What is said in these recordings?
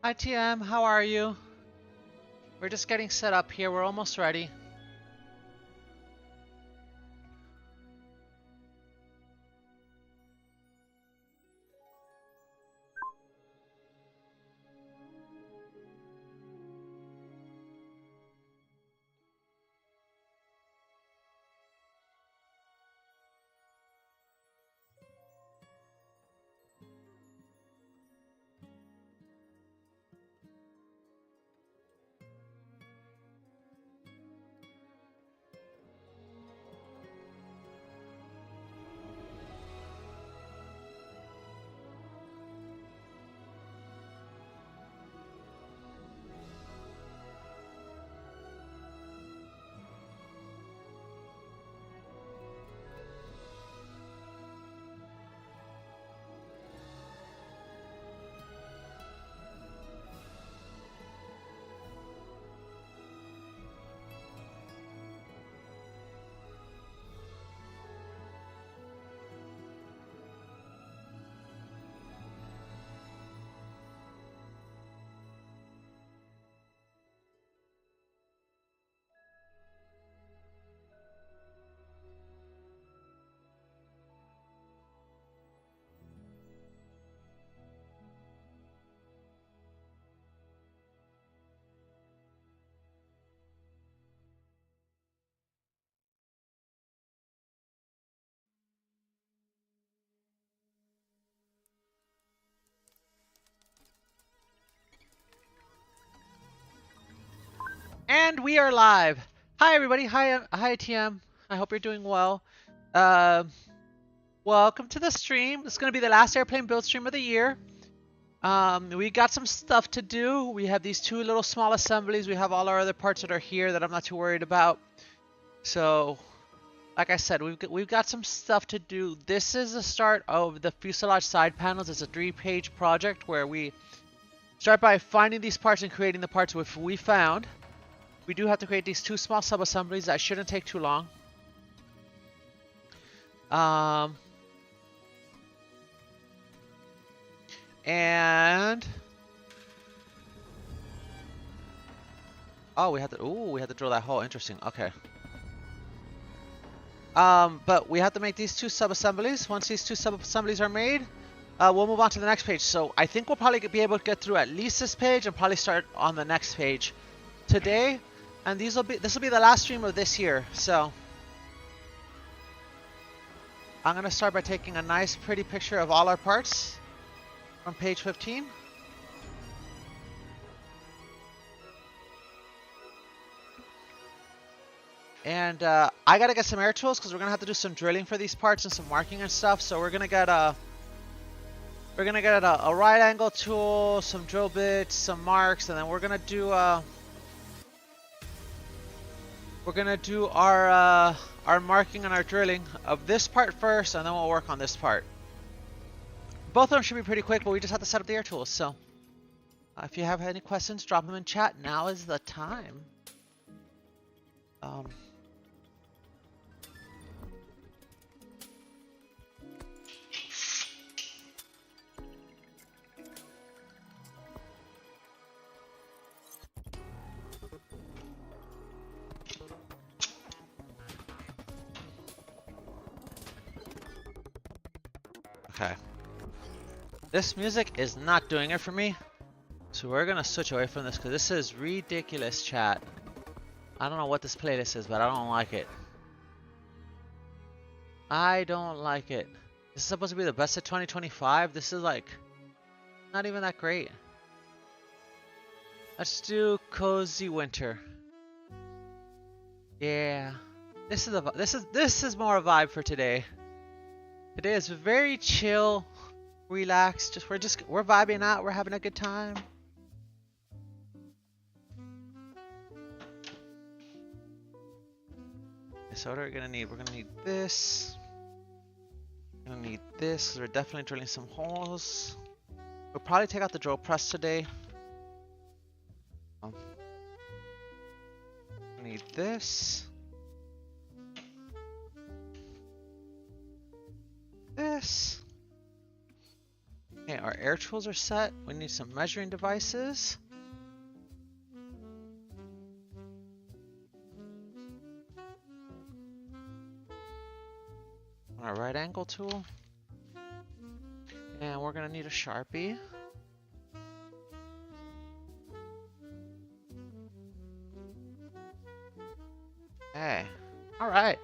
ITM, how are you? We're just getting set up here. We're almost ready. And we are live. Hi everybody. Hi ITM. I hope you're doing well. Uh, Welcome to the stream. It's going to be the last airplane build stream of the year. We got some stuff to do. We have these two little small assemblies. We have all our other parts that are here that I'm not too worried about. So, like I said, we've got some stuff to do. This is the start of the fuselage side panels. It's a 3-page project where we start by finding these parts and creating the parts which we found. We do have to create these two small sub-assemblies. That shouldn't take too long. And oh, we had to drill that hole. Interesting. Okay. But we have to make these two sub-assemblies. Once these two sub-assemblies are made, we'll move on to the next page. So I think we'll probably be able to get through at least this page and probably start on the next page today. And this will be the last stream of this year. So I'm gonna start by taking a nice, pretty picture of all our parts from page 15. And I gotta get some air tools because we're gonna have to do some drilling for these parts and some marking and stuff. So we're gonna get a right angle tool, some drill bits, some marks, and then we're gonna do our marking and our drilling of this part first, and then we'll work on this part. Both of them should be pretty quick, but we just have to set up the air tools. So if you have any questions, drop them in chat. Now is the time. Okay. This music is not doing it for me. So we're gonna switch away from this because this is ridiculous, chat. I don't know what this playlist is, but I don't like it. I don't like it. This is supposed to be the best of 2025. This is like not even that great. Let's do cozy winter. Yeah. This is more a vibe for today. Today is very chill, relaxed. We're vibing out. We're having a good time. So what are we gonna need? We're gonna need this. We're gonna need this because we're definitely drilling some holes. We'll probably take out the drill press today. We need this. This. Okay, our air tools are set. We need some measuring devices. Our right angle tool. And we're gonna need a Sharpie. Okay, all right.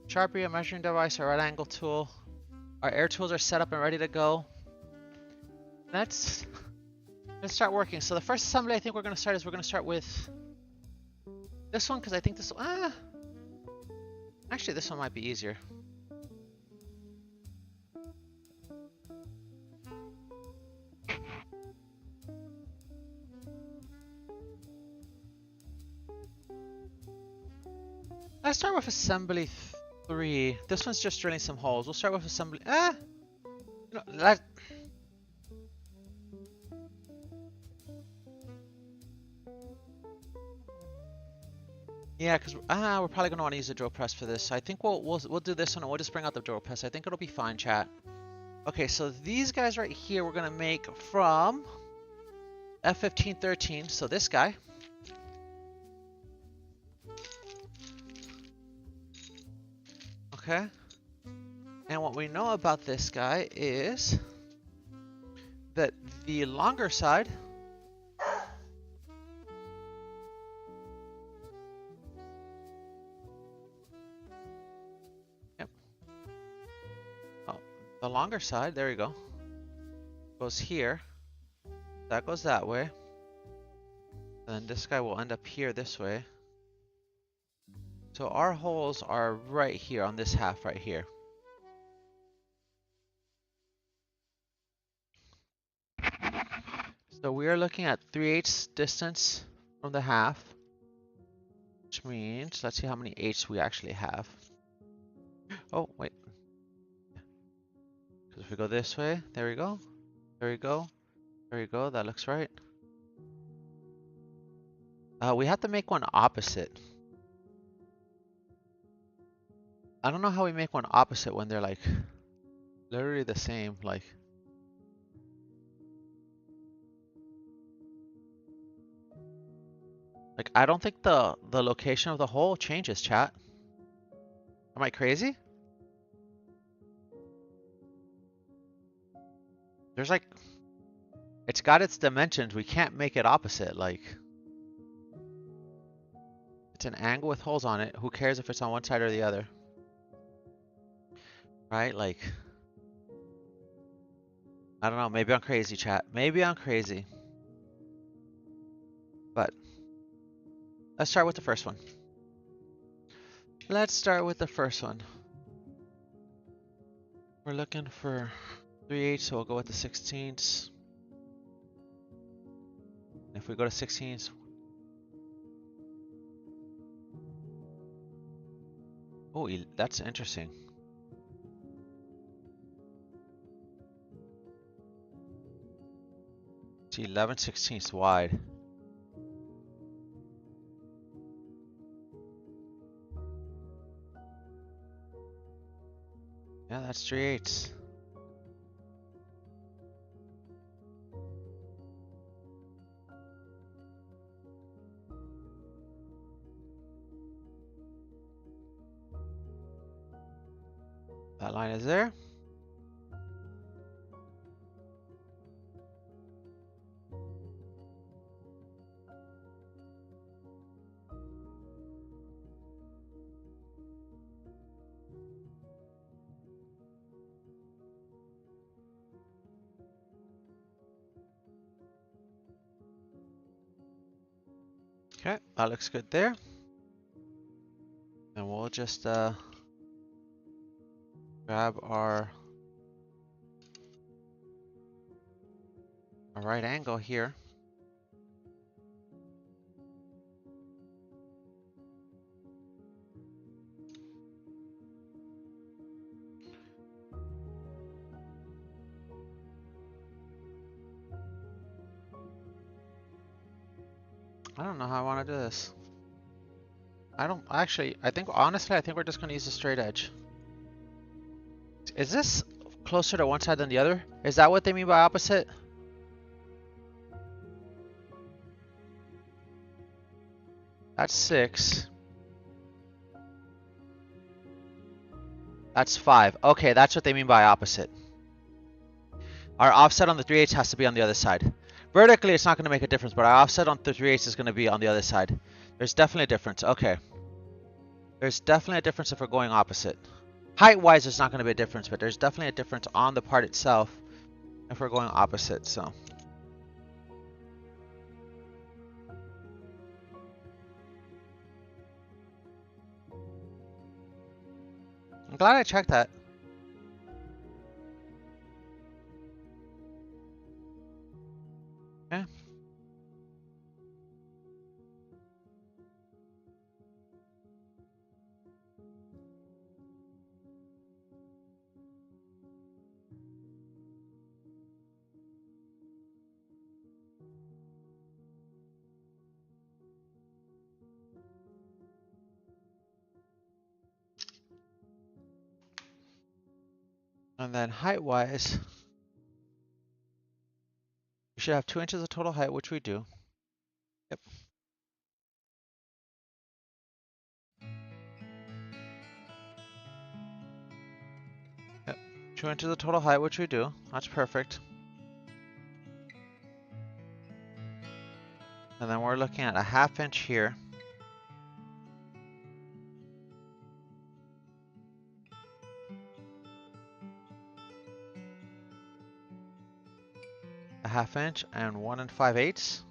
Sharpie, a measuring device, our right angle tool. Our air tools are set up and ready to go. Let's start working. So the first assembly I think we're gonna start is we're gonna start with this one because I think this actually this one might be easier. Let's start with assembly 3. This one's just drilling some holes. We'll start with assembly. Yeah, because we're probably gonna want to use a drill press for this. So I think we'll do this one and we'll just bring out the drill press. I think it'll be fine, chat. Okay, so these guys right here we're gonna make from F1513. So this guy. Okay. And what we know about this guy is that the longer side the longer side, there we go, goes here. That goes that way. And this guy will end up here this way. So our holes are right here on this half right here. So we are looking at 3/8 distance from the half, which means, let's see how many eighths we actually have. Oh, wait. Because if we go this way, there we go. There we go. There we go. That looks right. We have to make one opposite. I don't know how we make one opposite when they're like literally the same. Like, I don't think the location of the hole changes, chat. Am I crazy? There's like, it's got its dimensions. We can't make it opposite. Like, it's an angle with holes on it. Who cares if it's on one side or the other? Right? Like, I don't know. Maybe I'm crazy, chat. Maybe I'm crazy. But let's start with the first one. Let's start with the first one. We're looking for 3/8, so we'll go with the 16ths. If we go to 16ths, oh, that's interesting. It's 11/16 wide. Yeah, that's 3/8. That line is there. Okay, that looks good there. And we'll just grab our right angle here. I don't know how I want to do this. I think honestly, I think we're just going to use a straight edge. Perfect. Is this closer to one side than the other? Is that what they mean by opposite? That's 6. That's 5. Okay, that's what they mean by opposite. Our offset on the 3/8 has to be on the other side. Vertically, it's not going to make a difference, but our offset on the 3/8 is going to be on the other side. There's definitely a difference. Okay. There's definitely a difference if we're going opposite. Height-wise, there's not going to be a difference, but there's definitely a difference on the part itself if we're going opposite, so. I'm glad I checked that. Okay. And then height-wise, we should have 2 inches of total height, which we do. Yep. Yep. 2 inches of total height, which we do. That's perfect. And then we're looking at a 1/2 inch here. A 1/2 inch and 1 5/8.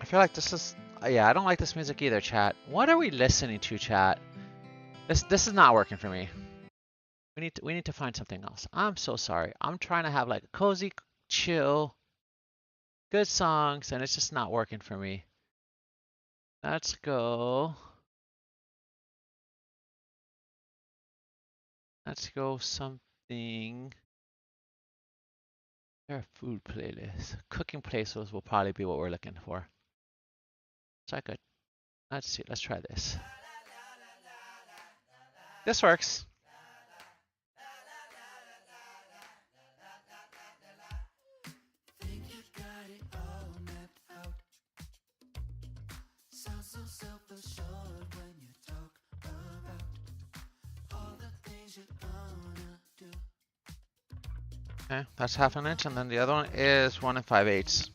I feel like this is, yeah, I don't like this music either, chat. What are we listening to, chat? This is not working for me. We need to find something else. I'm so sorry. I'm trying to have like cozy, chill, good songs, and it's just not working for me. Let's go. Let's go something. Their food playlist. Cooking playlists will probably be what we're looking for. So I could, let's see, let's try this. This works. Okay, that's 1/2 inch, and then the other one is 1 5/8.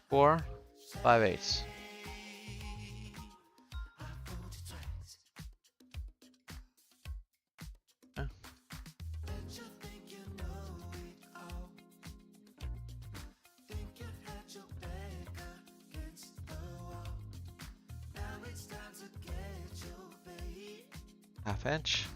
4 5/8. Okay. Half inch.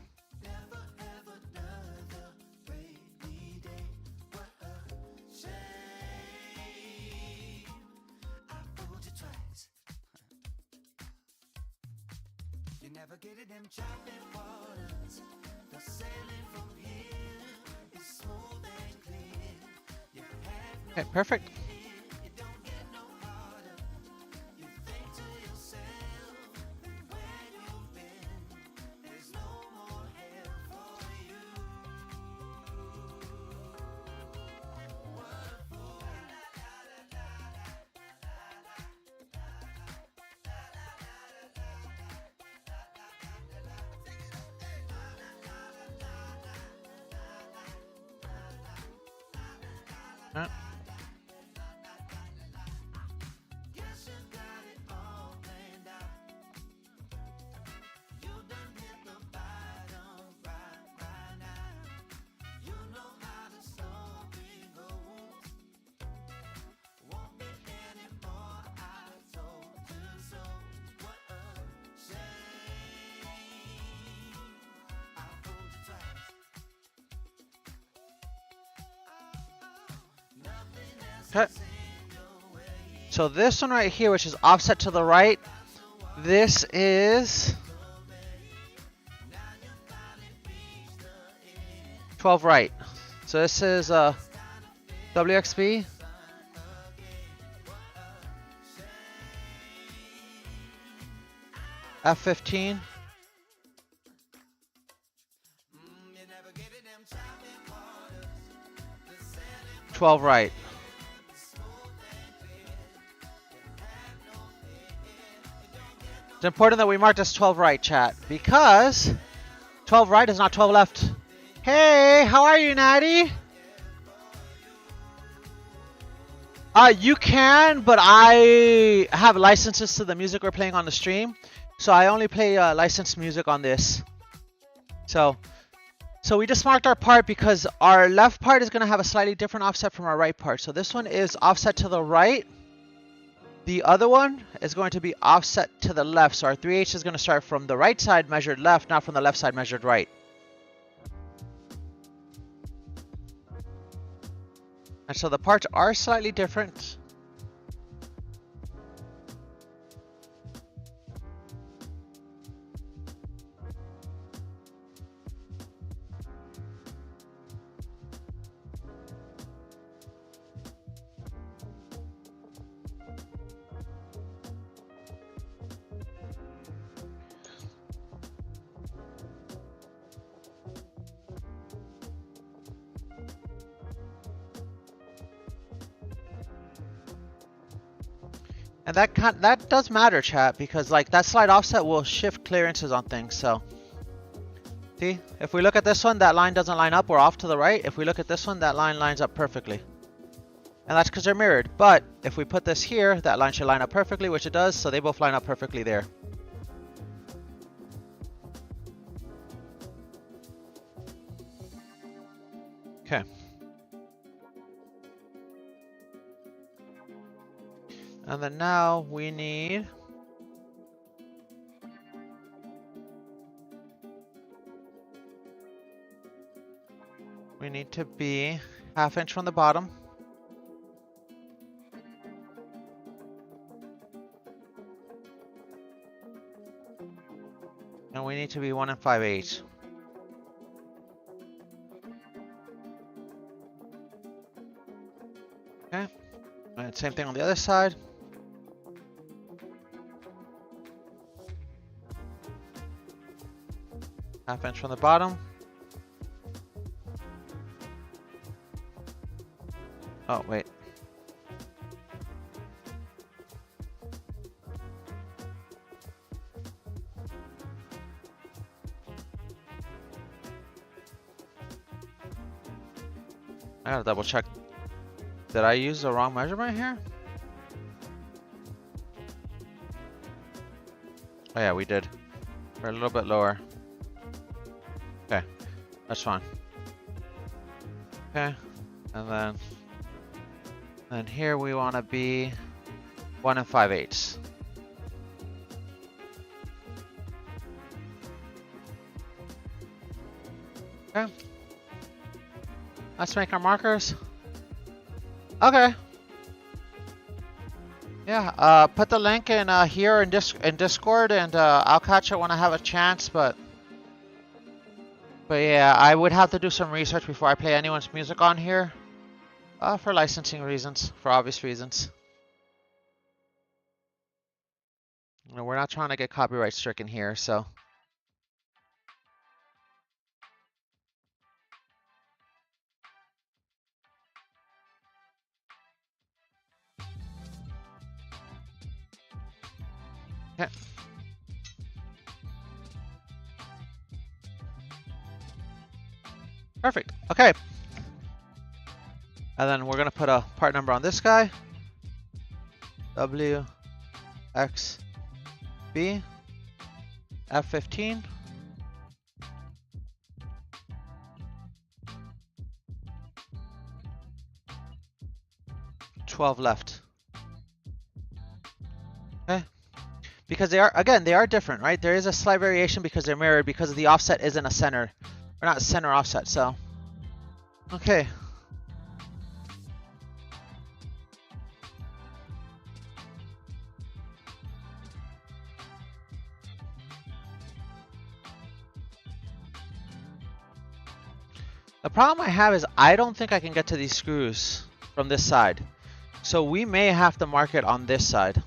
Okay, perfect. Alright. Okay. So this one right here, which is offset to the right, this is 12 right. So this is WXB. F15. $12 right. It's important that we mark this 12 right, chat, because 12 right is not 12 left. Hey, how are you, Natty? You can, but I have licenses to the music we're playing on the stream, so I only play licensed music on this. So we just marked our part because our left part is going to have a slightly different offset from our right part. So this one is offset to the right. The other one is going to be offset to the left. So our 3/8 is going to start from the right side measured left, not from the left side measured right. And so the parts are slightly different. And that does matter, chat, because like that slide offset will shift clearances on things. So see, if we look at this one, that line doesn't line up, we're off to the right. If we look at this one, that line lines up perfectly. And that's because they're mirrored. But if we put this here, that line should line up perfectly, which it does, so they both line up perfectly there. Okay. And then now we need to be 1/2 inch from the bottom. And we need to be 1 5/8. Okay. And same thing on the other side. Half inch from the bottom. Oh, wait. I gotta double check. Did I use the wrong measurement here? Oh yeah, we did. We're a little bit lower. Okay, that's fine. Okay, and then here we want to be 1 5/8. Okay, let's make our markers. Okay. Yeah, put the link in here in Discord, and I'll catch it when I have a chance. But yeah, I would have to do some research before I play anyone's music on here, for licensing reasons, for obvious reasons. You know, we're not trying to get copyright stricken here, so. Okay. Perfect. Okay. And then we're gonna put a part number on this guy. WXB F15. $12 left. Okay. Because they are different, right? There is a slight variation because they're mirrored, because the offset isn't a center, or not center offset. So, okay. The problem I have is I don't think I can get to these screws from this side. So we may have to mark it on this side.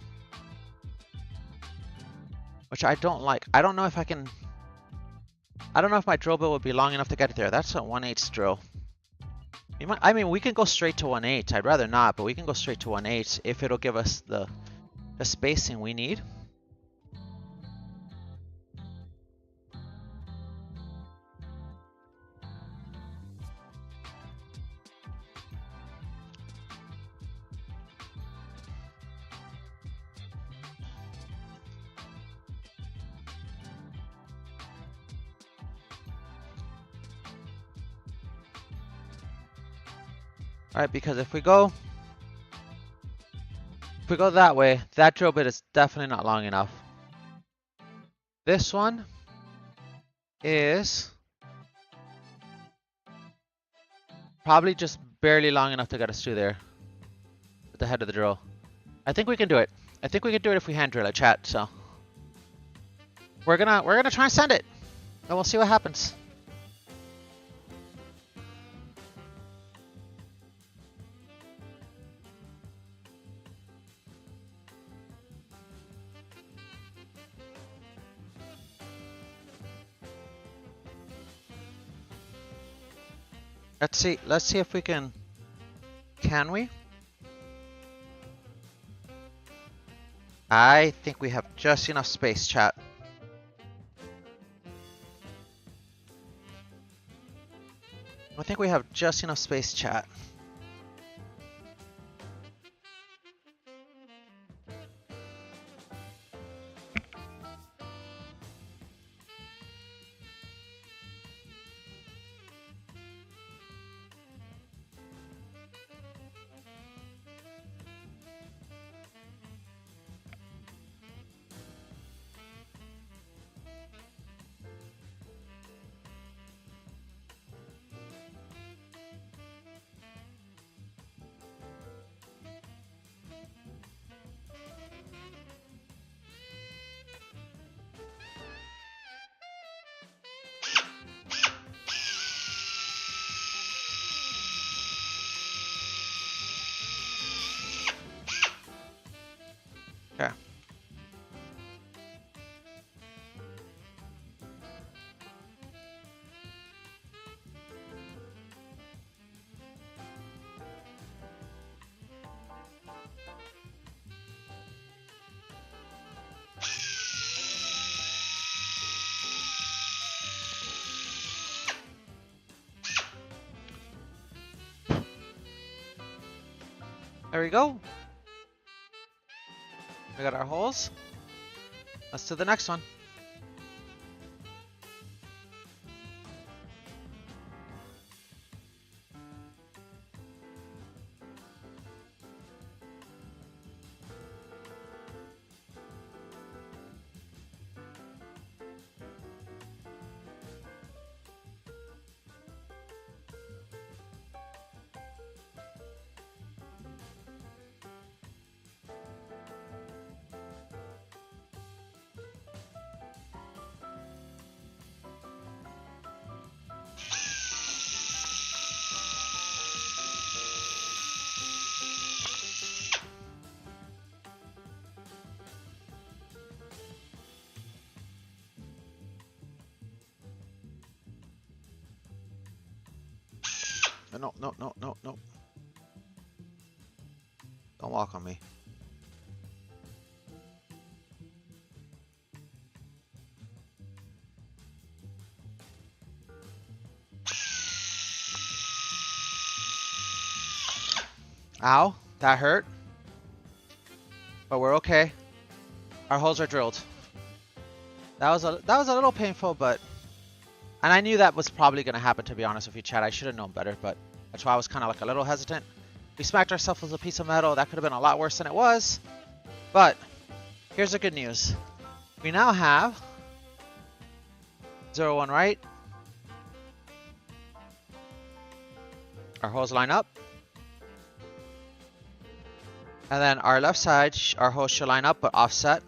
Which I don't like. I don't know if I can... I don't know if my drill bit would be long enough to get it there. That's a 1/8 drill. I mean, we can go straight to 1/8. I'd rather not, but we can go straight to 1/8 if it'll give us the spacing we need. Alright, because if we go that way, that drill bit is definitely not long enough. This one is probably just barely long enough to get us through there with the head of the drill. I think we can do it. I think we can do it if we hand drill it, chat. So we're gonna try and send it, and we'll see what happens. Let's see if we can we? I think we have just enough space, chat. I think we have just enough space, chat. Okay. There we go. We got our holes. Let's do the next one. No, no, no, no, no. Don't walk on me. Ow, that hurt. But we're okay. Our holes are drilled. That was a little painful, but and I knew that was probably going to happen, to be honest with you, Chad. I should have known better, but that's why I was kind of like a little hesitant. We smacked ourselves with a piece of metal. That could have been a lot worse than it was. But here's the good news. We now have 0-1 right. Our holes line up. And then our left side, our holes should line up, but offset.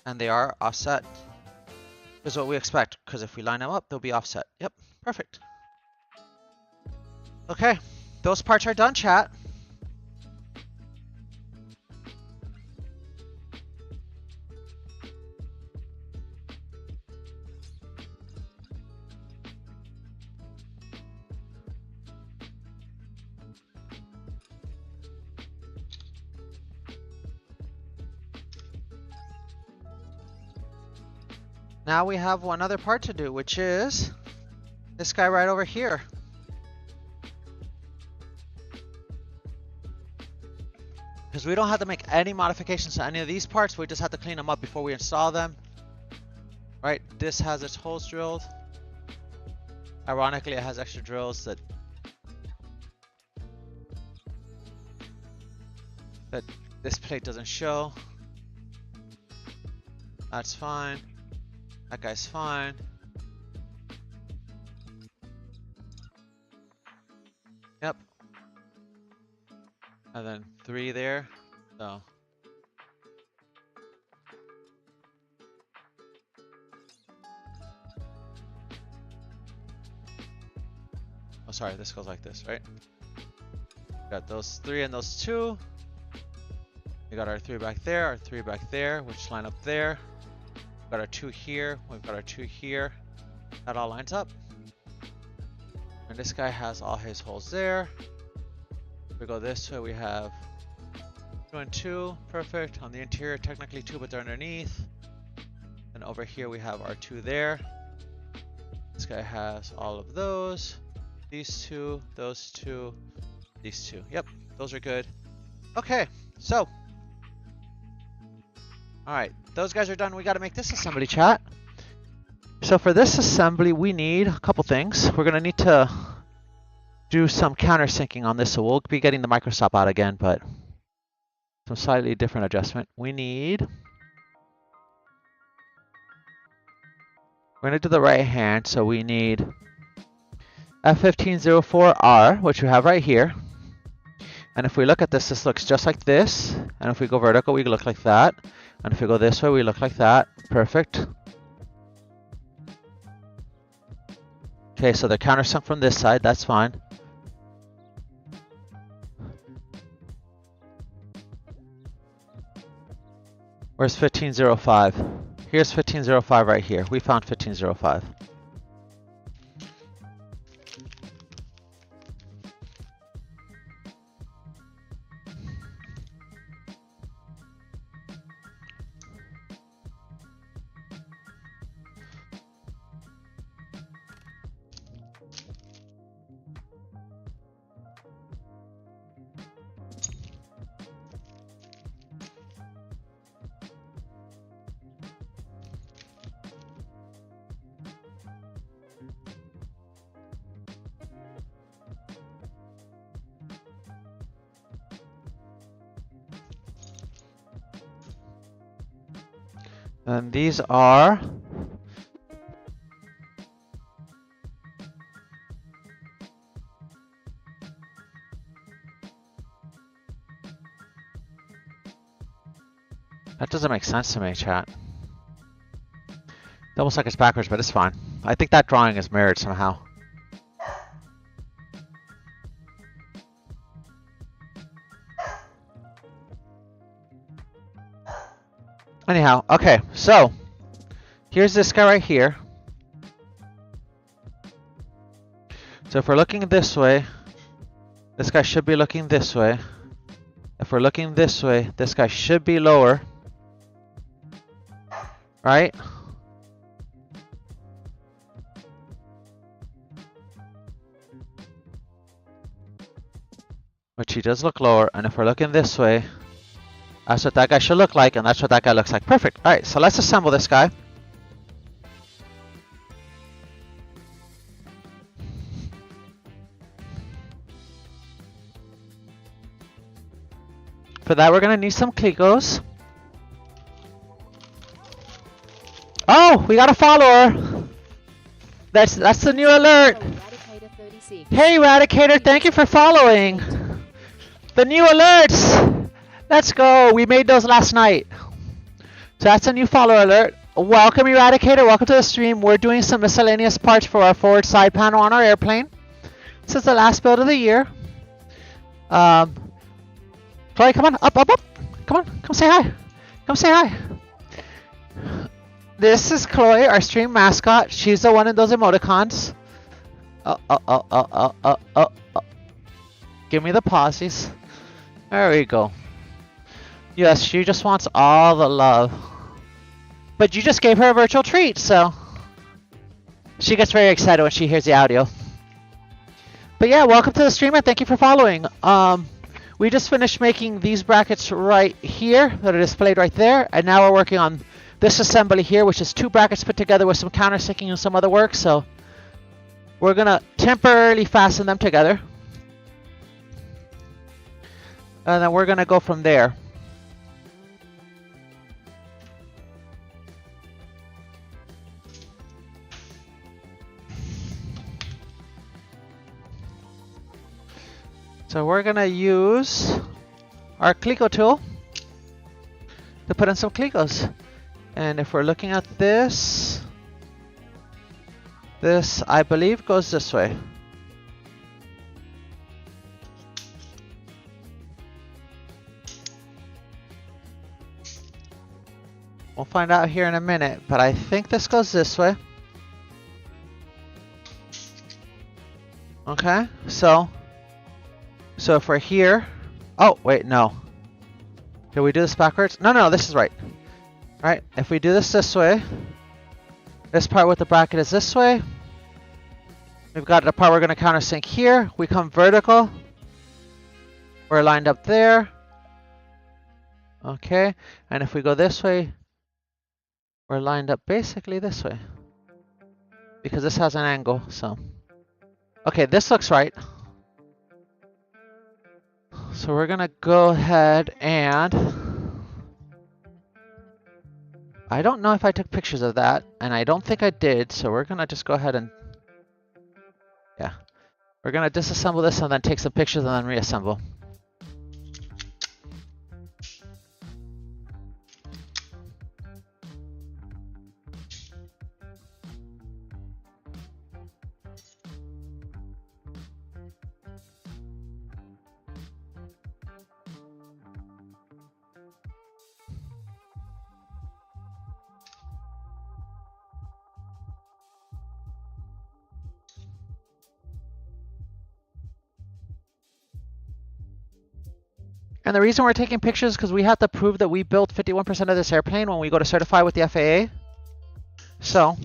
And they are offset. Is what we expect, because if we line them up, they'll be offset. Yep, perfect. Okay, those parts are done, chat. Now we have one other part to do, which is this guy right over here. Because we don't have to make any modifications to any of these parts, we just have to clean them up before we install them. Right, this has its holes drilled. Ironically, it has extra drills that this plate doesn't show. That's fine. That guy's fine. Yep. And then 3 there. So. Oh, sorry, this goes like this, right? Got those 3 and those 2. We got our 3 back there, our 3 back there, which line up there. We've got our 2 here, we've got our 2 here. That all lines up. And this guy has all his holes there. If we go this way, we have 2 and 2, perfect. On the interior, technically 2, but they're underneath. And over here, we have our 2 there. This guy has all of those. These 2, those 2, these 2. Yep, those are good. Okay, so. Alright, those guys are done. We got to make this assembly, chat. So for this assembly, we need a couple things. We're going to need to do some countersinking on this. So we'll be getting the microstop out again, but some slightly different adjustment. We're going to do the right hand. So we need F1504R, which we have right here. And if we look at this, this looks just like this. And if we go vertical, we look like that. And if we go this way, we look like that. Perfect. Okay, so they're countersunk from this side. That's fine. Where's 1505? Here's 1505 right here. We found 1505. And these are that doesn't make sense to me, chat. It's almost like it's backwards, but it's fine. I think that drawing is mirrored somehow. Anyhow, okay, so here's this guy right here. So if we're looking this way, this guy should be looking this way. If we're looking this way, this guy should be lower. Right? Which he does look lower, and if we're looking this way, that's what that guy should look like, and that's what that guy looks like. Perfect. Alright, so let's assemble this guy. For that, we're going to need some Clegos. Oh, we got a follower. That's the new alert. Hey, Eradicator, thank you for following. The new alerts. Let's go. We made those last night. So that's a new follower alert. Welcome, Eradicator. Welcome to the stream. We're doing some miscellaneous parts for our forward side panel on our airplane. This is the last build of the year. Chloe, come on, up, up, up. Come on, come say hi. Come say hi. This is Chloe, our stream mascot. She's the one in those emoticons. Oh. Give me the pauses. There we go. Yes, she just wants all the love. But you just gave her a virtual treat, so she gets very excited when she hears the audio. But yeah, welcome to the stream and thank you for following. We just finished making these brackets right here that are displayed right there, and now we're working on this assembly here, which is 2 brackets put together with some countersinking and some other work. So we're gonna temporarily fasten them together, and then we're gonna go from there. So we're gonna use our Cleco tool to put in some Clecos. And if we're looking at this, this I believe goes this way. We'll find out here in a minute, but I think this goes this way. Okay, so if we're here, oh wait, no. Did we do this backwards? No, this is right. Right, if we do this way, this part with the bracket is this way. We've got the part we're gonna countersink here. We come vertical. We're lined up there. Okay, and if we go this way, we're lined up basically this way. Because this has an angle, so. Okay, this looks right. So we're gonna go ahead and, I don't know if I took pictures of that, and I don't think I did, so we're gonna just go ahead and, yeah. We're gonna disassemble this and then take some pictures and then reassemble. And the reason we're taking pictures is because we have to prove that we built 51% of this airplane when we go to certify with the FAA. So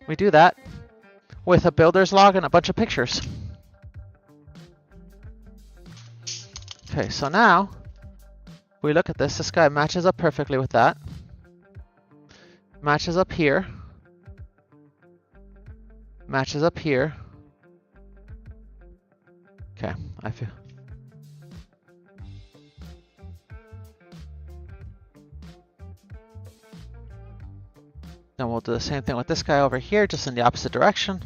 we do that with a builder's log and a bunch of pictures. Okay, so now we look at this. This guy matches up perfectly with that. Matches up here. Matches up here. Okay, I feel. Then we'll do the same thing with this guy over here, just in the opposite direction.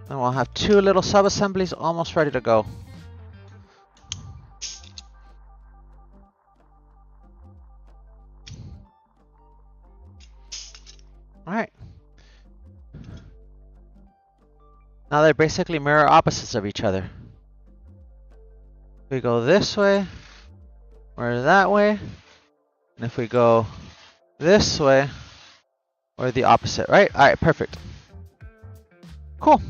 Then we'll have 2 little sub-assemblies almost ready to go. Alright. Now they're basically mirror opposites of each other. We go this way, or that way, and if we go this way, or the opposite, right? Alright, perfect. Cool.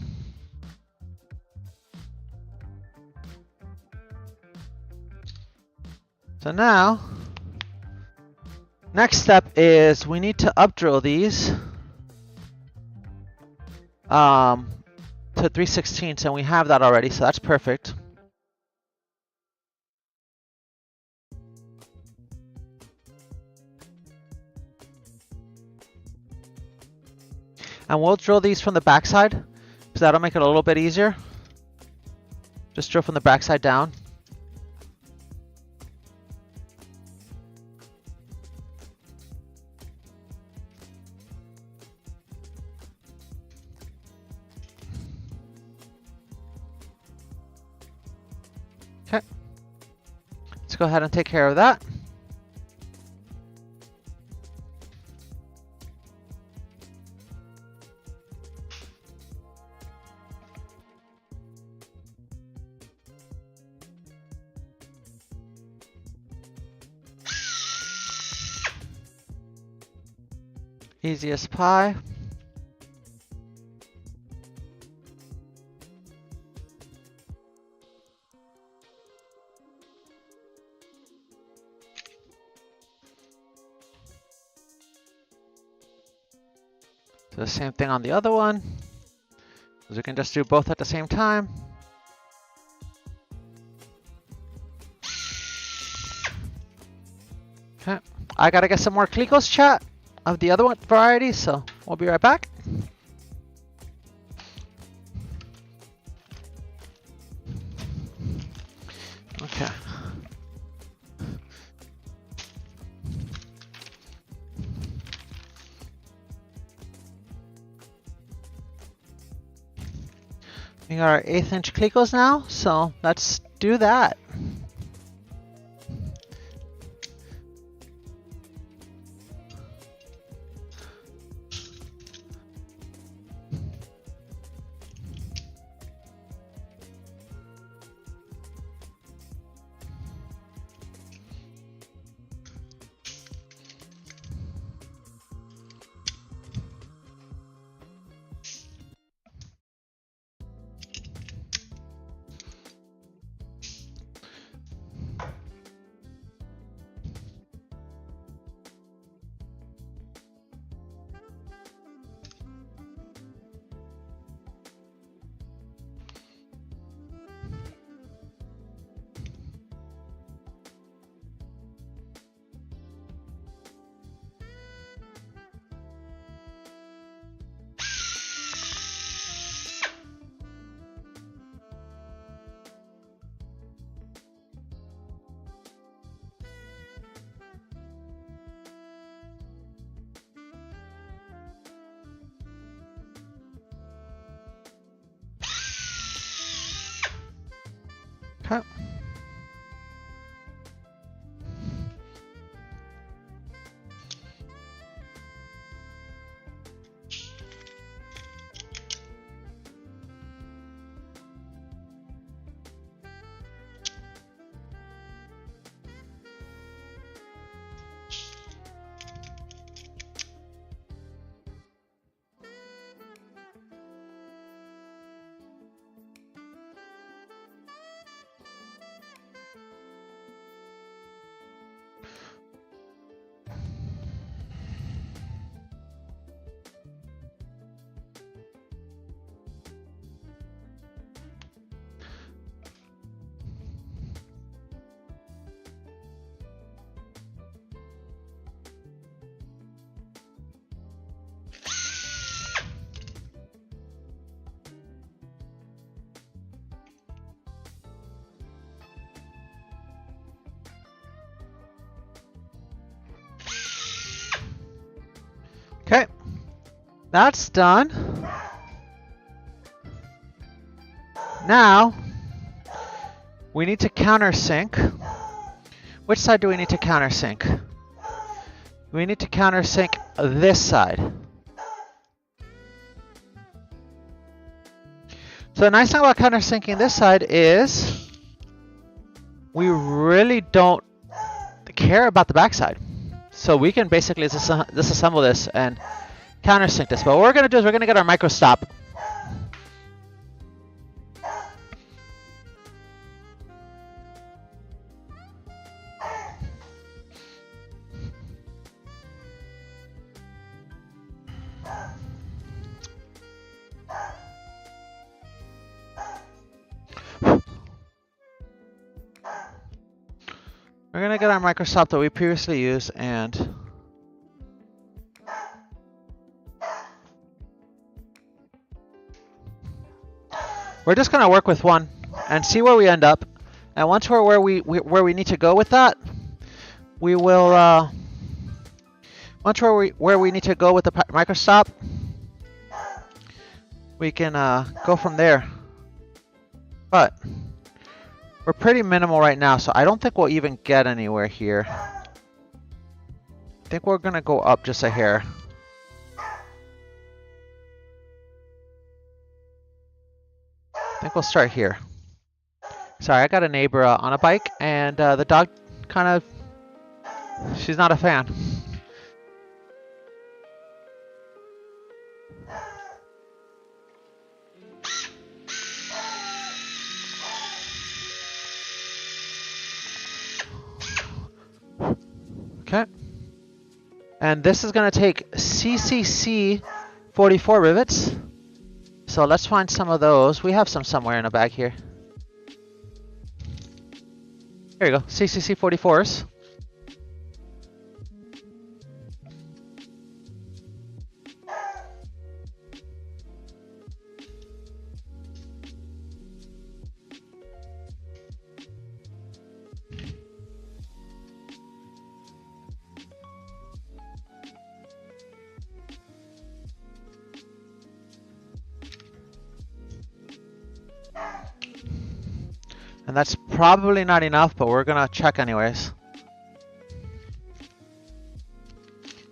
So now, next step is we need to updrill these to 3/16, and we have that already, so that's perfect. And we'll drill these from the backside, because that'll make it a little bit easier. Just drill from the backside down. Okay. Let's go ahead and take care of that. Easy as pie. Do the same thing on the other one. We can just do both at the same time. Okay. I gotta get some more Clicos chat of the other one variety, so we'll be right back. Okay. We got our 1/8 inch Clicos now, so let's do that. Okay. Okay, that's done. Now, we need to countersink. Which side do we need to countersink? We need to countersink this side. So the nice thing about countersinking this side is we really don't care about the backside. So we can basically disassemble this and countersink this. But what we're going to do is we're going to get our micro stop. We're going to get our micro stop that we previously used and we're just going to work with one and see where we end up. And once we're where we need to go with that, we will once we're where we need to go with the micro stop, we can go from there. But we're pretty minimal right now, so I don't think we'll even get anywhere here. I think we're gonna go up just a hair. I think we'll start here. Sorry, I got a neighbor on a bike, and the dog kind of, she's not a fan. Okay. And this is going to take CCC 44 rivets. So let's find some of those. We have some somewhere in a bag here. Here you go, CCC 44s. And that's probably not enough, but we're gonna check anyways.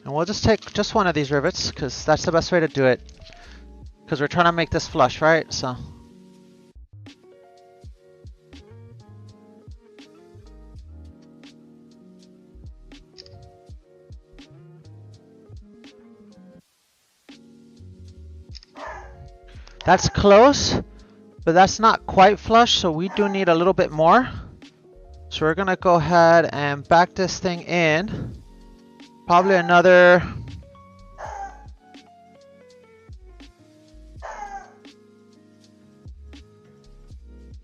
And we'll just take just one of these rivets, because that's the best way to do it. Because we're trying to make this flush, right? So. That's close. But that's not quite flush, so we do need a little bit more. So we're gonna go ahead and back this thing in. Probably another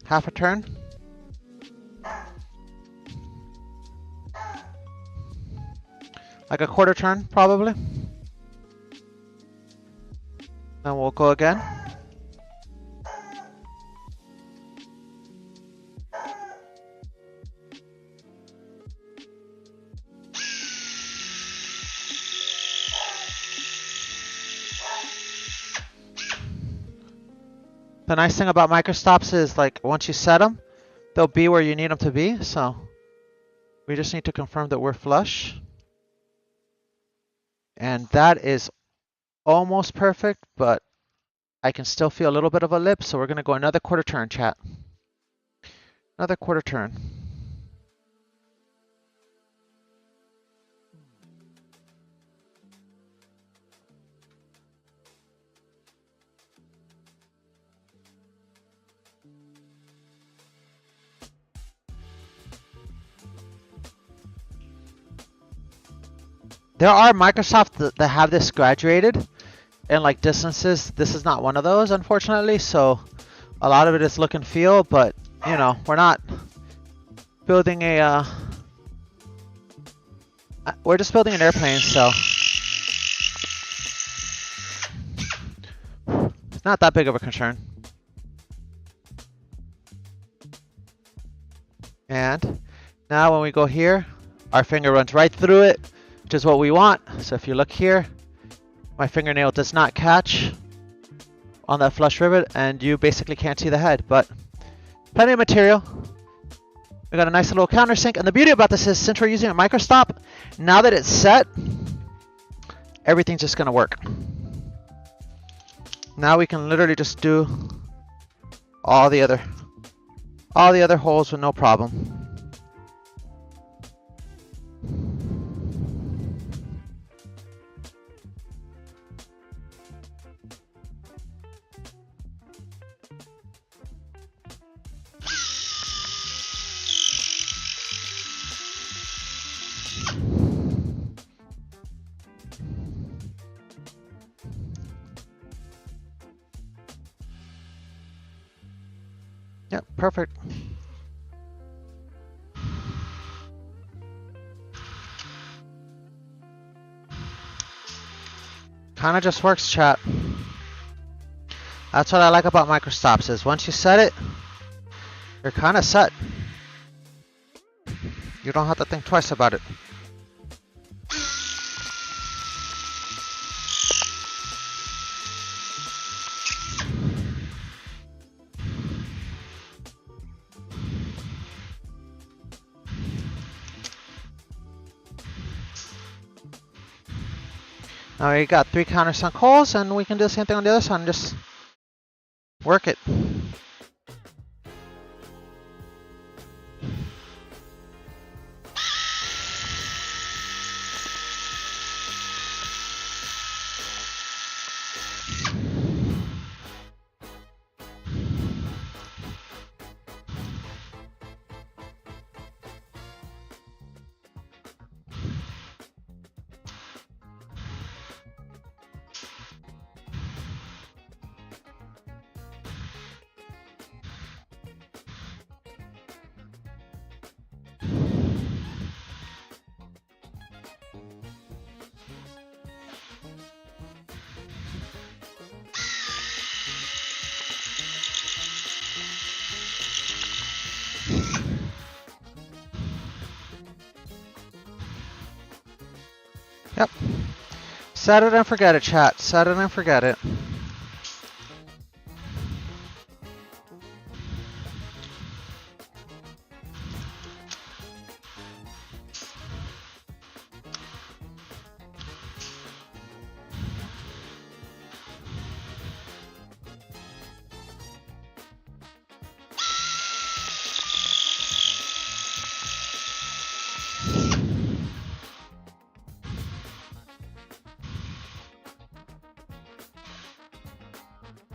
half a turn. Like a quarter turn, probably. Then we'll go again. The nice thing about microstops is, like, once you set them, they'll be where you need them to be. So we just need to confirm that we're flush. And that is almost perfect, but I can still feel a little bit of a lip. So we're going to go another quarter turn, chat. Another quarter turn. There are Microsoft that have this graduated in like distances. This is not one of those, unfortunately. So a lot of it is look and feel, but you know, we're not building a. We're just building an airplane, so it's not that big of a concern. And now when we go here, our finger runs right through it, which is what we want. So if you look here, my fingernail does not catch on that flush rivet, and you basically can't see the head, but plenty of material. We got a nice little countersink, and the beauty about this is, since we're using a microstop, now that it's set, everything's just gonna work. Now we can literally just do all the other holes with no problem. Yep, perfect. Kinda just works, chat. That's what I like about microstops, is once you set it, you're kinda set. You don't have to think twice about it. Now we got 3 countersunk holes, and we can do the same thing on the other side and just work it. Yep. Set it and forget it, chat. Set it and forget it.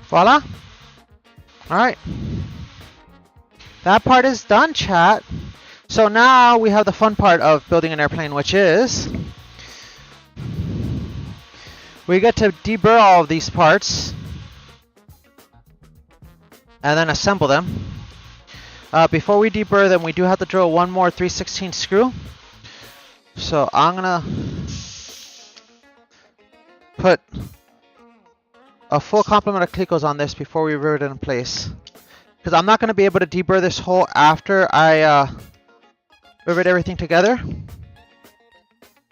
Voila. Alright. That part is done, chat. So now we have the fun part of building an airplane, which is we get to deburr all of these parts and then assemble them. Before we deburr them, we do have to drill one more 3/16 screw. So I'm gonna put a full complement of clicos on this before we rivet it in place, because I'm not going to be able to deburr this hole after I rivet everything together,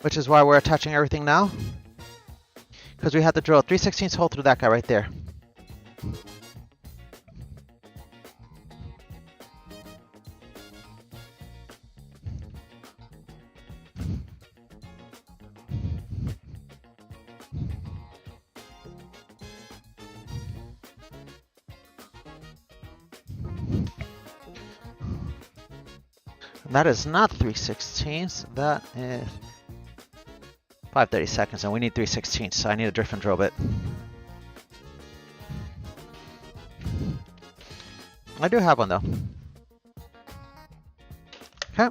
which is why we're attaching everything now, because we have to drill a 3/16 hole through that guy right there. That is not 3/16, that is 5/32, and we need 3/16, so I need a different drill bit. I do have one though. Okay.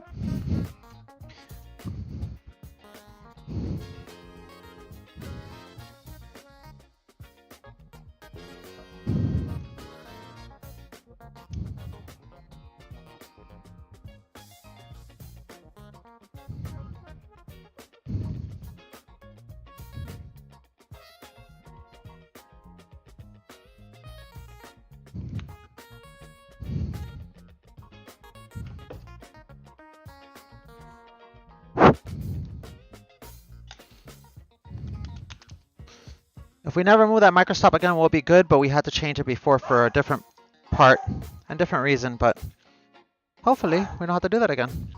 If we never move that microstop again, we'll be good, but we had to change it before for a different part and different reason, but hopefully we don't have to do that again.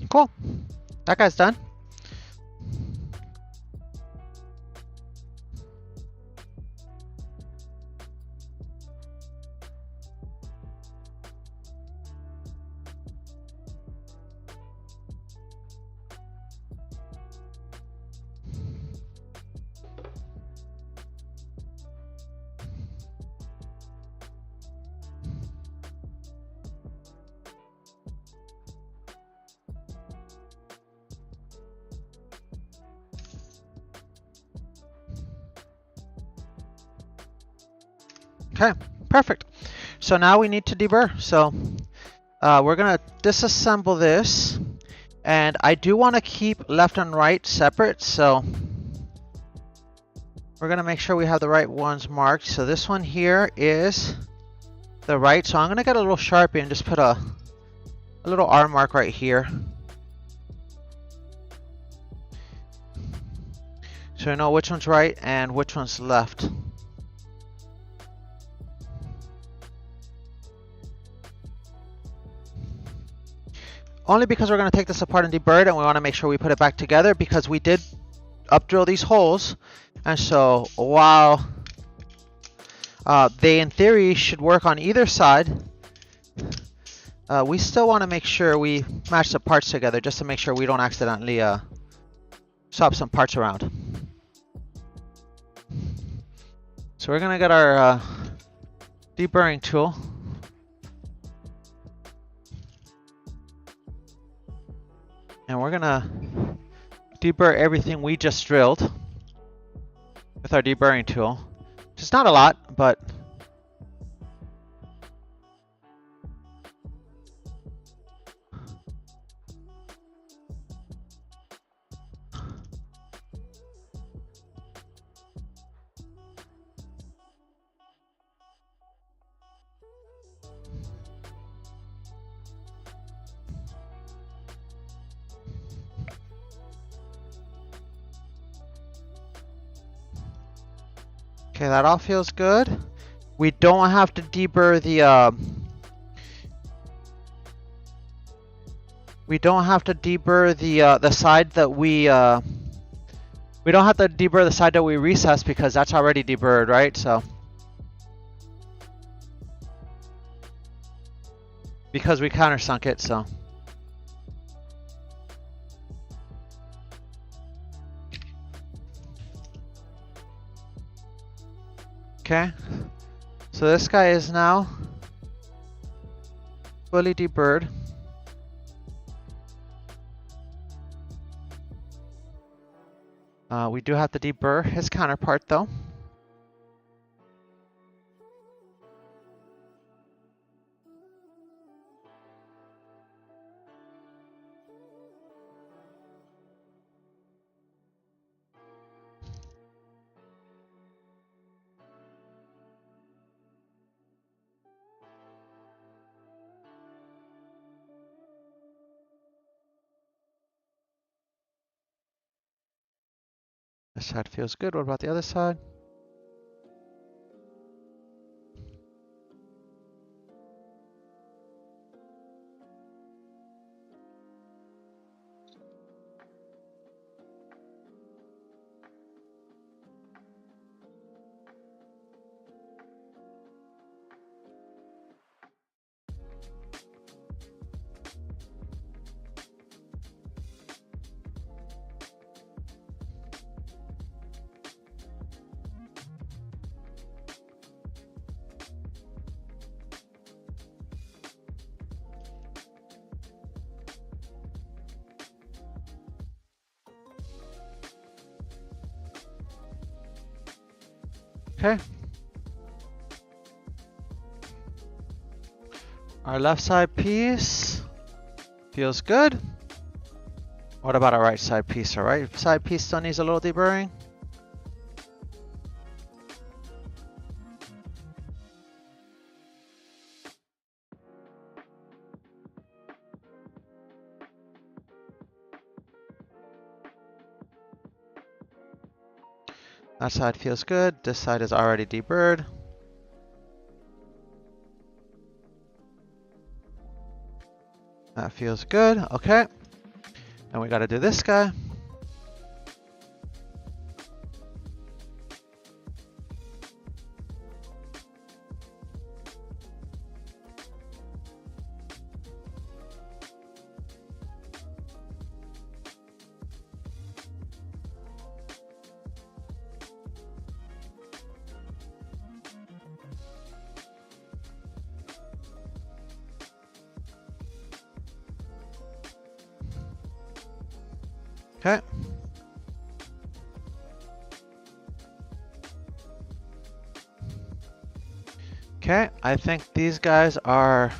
Cool. That guy's done. Okay, perfect. So now we need to deburr. So we're gonna disassemble this, and I do want to keep left and right separate, so we're gonna make sure we have the right ones marked. So this one here is the right, so I'm gonna get a little Sharpie and just put a little R mark right here, so we know which one's right and which one's left. Only because we're going to take this apart and deburr it, and we want to make sure we put it back together, because we did up drill these holes, and so while they in theory should work on either side, we still want to make sure we match the parts together, just to make sure we don't accidentally swap some parts around. So we're gonna get our deburring tool. And we're gonna deburr everything we just drilled with our deburring tool. Just not a lot, but okay, that all feels good. We don't have to deburr the we don't have to deburr the side that we don't have to deburr the side that we recessed because that's already deburred, right? So because we countersunk it, so okay. So this guy is now fully deburred. We do have to deburr his counterpart though. This side feels good. What about the other side? Okay. Our left side piece feels good. What about our right side piece? Our right side piece still needs a little deburring. That side feels good. This side is already deburred. That feels good. Okay. And we got to do this guy. Okay. Okay, I think these guys are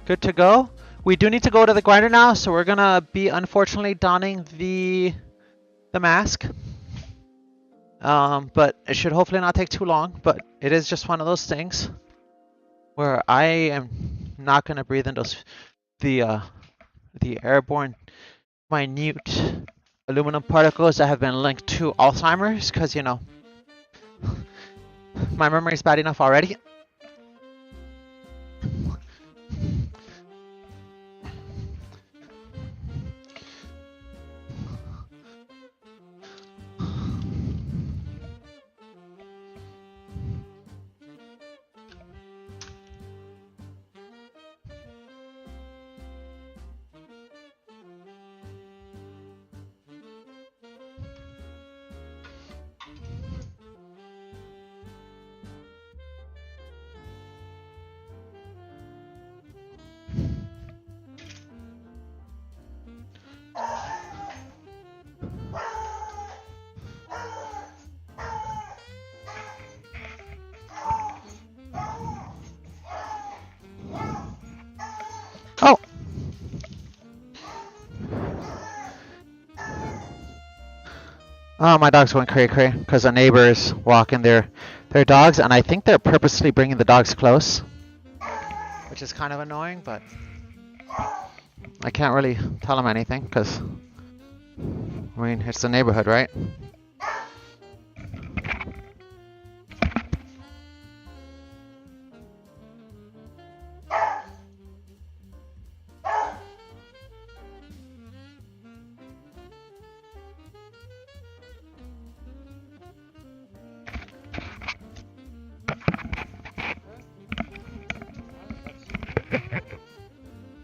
good to go. We do need to go to the grinder now, so we're gonna be unfortunately donning the mask. But it should hopefully not take too long, but it is just one of those things where I am not gonna breathe in those the airborne minute aluminum particles that have been linked to Alzheimer's, because you know my memory is bad enough already. Oh, my dogs went cray cray because the neighbors walking their dogs, and I think they're purposely bringing the dogs close, which is kind of annoying, but I can't really tell them anything because, I mean, it's the neighborhood, right?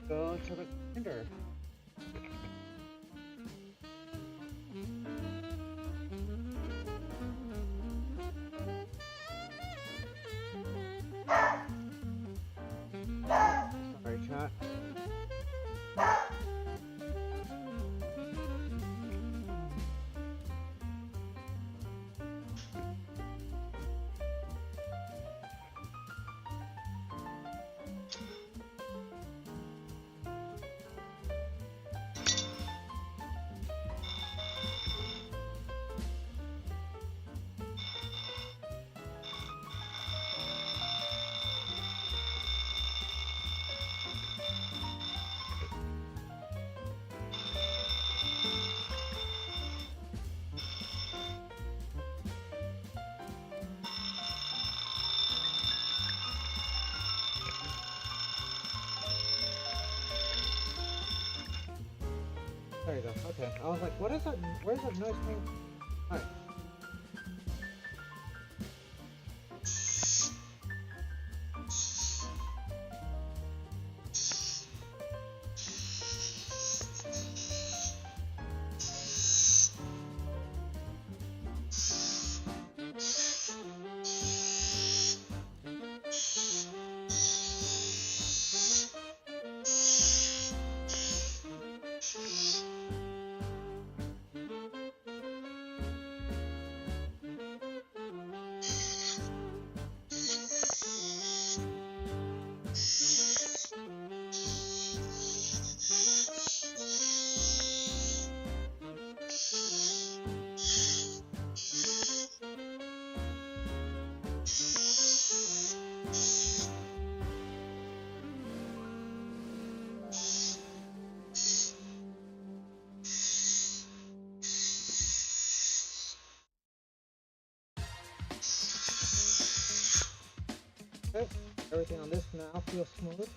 Go to the grinder. Sorry, chat. There you go. Okay. I was like, what is that? Where's that noise coming from? Alright. Okay. Everything on this now feels smooth.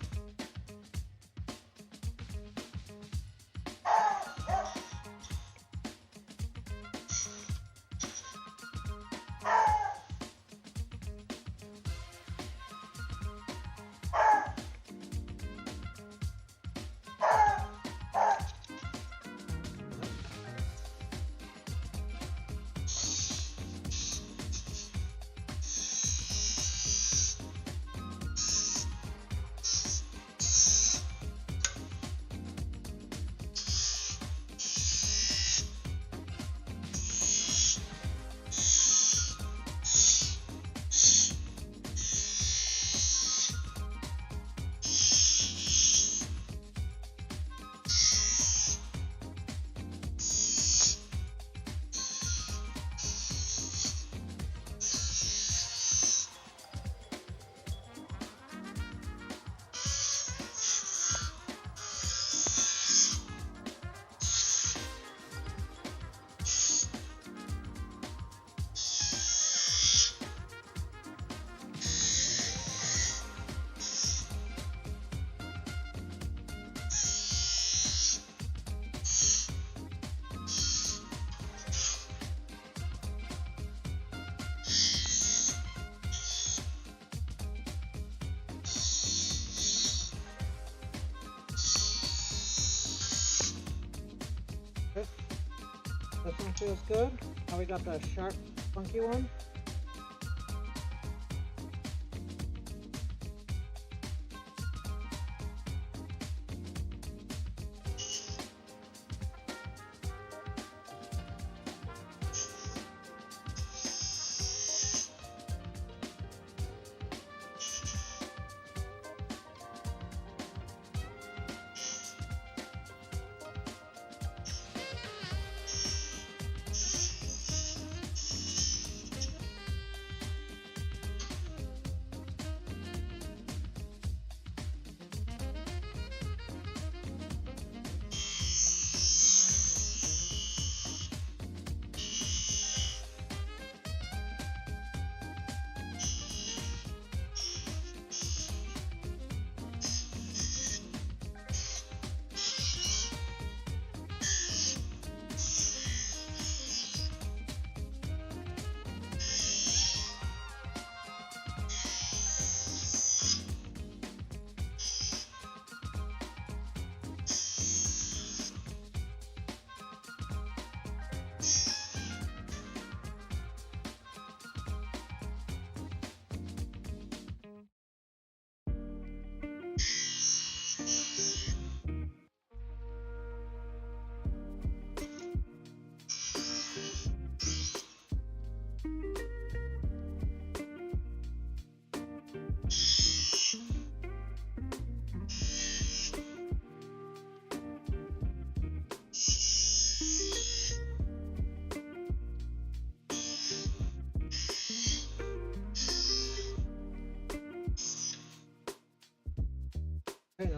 This one feels good. Now we got the sharp, funky one.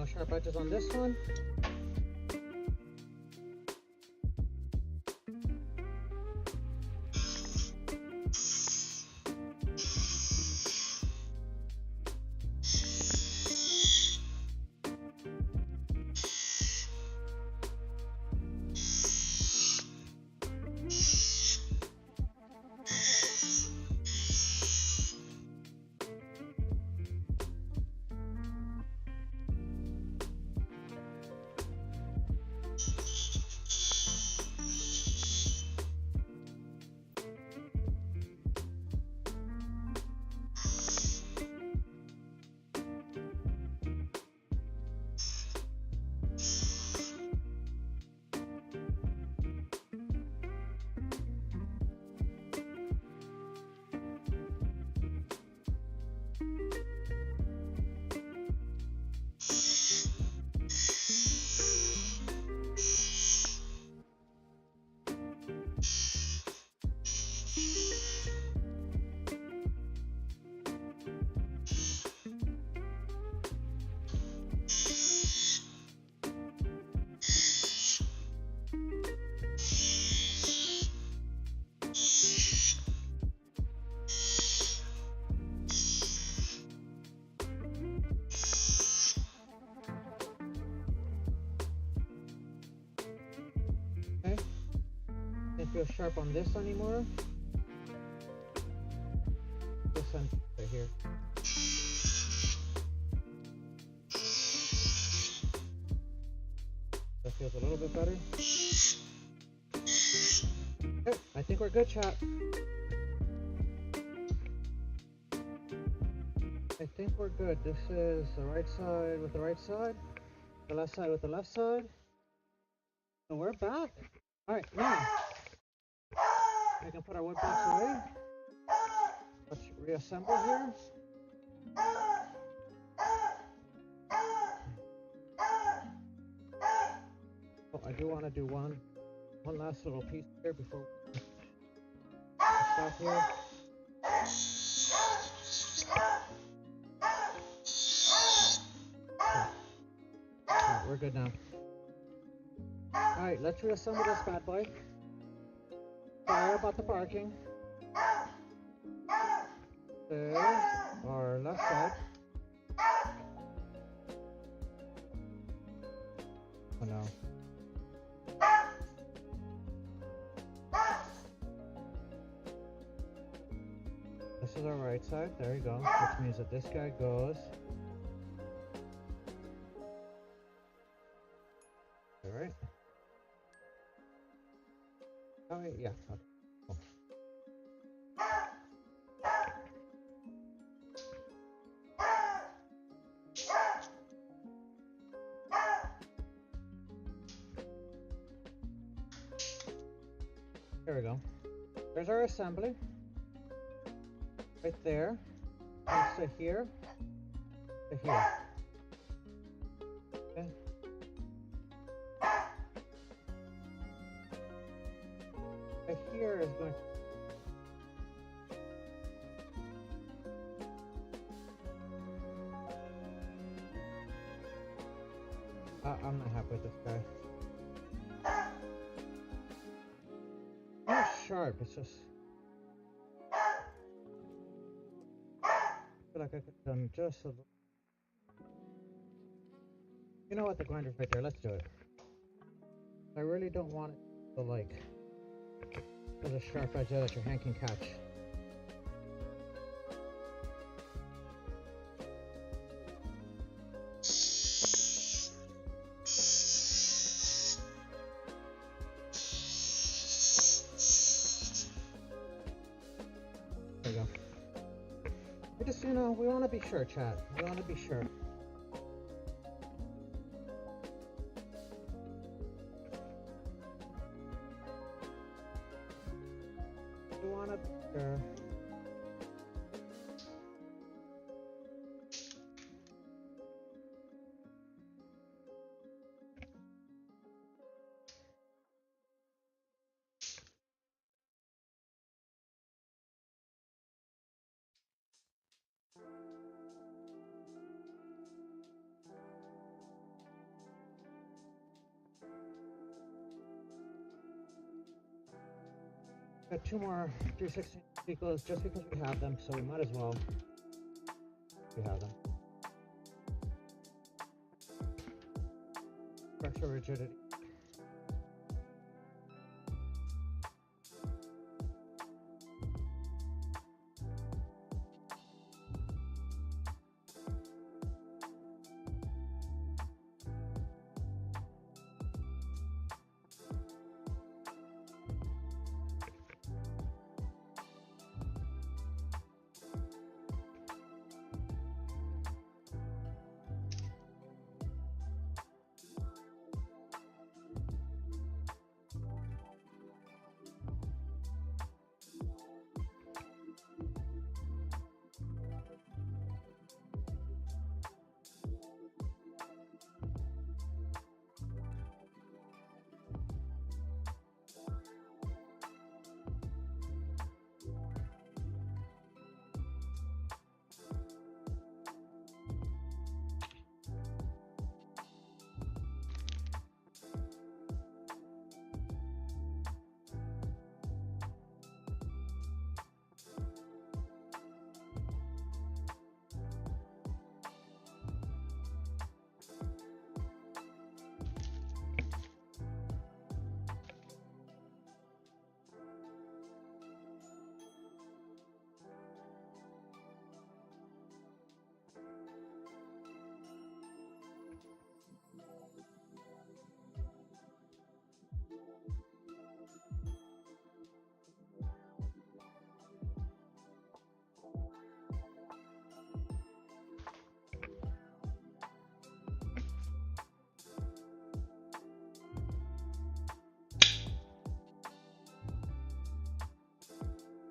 no sharp edges on this one. Feel sharp on this anymore. This one right here. That feels a little bit better. Okay, I think we're good, chat. I think we're good. This is the right side with the right side, the left side with the left side. And we're back. Alright, now we can put our wood blocks away. Let's reassemble here. Oh, I do want to do one last little piece here before we stop here. Alright, we're good now. Alright, let's reassemble this bad boy. Sorry about the barking. There's our left side. Oh no. This is our right side. There you go. Which means that this guy goes. Alright. Oh, yeah. Okay. Cool. There we go. There's our assembly. Right there. Next to here. To here. Okay. Right here is going I'm not happy with this guy. Not sharp, it's just I feel like I could have done just a little. You know what, the grinder's right there, let's do it. I really don't want it to like there's a sharp edge there that your hand can catch. There you go. We just, we want to be sure, chat. We want to be sure. We want to be sure. Got 2 more 316 vehicles just because we have them, so we might as well. We have them. Extra rigidity.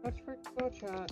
Let's go chat.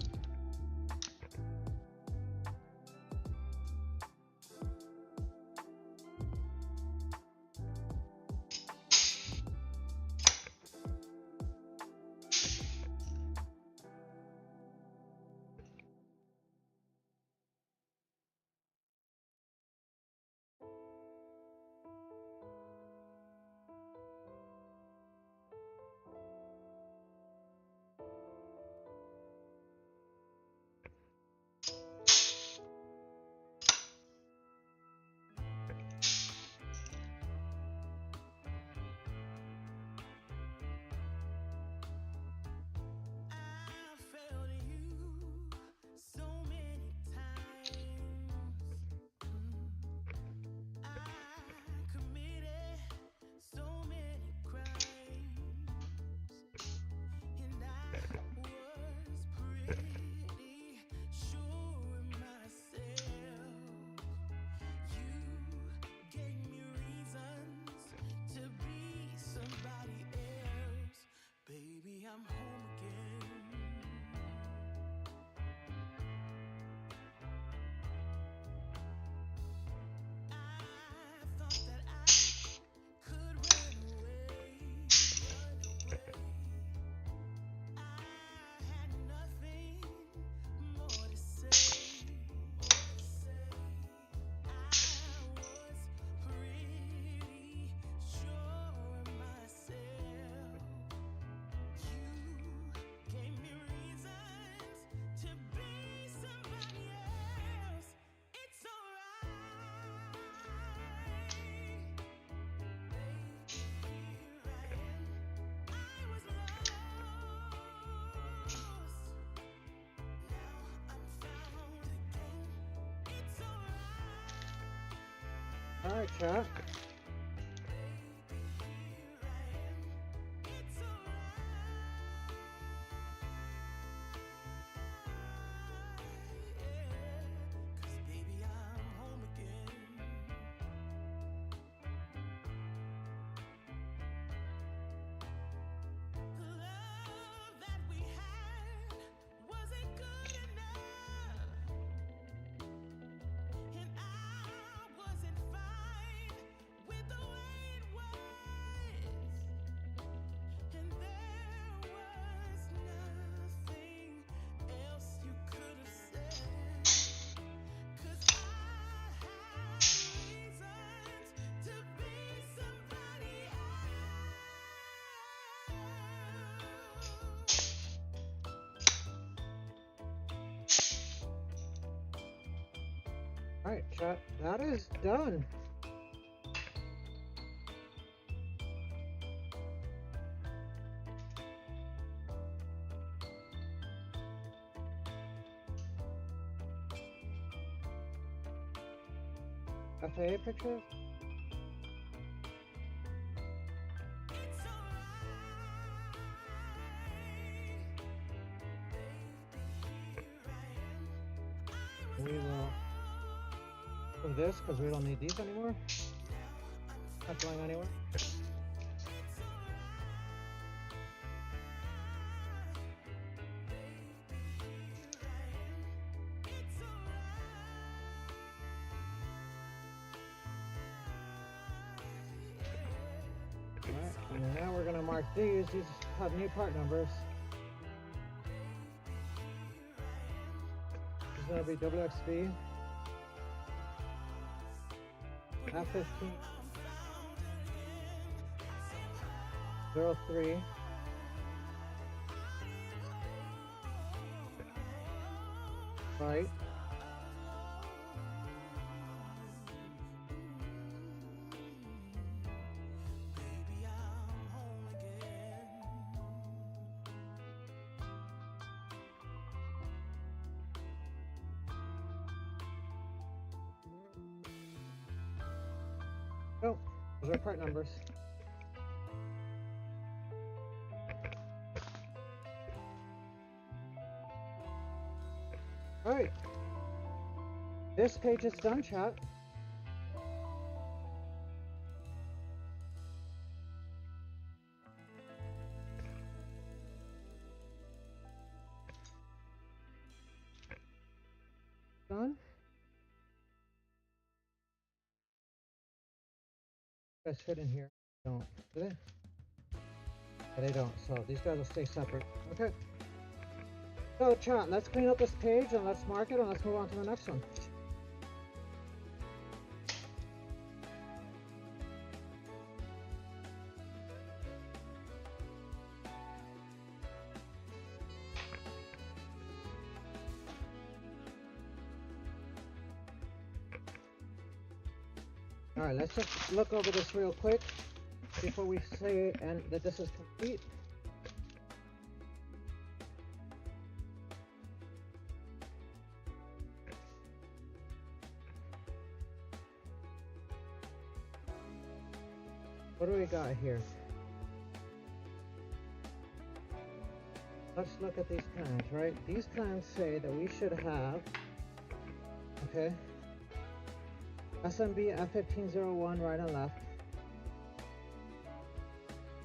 Alright, chat. that is done. FAA picture? We will move this because we don't need these anymore. Not going anywhere. Alright, and now we're gonna mark these. These have new part numbers. This is gonna be WXB F15 03 right. Oh, those are part numbers. Alright. This page is done, chat. Done. Guys fit in here. Don't. Do they? Yeah, they don't. So these guys will stay separate. Okay. So chat, let's clean up this page and let's mark it and let's move on to the next one. Alright, let's just look over this real quick before we say and that this is complete. What do we got here? Let's look at these plans, right? These plans say that we should have, okay, SMB F1501 right and left,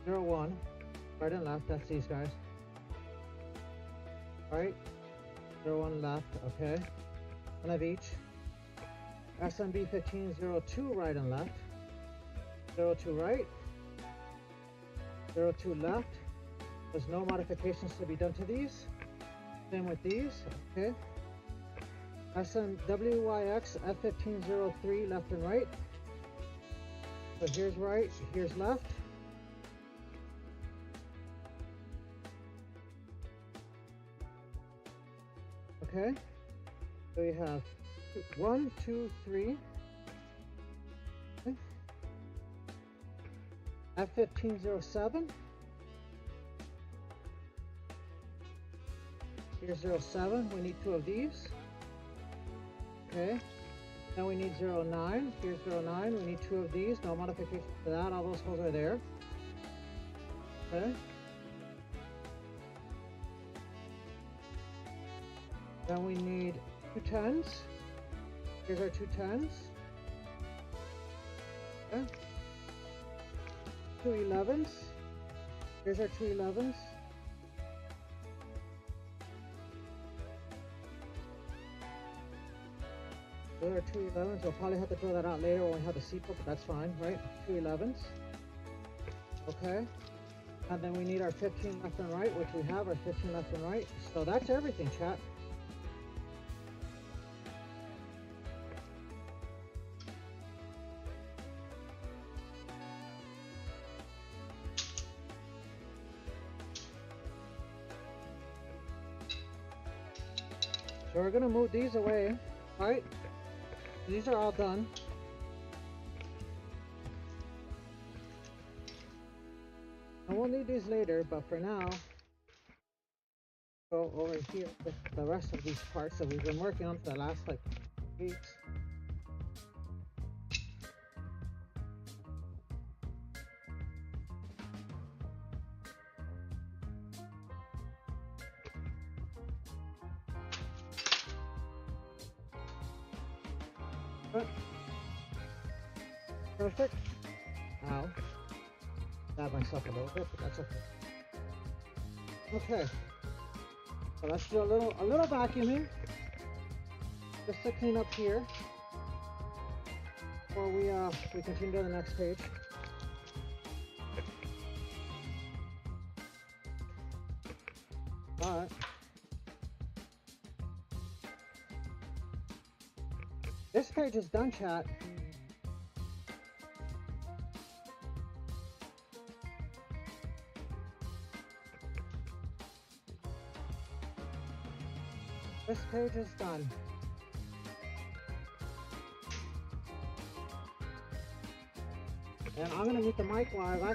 01 right and left, that's these guys, right, 01 left, okay, one of each, SMB 1502 right and left, 02 right, 02 left. There's no modifications to be done to these. Same with these, okay. SMWYX F1503 left and right. So here's right, here's left. Okay. So you have 1, 2, 3. Okay. F1507. Here's 07. We need 2 of these. Okay. Now we need 09. Here's 09. We need 2 of these. No modifications to that. All those holes are there. Okay. Then we need 2 10s. Here's our 2 10s. Okay. 2 11s. Here's our 2 11s. There are 2 11s. We'll probably have to draw that out later when we have the seat book, but that's fine, right? 2 11s. Okay. And then we need our 15 left and right, which we have our 15 left and right. So that's everything, chat. So we're gonna move these away, right? These are all done. And we'll need these later, but for now, go over here with the rest of these parts that we've been working on for the last like weeks. Perfect. Ow. Stabbed myself a little bit, but that's okay. Okay. So let's do a little vacuuming, just to clean up here before we continue to the next page. But this page is done, chat. This page is done. And I'm gonna mute the mic while I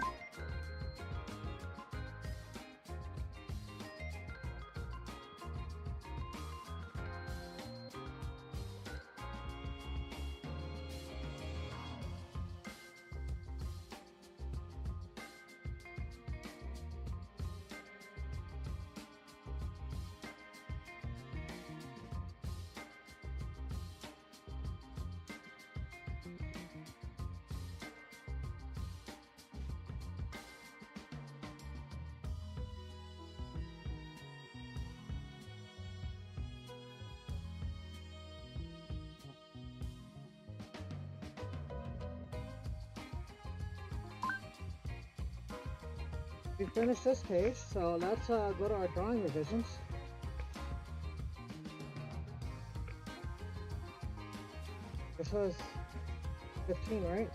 we finished this page, so let's go to our drawing revisions. This was 15, right?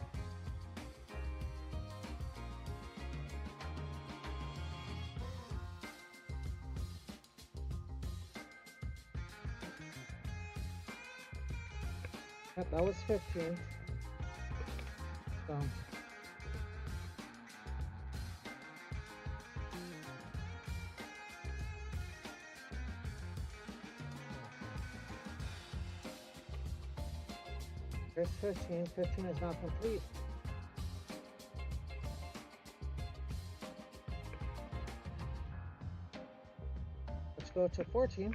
Yep, that was 15. So there's 15. 15 is not complete. Let's go to 14.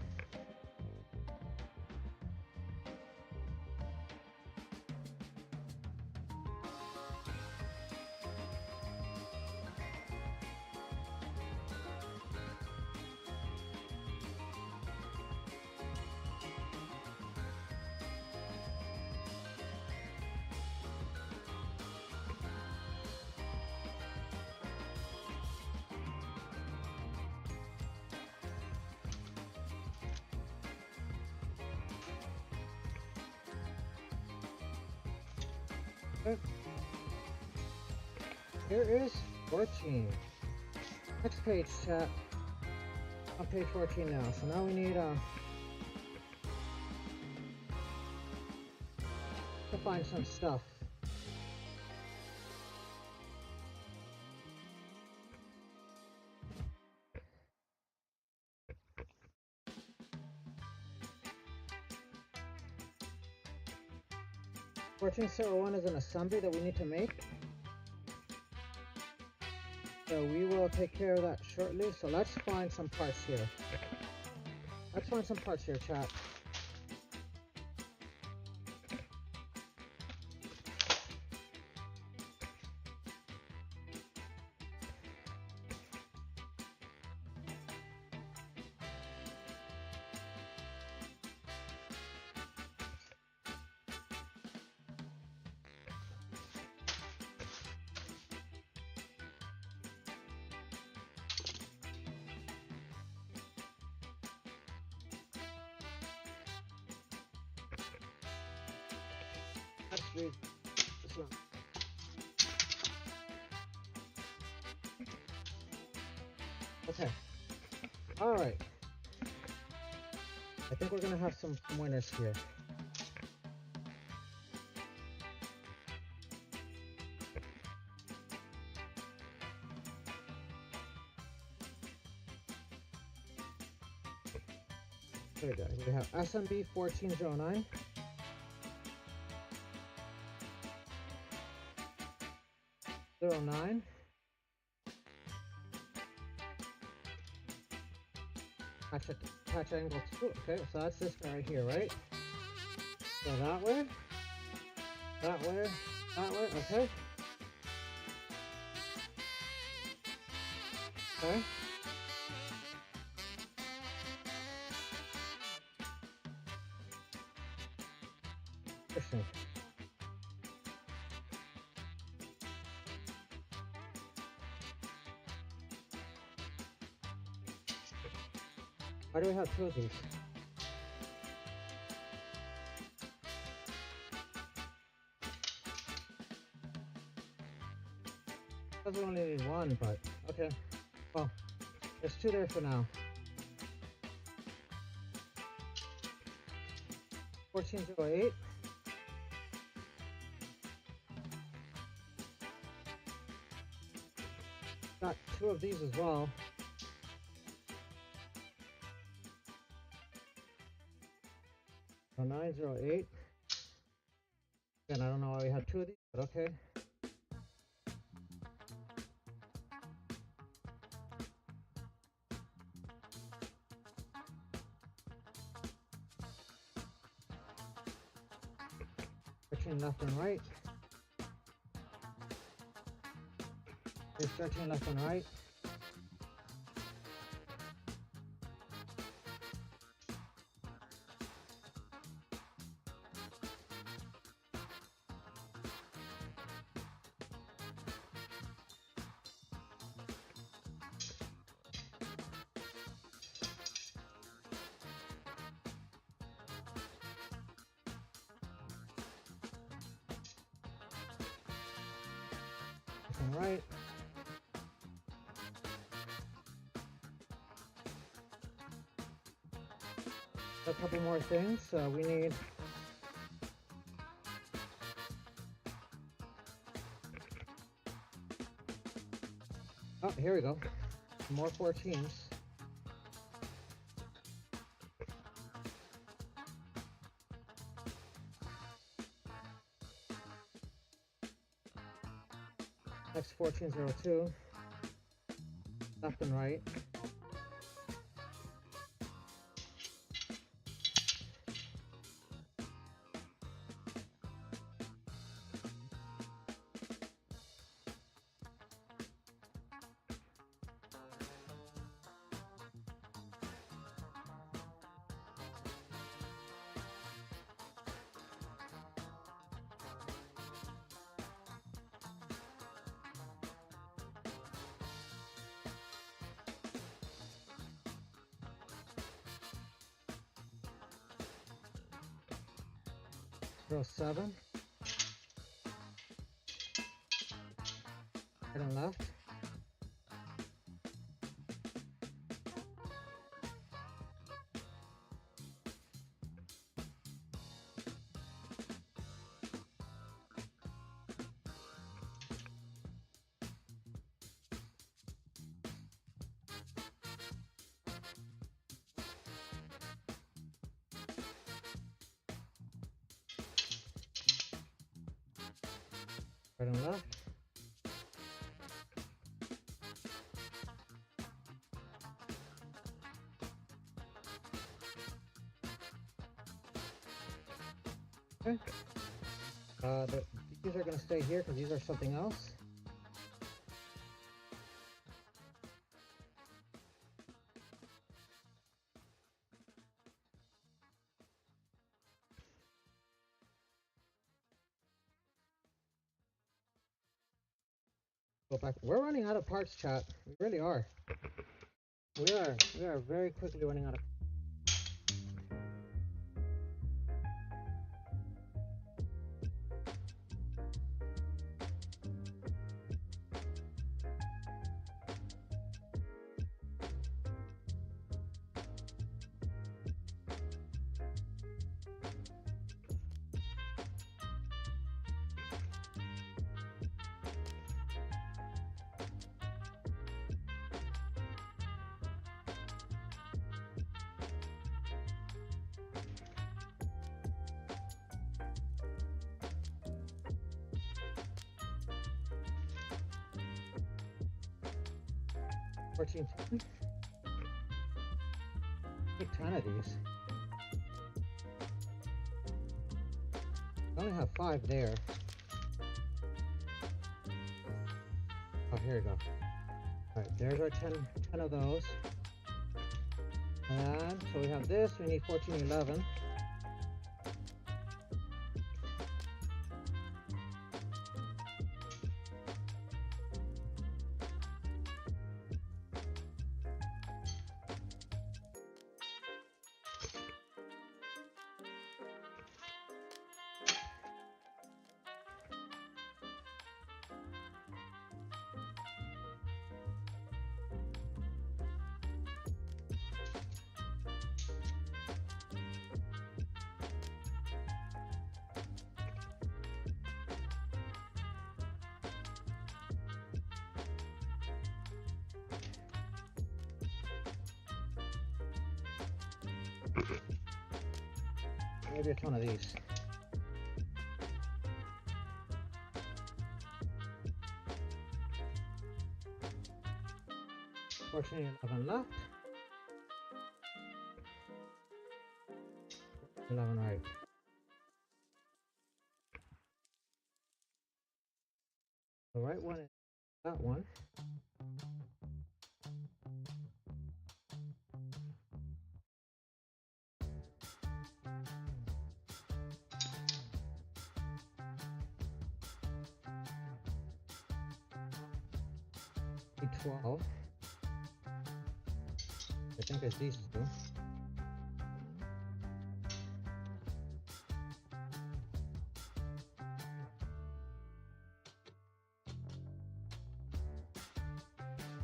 Here is 14. Next page, chat. On page 14 now. So now we need to find some stuff. (1401) is an assembly that we need to make. So we will take care of that shortly. So let's find some parts here. Let's find some parts here, chat. Let's read this one. Okay. All right. I think we're gonna have some winners here. There we go. We have SMB 1409. Zero 09. Attach angle 2. Okay, so that's this guy right here, right? So that way, that way, that way, okay. Okay. Interesting. Why do we have two of these? Because we only need one, but okay. Well, there's two there for now. 1408. Got two of these as well. So 908. Again, I don't know why we have two of these, but okay. Stretching left and right. You're stretching left and right. Left and right. A couple more things. We need oh, here we go. More 14s. Next 1402. Left and right. Row 7. Right and left. Right and left. Okay. These are going to stay here because these are something else. Go back. We're running out of parts, chat. We really are. We are very quickly running out of. 14, 10. Take 10 of these. I only have 5 there. Oh, here we go. Alright, there's our 10 of those. And so we have this, we need 14, 11. Maybe a ton of these. Fortunately, 11 left. 11 right. The right one is that one. Need 12. I think it's these two.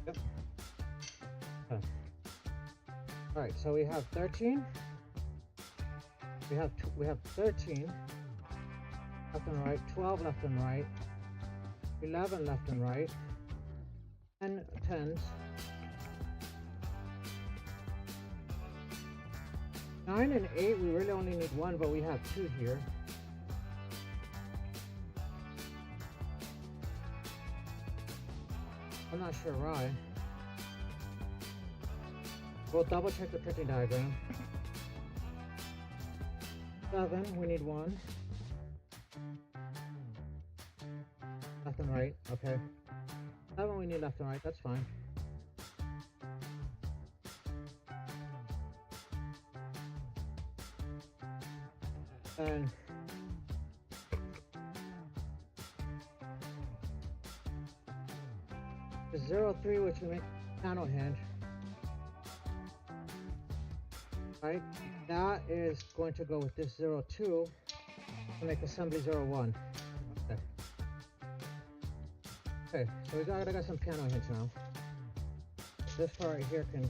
Yep. Okay. All right, so we have 13. We have 13 left and right, 12 left and right, 11 left and right, 10 tens, 9 and 8. We really only need 1, but we have 2 here. I'm not sure why. We'll double check the printing diagram. 7, we need 1. Left and right, okay. 7, we need left and right, that's fine. And the 0, 3, which we make panel hinge. Right, that is going to go with this 0, 2 to make assembly 0, 1. Okay. Okay, so I got some piano hinge now. This part right here can.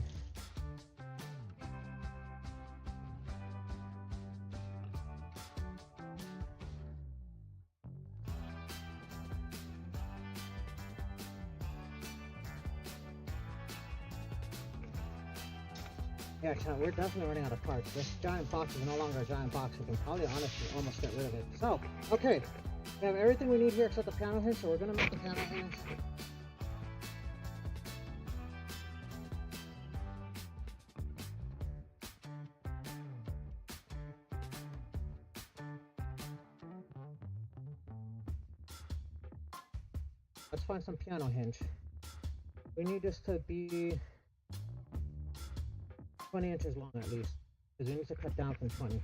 Yeah, we're definitely running out of parts. This giant box is no longer a giant box. We can probably honestly almost get rid of it. So, okay, we have everything we need here except the panel hinge, so we're gonna make the panel hinge. Let's find some piano hinge. We need this to be 20 inches long at least, because we need to cut down from 20.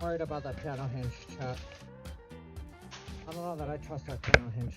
worried about that piano hinge, chat. I don't know that I trust that piano hinge.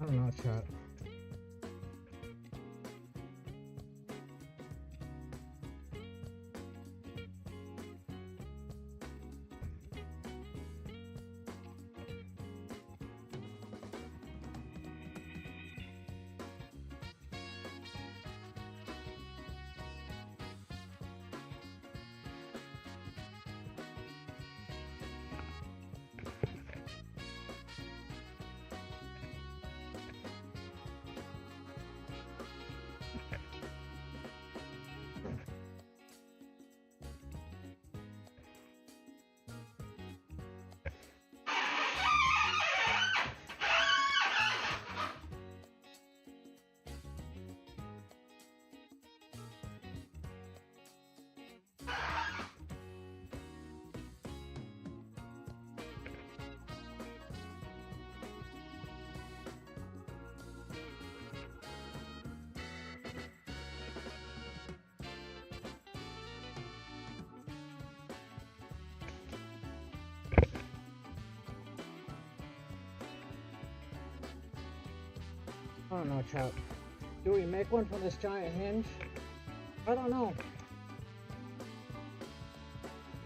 I don't know, chat. don't know, chap. Do we make one from this giant hinge? I don't know.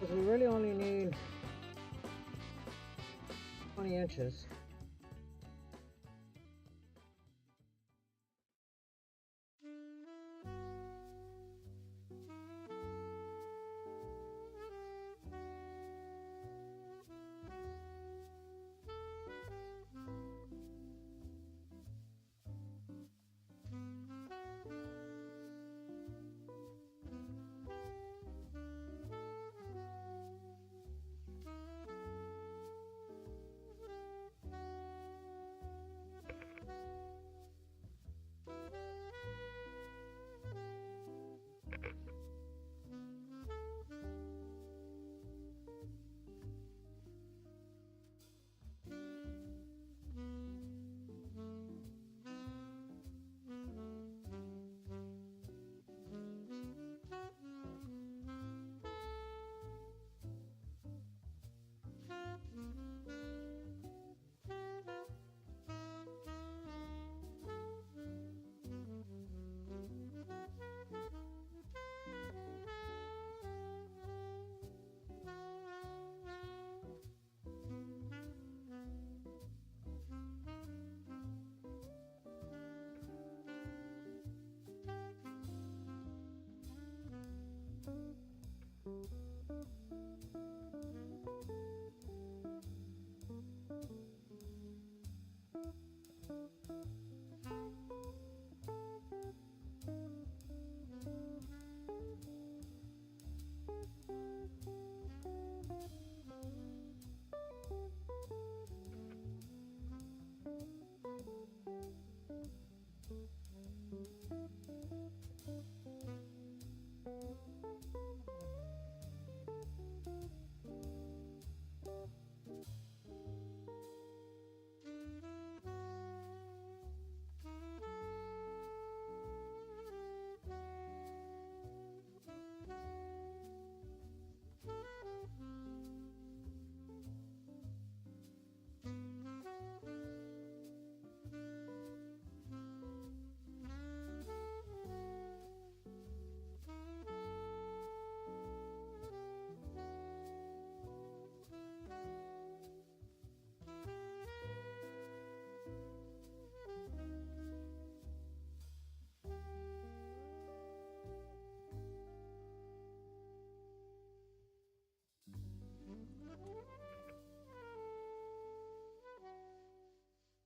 Because we really only need 20 inches.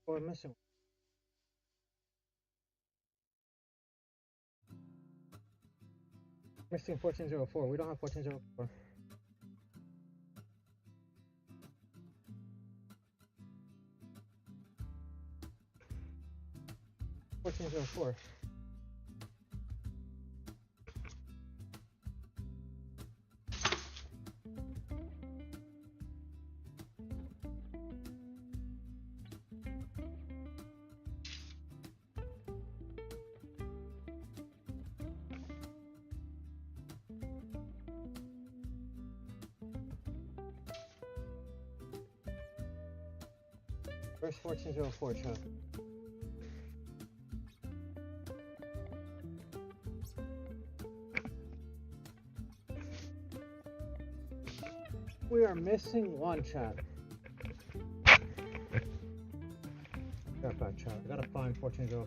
We're missing. Missing 1404. We don't have 1404. 1404. Where's 1404, Chuck? We are missing one, chat. Got that, chat. I gotta find 1404.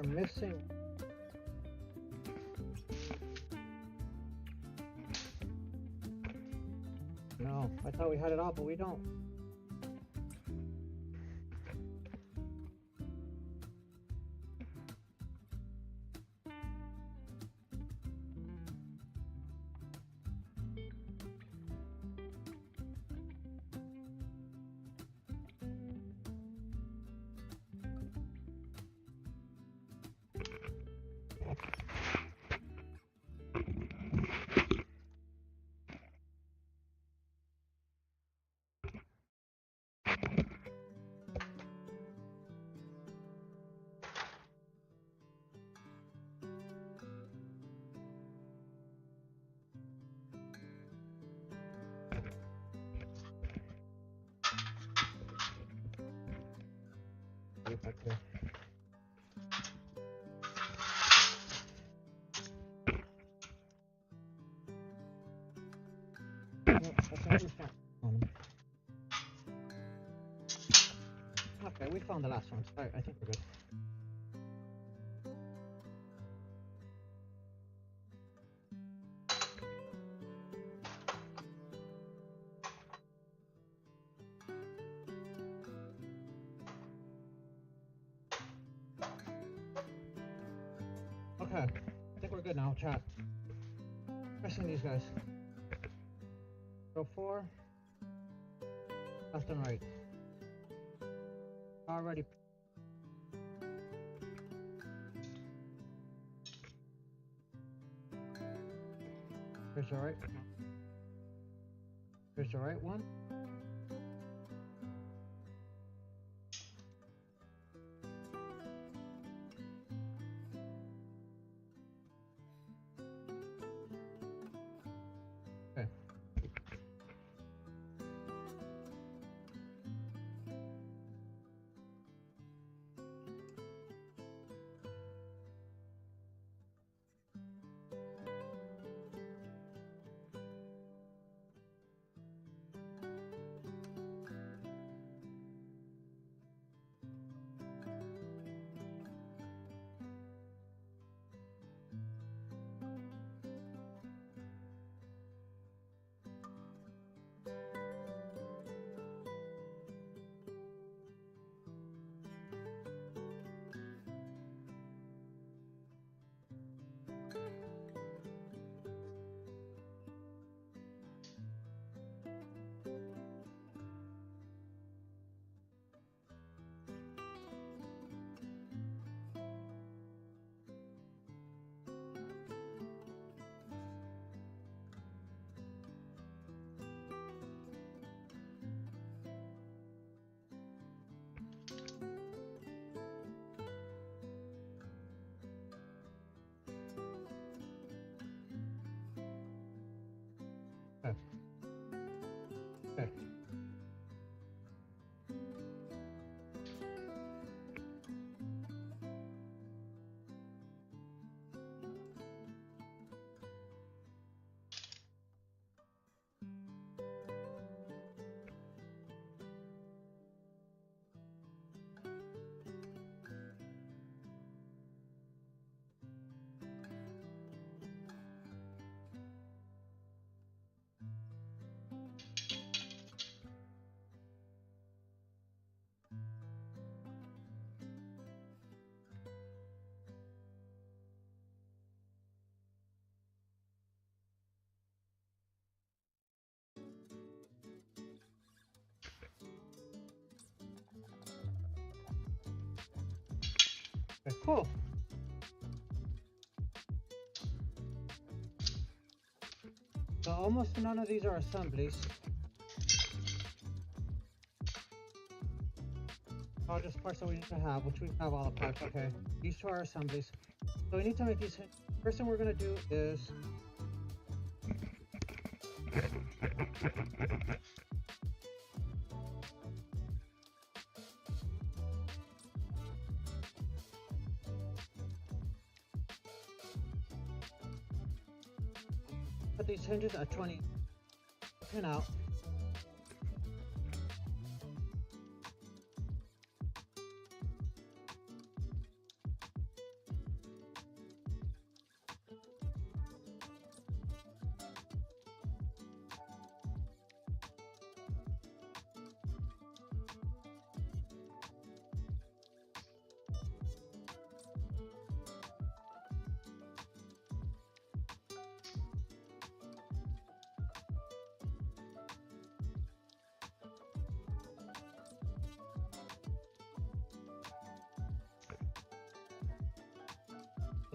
are missing. No, I thought we had it all, but we don't. Okay. Okay, we found the last one. Alright, I think we're good. Okay, I think we're good now, chat. Pressing these guys. Go 4. Left and right. Already. Here's the right. Here's the right one. Okay. Okay. Okay. Okay, cool. So almost none of these are assemblies. All just parts that we need to have, which we have all the parts. Okay, these two are assemblies. So we need to make these. First thing we're gonna do is put these hinges at 20 pin out.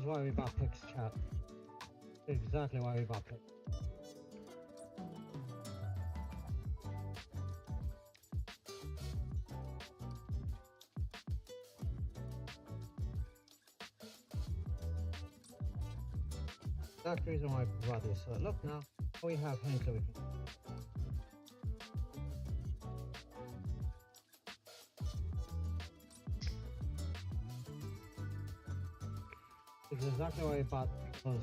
why we bought picks, chat. Exactly why we bought picks. That's the reason why we bought this. So look now, we have hints that we can. This is exactly why I bought those.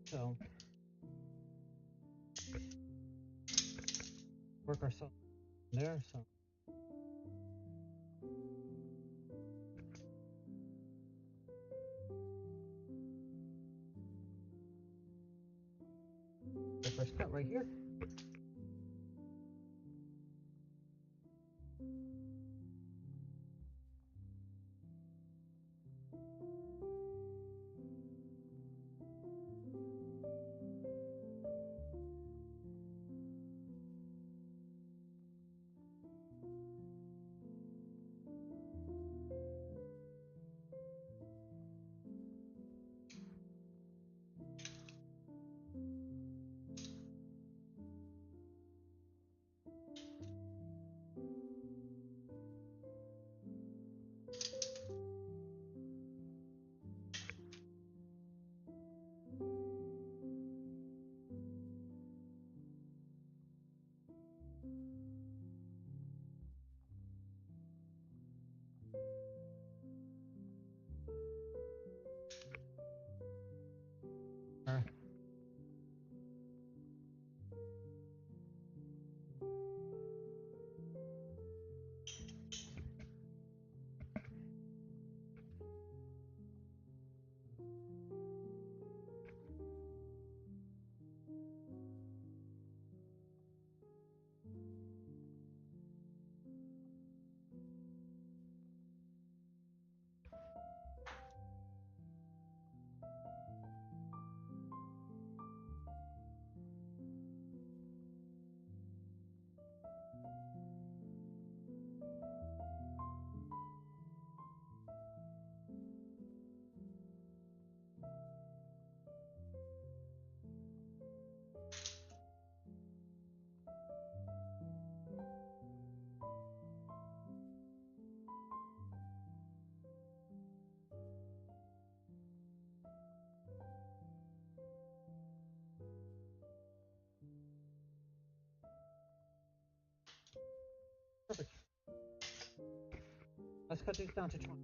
So work ourselves there. So the first cut right here. Perfect. Let's cut these down to 20.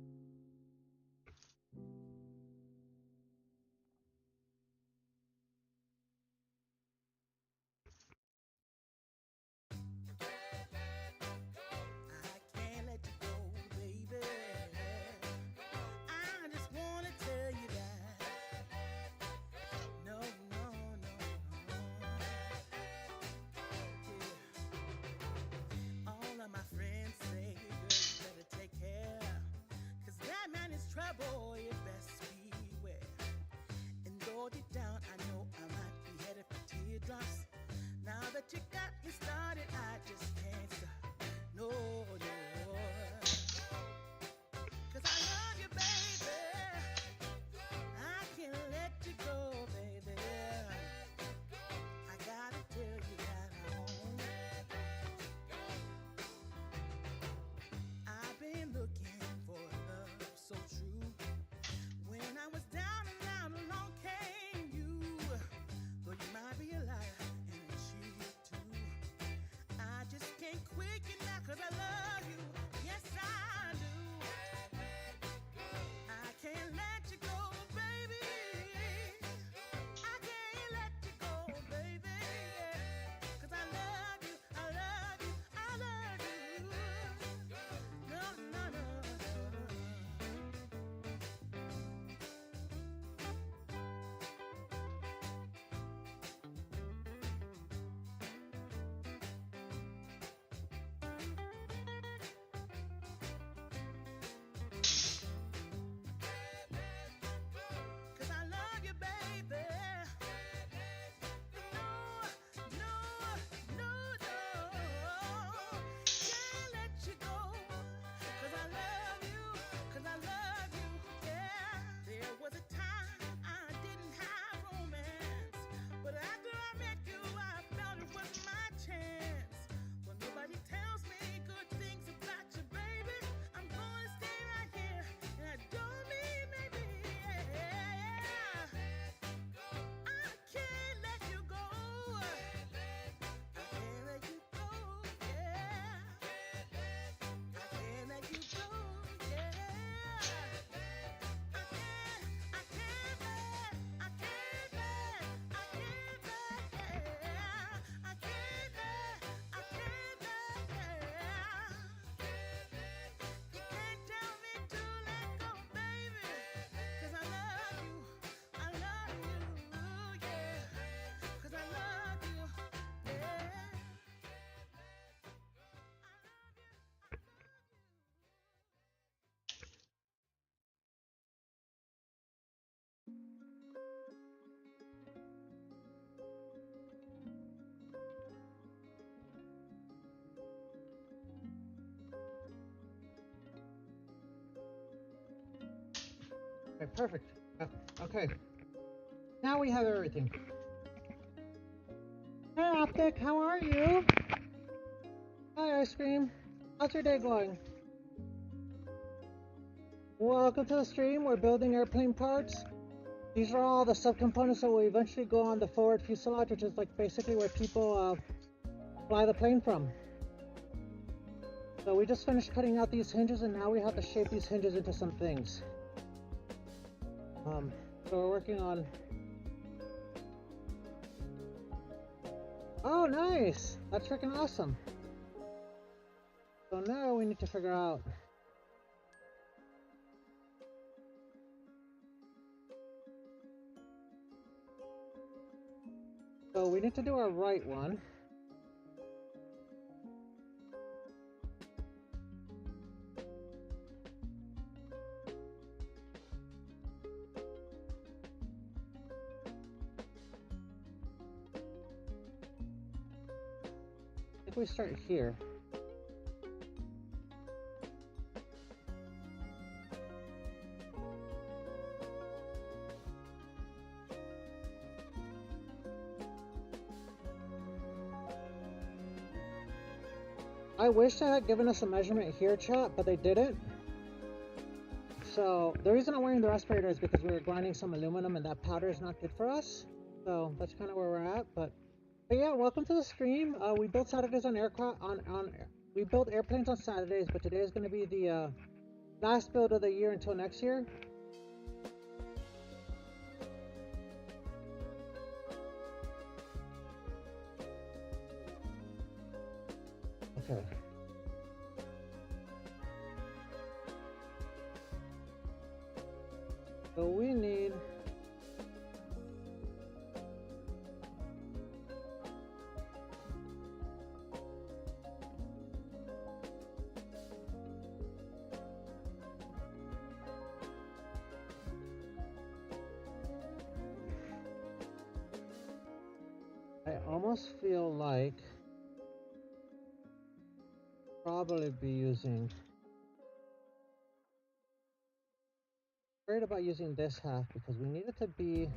Okay, perfect. Okay. Now we have everything. Hey, Optic, how are you? Hi, Ice Cream. How's your day going? Welcome to the stream. We're building airplane parts. These are all the subcomponents that will eventually go on the forward fuselage, which is like basically where people fly the plane from. So we just finished cutting out these hinges, and now we have to shape these hinges into some things. So we're working on... Oh, nice! That's freaking awesome. So now we need to figure out... So we need to do our right one. If we start here. I wish they had given us a measurement here, chat, but they didn't. So the reason I'm wearing the respirator is because we were grinding some aluminum and that powder is not good for us. So that's kind of where we're at. But yeah, welcome to the stream. We built Saturdays on aircraft we built airplanes on Saturdays, but today is going to be the last build of the year until next year. Okay. So we need... I almost feel like probably be using... Worried about using this half because we need it to be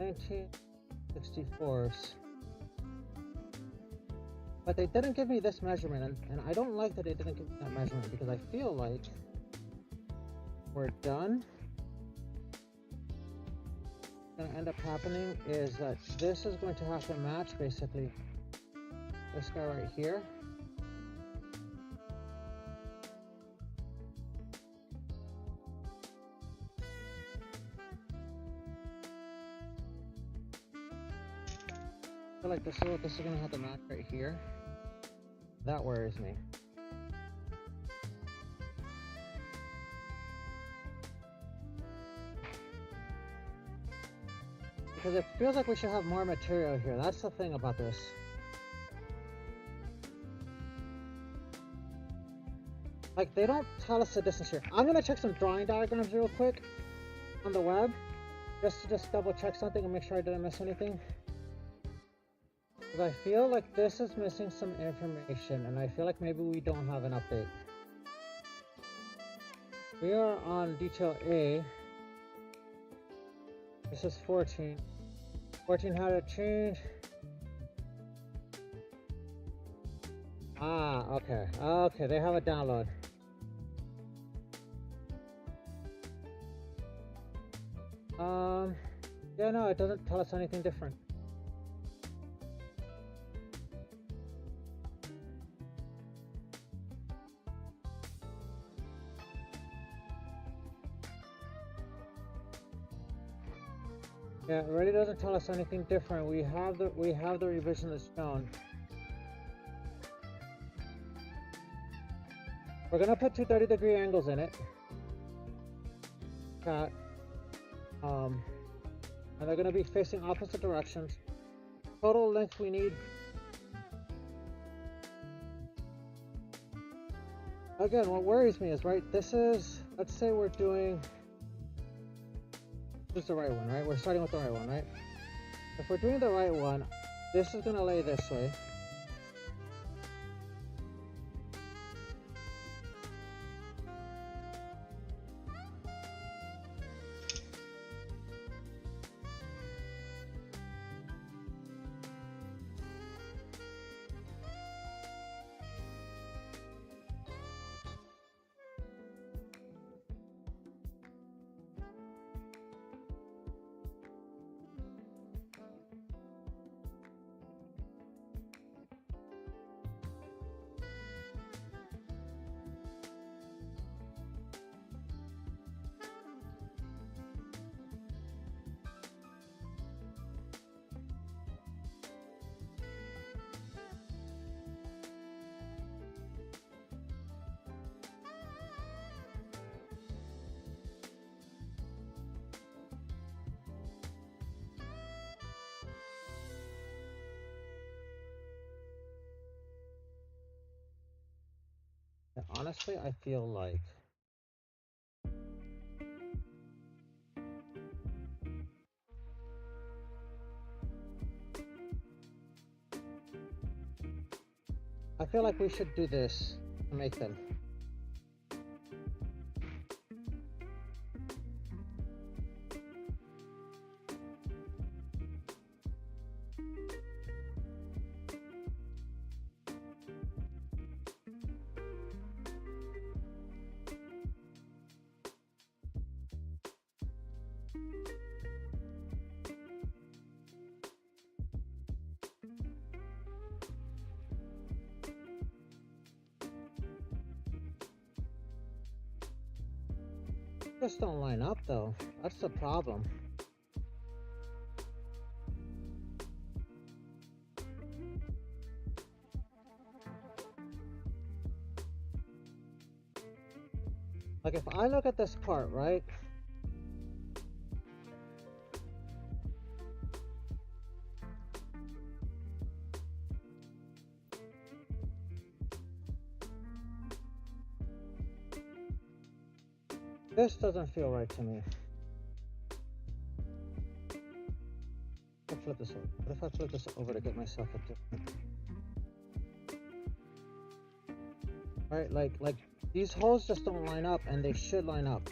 1964s. But they didn't give me this measurement, and I don't like that they didn't give me that measurement because I feel like we're done. What's gonna end up happening is that this is going to have to match basically this guy right here. I feel like this is gonna have to match right here. That worries me. Because it feels like we should have more material here. That's the thing about this. Like, they don't tell us the distance here. I'm gonna check some drawing diagrams real quick on the web, just to double check something and make sure I didn't miss anything. Because I feel like this is missing some information, and I feel like maybe we don't have an update. We are on detail A. This is 14. 14 had to change. Ah, okay. Okay, they have a download. Yeah, no, it doesn't tell us anything different. Yeah, it really doesn't tell us anything different. We have the revision that's shown. We're gonna put two 30-degree angles in it. Cut. And they're gonna be facing opposite directions. Total length we need. Again, what worries me is, right, this is, let's say we're doing, this is the right one, right? We're starting with the right one, right? If we're doing the right one, this is gonna lay this way. honestly, I feel like we should do this to make them. Just don't line up though. That's the problem. Like if I look at this part, right? This doesn't feel right to me. Let's flip this over. What if I flip this over to get myself a different? Right, like these holes just don't line up, and they should line up.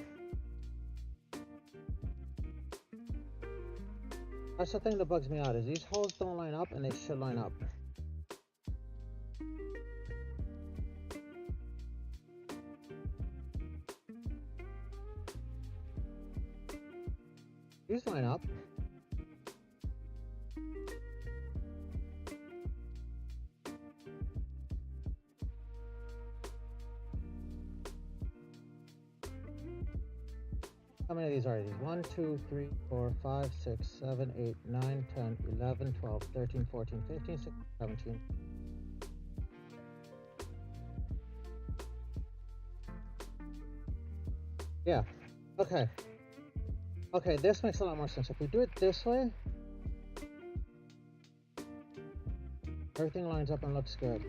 That's the thing that bugs me out, is these holes don't line up, and they should line up. These line up. How many of these are these? 1, 2, 3, 4, 5, 6, 7, 8, 9, 10, 11, 12, 13, 14, 15, 16, 17. Yeah. Okay. Okay, this makes a lot more sense. If we do it this way, everything lines up and looks good.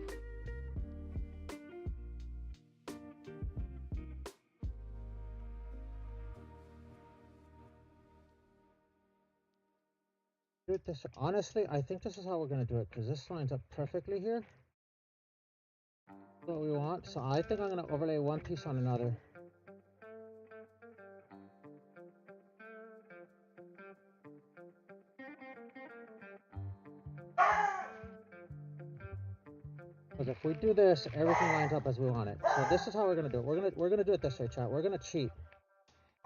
Do it this. Honestly, I think this is how we're gonna do it, because this lines up perfectly here. That's what we want. So I think I'm gonna overlay one piece on another. Because if we do this, everything lines up as we want it. So this is how we're gonna do it. We're gonna do it this way, chat. We're gonna cheat.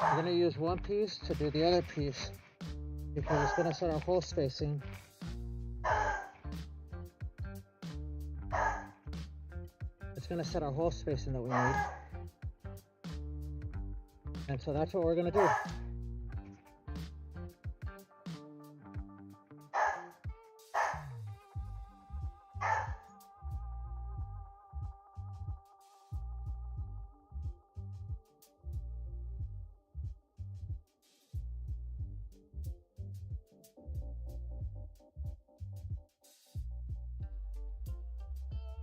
We're gonna use one piece to do the other piece, because it's gonna set our hole spacing. It's gonna set our hole spacing that we need. And so that's what we're gonna do.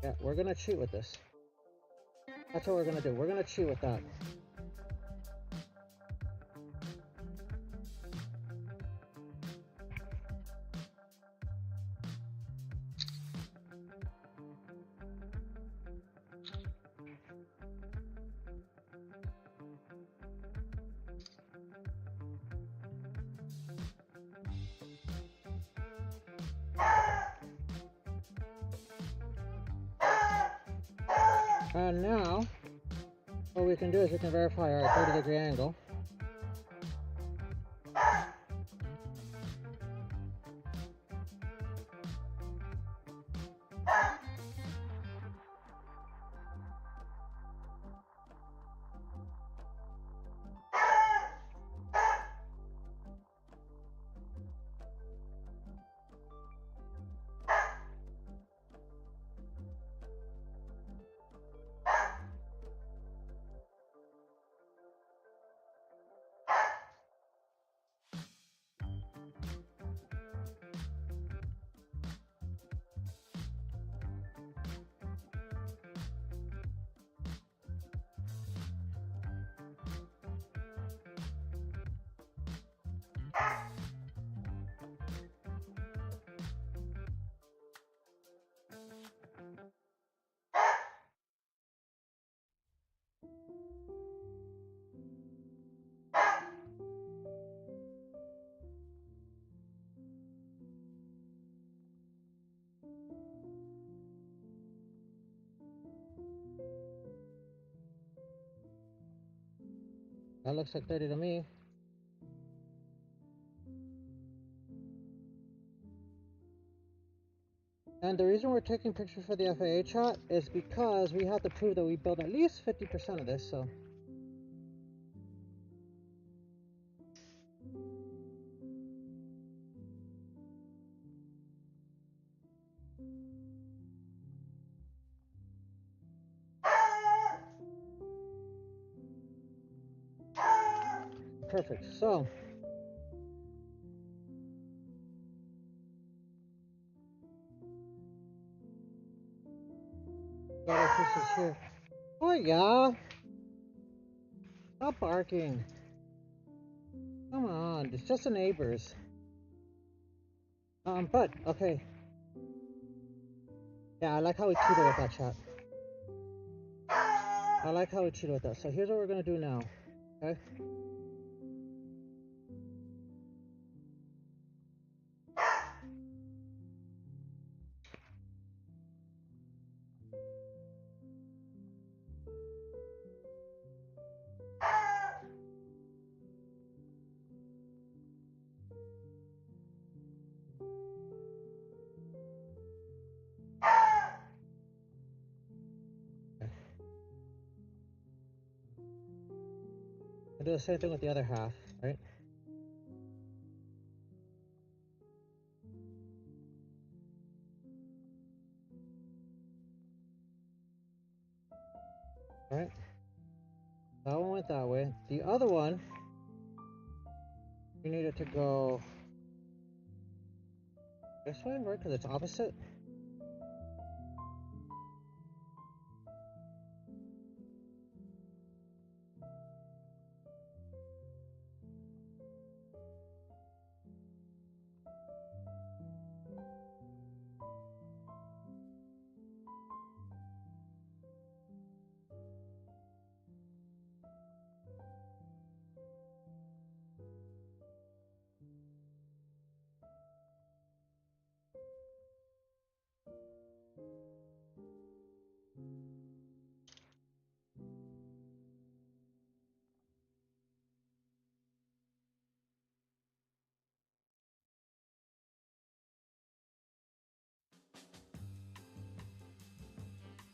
Yeah, we're gonna cheat with this. That's what we're gonna do. We're gonna cheat with that. And now, what we can do is we can verify our 30-degree angle. That looks like 30 to me. And the reason we're taking pictures for the FAA chat is because we have to prove that we built at least 50% of this, so. Perfect, so. Got our pieces here. Oh yeah. Stop barking. Come on, it's just the neighbors. But, okay. Yeah, I like how we cheated with that chat. I like how we cheated with that. So here's what we're gonna do now, okay? We'll do the same thing with the other half, right? Right? That one went that way. The other one, we need it to go this way, right? Because it's opposite.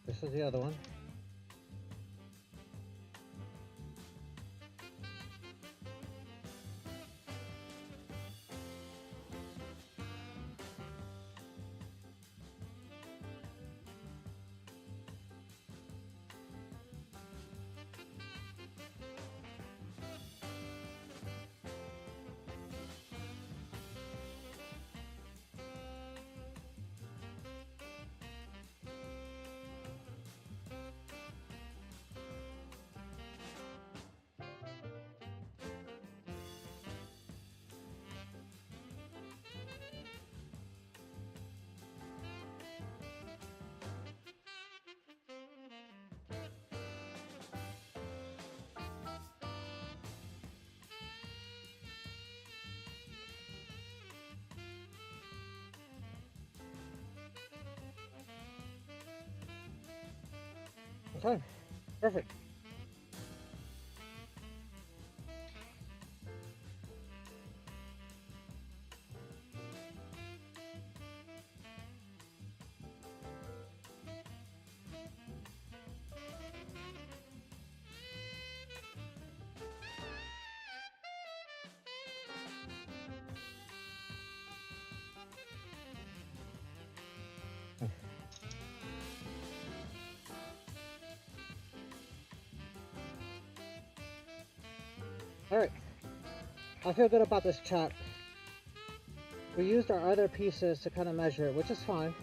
This is the other one. Okay, perfect. Alright, I feel good about this chat. We used our other pieces to kind of measure it, which is fine.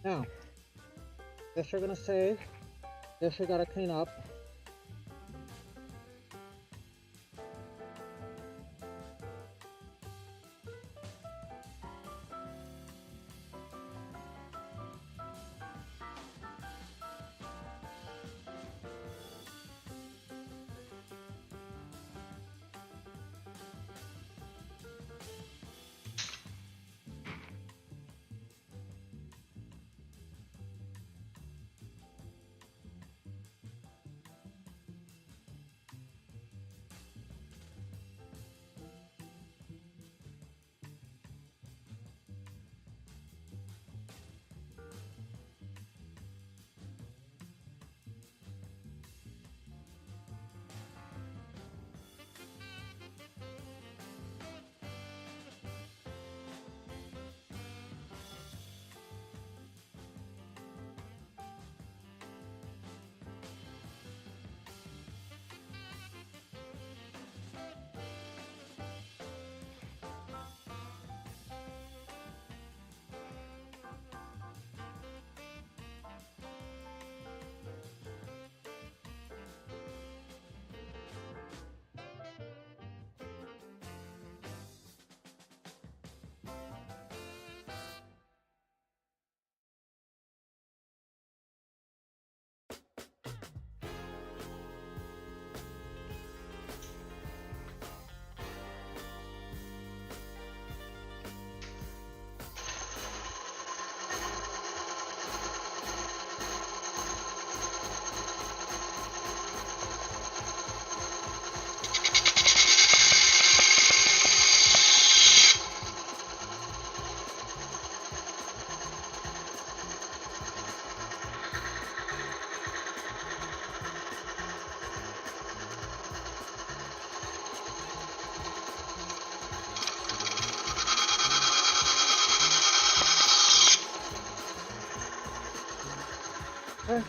Now, this you're gonna save. This you gotta clean up. Okay.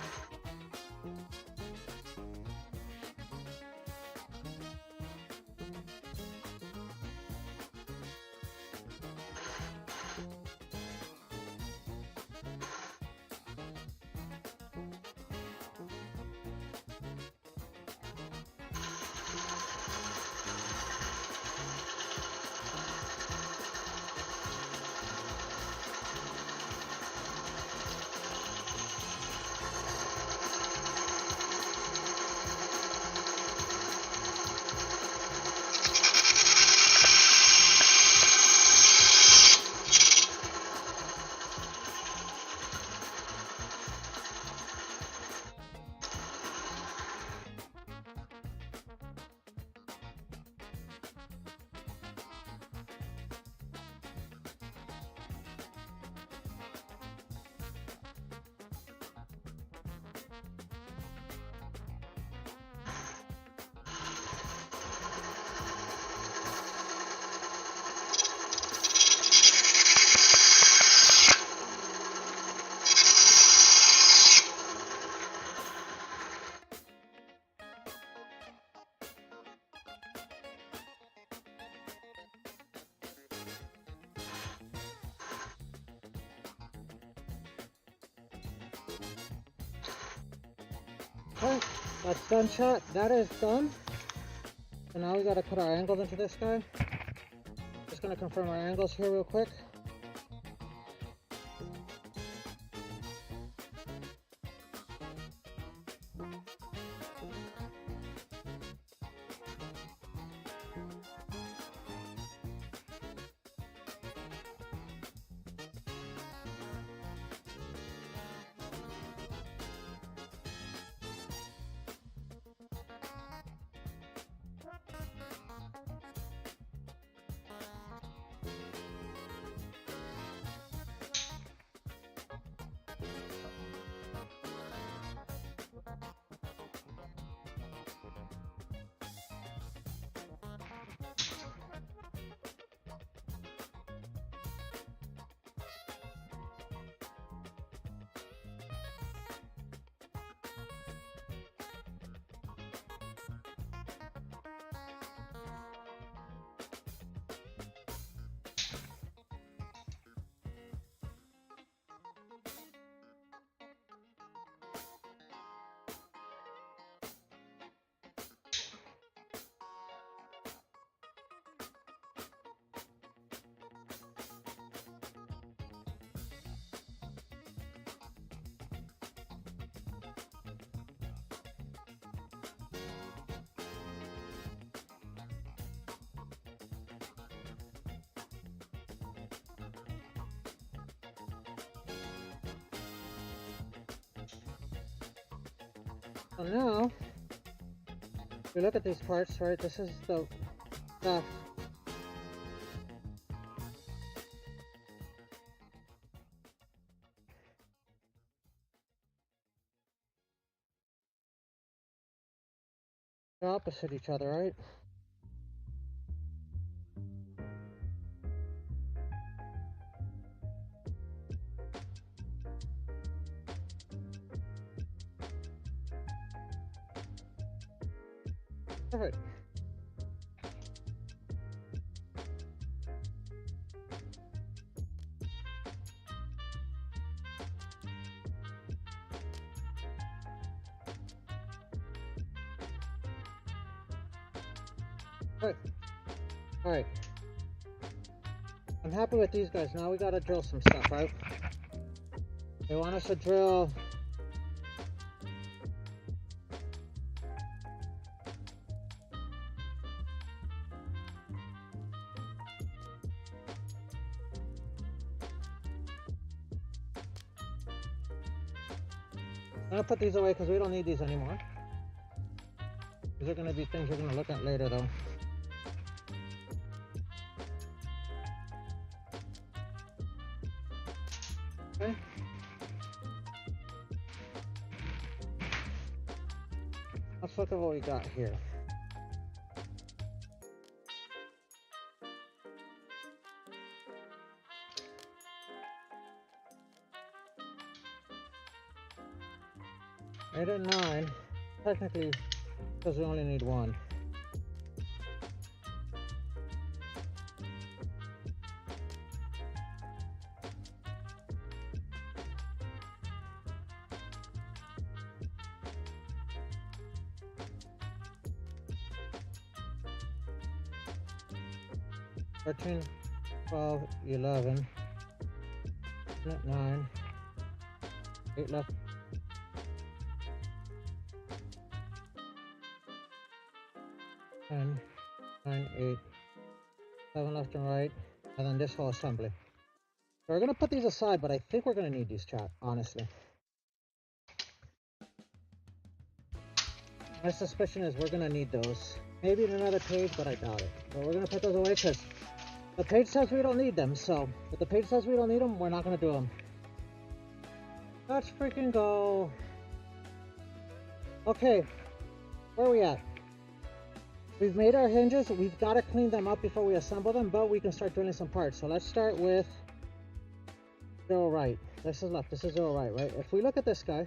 Okay, that's done, chat. That is done. So now we gotta put our angles into this guy. Just gonna confirm our angles here real quick. So now, if you look at these parts, right, this is the stuff. They're opposite each other, right? Perfect. Good. Alright. I'm happy with these guys. Now we gotta drill some stuff, right? They want us to drill I'm gonna put these away because we don't need these anymore. These are gonna be things we're gonna look at later though. Okay. Let's look at what we got here. Eight and 9, technically, because we only need one. Thirteen, 12, 11, 9, 8 left. 10, 9, 8, 7 left and right, and then this whole assembly. So we're gonna put these aside, but I think we're gonna need these, chat, honestly. My suspicion is we're gonna need those. Maybe in another page, but I doubt it. But we're gonna put those away because the page says we don't need them. So if the page says we don't need them, we're not gonna do them. Let's freaking go. Okay, where are we at? We've made our hinges. We've got to clean them up before we assemble them, but we can start drilling some parts. So let's start with 0 right. This is left. This is 0 right, right? If we look at this guy,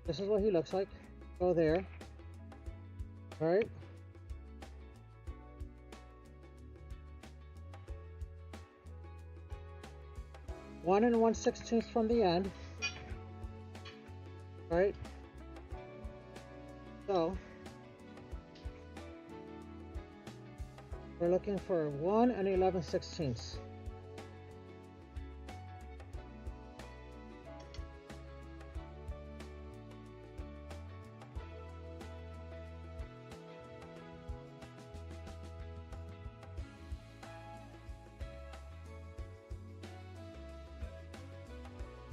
this is what he looks like. Go there. All right. One and 1/16 from the end. Right? So we're looking for 1 and 11/16.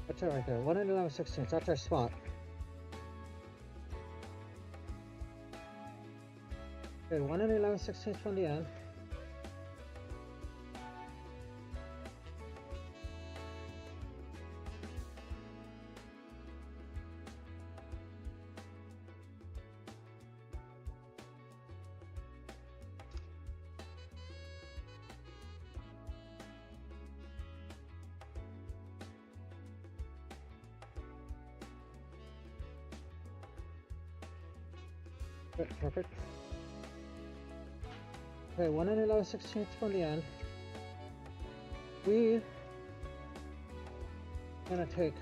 That's it right there. 1 and 11/16. That's our spot. Okay, 1 and 11/16 from the end. Good, perfect. Okay, 1 and 11/16 from the end. We're gonna take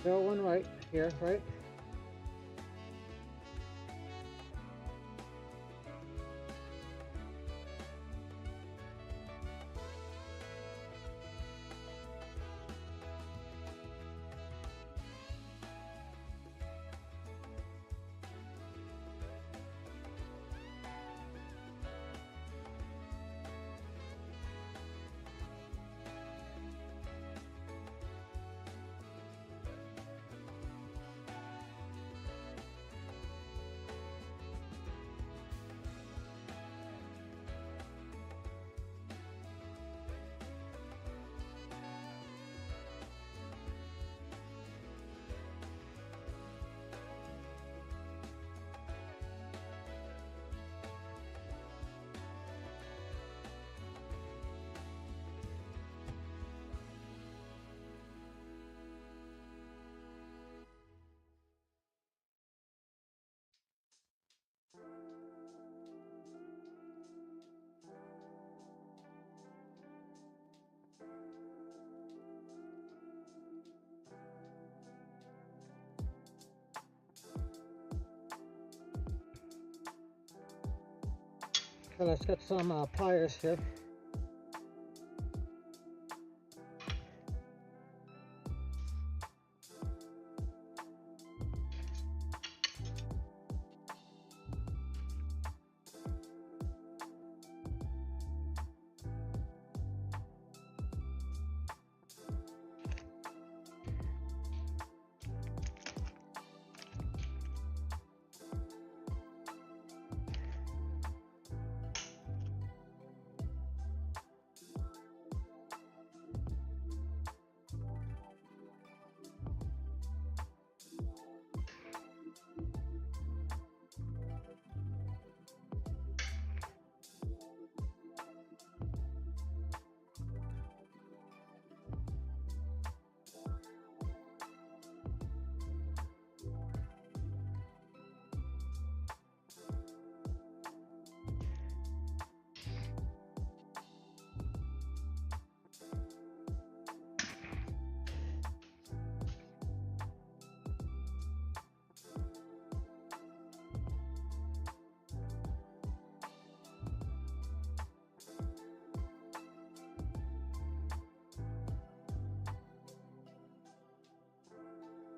0, 1 right here, right? So let's get some pliers here.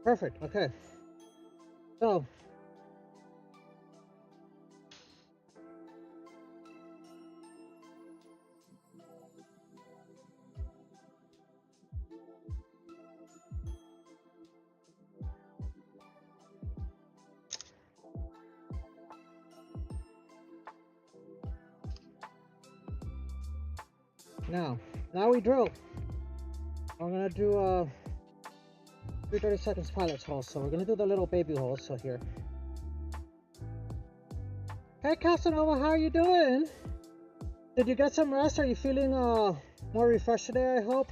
Perfect, okay. So, now we drill. I'm gonna do 330 seconds pilot's hole, so we're gonna do the little baby hole, so here. Hey Casanova, how are you doing? Did you get some rest? Are you feeling more refreshed today, I hope?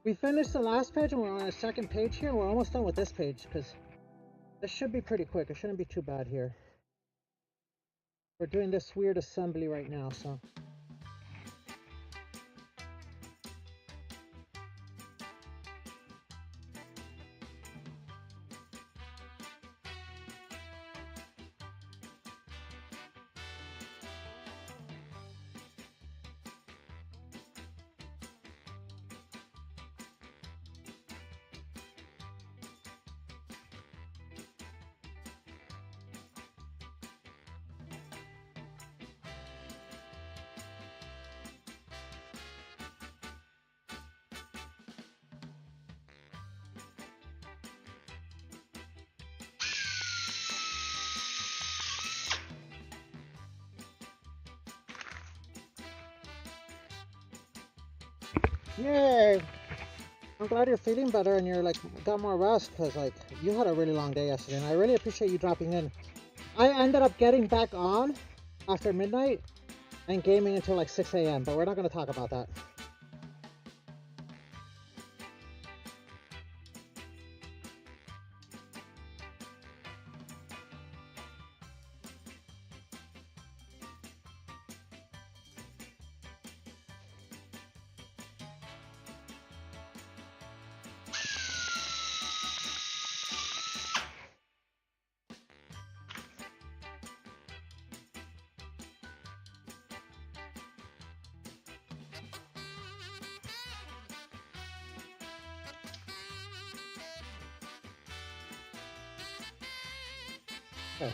We finished the last page and we're on a second page here, and we're almost done with this page, because this should be pretty quick. It shouldn't be too bad here. We're doing this weird assembly right now, so. Yay! I'm glad you're feeling better and you're like got more rest, because like you had a really long day yesterday, and I really appreciate you dropping in. I ended up getting back on after midnight and gaming until like 6 a.m., but we're not going to talk about that. Okay.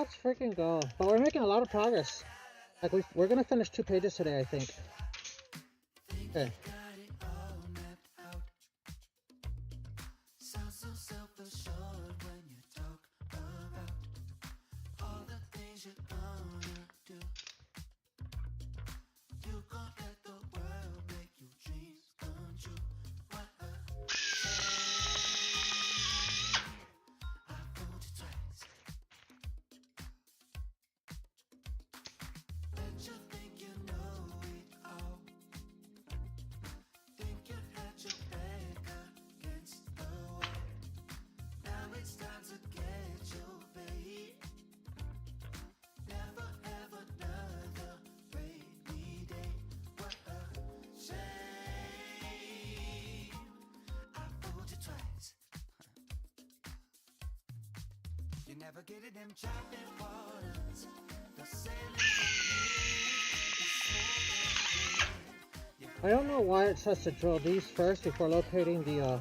Let's freaking go. But we're making a lot of progress. Like we're gonna finish 2 pages today, I think. Okay. Navigated them chopping waters. I don't know why it says to drill these first before locating the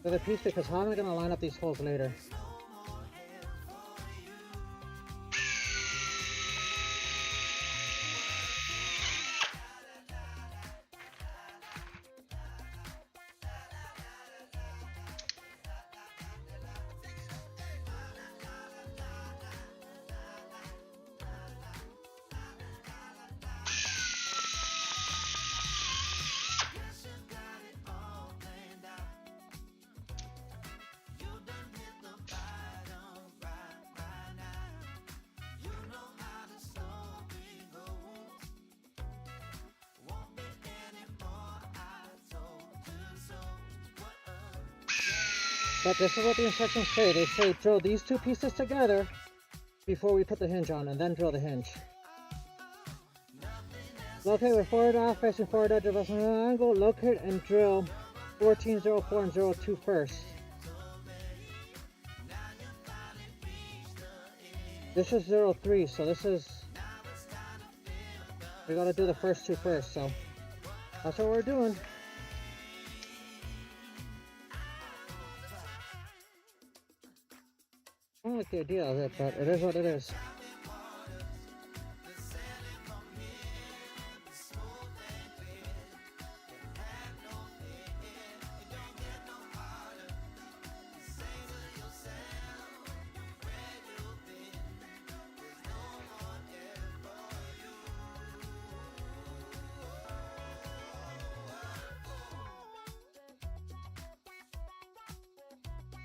other piece, because how am I gonna line up these holes later? But this is what the instructions say. They say drill these 2 pieces together before we put the hinge on, and then drill the hinge. Locate with forward off facing forward edge of an angle. Locate and drill 1404 and 02 first. This is 03, so this is, we gotta do the first 2 first, so that's what we're doing. I don't like the idea of it, but it is what it is.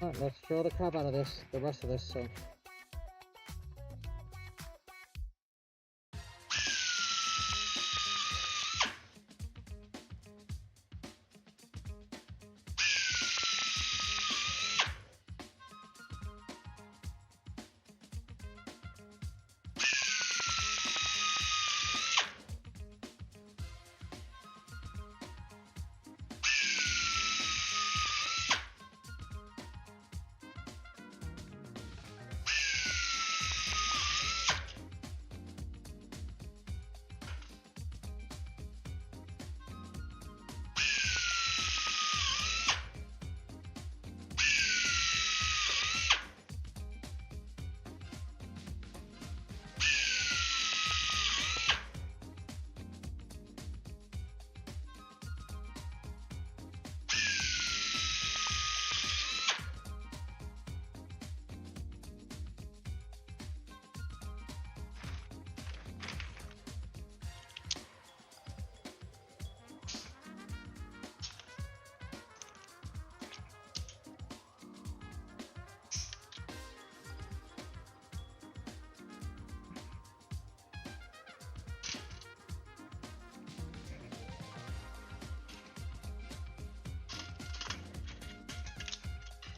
Alright, let's drill the crap out of this, the rest of this, so.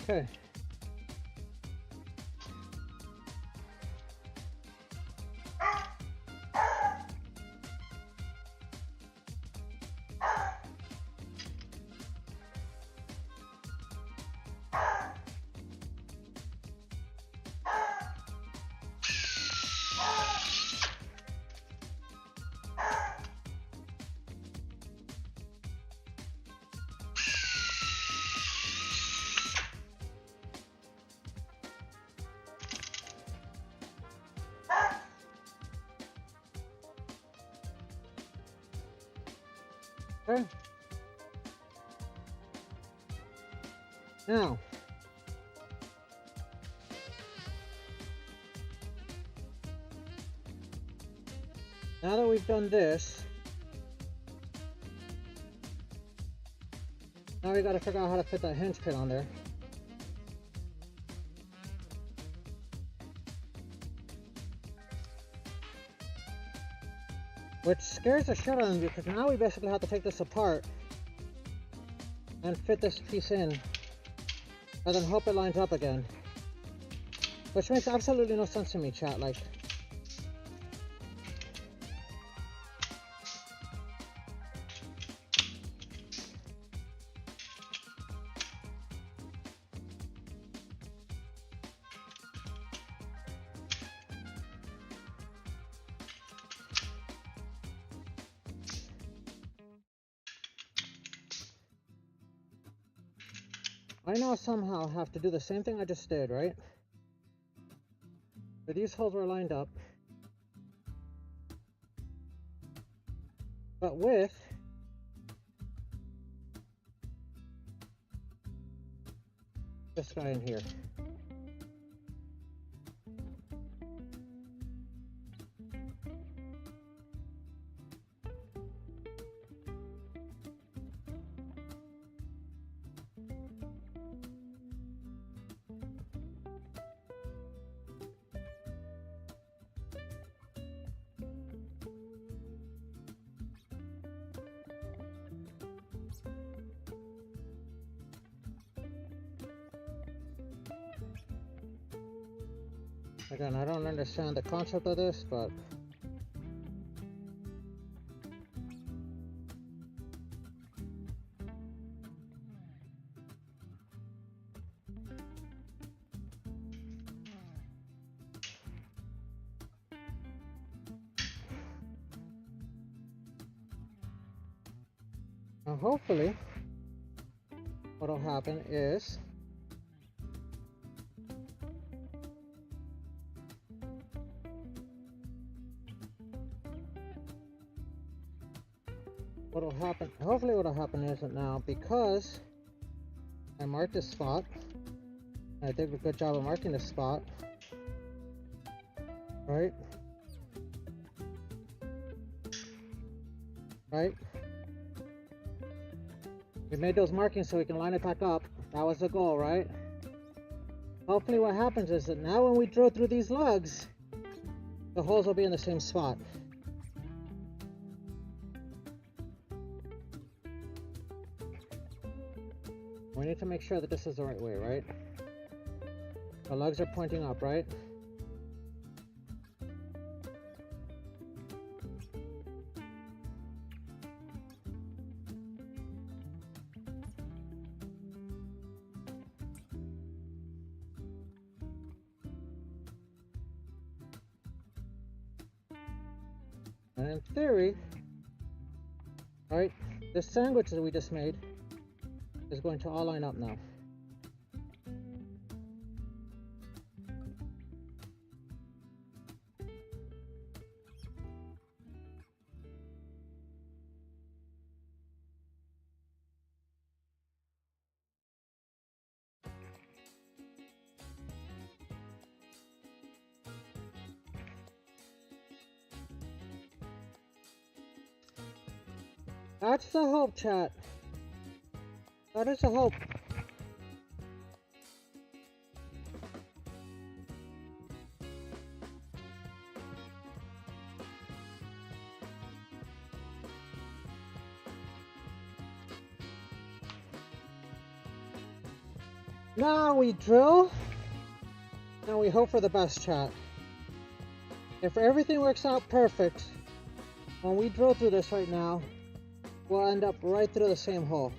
Okay. Okay. Now that we've done this, now we got to figure out how to fit that hinge pin on there. Which scares the shit out of me because now we basically have to take this apart and fit this piece in and then hope it lines up again. Which makes absolutely no sense to me, chat. Like, I now somehow have to do the same thing I just did, right? Where these holes were lined up, but with this guy in here. Again, I don't understand the concept of this, but now hopefully what'll happen is hopefully what'll happen is that now, because I marked this spot, I did a good job of marking this spot, right? Right? We made those markings so we can line it back up. That was the goal, right? Hopefully what happens is that now when we drill through these lugs, the holes will be in the same spot. We need to make sure that this is the right way, right? The lugs are pointing up, right? And in theory, right, this sandwich that we just made is going to all line up now. That's the hope, chat. That is the hope. Now we drill. Now we hope for the best, chat. If everything works out perfect, when we drill through this right now, we'll end up right through the same hole.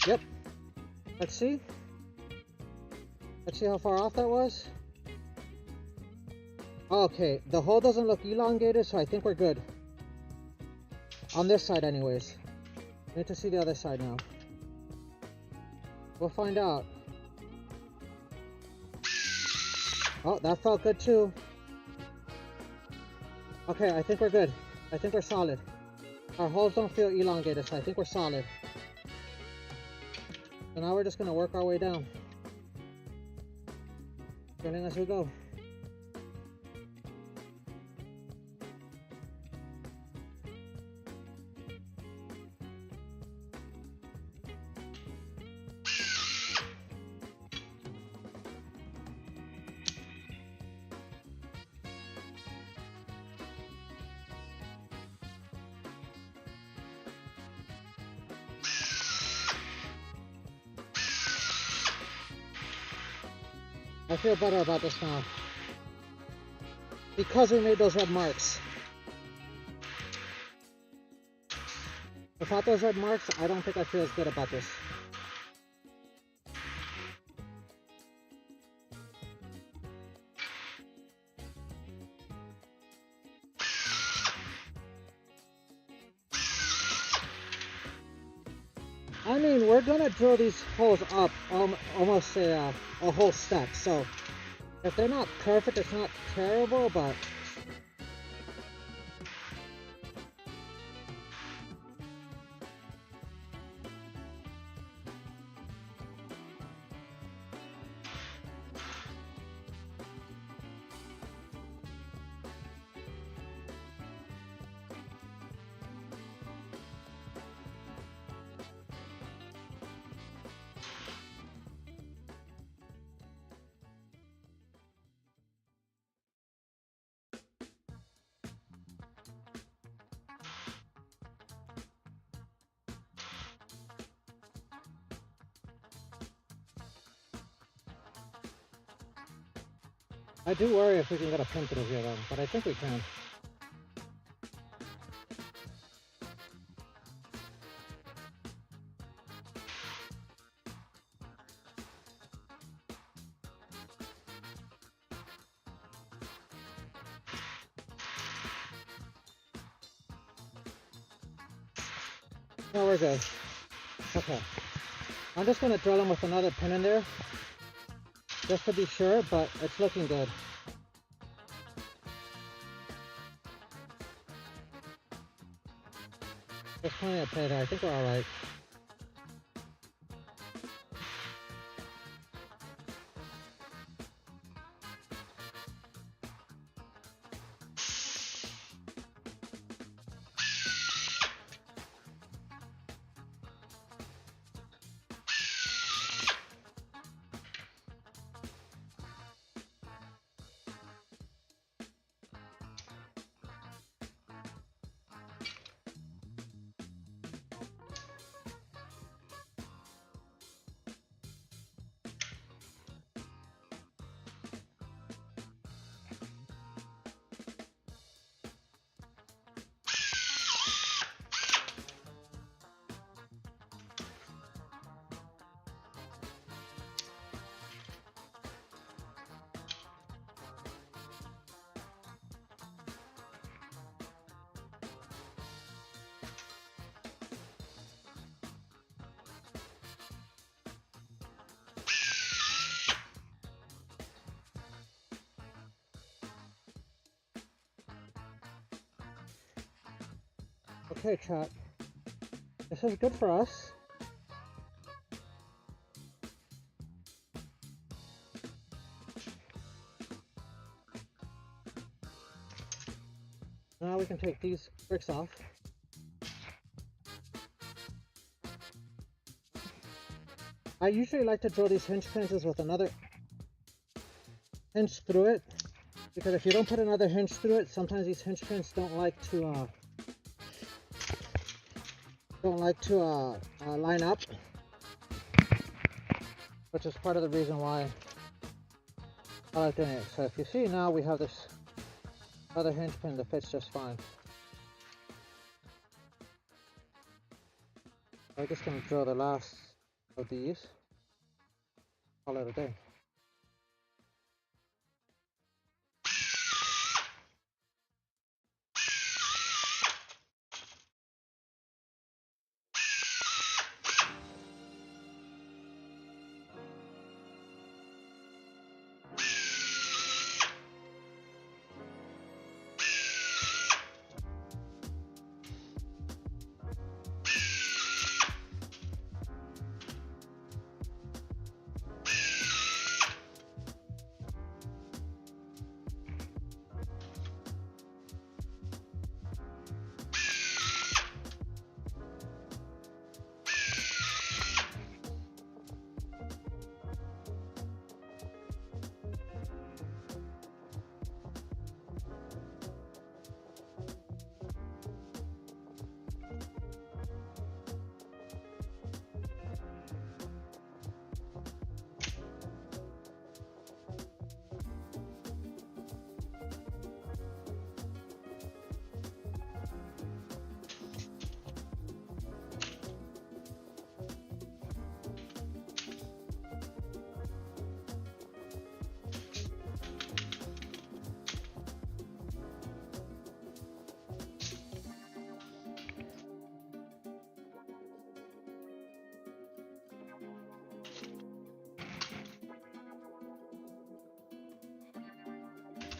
Yep. Let's see. Let's see how far off that was. Okay, the hole doesn't look elongated, so I think we're good. On this side anyways. Need to see the other side now. We'll find out. Oh, that felt good too. Okay, I think we're good. I think we're solid. Our holes don't feel elongated, so I think we're solid. So now we're just gonna work our way down. Drilling as we go. I feel better about this now. Because we made those red marks. Without those red marks, I don't think I feel as good about this. I mean, we're gonna drill these holes up almost a whole stack. So if they're not perfect, it's not terrible, but I do worry if we can get a pin through here though, but I think we can. No, we're good. Okay. I'm just gonna drill them with another pin in there, just to be sure, but it's looking good. There's plenty of play there. I think we're alright. Okay, chat. This is good for us. Now we can take these bricks off. I usually like to drill these hinge pins with another hinge through it, because if you don't put another hinge through it, sometimes these hinge pins don't like to line up, which is part of the reason why I like doing it. So if you see now, we have this other hinge pin that fits just fine. I'm just going to drill the last of these. Call it a day.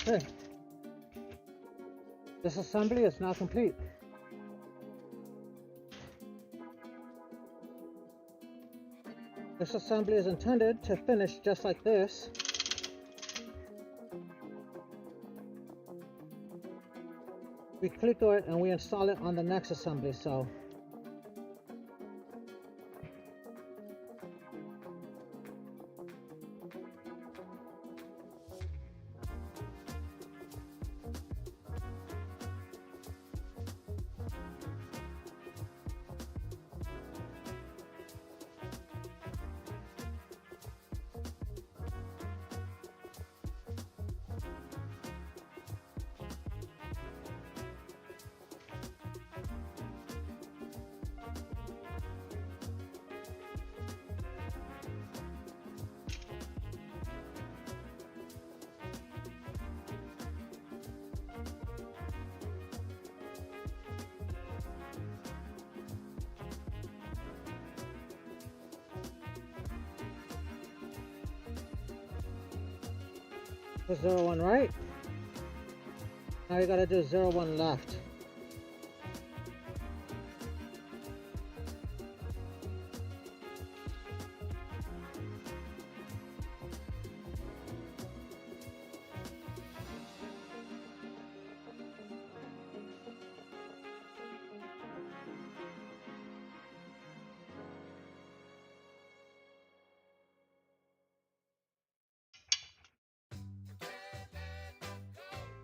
Okay. This assembly is now complete. This assembly is intended to finish just like this. We click it and we install it on the next assembly cell. So 0, 1 right. Now you gotta do 0, 1 left.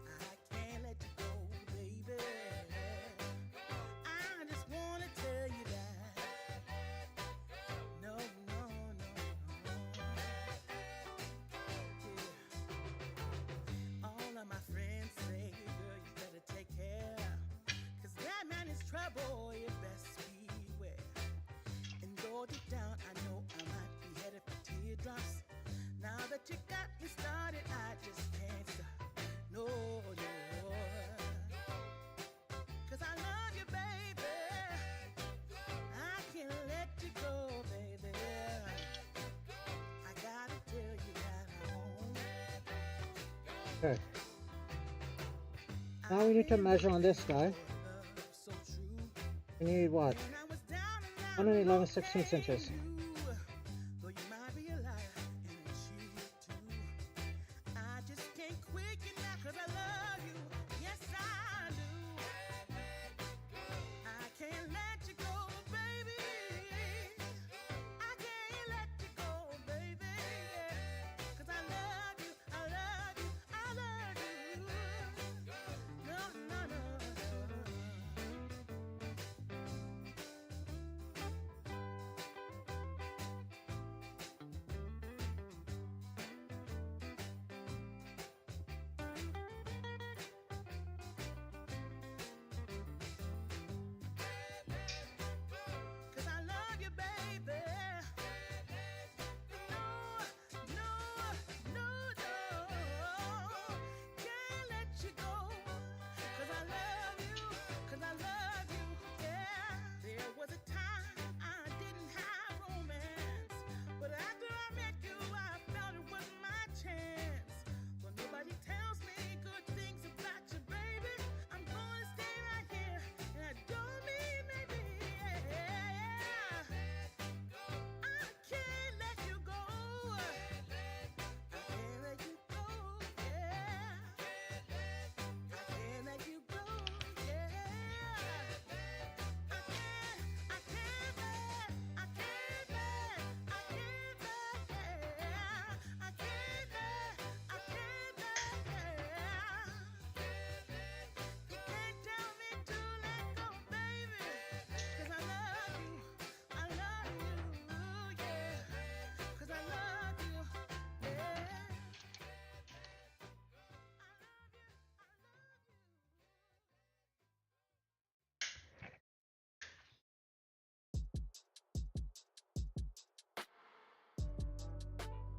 I can't let you go, baby. I just wanna tell you that. No, no, no, no. Yeah. All of my friends say, girl, you better take care. 'Cause that man is trouble, you best beware. And go deep down, I know I might be headed for teardrops. Now that you got me started, I just can't stop. No, no. 'Cause I love you, baby. I can't let you go, baby. I gotta tell you that I won't. Okay. Now we need to measure on this guy. So true. We need what? When I was down and out, 111/16 inches. though you might be a liar and a cheat too. I just can't quit you now 'cause I love you. Yes, I do. I can't let you go, baby. I can't let you go, baby. 'Cause I love you, I love you, I love you. No, no, no. Cause I love you, baby. No, no, no, no. Can't let you go. Cause I love you, cause I love you, yeah. There was a time I didn't have romance. But after I met you, I felt it was my chance. But nobody tells me good things about you, baby. I'm gonna stay right here. And I don't mean maybe, yeah. I can't let you go. I can't let you go, yeah. I can't let you go, yeah. I can't let, I can't let, I can't let, yeah. I can't let, yeah. You can't tell me to let go, baby. 'Cause I love you, yeah. 'Cause I love you, yeah.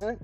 Okay.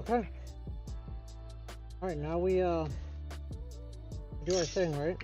Okay. Alright, now we do our thing, right?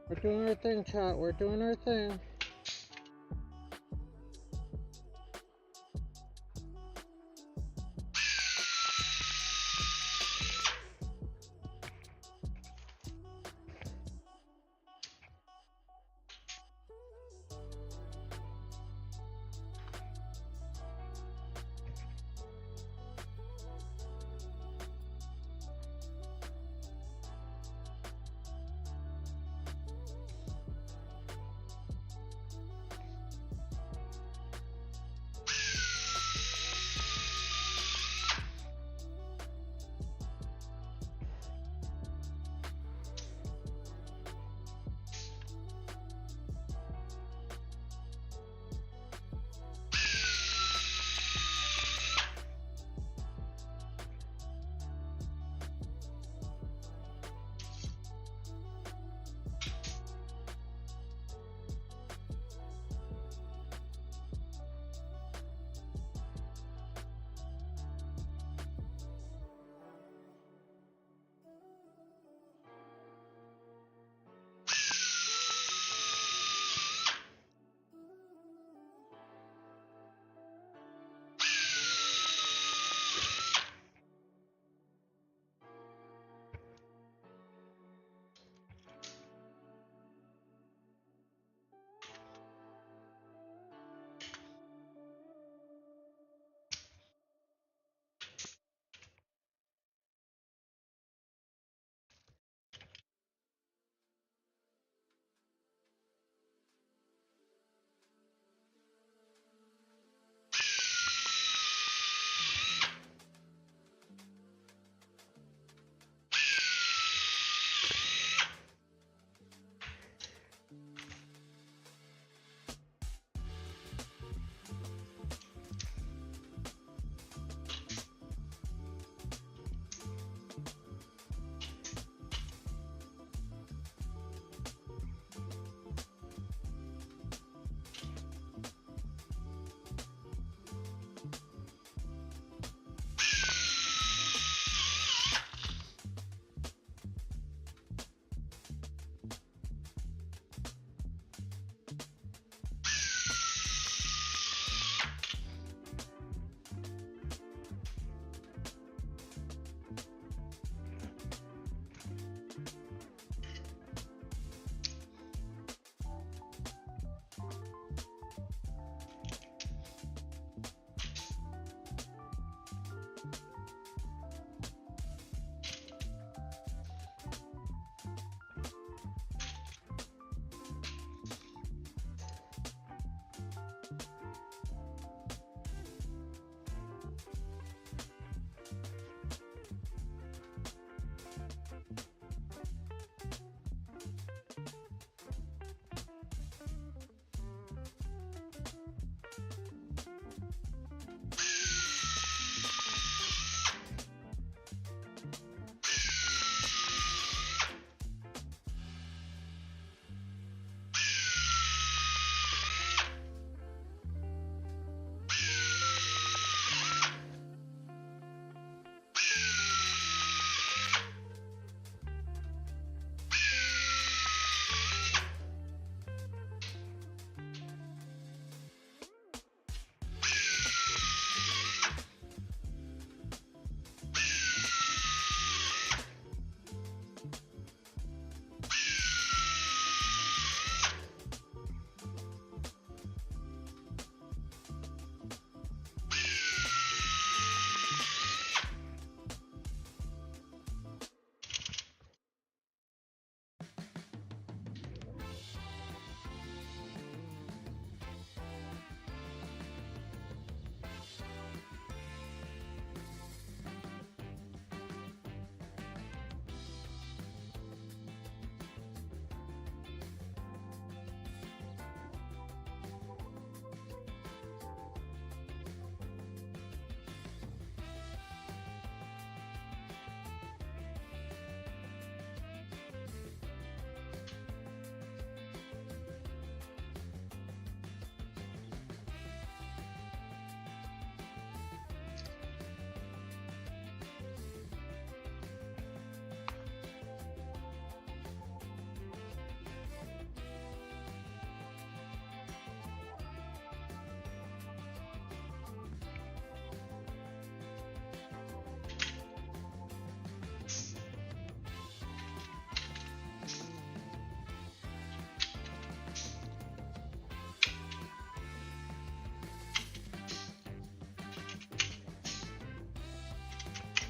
We're doing our thing, chat. We're doing our thing.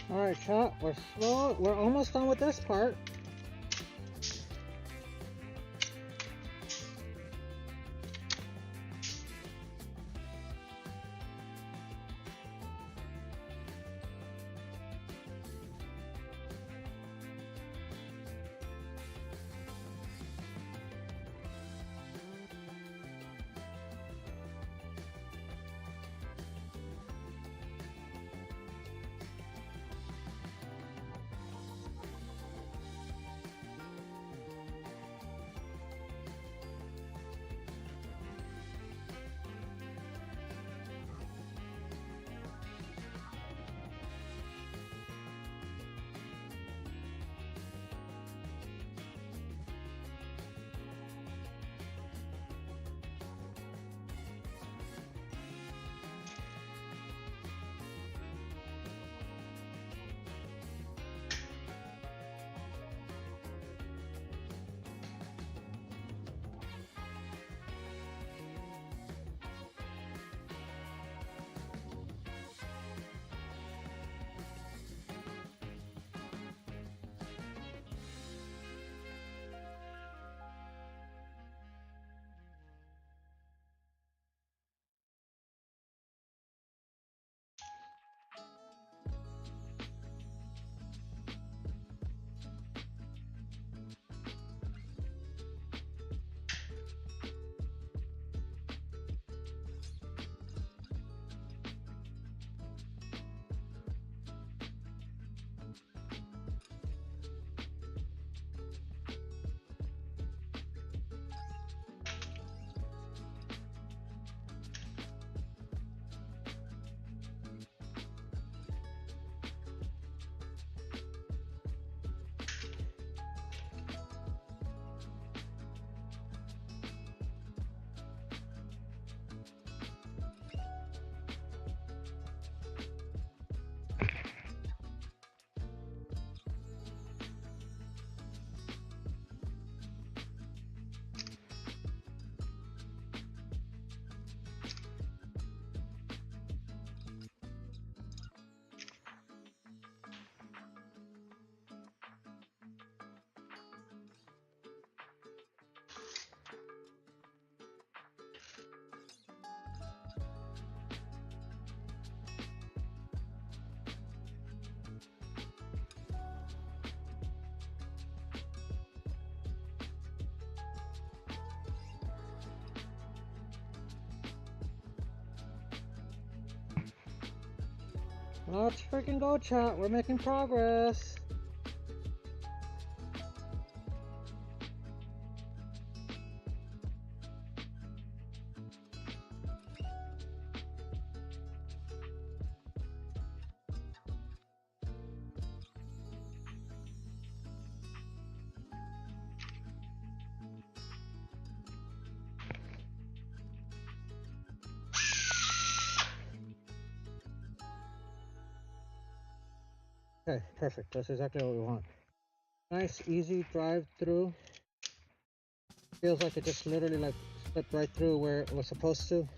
Alright, chat, we're almost done with this part. Let's freaking go, chat. We're making progress. Okay, perfect. That's exactly what we want. Nice, easy drive through. Feels like it just literally like slipped right through where it was supposed to.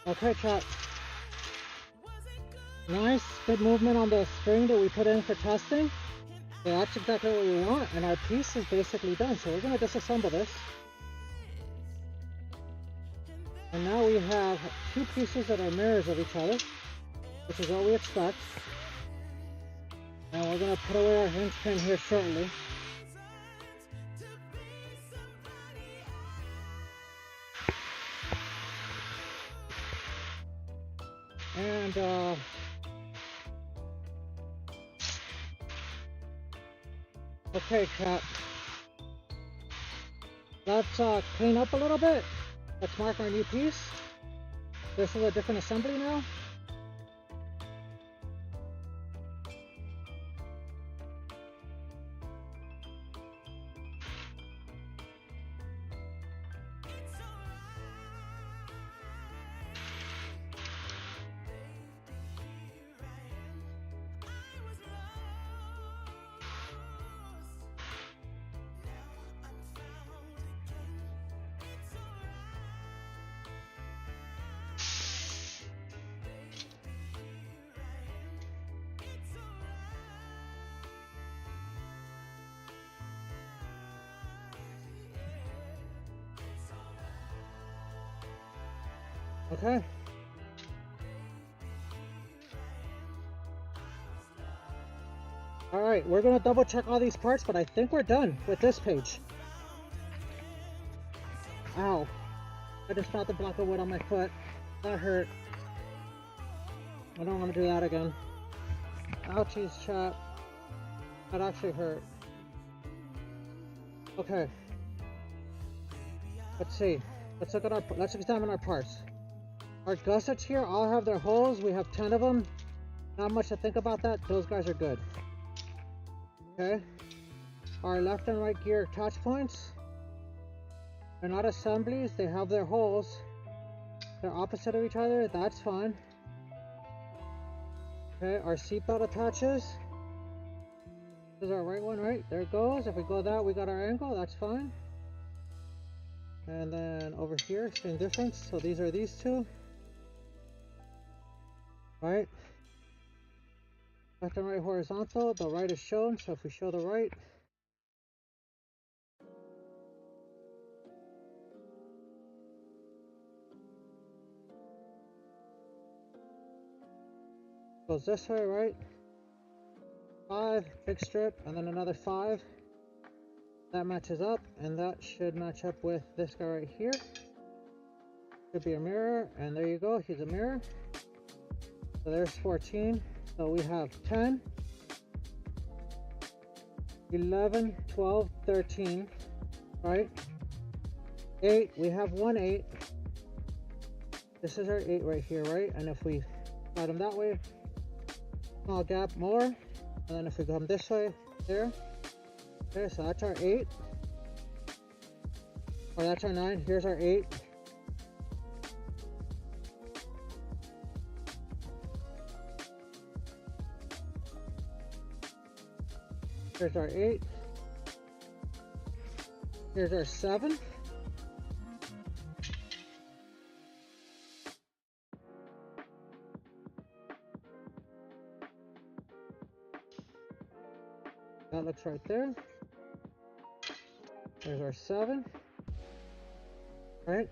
Okay, chat. Nice, good movement on the string that we put in for testing. Yeah, that's exactly what we want, and our piece is basically done. So we're gonna disassemble this. And now we have two pieces that are mirrors of each other, which is what we expect. And we're gonna put away our hinge pin here shortly. And okay, chat. Let's clean up a little bit. Let's mark our new piece. This is a different assembly now. Okay. Alright, we're gonna double check all these parts, but I think we're done with this page. Ow. I just felt the block of wood on my foot. That hurt. I don't want to do that again. Ouchies, chat. That actually hurt. Okay. Let's see. Let's examine our parts. Our gussets here all have their holes. We have 10 of them. Not much to think about that. Those guys are good. Okay. Our left and right gear attach points. They're not assemblies. They have their holes. They're opposite of each other. That's fine. Okay. Our seatbelt attaches. This is our right one, right? There it goes. If we go that, we got our angle. That's fine. And then over here, same difference. So these are these two. Right? Left and right horizontal. The right is shown. So if we show the right, goes this way, right? 5, big strip, and then another 5. That matches up, and that should match up with this guy right here. Should be a mirror, and there you go, he's a mirror. So there's 14. So we have 10, 11, 12, 13, right? 8, we have 1 8. This is our 8 right here, right? And if we slide them that way, small gap more. And then if we come this way, there. Okay, so that's our 8. Or that's our 9. Here's our 8. Here's our 8. Here's our 7. That looks right there. There's our 7. Right?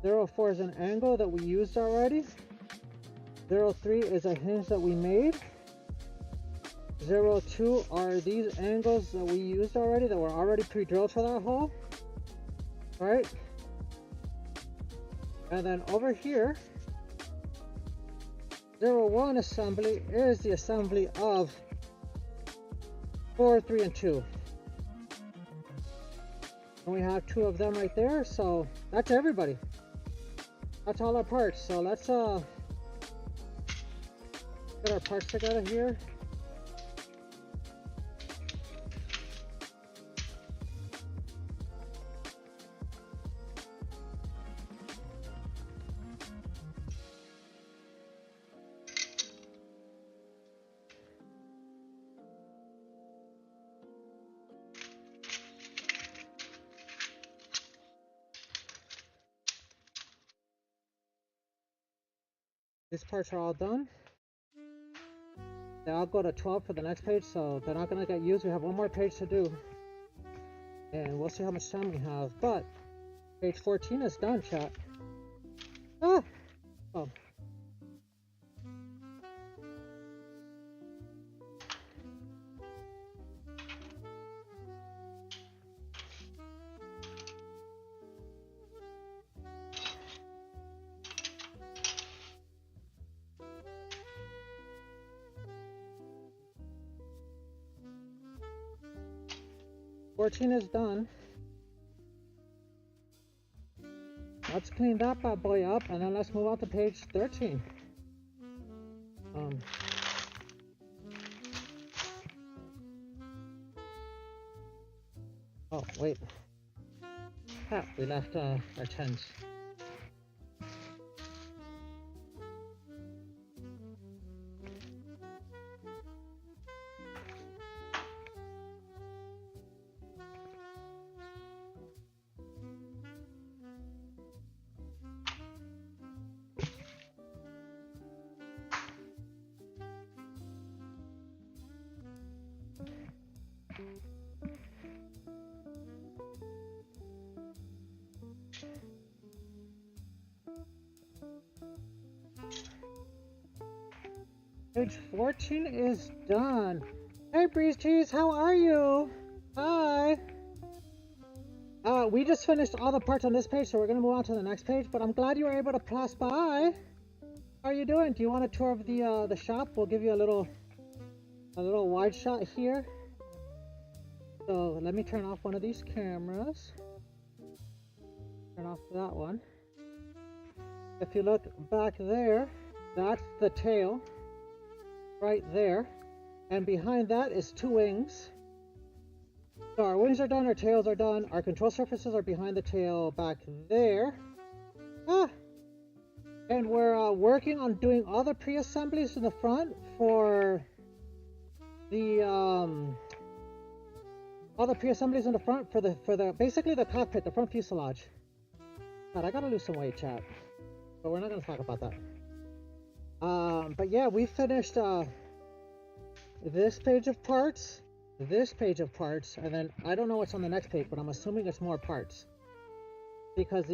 04 is an angle that we used already. 03 is a hinge that we made. 02 are these angles that we used already, that were already pre-drilled for that hole. Right? And then over here, 01 assembly is the assembly of 4, 3, and 2. And we have 2 of them right there, so that's everybody. That's all our parts. So let's get our parts together here. These parts are all done. Then I'll go to 12 for the next page, so they're not gonna get used. We have one more page to do, and we'll see how much time we have. But page 14 is done, chat. Ah! Oh. Fourteen is done. Let's clean that bad boy up, and then let's move on to page 13. Oh, wait. Ah, we left our tents. Page 14 is done. Hey Breeze Cheese, how are you? Hi. We just finished all the parts on this page, so we're gonna move on to the next page. But I'm glad you were able to pass by. How are you doing? Do you want a tour of the shop? We'll give you a little wide shot here. So let me turn off one of these cameras. Turn off that one. If you look back there, that's the tail. Right there, and behind that is two wings. So our wings are done, our tails are done, our control surfaces are behind the tail back there. And we're working on doing all the pre-assemblies in the front for the all the pre-assemblies in the front for the basically the cockpit, the front fuselage. God, I gotta lose some weight, chat, but we're not gonna talk about that. But yeah, we finished this page of parts, and then I don't know what's on the next page, but I'm assuming it's more parts. Because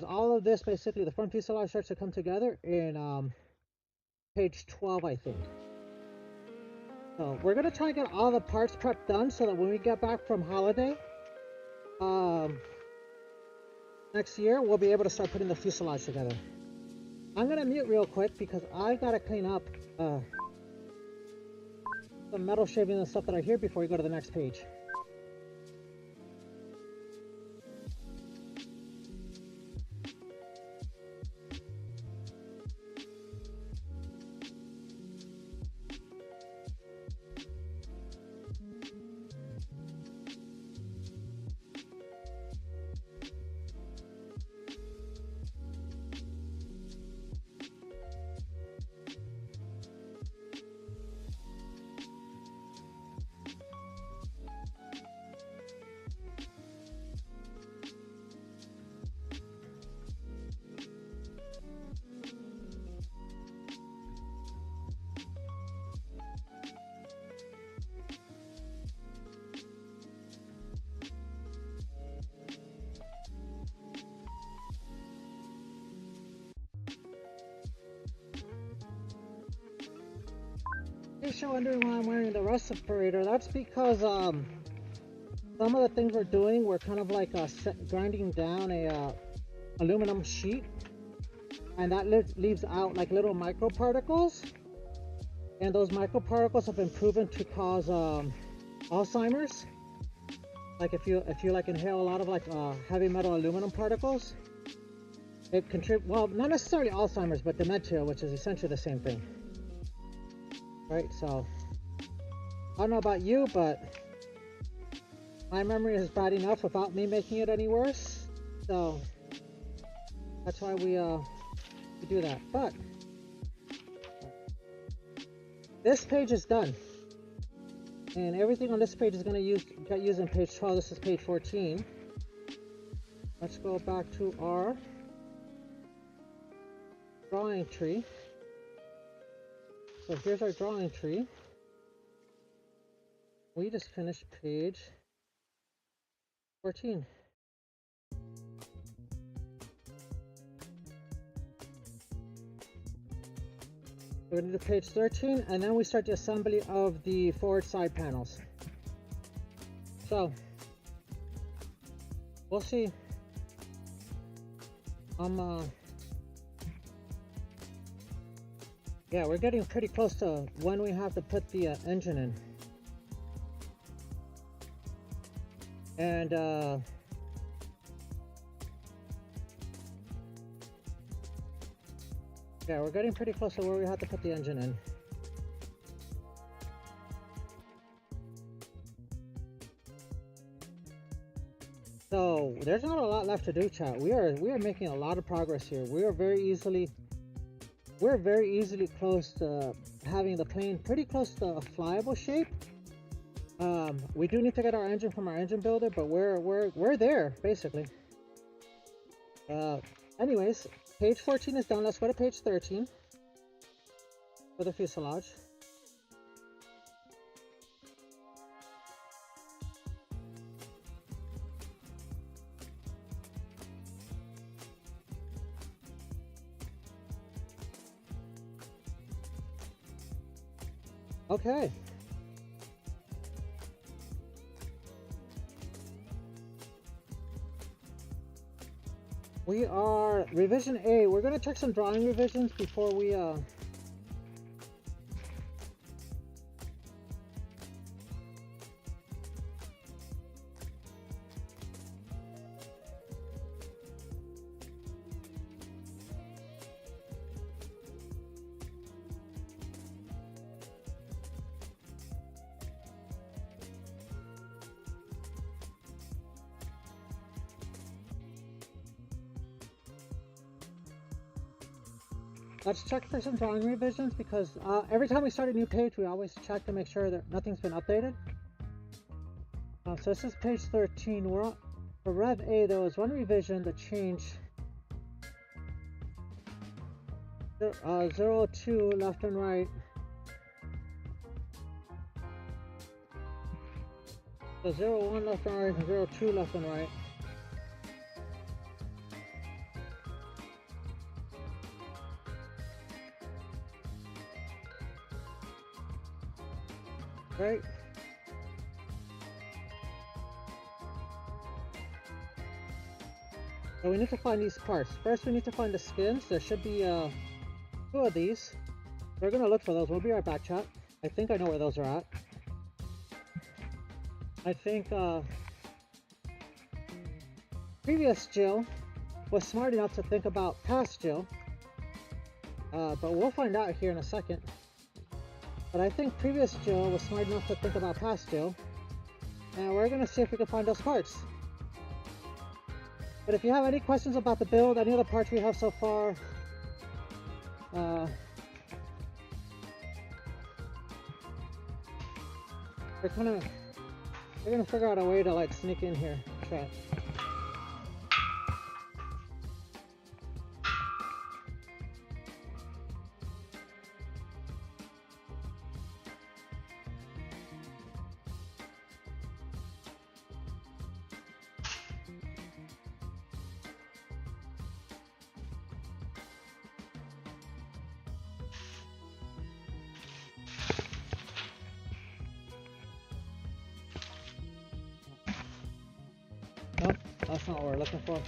all of this, basically the front fuselage starts to come together in page 12, I think. So we're gonna try and get all the parts prep done so that when we get back from holiday next year, we'll be able to start putting the fuselage together. I'm gonna mute real quick because I gotta clean up some metal shavings and stuff that are here before we go to the next page. In case you're wondering why I'm wearing the rust separator, that's because some of the things we're doing, we're kind of like grinding down a aluminum sheet, and that leaves out like little microparticles, and those microparticles have been proven to cause Alzheimer's. Like if you like inhale a lot of like heavy metal aluminum particles, it contributes, well, not necessarily Alzheimer's, but dementia, which is essentially the same thing. Right, so I don't know about you, but my memory is bad enough without me making it any worse. So that's why we do that. But this page is done, and everything on this page is going to get used in page 12. This is page 14. Let's go back to our drawing tree. So here's our drawing tree. We just finished page 14. We're going to do page 13, and then we start the assembly of the forward side panels. So, we'll see. Yeah, we're getting pretty close to when we have to put the engine in. And, yeah, we're getting pretty close to where we have to put the engine in. So there's not a lot left to do, chat. We are making a lot of progress here. We're very easily close to having the plane pretty close to a flyable shape. We do need to get our engine from our engine builder, but we're there basically. Anyways, page 14 is done. Let's go to page 13 for the fuselage. Okay. We are revision A. We're gonna check some drawing revisions before we let's check for some drawing revisions, because every time we start a new page, we always check to make sure that nothing's been updated. So this is page 13. We're on, for Rev A, there was one revision that changed 02 left and right. So 01 left and right and 02 left and right. Right. So we need to find these parts. First we need to find the skins. There should be 2 of these. We're gonna look for those. We'll be right back, chat. I think I know where those are at. I think previous Jill was smart enough to think about past Jill. But we'll find out here in a second. But I think previous Jill was smart enough to think about past Jill. And we're going to see if we can find those parts. But if you have any questions about the build, any of the parts we have so far, we're gonna figure out a way to like sneak in here. Try. Nope, that's not what we're looking for.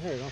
There you go.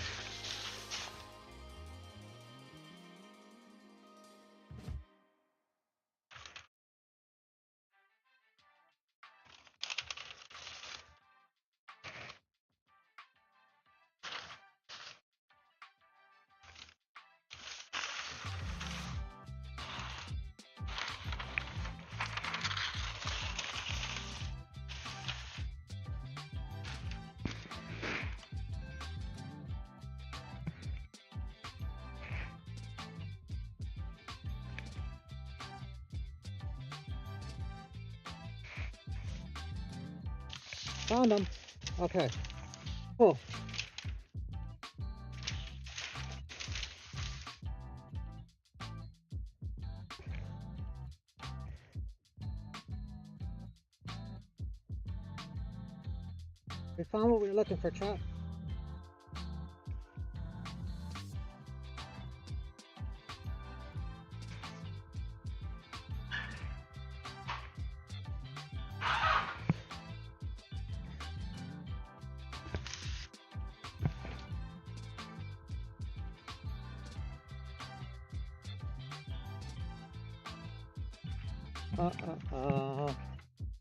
Found them. Okay. Cool. We found what we were looking for, chat.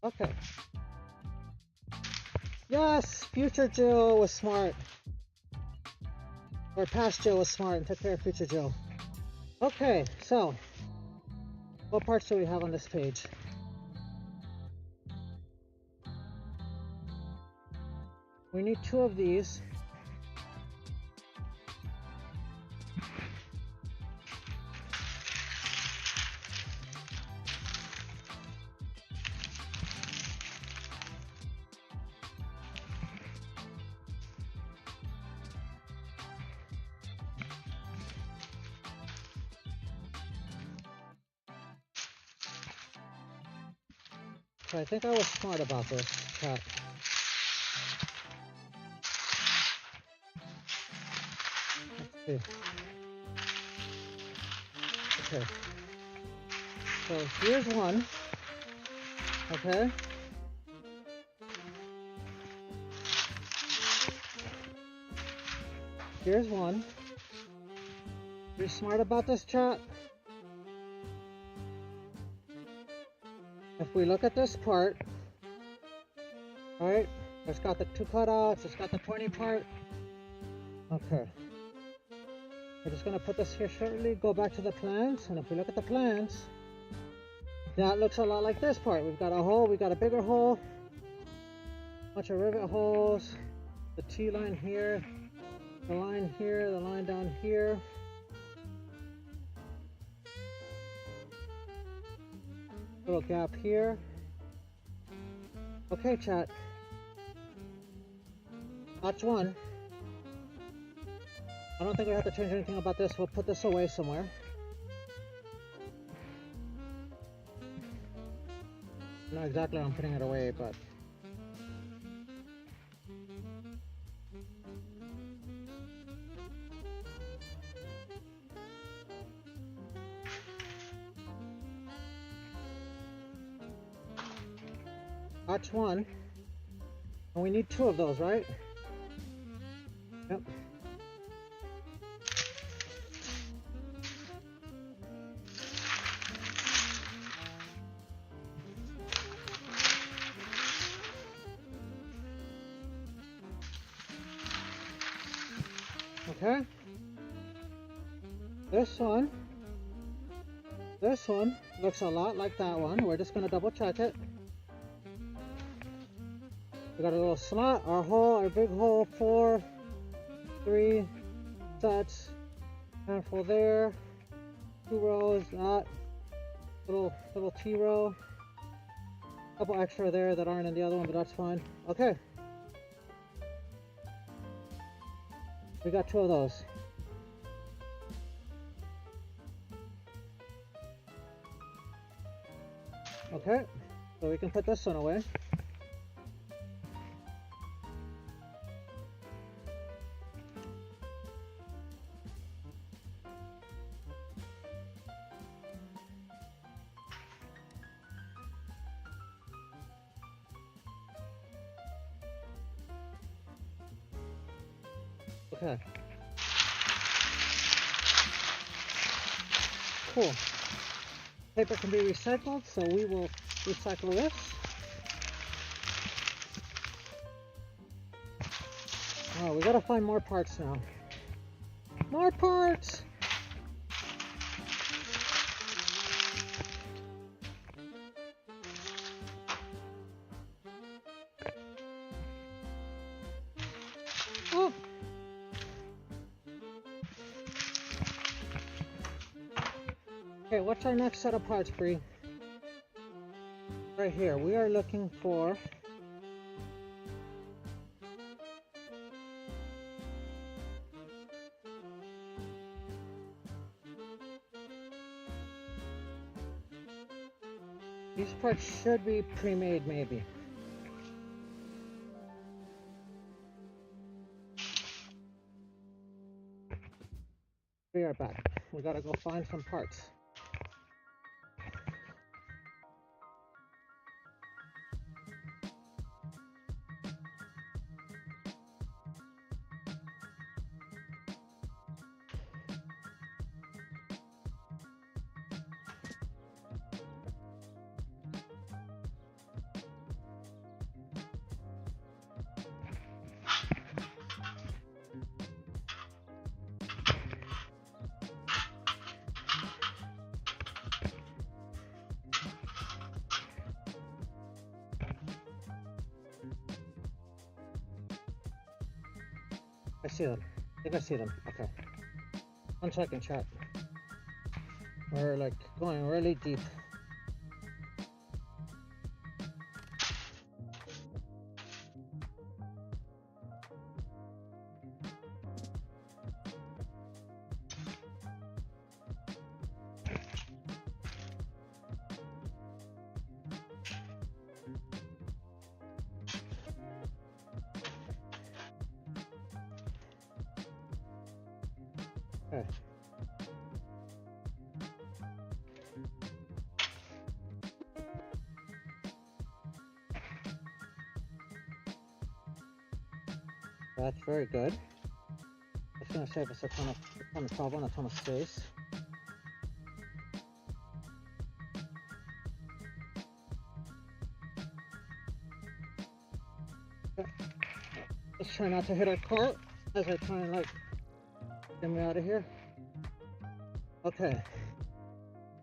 Okay. Yes, future Jill was smart. Or past Jill was smart and took care of future Jill. Okay, so what parts do we have on this page? We need 2 of these. So I think I was smart about this, chat. Let's see. Okay. So here's one. Okay. Here's one. Be smart about this, chat. If we look at this part, right, it's got the 2 cutouts, it's got the pointy part. Okay. We're just gonna put this here shortly, go back to the plans, and if we look at the plans, that looks a lot like this part. We've got a hole, we got a bigger hole, bunch of rivet holes, the T line here, the line here, the line down here. Little gap here. Okay, chat. Notch 1. I don't think we have to change anything about this. We'll put this away somewhere. Not exactly how I'm putting it away, but notch 1. And we need 2 of those, right? Yep. Okay. This one looks a lot like that one. We're just gonna double check it. We got a little slot, our hole, our big hole, 4, 3 sets, handful there, 2 rows, that little T row, couple extra there that aren't in the other one, but that's fine. Okay. We got 2 of those. Okay, so we can put this one away. Okay. Cool. Paper can be recycled, so we will recycle this. Oh, we gotta find more parts now. More parts! Oh! Okay, what's our next set of parts, Bree? Right here, we are looking for these parts should be pre-made, maybe. We are back. We gotta go find some parts. I see them. I think I see them. Okay. 1 second, chat. We're like going really deep. Okay. That's very good. It's going to save us a ton of trouble and a ton of space. Okay. Let's try not to hit our cart as I try and like get me out of here. Okay.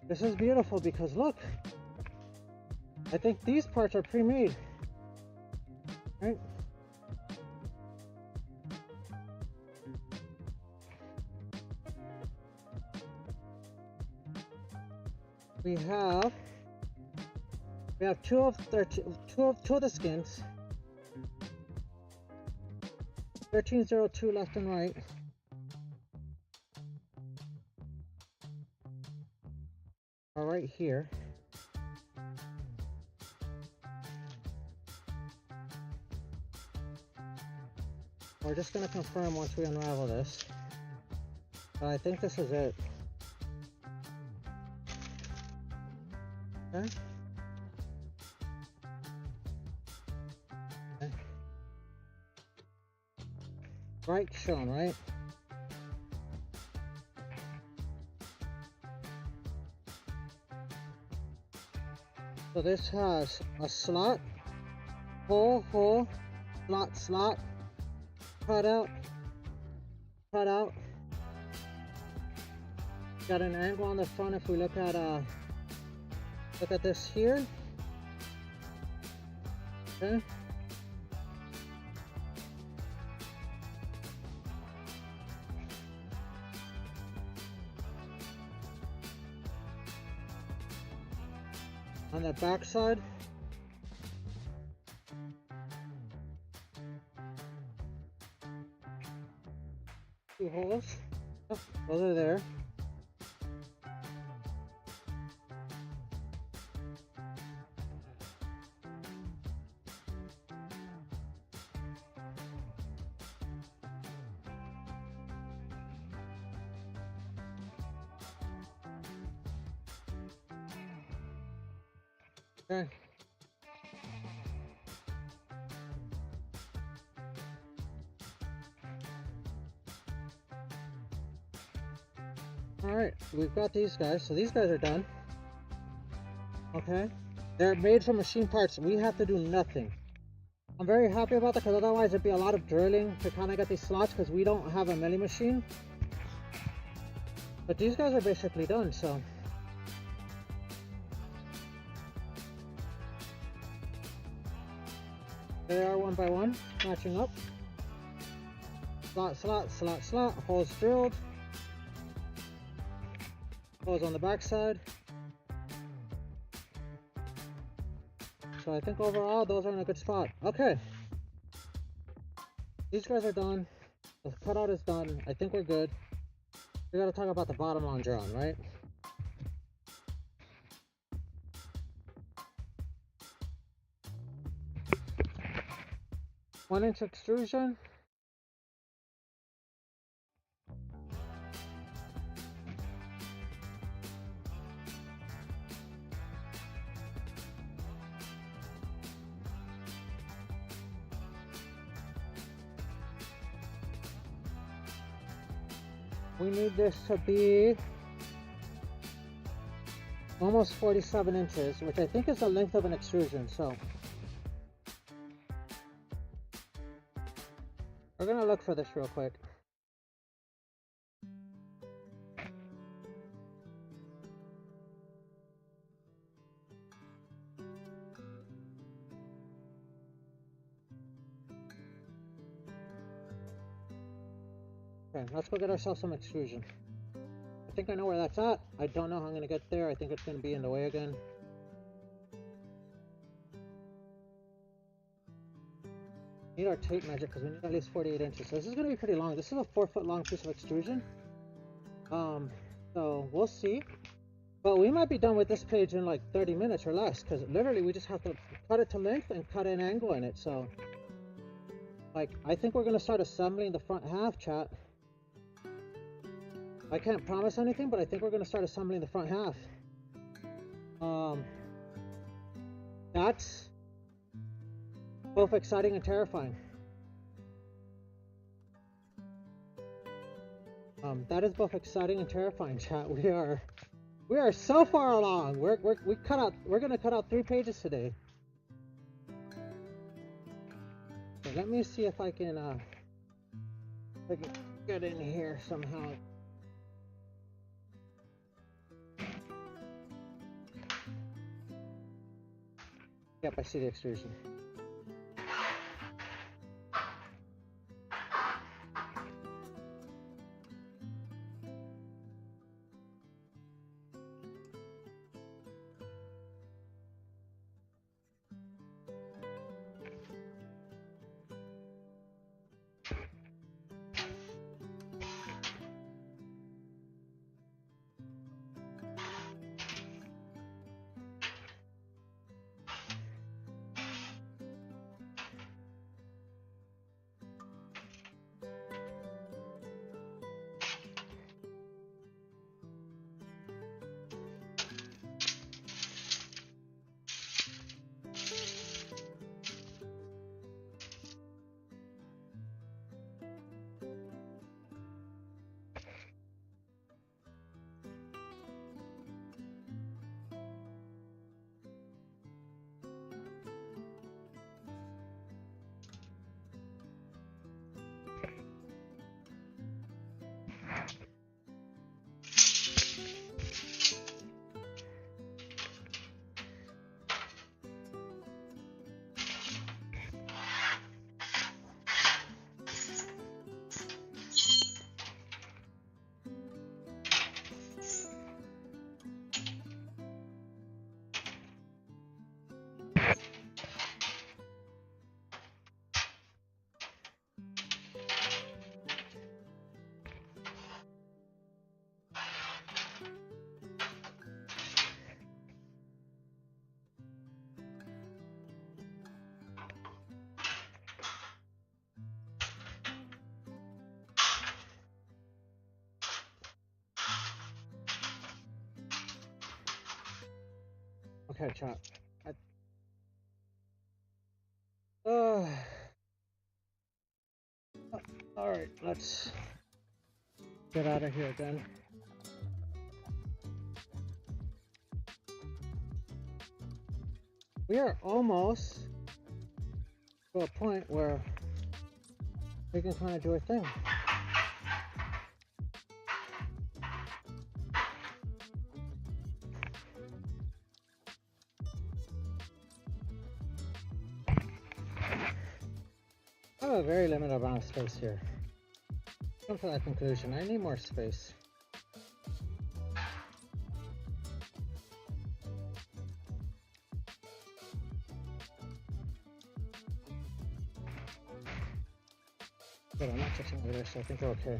This is beautiful because look, I think these parts are pre-made, right? We have two of the skins. 1302 left and right. Are right here. We're just gonna confirm once we unravel this. But I think this is it. Okay. Okay. Right shown, right? So this has a slot, hole, slot, cut out. Got an angle on the front if we look at this here. Okay. On the back side, two holes. Oh, those are there. Okay. Alright, we've got these guys. So these guys are done. Okay? They're made from machine parts. We have to do nothing. I'm very happy about that because otherwise it'd be a lot of drilling to kind of get these slots because we don't have a milling machine. But these guys are basically done, so. They are one by one, matching up. Slot, slot, slot, slot, holes drilled. Holes on the back side. So I think overall those are in a good spot. Okay. These guys are done. The cutout is done. I think we're good. We gotta talk about the bottom longeron, right? One-inch extrusion. We need this to be almost 47 inches, which I think is the length of an extrusion, so. We're gonna look for this real quick. Okay, let's go get ourselves some extrusion. I think I know where that's at. I don't know how I'm gonna get there. I think it's gonna be in the way again. Need our tape measure because we need at least 48 inches. So this is gonna be pretty long. This is a 4-foot long piece of extrusion. So we'll see. But we might be done with this page in like 30 minutes or less because literally we just have to cut it to length and cut an angle in it. So like I think we're gonna start assembling the front half, chat. I can't promise anything, but I think we're gonna start assembling the front half. That's both exciting and terrifying. That is both exciting and terrifying, chat. We are so far along. We're gonna cut out 3 pages today. So let me see if I can get in here somehow. Yep, I see the extrusion. Okay, chat. All right, let's get out of here then. we are almost to a point where we can kind of do a thing. I have a very limited amount of space here. Come to that conclusion. I need more space. But I'm not touching over there, so I think we're okay.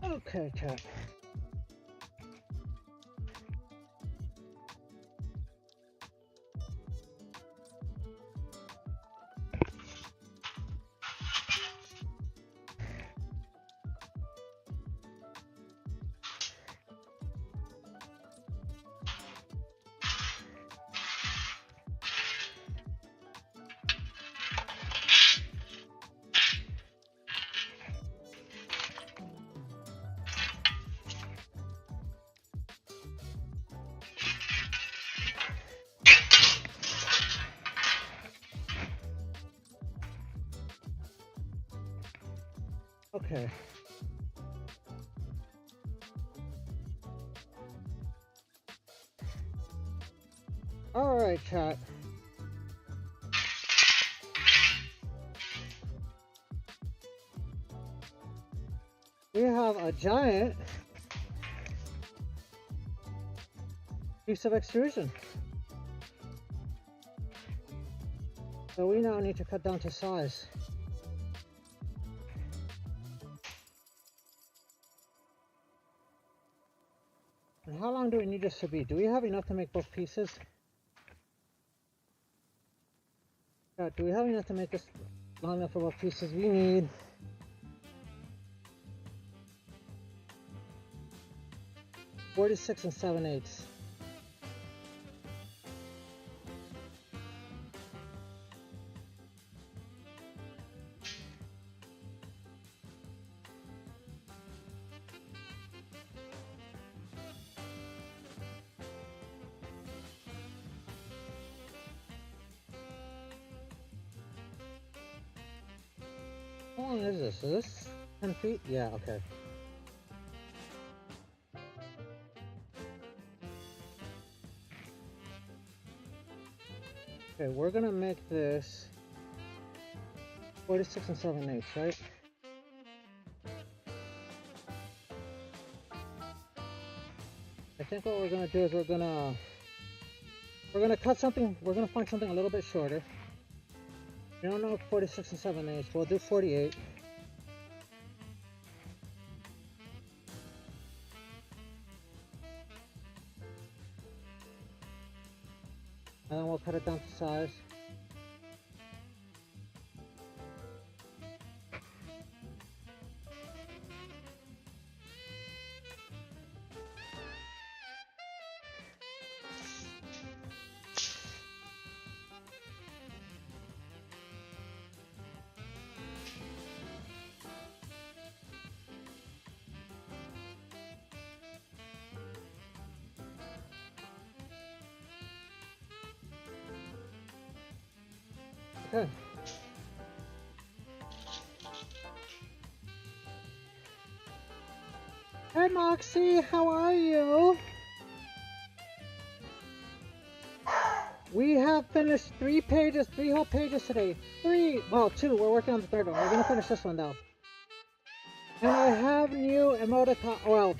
Okay, chat. Okay. All right, chat. We have a giant piece of extrusion. So we now need to cut down to size. And how long do we need this to be? Do we have enough to make both pieces? Yeah, do we have enough to make this long enough for both pieces? We need 46 and 7/8. How long is this? Is this 10 feet? Yeah, okay. Okay, we're gonna make this 46 and 7/8, right? I think what we're gonna do is we're gonna cut something, we're gonna find something a little bit shorter. We don't know 46 and 7/8, we'll do 48. And then we'll cut it down to size. Okay. Hi Moxie, how are you? We have finished 3 pages, 3 whole pages today. 3, well 2, we're working on the 3rd one. We're gonna finish this one though. And I have new emoticon, well,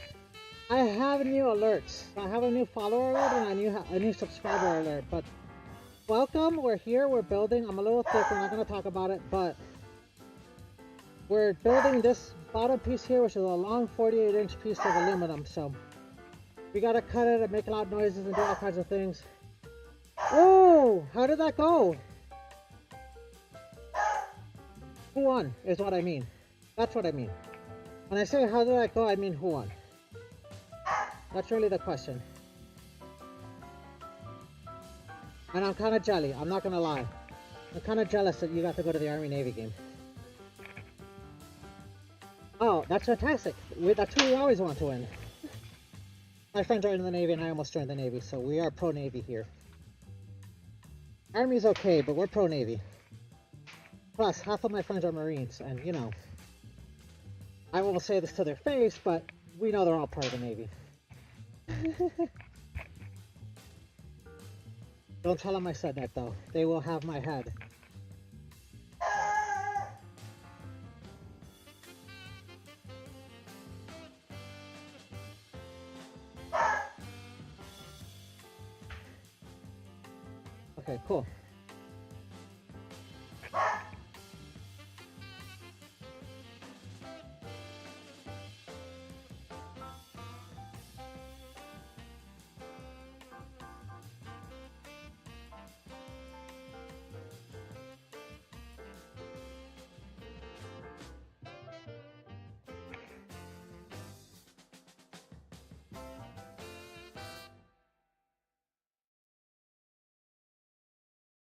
I have new alerts. I have a new follower alert and a new subscriber alert, but welcome, we're here, we're building. I'm a little thick, we're not going to talk about it, but we're building this bottom piece here, which is a long 48-inch piece of aluminum, so we got to cut it and make loud noises and do all kinds of things. Oh, how did that go? Who won, is what I mean. That's what I mean. When I say how did that go, I mean who won. That's really the question. And I'm kind of jelly, I'm not going to lie. I'm kind of jealous that you got to go to the Army-Navy game. Oh, that's fantastic. That's who we always want to win. My friend joined the Navy and I almost joined the Navy, so we are pro-Navy here. Army's okay, but we're pro-Navy. Plus, half of my friends are Marines, and you know, I won't say this to their face, but we know they're all part of the Navy. Don't tell them I said that, though. They will have my head. Okay, cool.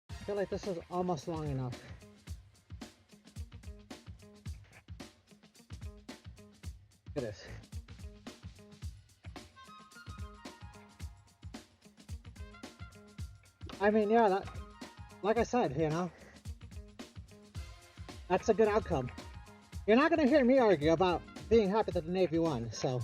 I feel like this is almost long enough. Look at this. I mean, yeah, that, like I said, you know, that's a good outcome. You're not going to hear me argue about being happy that the Navy won, so.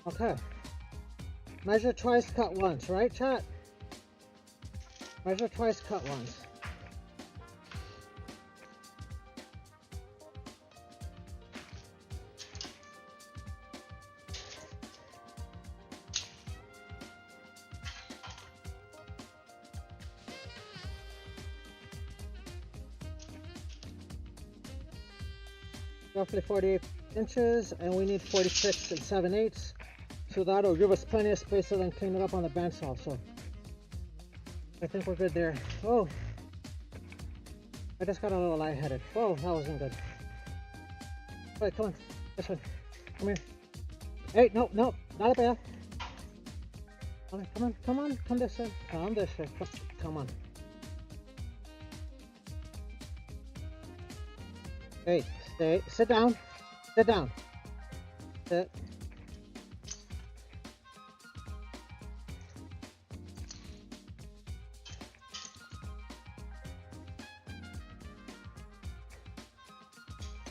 Okay. Measure twice, cut once, right, chat? Measure twice, cut once. Roughly 48 inches, and we need 46 and 7/8. So that'll give us plenty of space to then clean it up on the bandsaw. So I think we're good there. Oh, I just got a little lightheaded. Whoa, that wasn't good. Wait, come on, this one. Come here. Hey, no, no, not up there. Come on, come this way. Come this way. Come on. Hey, stay. Sit down. Sit down. Sit.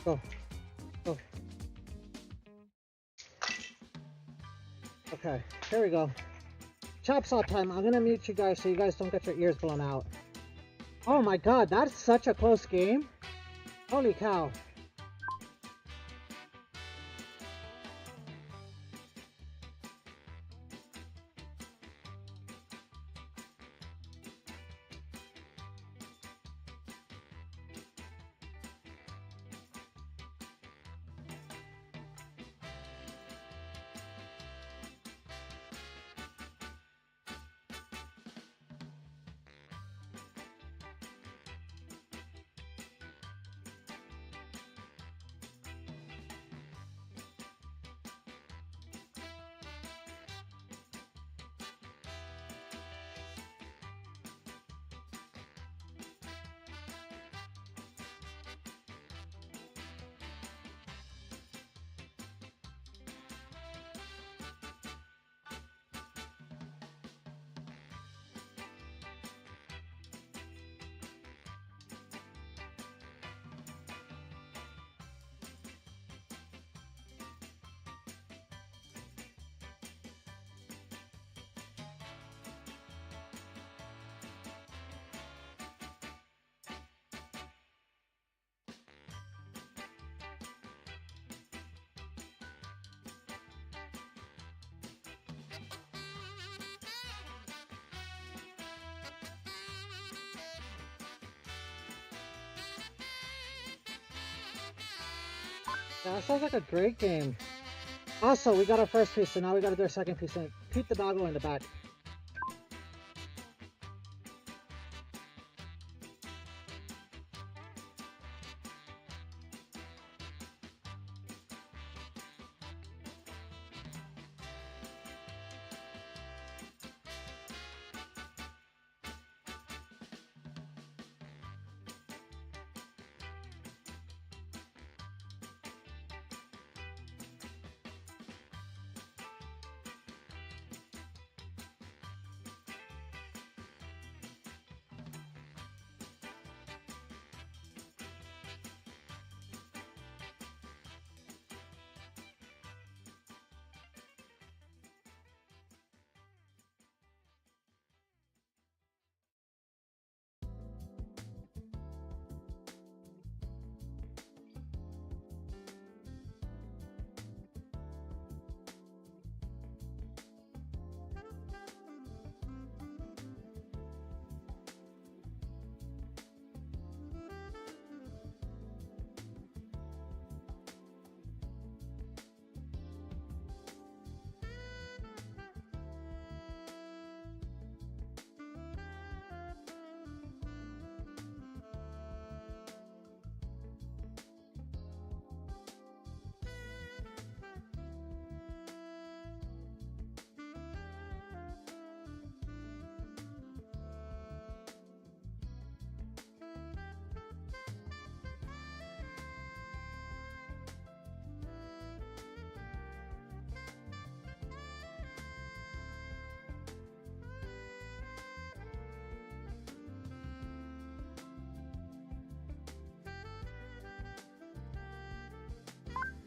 Go. Go. Okay, here we go. Chop saw time. I'm gonna mute you guys so you guys don't get your ears blown out. Oh my god, that's such a close game. Holy cow. Yeah, that sounds like a great game. Also, we got our first piece, so now we gotta do our second piece and keep the doggo in the back.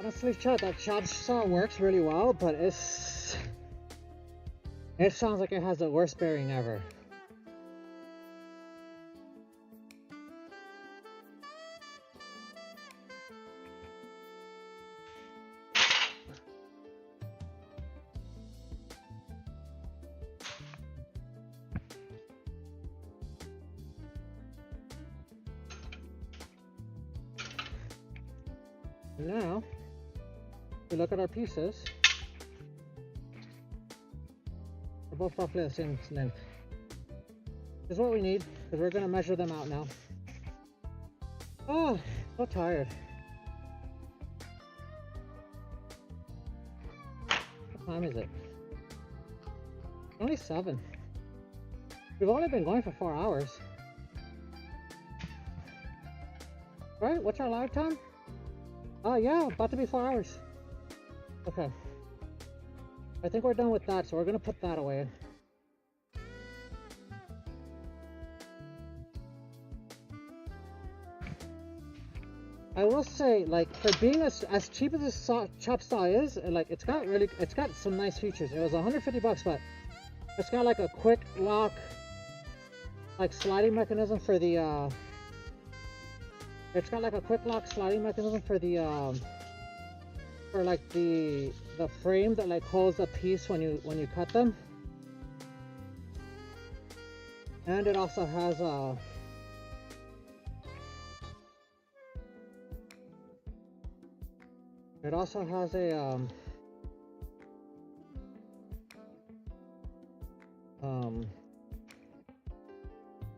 Honestly, chat, that chop saw works really well, but it sounds like it has the worst bearing ever. Now, we look at our pieces. They're both roughly the same length. This is what we need, because we're going to measure them out now. Oh, so tired. What time is it? Only 7. We've only been going for 4 hours. Right? What's our live time? Oh yeah, about to be 4 hours. Okay. I think we're done with that, so we're gonna put that away. I will say, like, for being as cheap as this chop saw is, like, it's got some nice features. It was 150 bucks, but it's got like a quick lock, like sliding mechanism for the it's got like a quick lock sliding mechanism for the for like the frame that like holds the piece when you cut them. And it also has a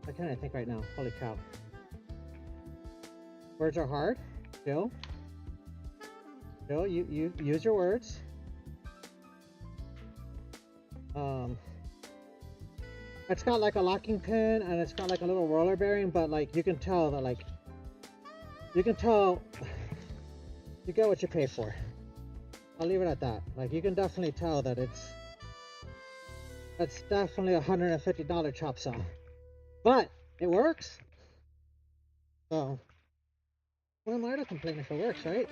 I can't think right now. Holy cow. Words are hard. Jill, you use your words. It's got like a locking pin and it's got like a little roller bearing, but like you can tell that you get what you pay for. I'll leave it at that. Like you can definitely tell that it's definitely $150 chop saw, but it works. So what am I to complain if it works, right?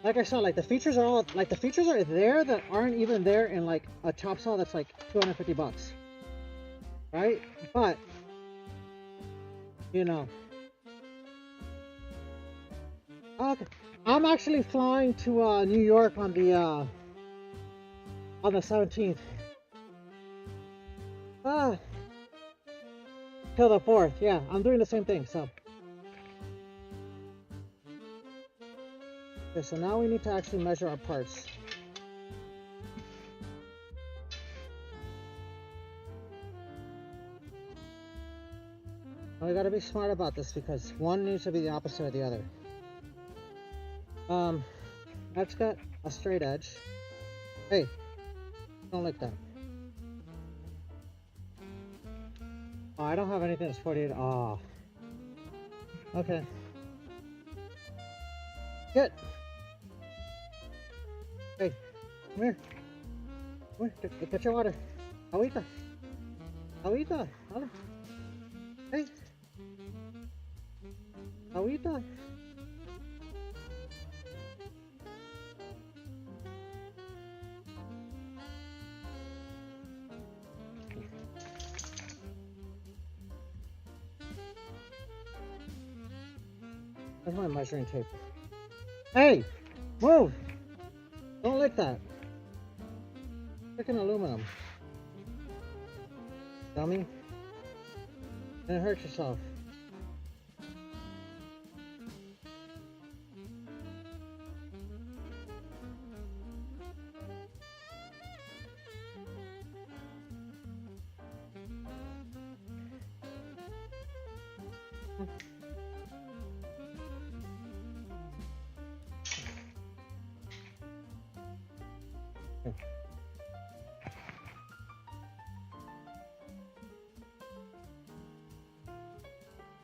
Like I said, like the features are there that aren't even there in like a chop saw that's like 250 bucks. Right? But you know. Okay. I'm actually flying to New York on the 17th. Till the 4th. Yeah, I'm doing the same thing, so Okay, so now we need to actually measure our parts. Now we gotta be smart about this because one needs to be the opposite of the other. That's got a straight edge. Hey, don't like that. Oh, I don't have anything that's 48. Oh. Okay. Get. Hey, come here. Come here. Get your water. Agüita. Agüita. Hola. Hey. Agüita. Where's my measuring tape? Hey! Move! Don't lick that. Freaking aluminum. Dummy. Don't hurt yourself.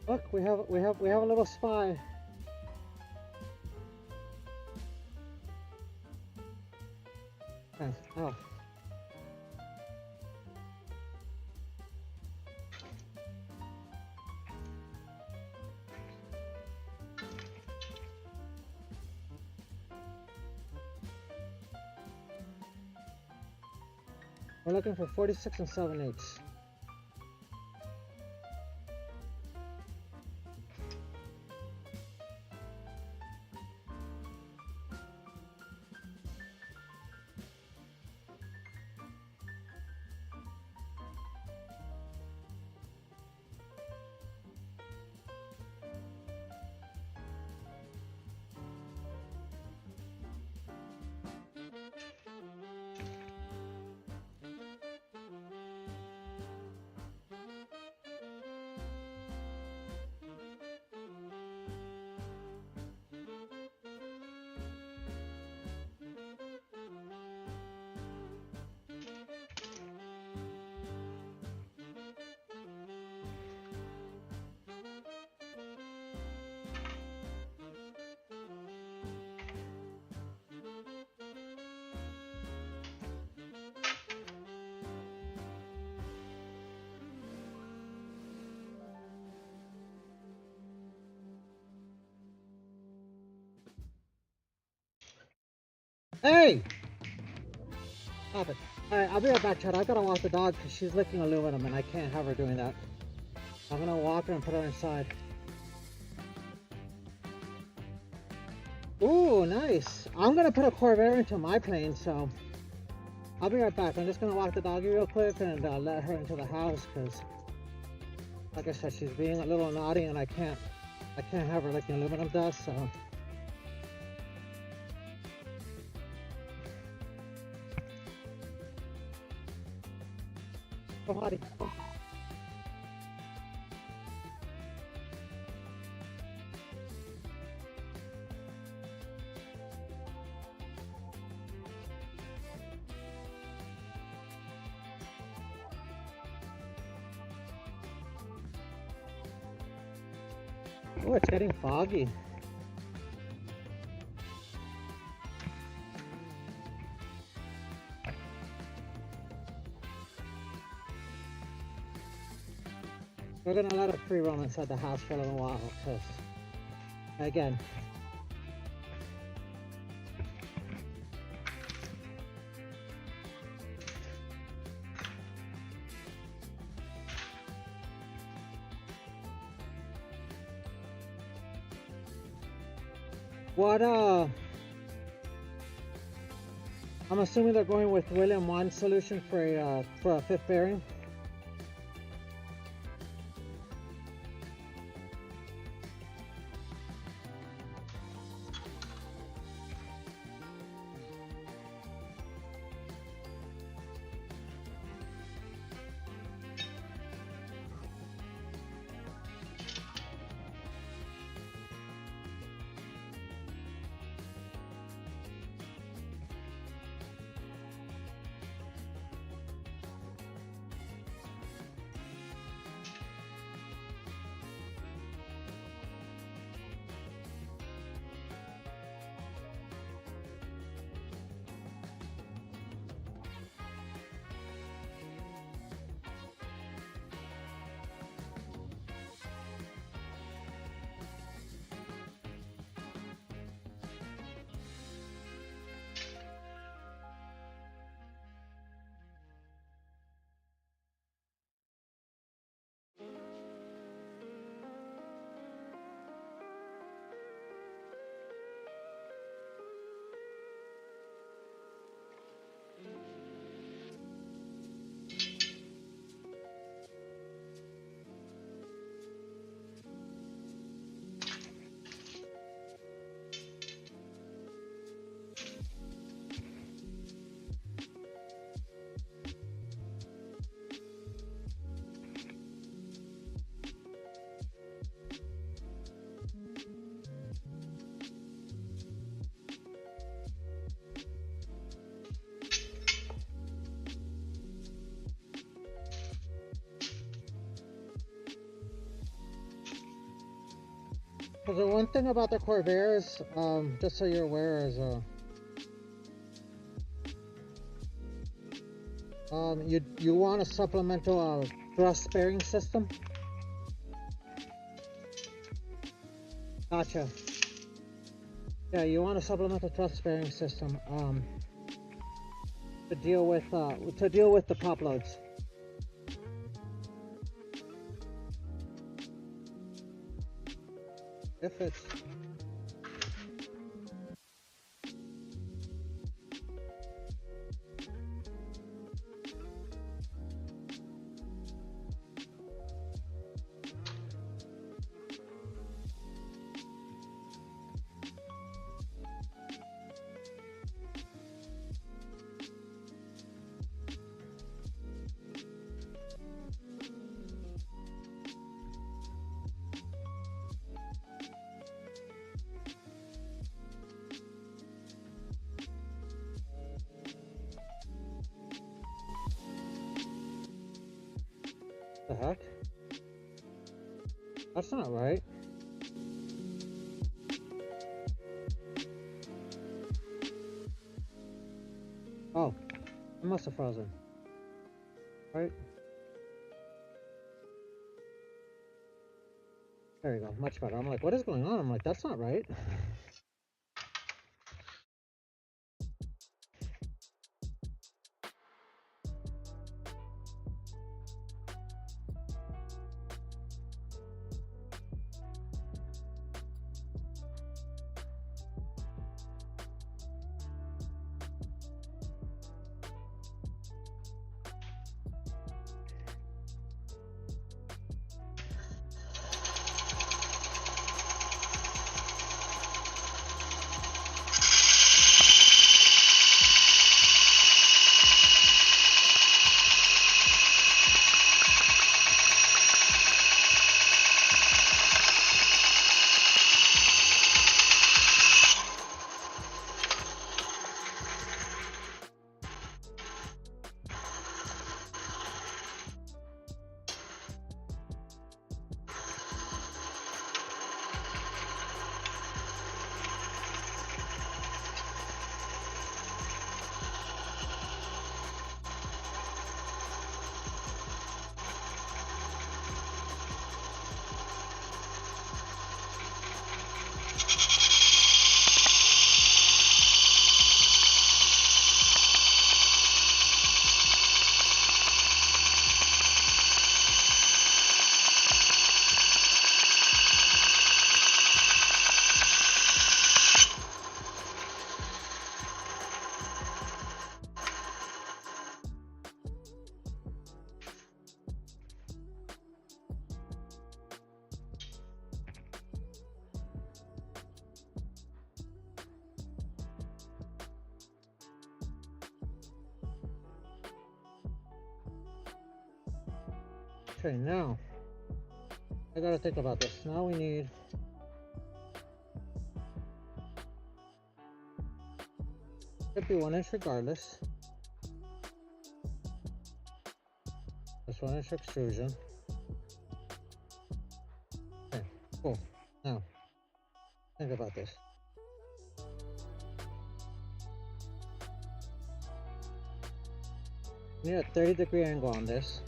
Look, we have a little spy. Oh. We're looking for 46 and 7/8. Hey! Stop it. Alright, I'll be right back, Chad. I gotta walk the dog because she's licking aluminum and I can't have her doing that. I'm gonna walk her and put her inside. Ooh, nice. I'm gonna put a Corvair into my plane, so I'll be right back. I'm just gonna walk the doggy real quick and let her into the house because, like I said, she's being a little naughty and I can't have her licking aluminum dust, so. Go, Hottie. Oh, it's getting foggy. We're gonna let it free roam inside the house for a little while, because, again, what, I'm assuming they're going with William 1 solution for a fifth bearing. Because the one thing about the Corvairs, just so you're aware, is you want a supplemental thrust sparing system. Gotcha. Yeah, you want a supplemental thrust sparing system to deal with the pop loads. If it's the heck? That's not right. Oh, it must have frozen. Right? There you go, much better. I'm like, what is going on? I'm like, that's not right. Okay, now I gotta think about this. Now we need could be 1 inch regardless. This 1 inch extrusion. Okay, cool. Now think about this. We need a 30-degree angle on this.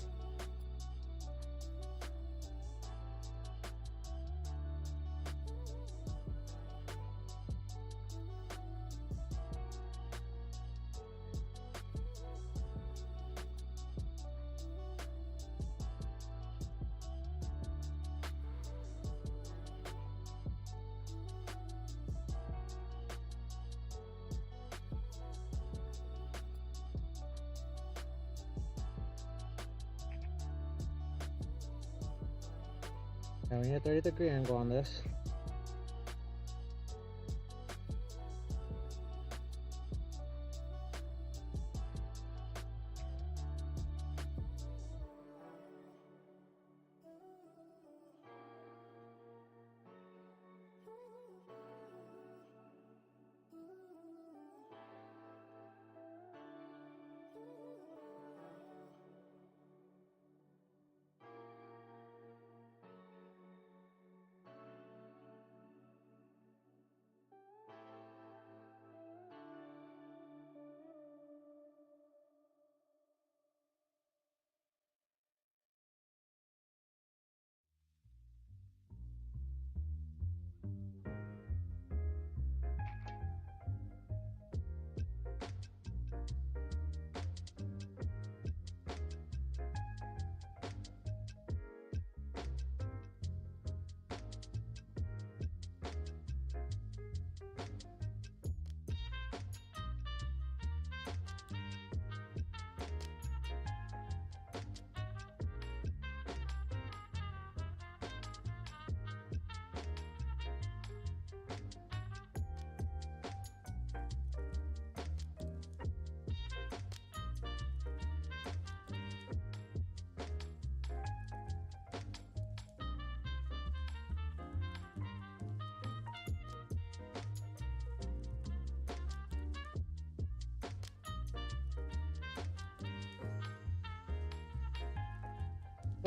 Now we need a 30-degree angle on this.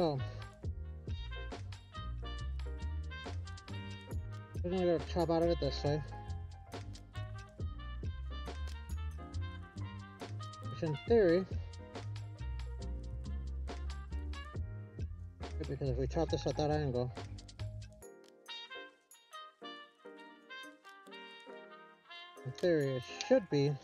So we're gonna go chop out of it this way. Which in theory, because if we chop this at that angle, in theory it should be a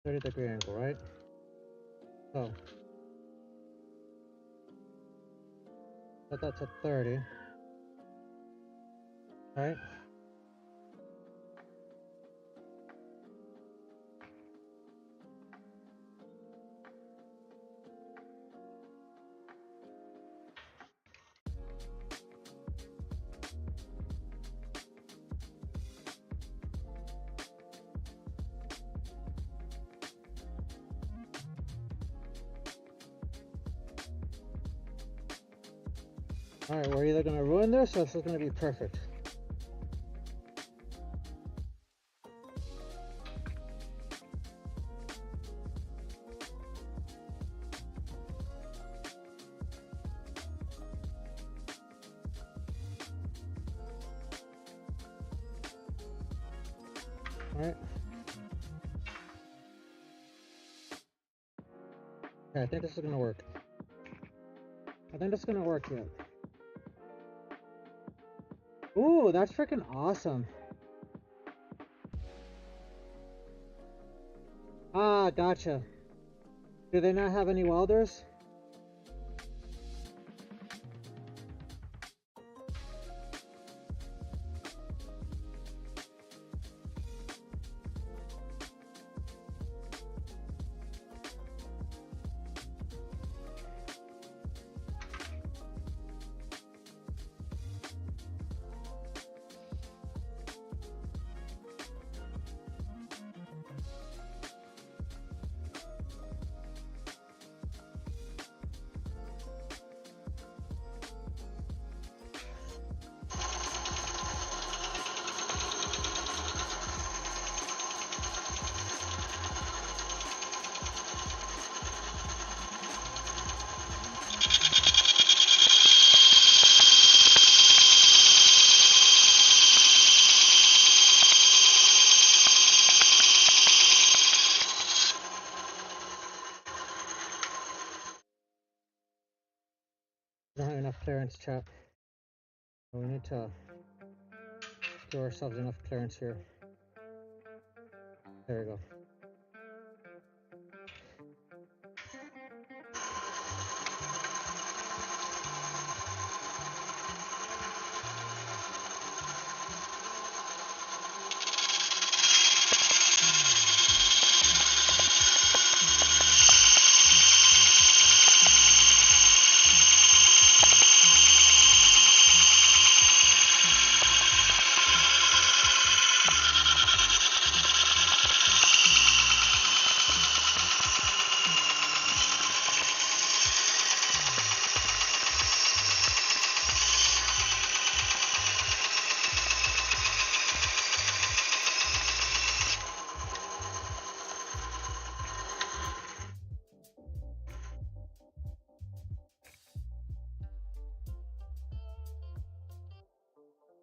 30-degree angle, right? So set that to 30, right? Alright, we're either gonna ruin this or this is gonna be perfect. Alright. Okay, I think this is gonna work. I think this is gonna work here. Ooh, that's freaking awesome. Ah, gotcha. Do they not have any welders? We don't have enough clearance, chat. So we need to give ourselves enough clearance here. There we go.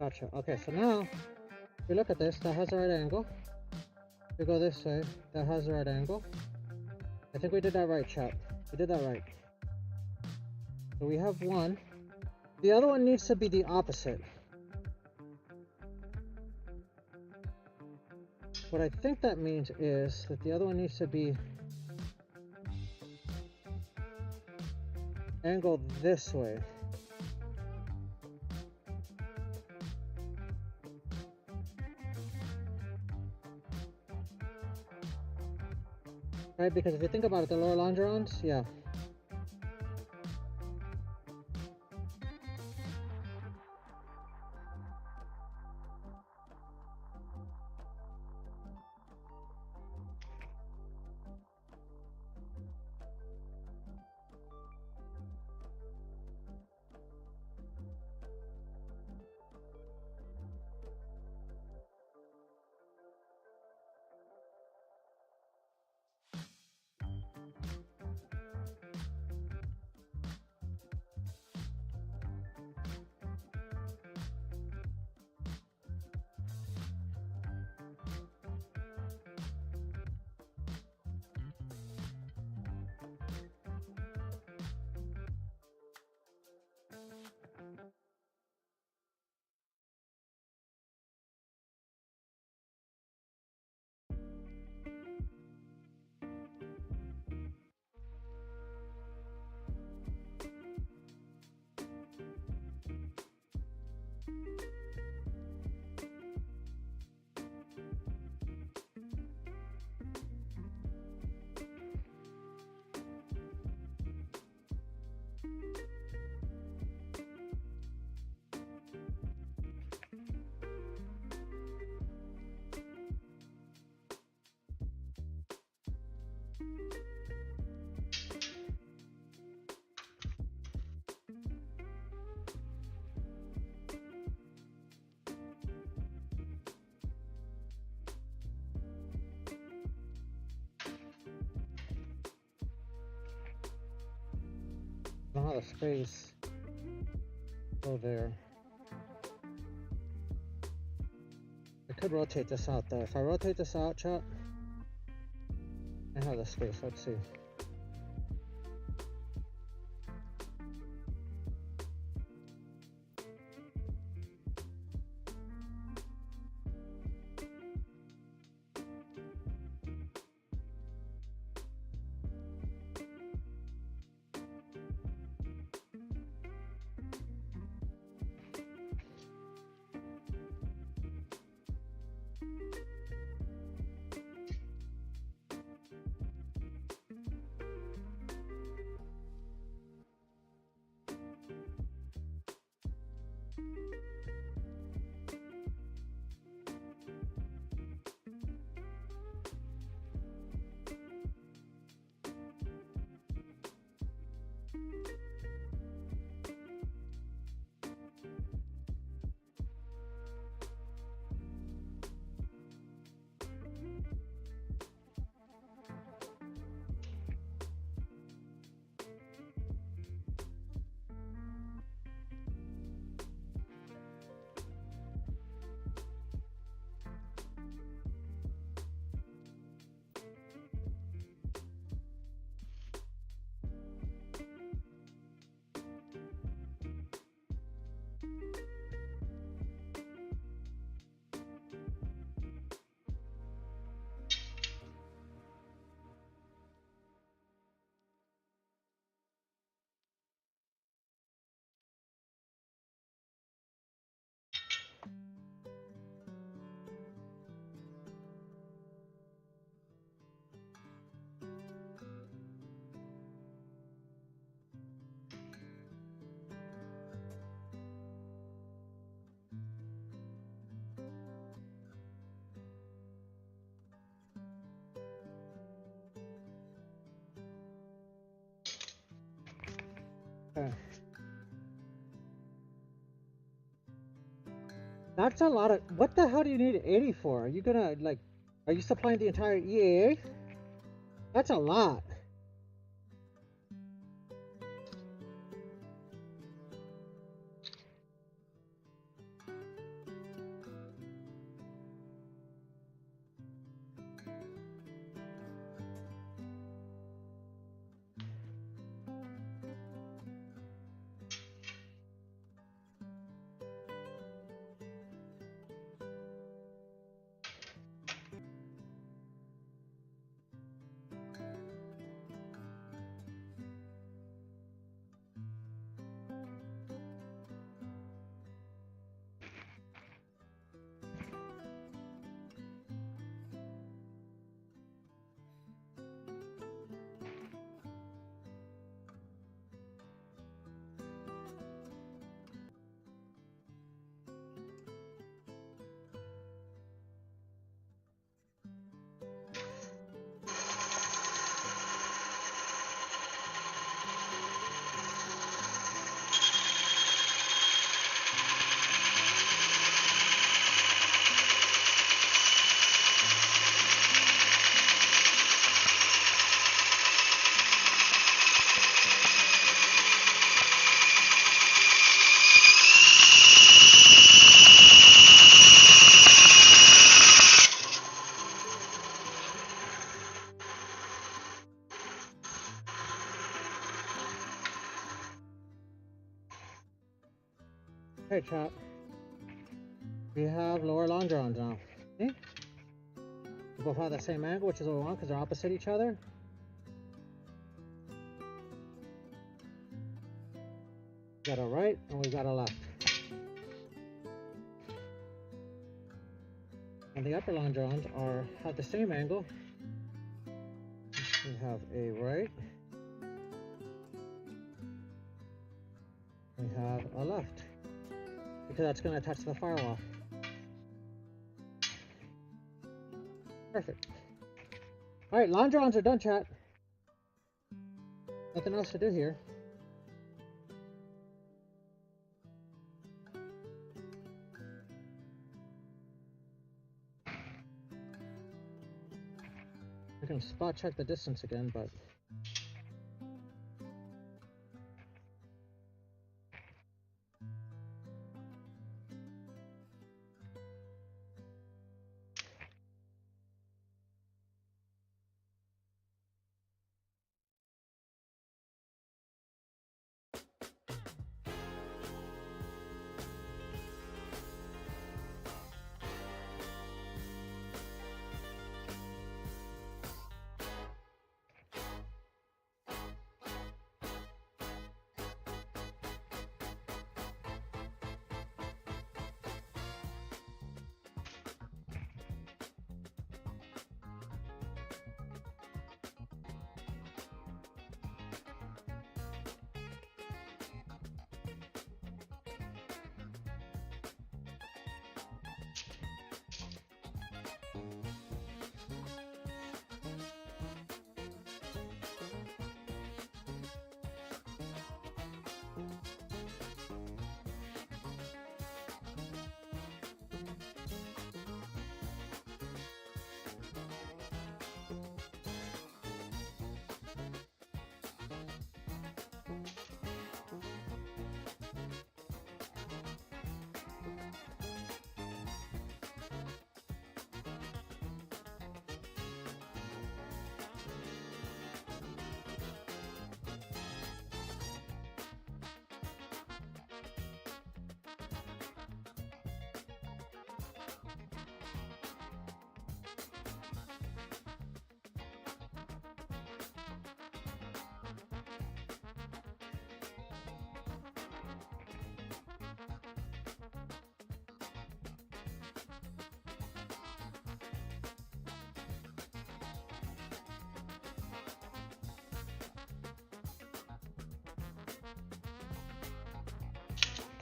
Gotcha. Okay, so now, if we look at this, that has the right angle. If we go this way, that has the right angle. I think we did that right, chat. We did that right. So we have one. The other one needs to be the opposite. What I think that means is that the other one needs to be angle this way. Right, because if you think about it, the lower longerons, yeah. Don't have the space. Go there. I could rotate this out though. If I rotate this out, chat, I have the space. Let's see. Okay. That's a lot of. What the hell do you need 80 for? Are you gonna like? Are you supplying the entire EAA? That's a lot. Okay, chat. We have lower longerons now. See? We both have the same angle, which is what we want because they're opposite each other. We got a right and we got a left. And the upper longerons have the same angle. We have a right. We have a left. Because that's going to attach to the firewall. Perfect. Alright, longerons are done, chat. Nothing else to do here. We can spot check the distance again, but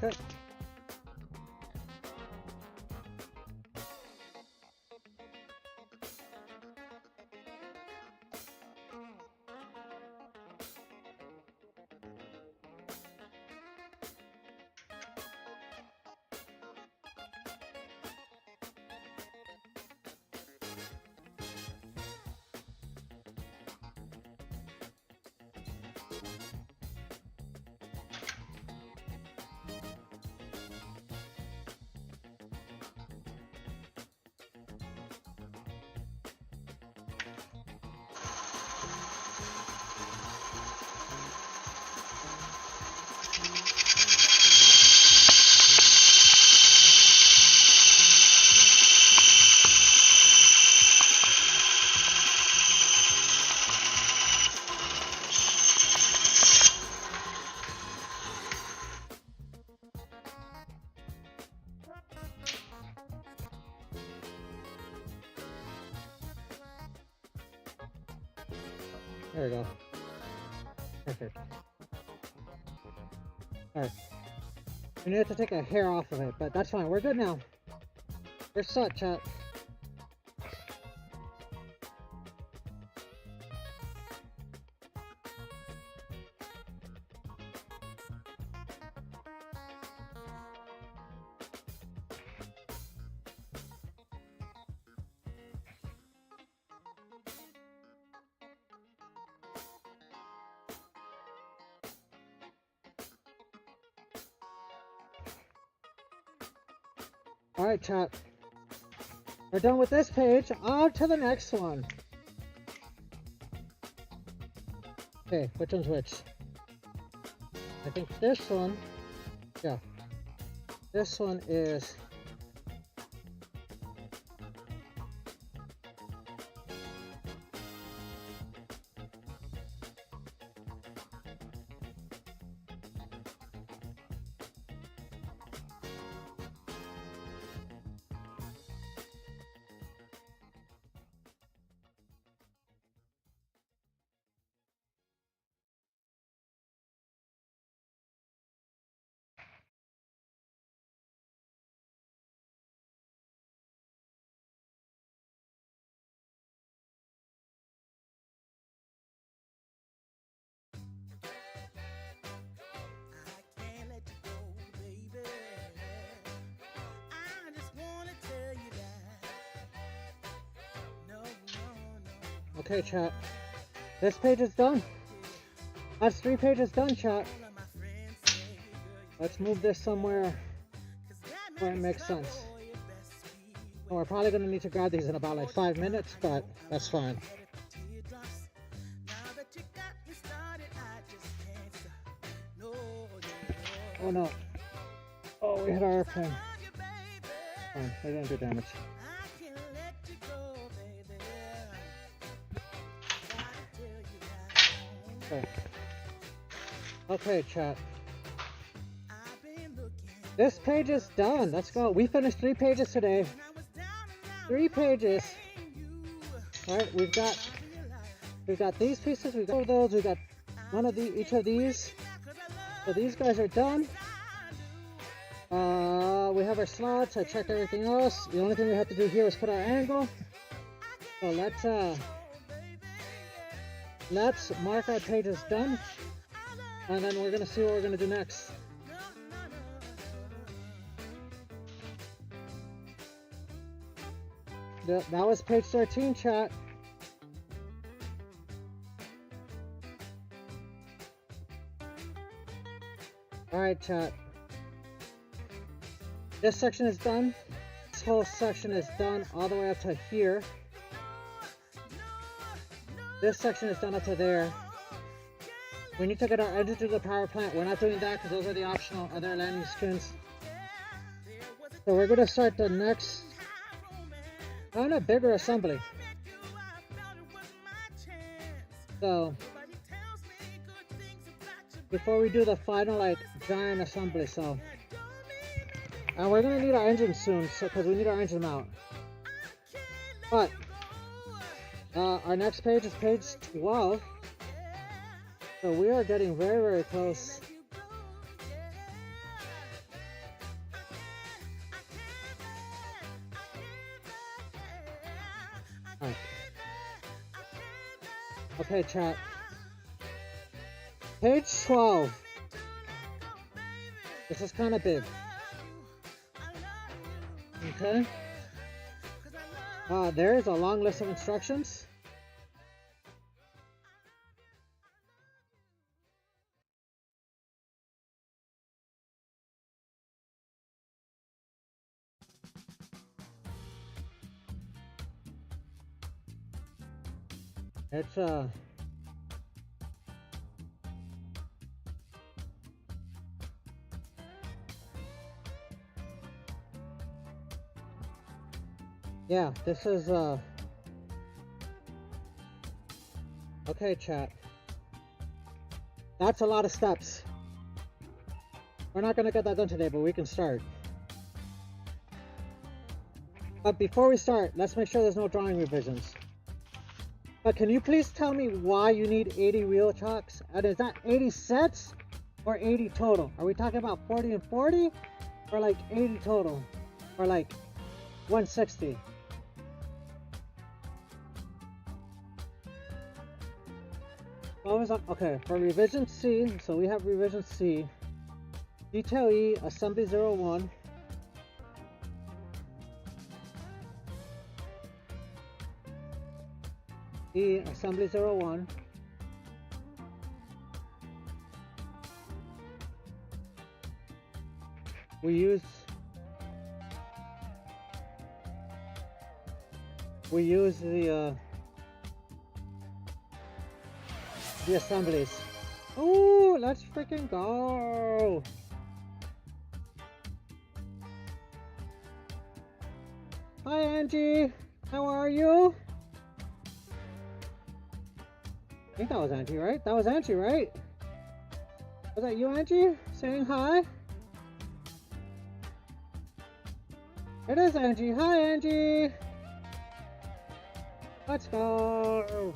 okay. There we go. Perfect. Alright. We need to take a hair off of it, but that's fine. We're good now. We're set, chat. Alright, chat. We're done with this page. On to the next one. Okay, which one's which? I think this one. Yeah. This one is I can't let you go, baby. I just wanna tell you that. No, no. okay, chat. This page is done. That's 3 pages done, chat. All of my friends say, girl, Let's move this somewhere where it makes sense. And we're probably gonna need to grab these in about like 5 minutes, but that's fine. Oh no. Oh, we hit our airplane. Fine, they didn't do damage. Okay. Okay, chat. This page is done. Let's go. We finished 3 pages today. 3 pages. Alright, we've got these pieces, we've got those, we've got one of each of these. So these guys are done. We have our slots. I checked everything else. The only thing we have to do here is put our angle. So let's mark our pages done, and then we're gonna see what we're gonna do next. That was page 13, chat. Alright, chat. This section is done. This whole section is done all the way up to here. This section is done up to there. We need to get our engine to the power plant. We're not doing that because those are the optional other landing skins. So we're going to start the next kind of bigger assembly. So before we do the final like giant assembly, and we're gonna need our engine soon, because we need our engine mount. But our next page is page 12, so we are getting very, very close. Right. Okay, chat. Page 12. This is kind of big. Okay. There is a long list of instructions. It's yeah, this is okay, chat. That's a lot of steps. We're not gonna get that done today, but we can start. But before we start, let's make sure there's no drawing revisions. But can you please tell me why you need 80 wheel chocks? And is that 80 sets or 80 total? Are we talking about 40 and 40? Or like 80 total? Or like 160? Okay, for revision C, so we have revision C. Detail E, assembly 01. E, assembly 01. We use the assemblies. Oh, let's freaking go! Hi, Angie. How are you? I think that was Angie, right? That was Angie, right? Was that you, Angie? Saying hi? It is Angie. Hi, Angie. Let's go.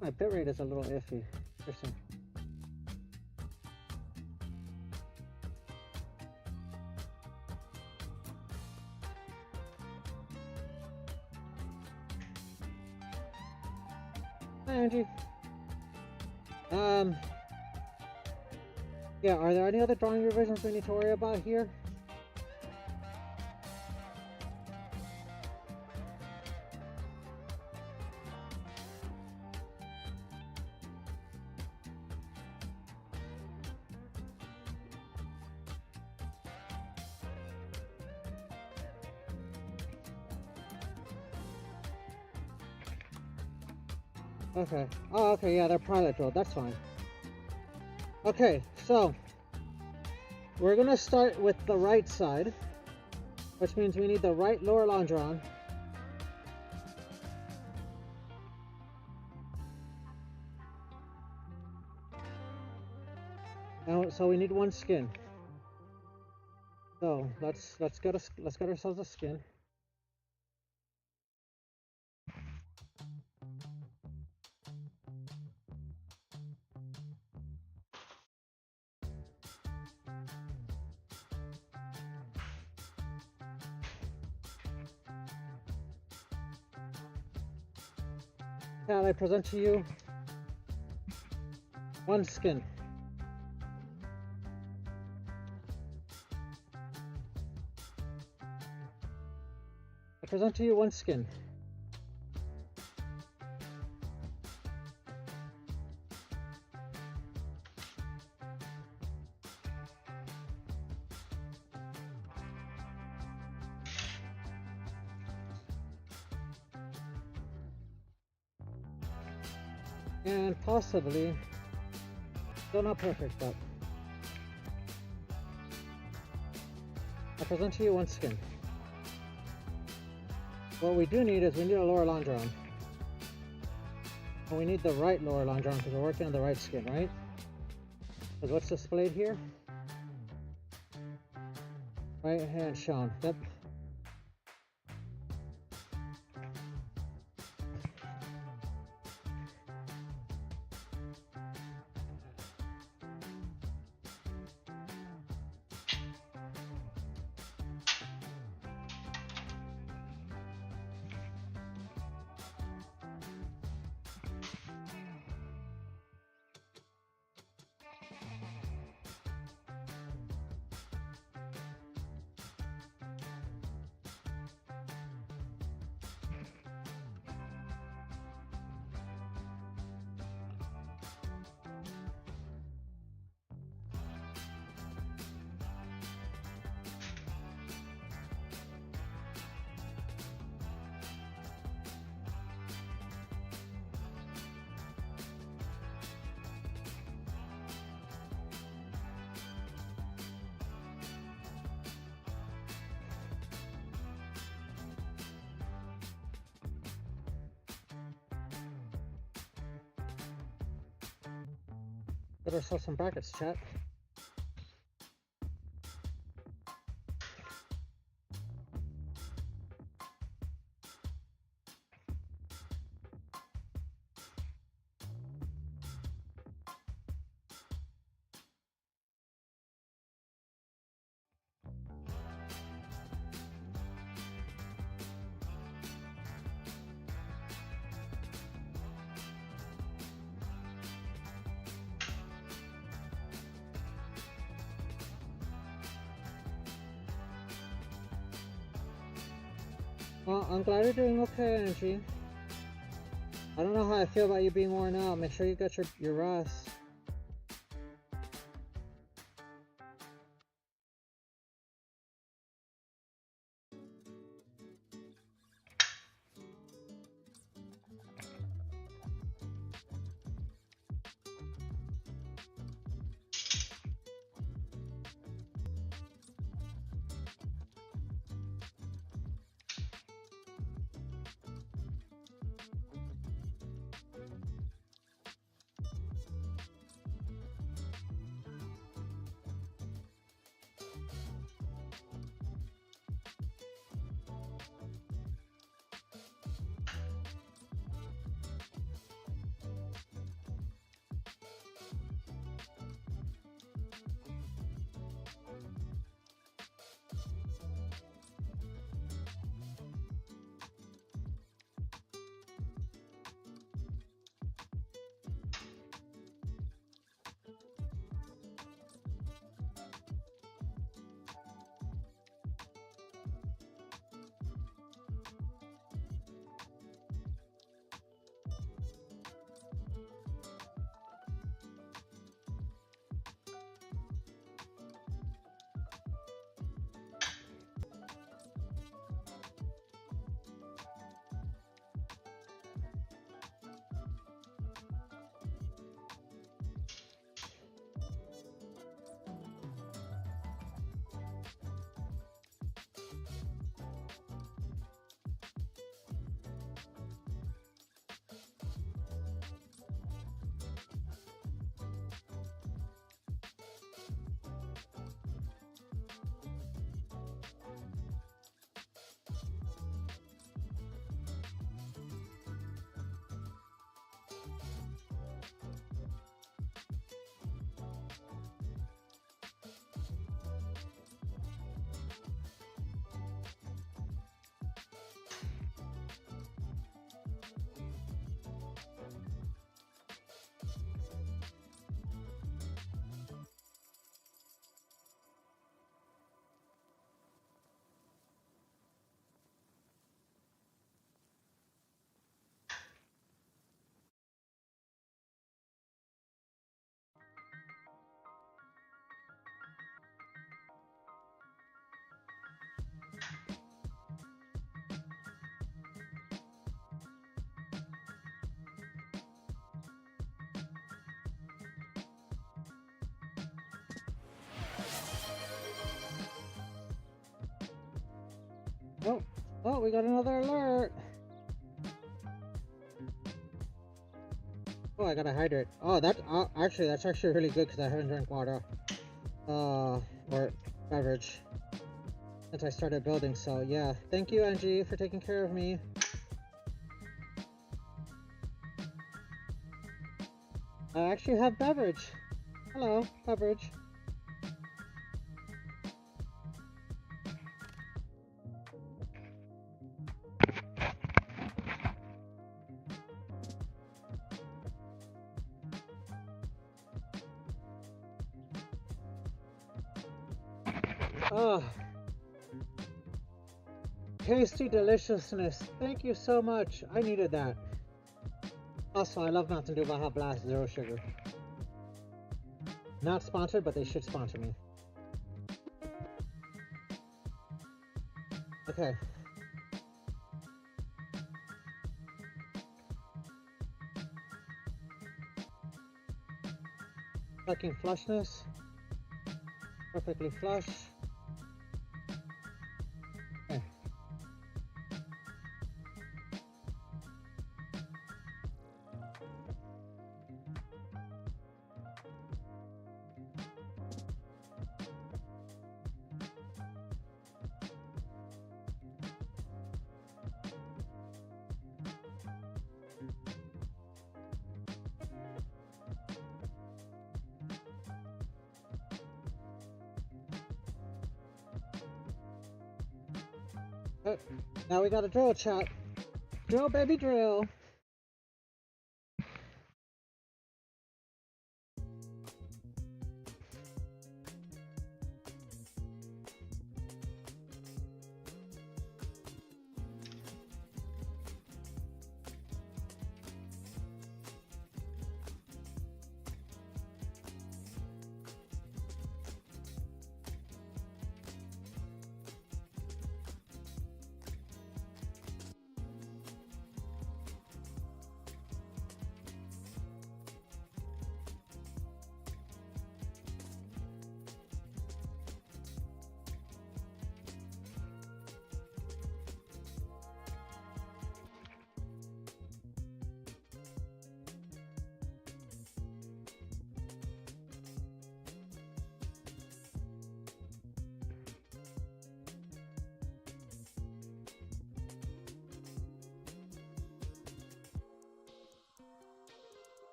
My bitrate is a little iffy. Interesting. Hi, Angie. Yeah, are there any other drawing revisions we need to worry about here? Okay. Oh, okay, yeah, they're pilot drilled. That's fine. Okay, so we're gonna start with the right side, which means we need the right lower longeron. Now, so we need one skin. So let's get ourselves a skin. And I present to you one skin. I present to you one skin. And possibly, still not perfect, but I present to you one skin. What we do need is we need a lower longeron. And we need the right lower longeron because we're working on the right skin, right? Because what's displayed here? Right hand shown. Yep. Get ourselves some brackets, chat. Well, I'm glad you're doing okay, Angie. I don't know how I feel about you being worn out. Make sure you get your rest. Oh, we got another alert. Oh, I gotta hydrate. Oh, that's actually really good because I haven't drank water, or beverage since I started building. So yeah, thank you, Angie, for taking care of me. I actually have beverage. Hello, beverage. Oh, tasty deliciousness. Thank you so much. I needed that. Also, I love Mountain Dew Baja Blast Zero Sugar. Not sponsored, but they should sponsor me. Okay. Checking flushness. Perfectly flush. Okay. Now we got a drill, chat. Drill, baby, drill.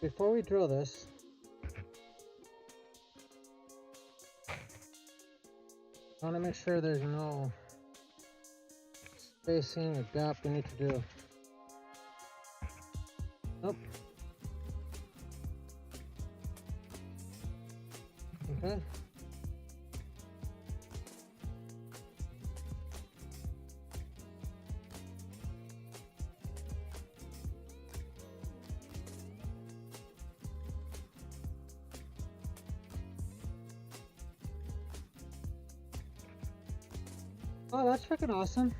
Before we drill this, I want to make sure there's no spacing or gap we need to do. Nope. Okay. Oh, that's freaking awesome.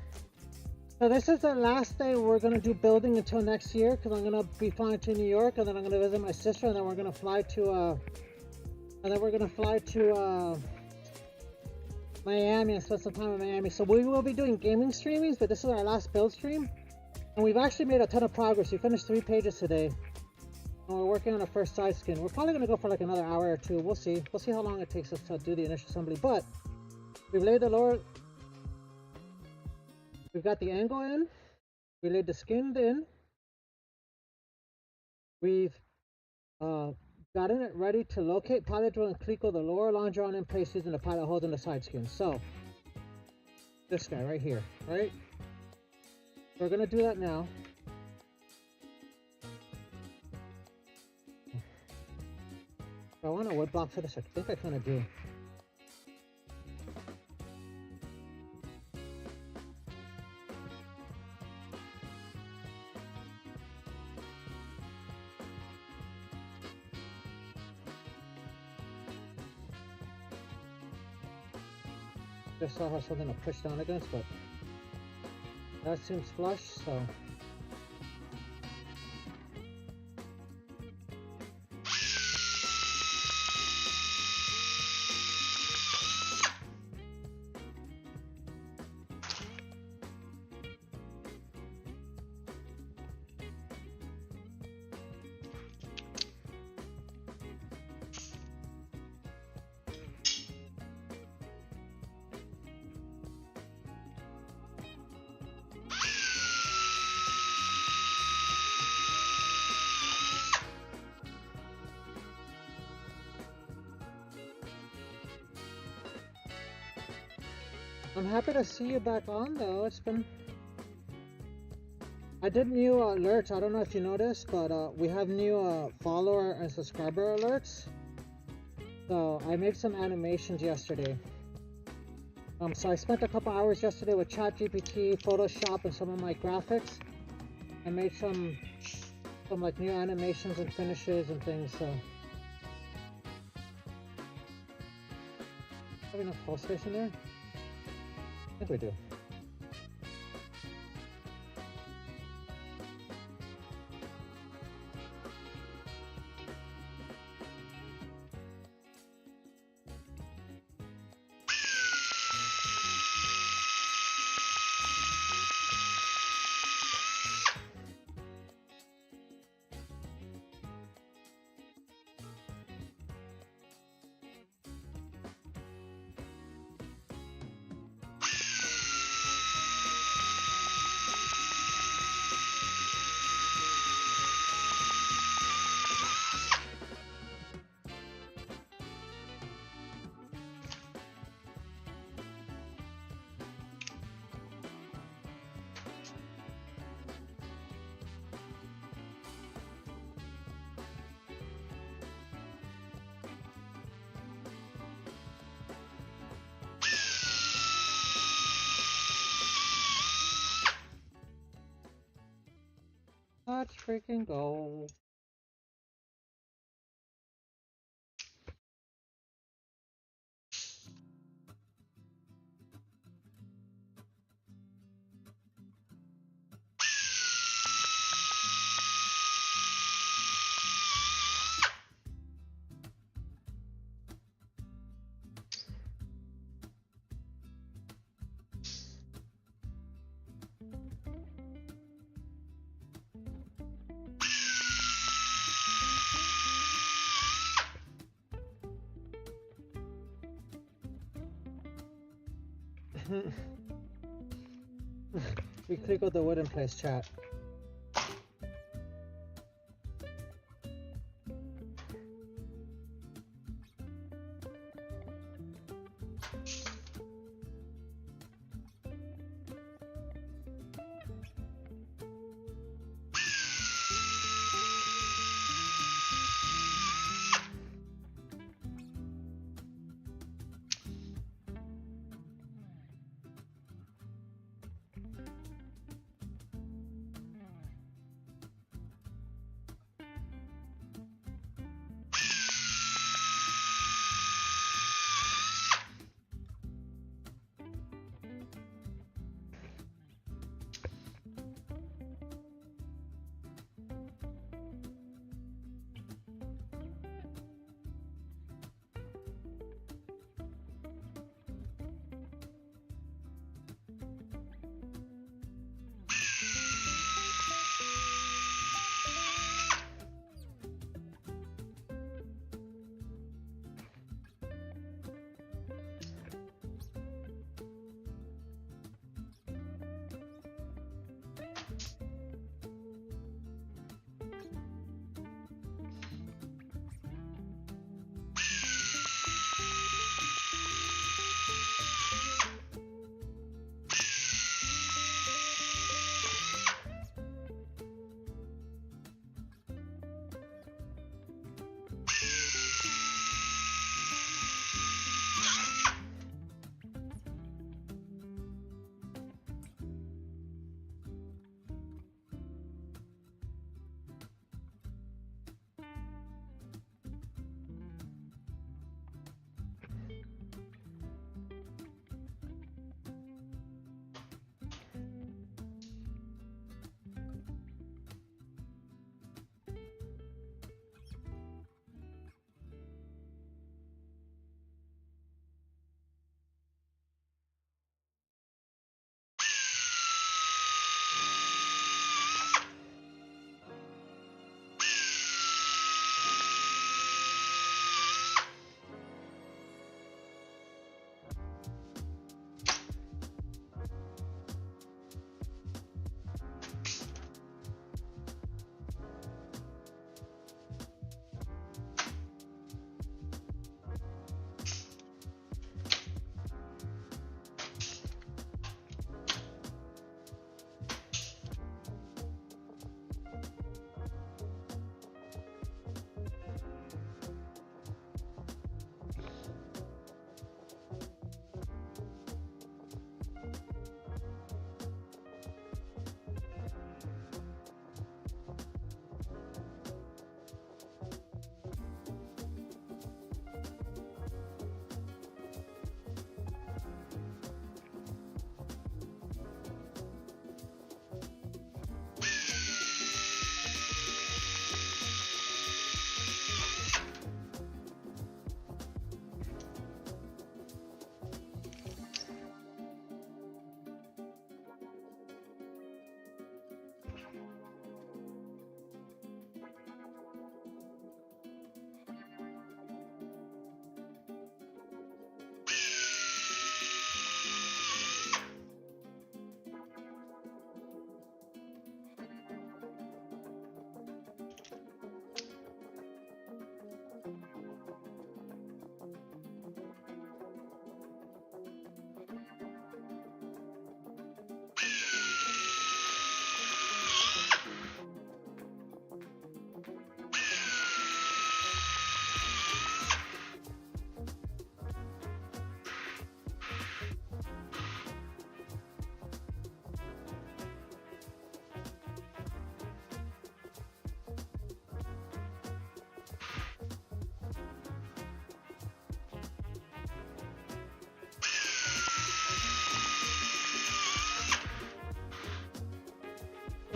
So this is the last day we're gonna do building until next year, because I'm gonna be flying to New York, and then I'm gonna visit my sister, and then we're gonna fly to Miami and spend some time in Miami. So we will be doing gaming streamings, but this is our last build stream, and we've actually made a ton of progress. We finished 3 pages today, and we're working on our first side skin. We're probably gonna go for like another hour or two. We'll see. We'll see how long it takes us to do the initial assembly. But we've laid the lower. We've got the angle in, we laid the skin in, we've gotten it ready to locate, pilot drill, and cleco the lower line drawn in place using the pilot holes in the side skin. So, this guy right here, right? We're gonna do that now. I want a wood block for this, I think I kinda do. Just saw I have something to push down against, but that seems flush, so. I'm happy to see you back on though. It's been... I did new alerts. I don't know if you noticed, but we have new follower and subscriber alerts. So I made some animations yesterday. So I spent a couple hours yesterday with ChatGPT, Photoshop, and some of my graphics. I made some like new animations and finishes and things. So have enough full space in there? I think we do. Let's freaking go. We click on the wooden place, chat.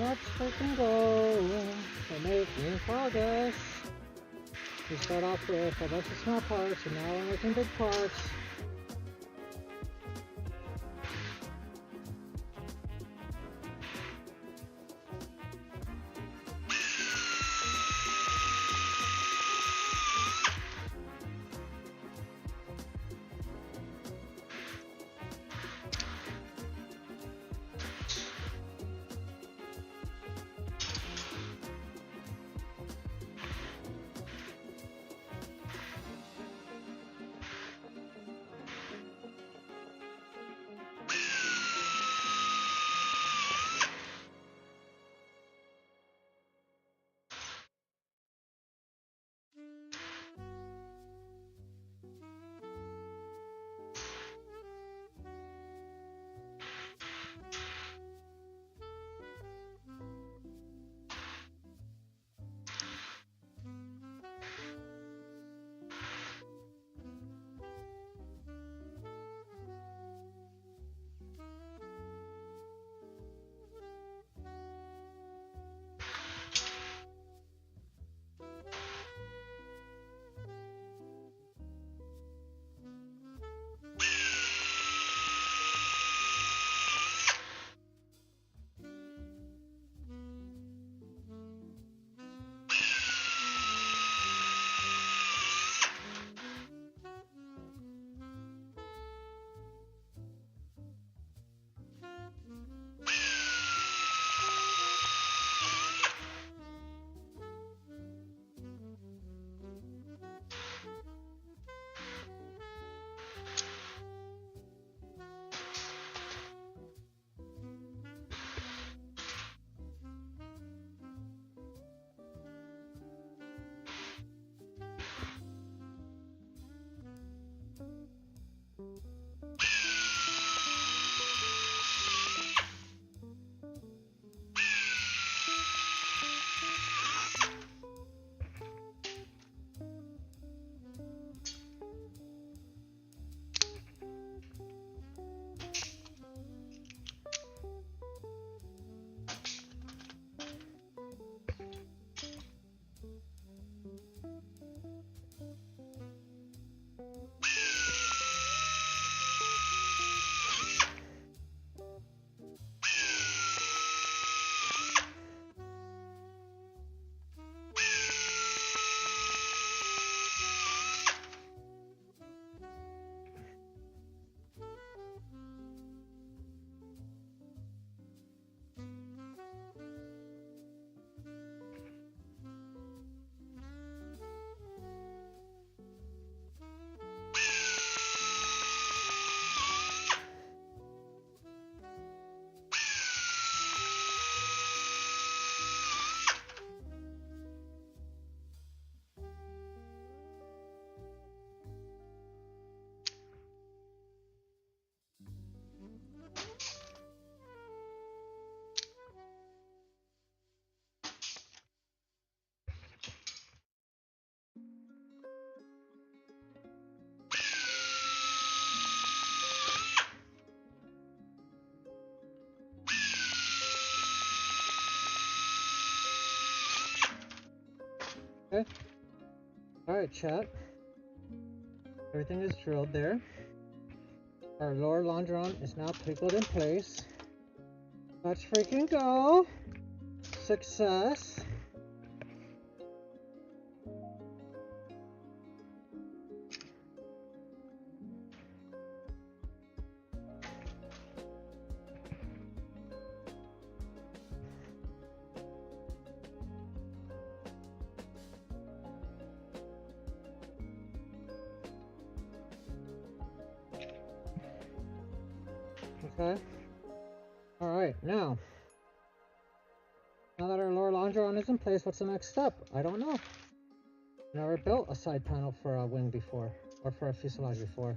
Let's freaking go. We're making progress. We start off with a bunch of small parts, and now we're making big parts. Okay. Alright, chat. Everything is drilled there. Our lower longeron is now pickled in place. Let's freaking go. Success. Okay. Alright, now that our lower longeron is in place, what's the next step? I don't know. Never built a side panel for a wing before, or for a fuselage before.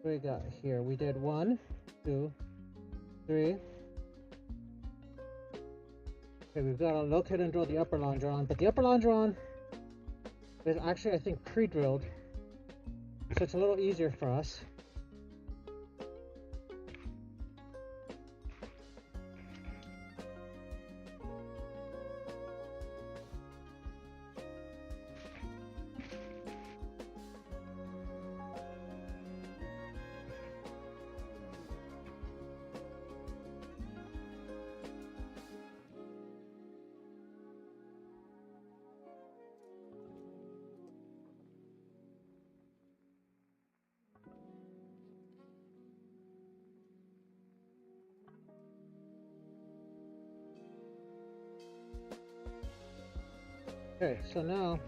What we got here? We did 1, 2, 3. Okay, we've got to locate and drill the upper longeron, but the upper longeron is actually, I think, pre-drilled, so it's a little easier for us. Okay, so now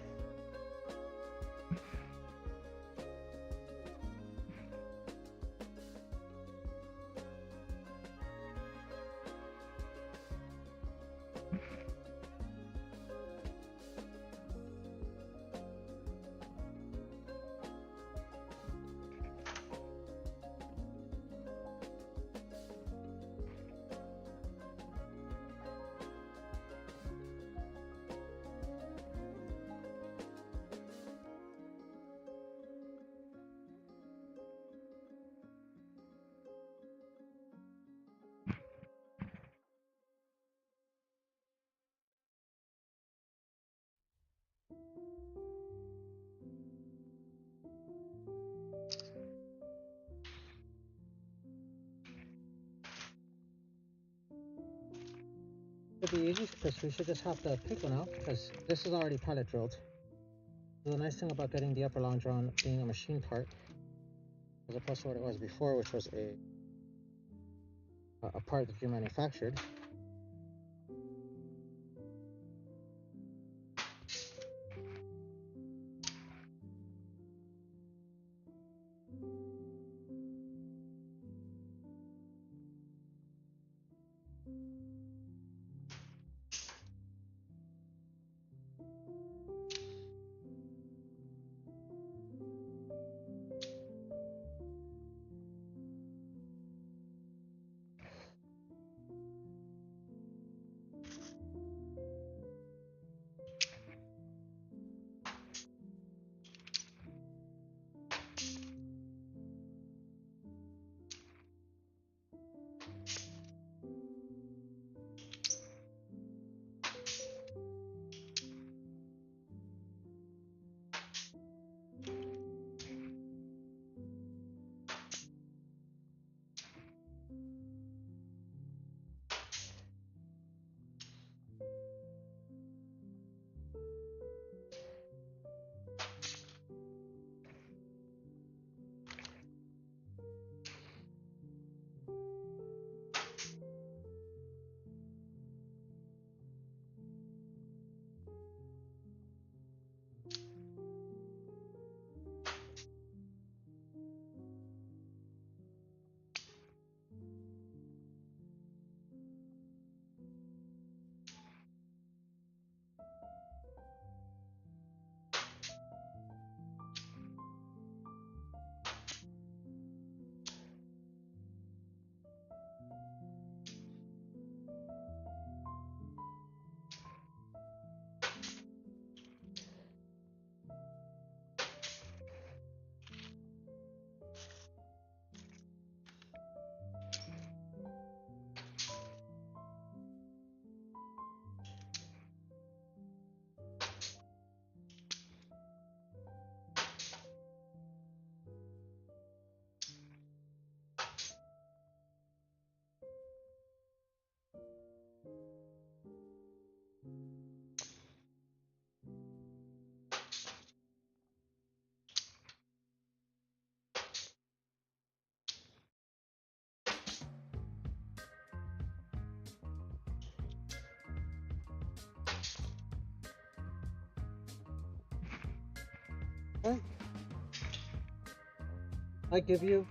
it'll be easy because we should just have to pick one out because this is already pilot drilled. So the nice thing about getting the upper longeron being a machine part, as opposed to what it was before, which was a part that you manufactured. Okay. I give you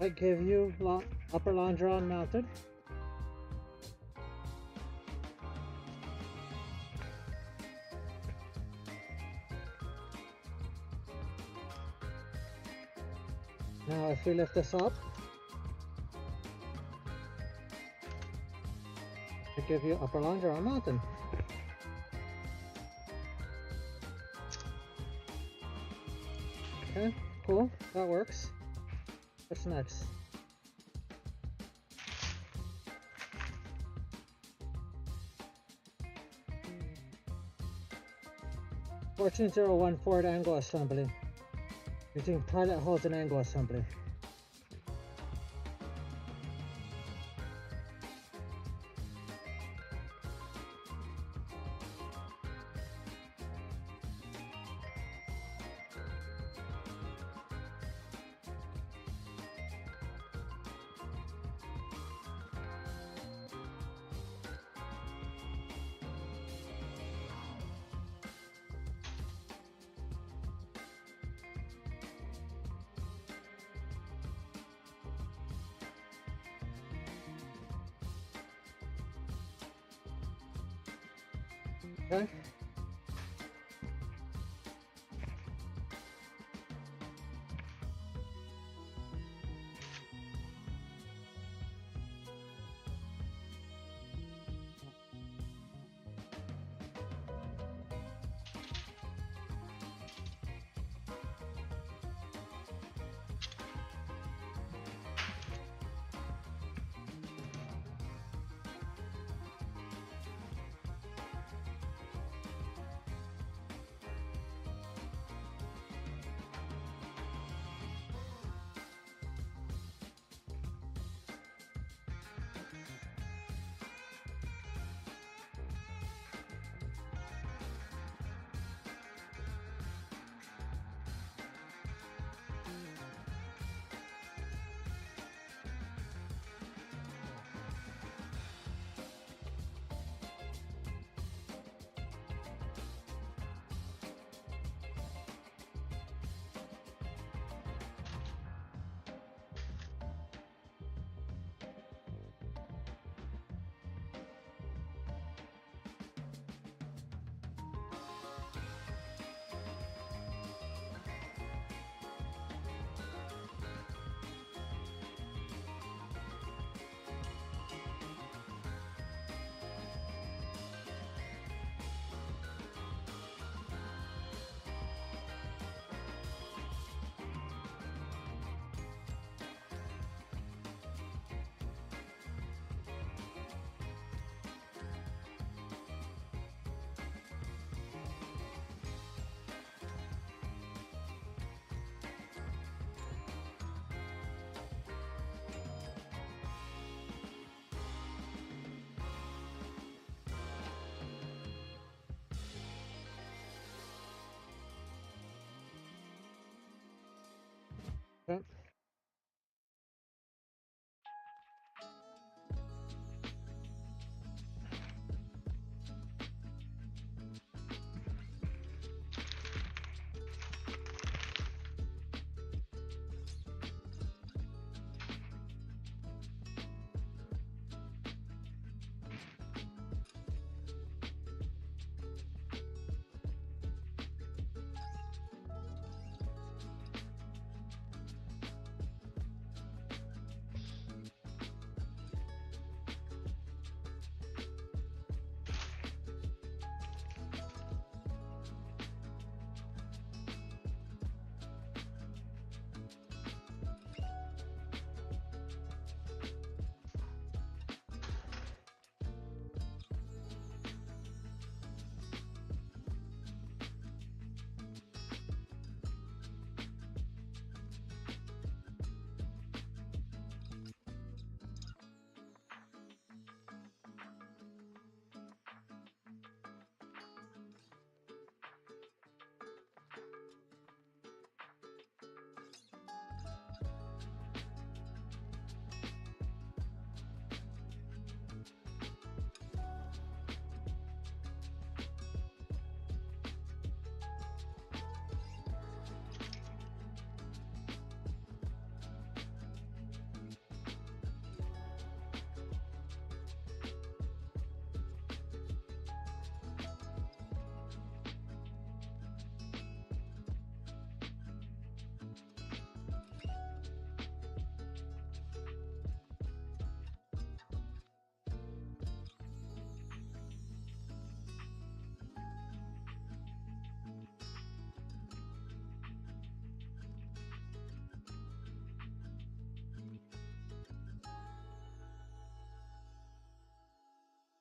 upper longeron mounted. Now if we lift this up, I give you upper longeron mounted. Okay, cool, that works. What's next? (1401) forward angle assembly using pilot holes and angle assembly. Okay. Okay.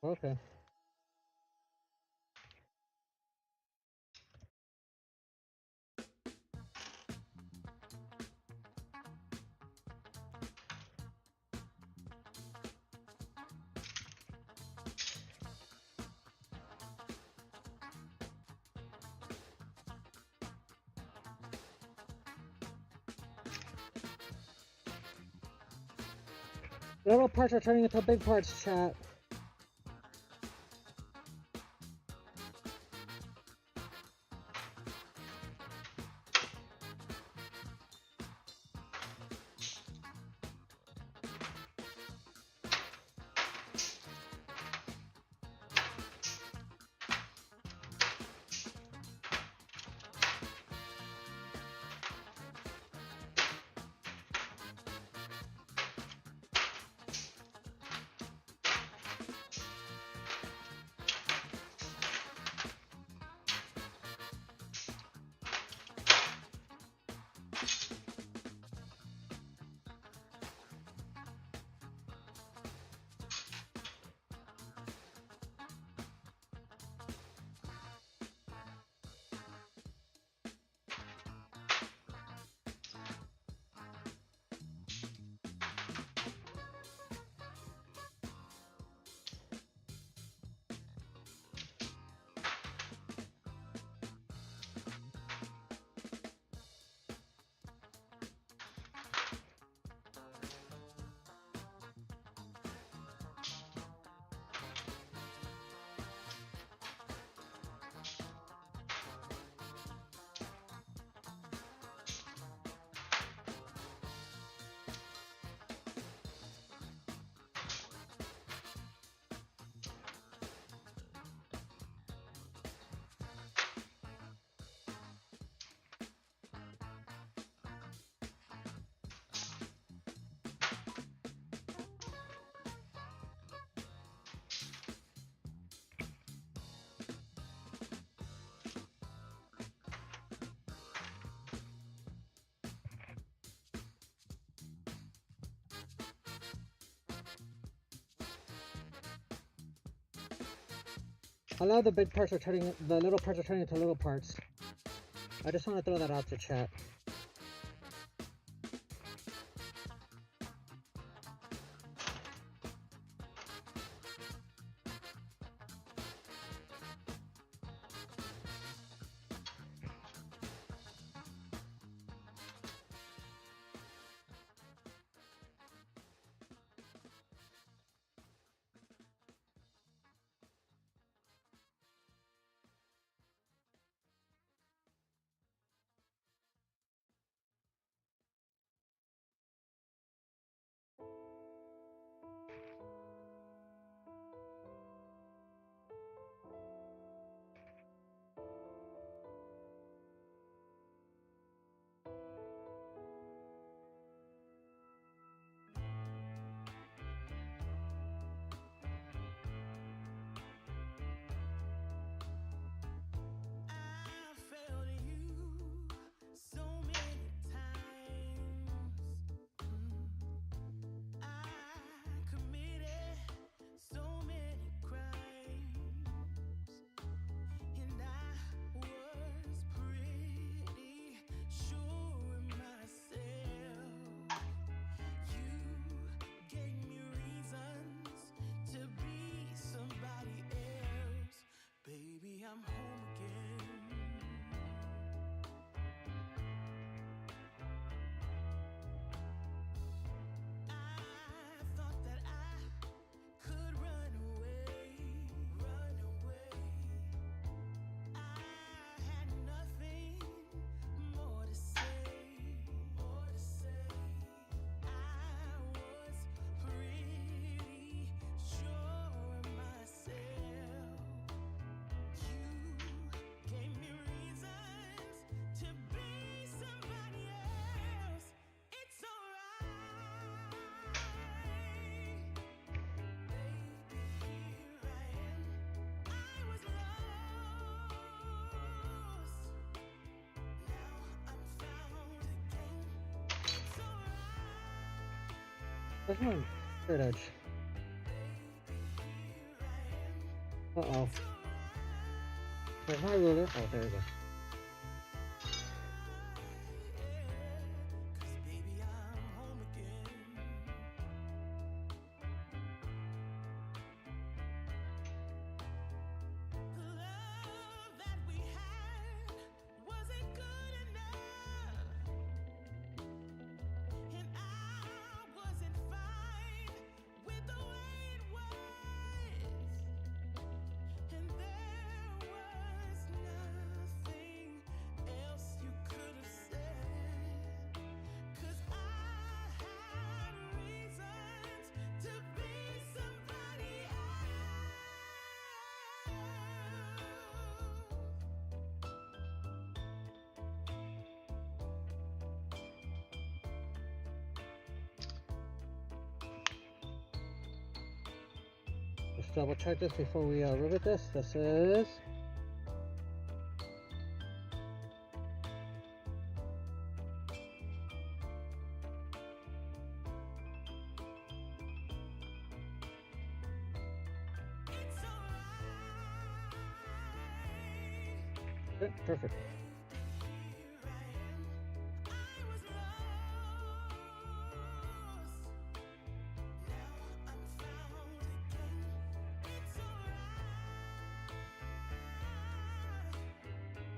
Okay. Little parts are turning into big parts, chat. A lot of the big parts are turning, the little parts are turning into little parts. I just want to throw that out to chat. I failed you so many times. I committed so many crimes, and I was pretty sure of myself. You gave me reasons to be somebody else. Baby, I'm home again. I thought that I could run away, run away. I had nothing more to say, more to say. I was pretty sure of myself. You gave me reasons to be somebody else. It's alright. Baby, here I am. I was lost. Now I'm found again. It's alright. There's one Fuselage. Uh-oh. There's my ruler. Oh, there we go. Cause baby, I'm home again. The love that we had wasn't good enough, and I wasn't fine with the way it was, and there was nothing else you could have said, 'cause I had reasons to be somebody else. Let's double check this before we rivet this. This is It's alright. okay, perfect. Here I am. I was lost. Now I'm found again. It's alright.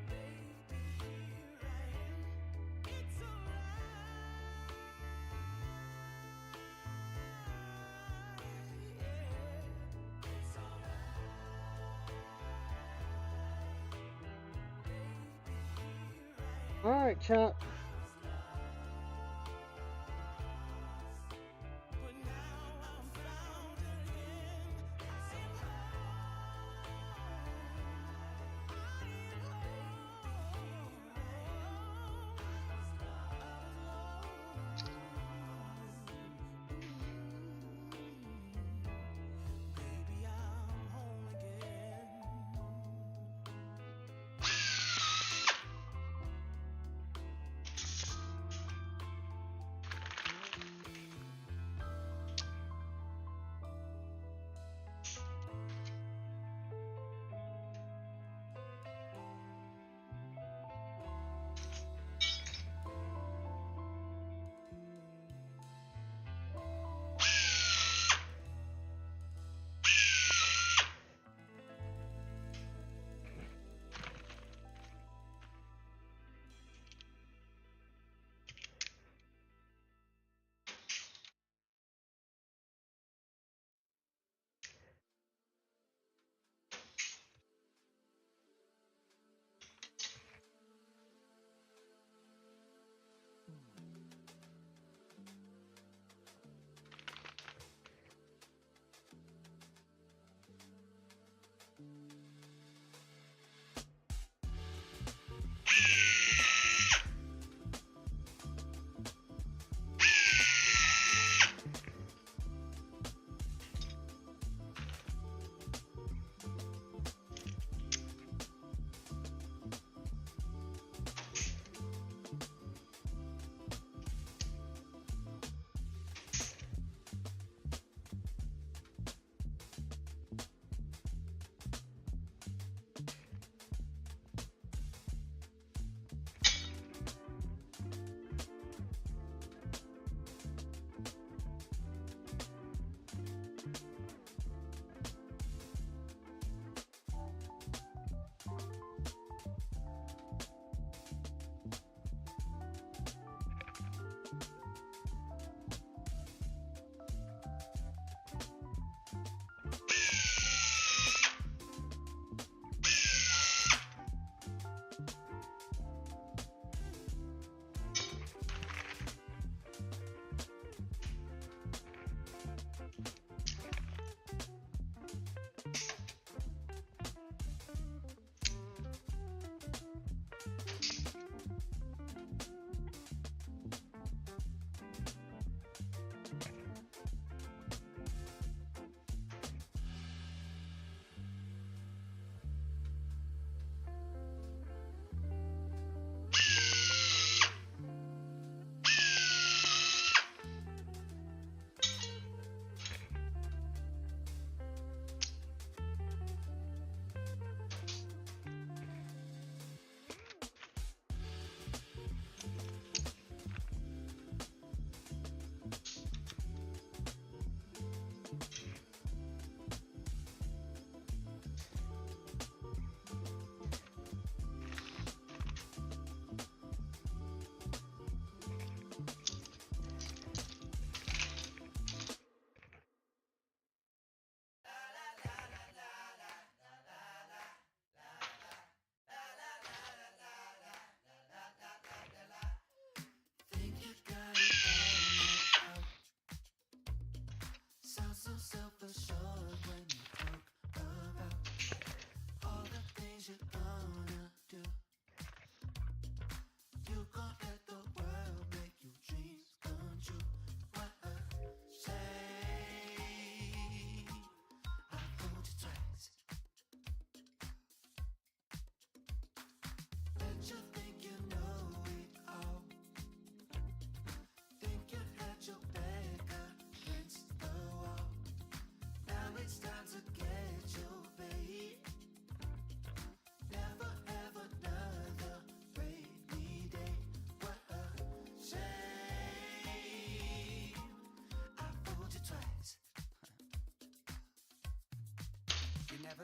Baby, here I am. It's alright. It's alright. All right, chat. But now I'm found again. I am home. I am home. Baby, I'm home again.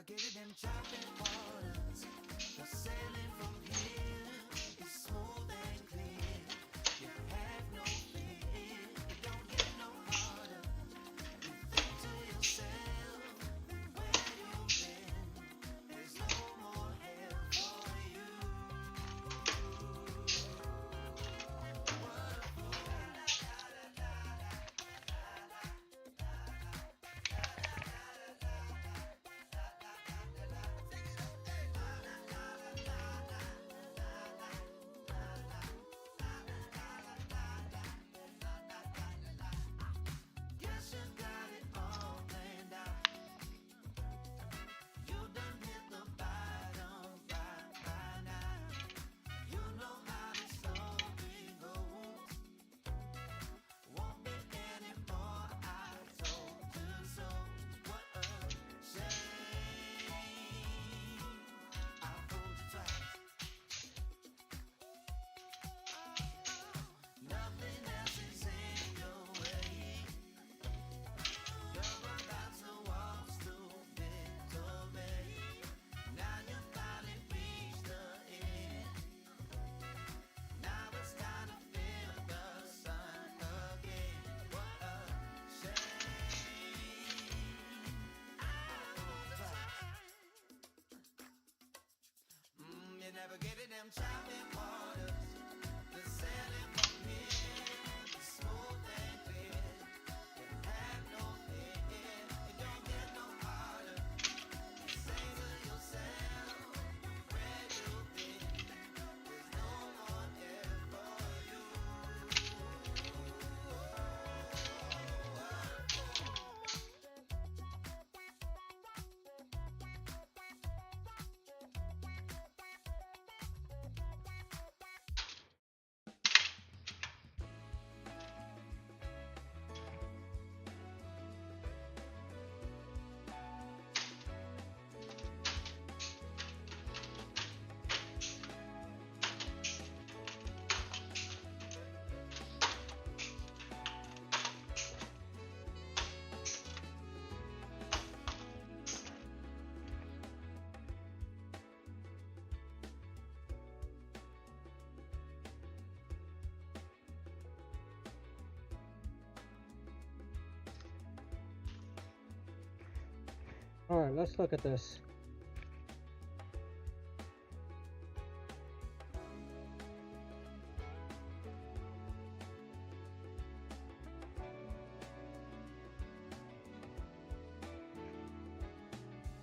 navigated them chopping waters. The sailing from here is smooth and clear. You have no fear, it don't get no harder. You think to yourself, where you been? There's no more hell for you. Guess you got it all planned out. You done hit the bottom right by now. You know how the story goes. Won't be any more. I told you so. What a shame. I fooled you twice. Nothing else is in your way. You're about to walk to victory. Now you finally reached the end. Now it's time to feel the sun again. What a shame. You navigated them chopping waters. The sailing from here is smooth and clear. You have no fear, it don't get no harder. You say to yourself, where you been? There's no more there for you. Alright, let's look at this.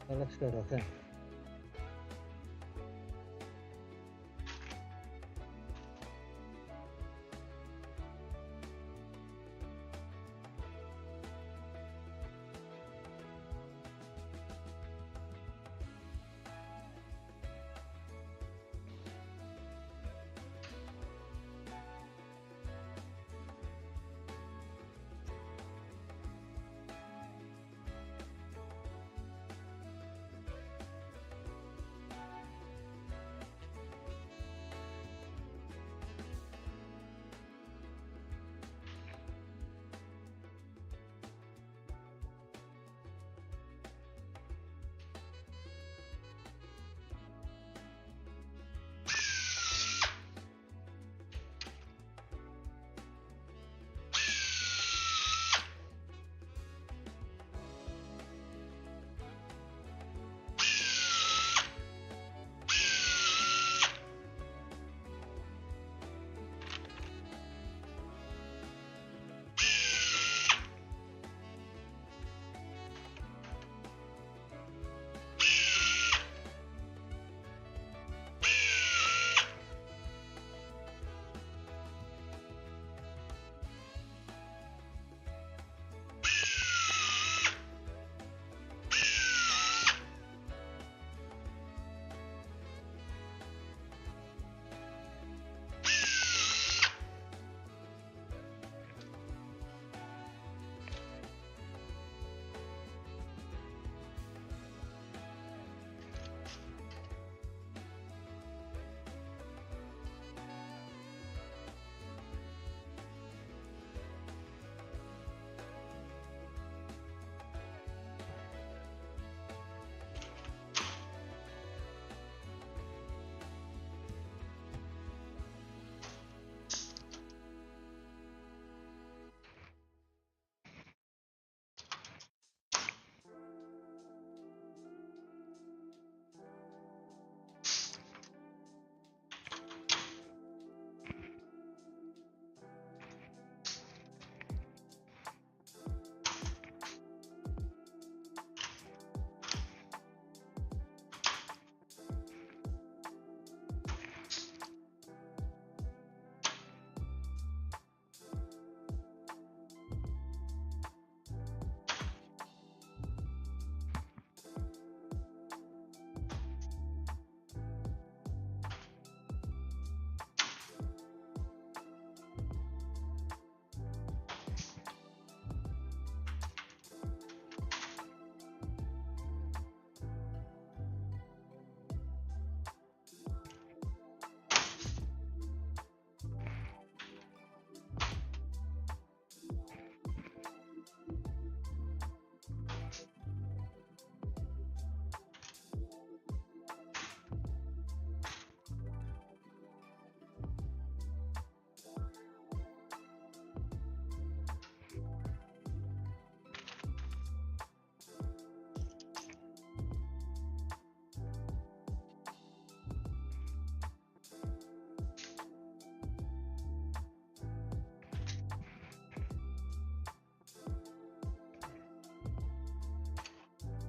That looks good, okay.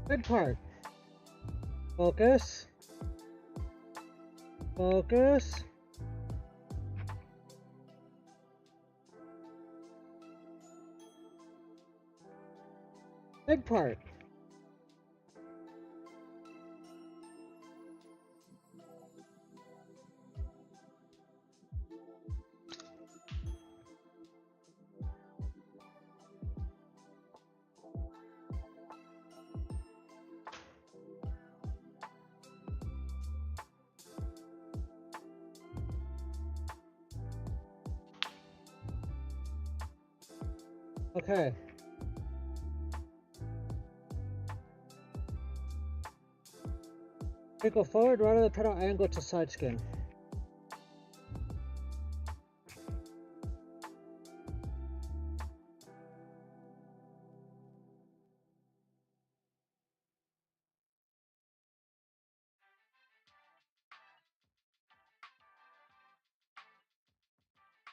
Big part. Focus. Focus. Big part. Okay. Okay, go forward, right of the pedal, and go to side skin.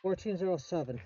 $14.07.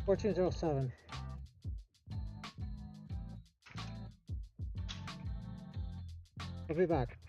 $14.07. I'll be back.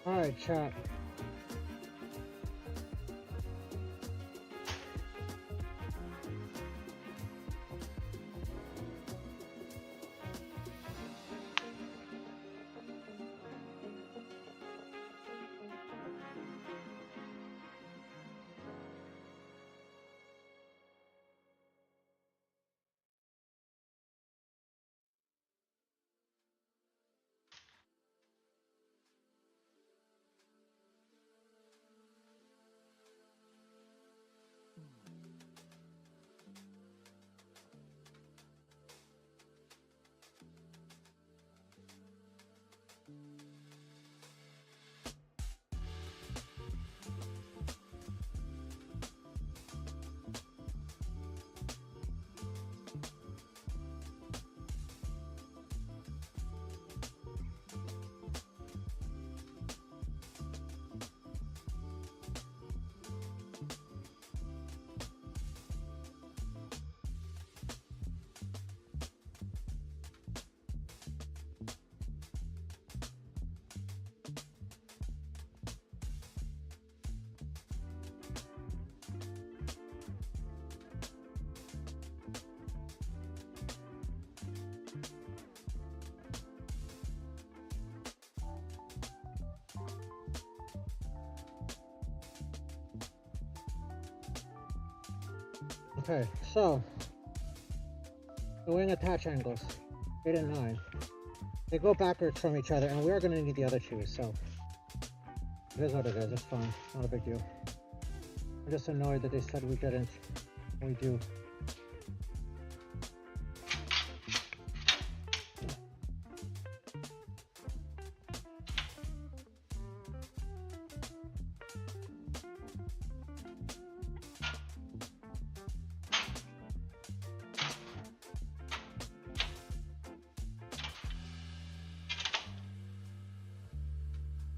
Alright, chat. Okay, so the wing attach angles, 8 and 9, they go backwards from each other, and we are going to need the other two, so it is what it is. It's fine, not a big deal. I'm just annoyed that they said we didn't. We do.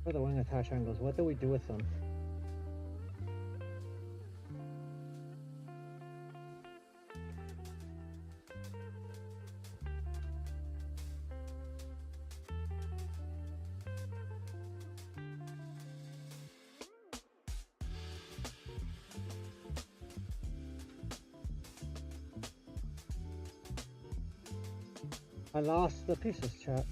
For the wing attach angles, what do we do with them? I lost the pieces, chat.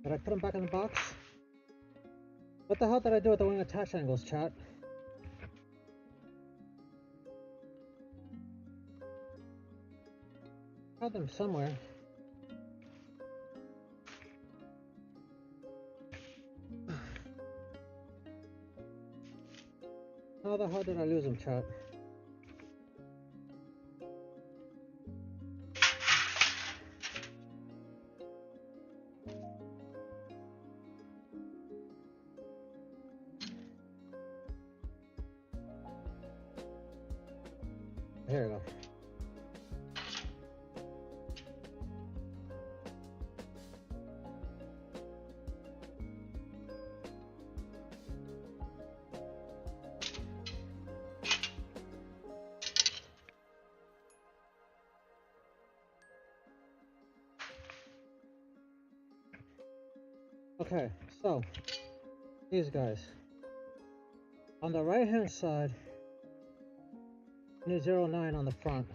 Did I put them back in the box? What the hell did I do with the wing attach angles, chat? I had them somewhere. How the hell did I lose them, chat? Here we go. Okay, so these guys. On the right hand side, need 09 on the front.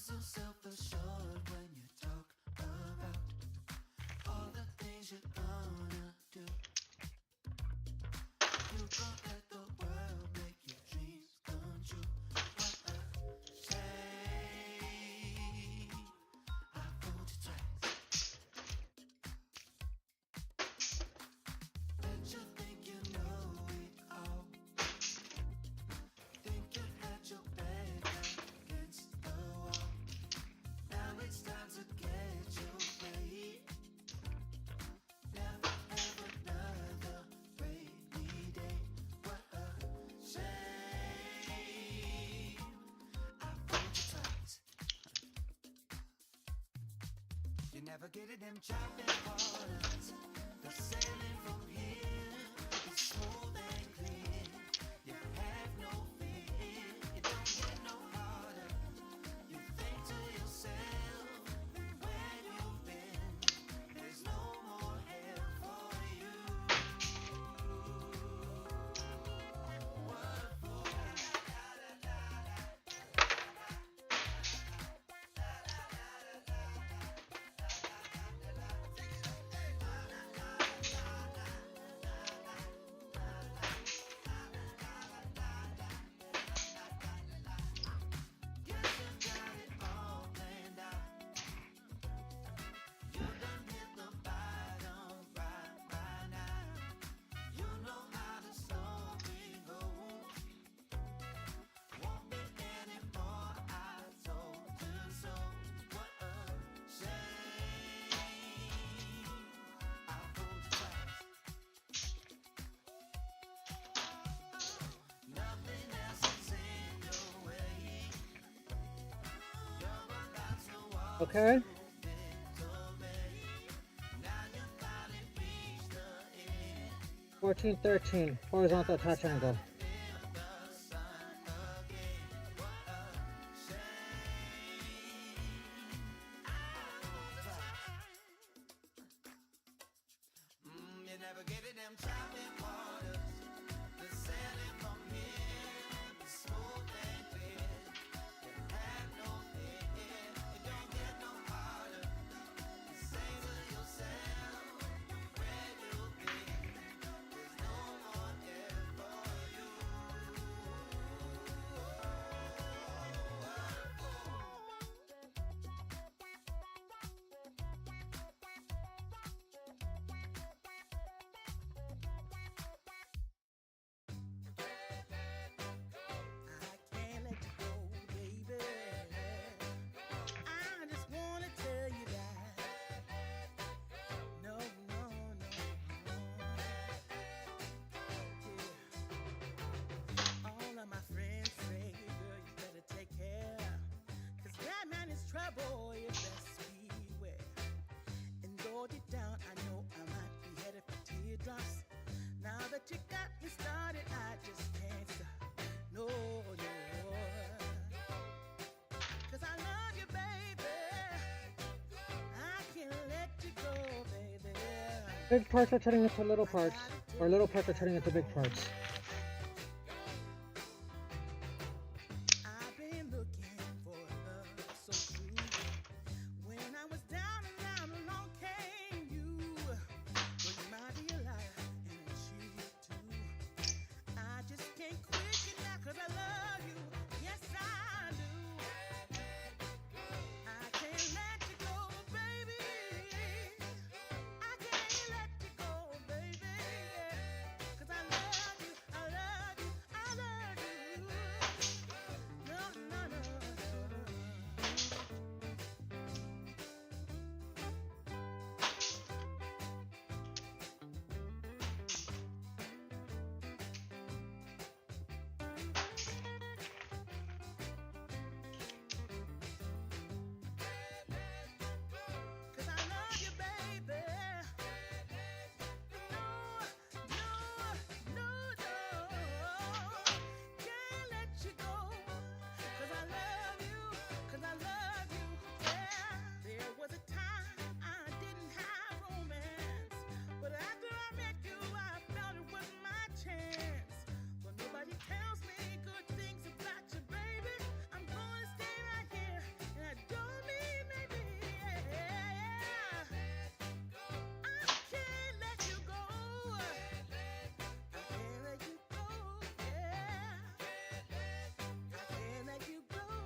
so self-assured when you talk about all the things you're gonna do. You gon' let the world make your dreams come true. What a shame. I fooled you twice. Bet you think you know it all. Think you had your back against the wall. Now it's time to get your way. Never have another rainy day. What a shame. I fooled you twice. You never get it, them chopping waters. The sailing from here is smooth and clear. You have no fear. It don't get no harder. You think to yourself, where you've been, there's no more hell for you. What a fool. Guess you got it all planned out. You done hit the bottom right by now. You know how the story goes. Won't be anymore, I told you so. What a shame. I fooled you twice. Nothing else is in your way. You're about to walk Okay. to victory. Now you finally reached the end. 1413. Horizontal attach angle. Feel the sun again. What a shame. I fooled you twice. You never get it, them chopping waters. The sailing from here is smooth and clear. You have no fear. It don't get no harder. You say to yourself, where you've been, there's no more there for you. I can't let you go, baby. I just wanna tell you that. No, no, no, no. Yeah. All of my friends say, girl, you better take care. 'Cause that man is trouble, you best beware. And though deep down, I know I might be headed for teardrops. Now that you got me started, I just can't stop. No, no. 'Cause I love you, baby. I can't let you go, baby. Big parts are turning into little parts, or little parts are turning into big parts. I've been looking for love so true. When I was down and out, along came you. But you might be a liar and a cheat too. I just can't quit you now 'cause I love you. Yes, I do. I can't let you go, baby. I can't let you go, baby. 'Cause I love you.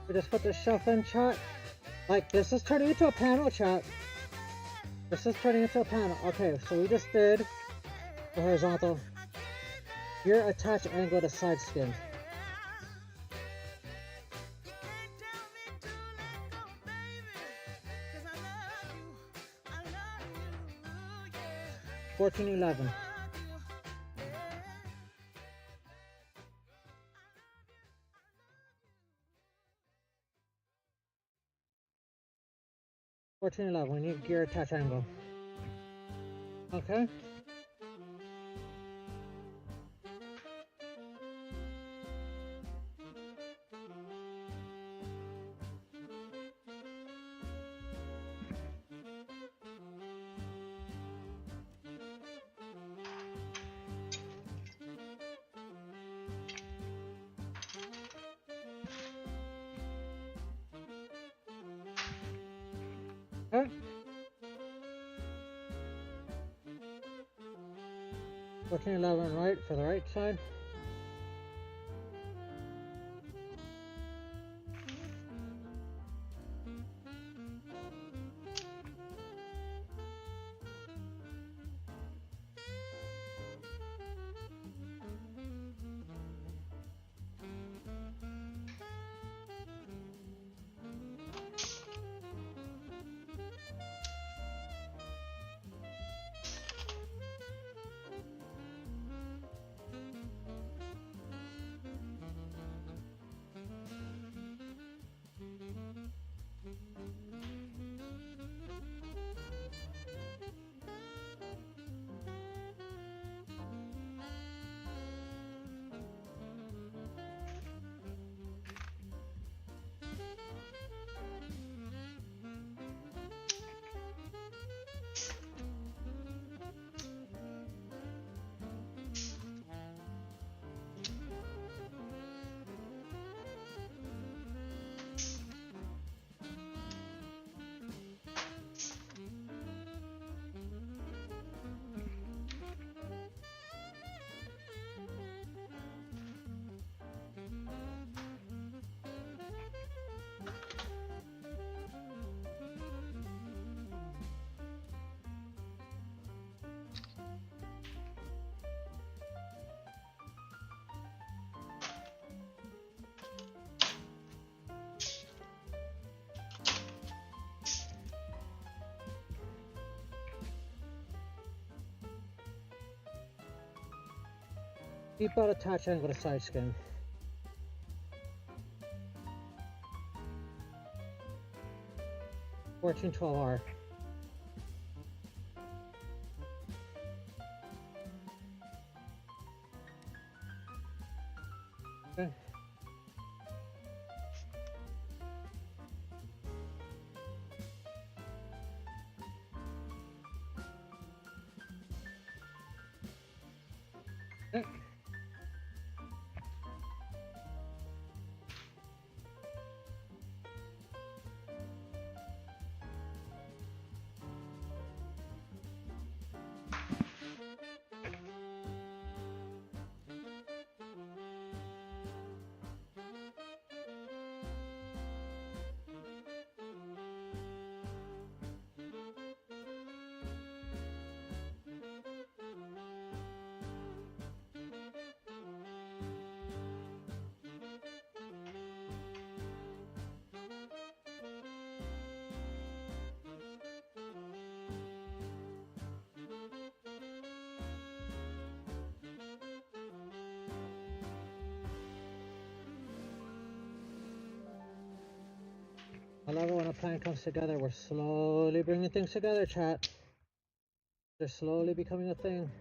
We just put the shelf in, chat. Like, this is turning into a panel, chat. This is turning into a panel. Okay, so we just did the horizontal. Here, attach angle to side skin. You can't tell me to let go, baby. 'Cause I love you. I love you. Yeah. 1411. Love you. Yeah. 1411. We need gear attach angle. Okay. Okay. 1411 right for the right side. Deep out attach angle to side skin. $14.12R. Okay. Okay. I love it when a plan comes together. We're slowly bringing things together, chat. They're slowly becoming a thing.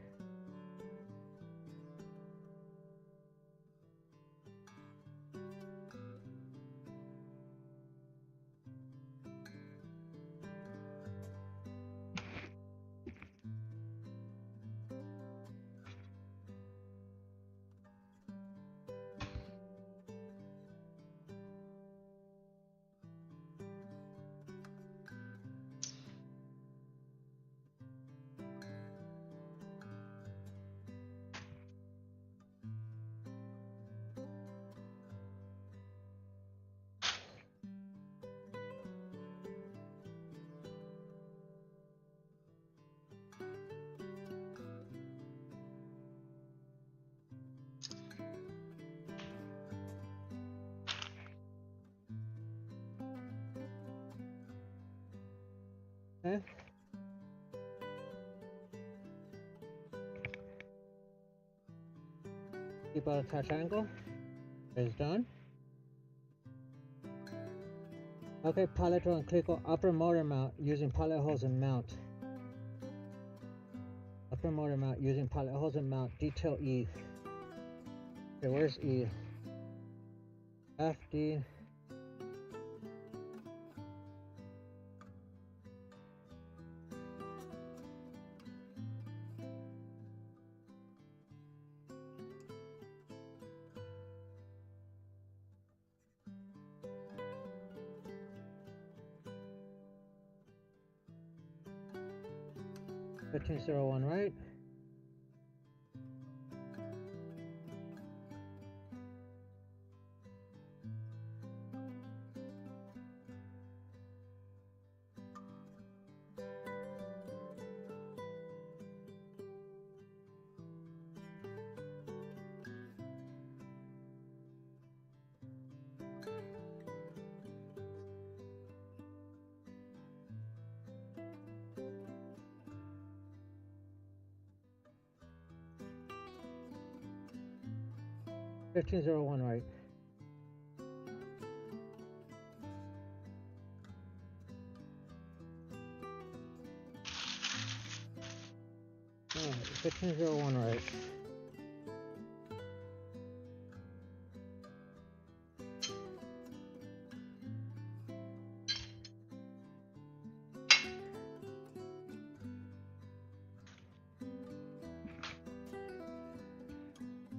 Okay. Keep out attach angle. Is done. Okay, pilot drone, click on upper motor mount using pilot hose and mount. Upper motor mount using pilot hose and mount. Detail E. Okay, where's E? F, D. $15.01, right? $15.01, right? Alright, 15.01, right?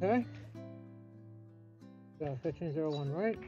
Okay. Got 15.01, right?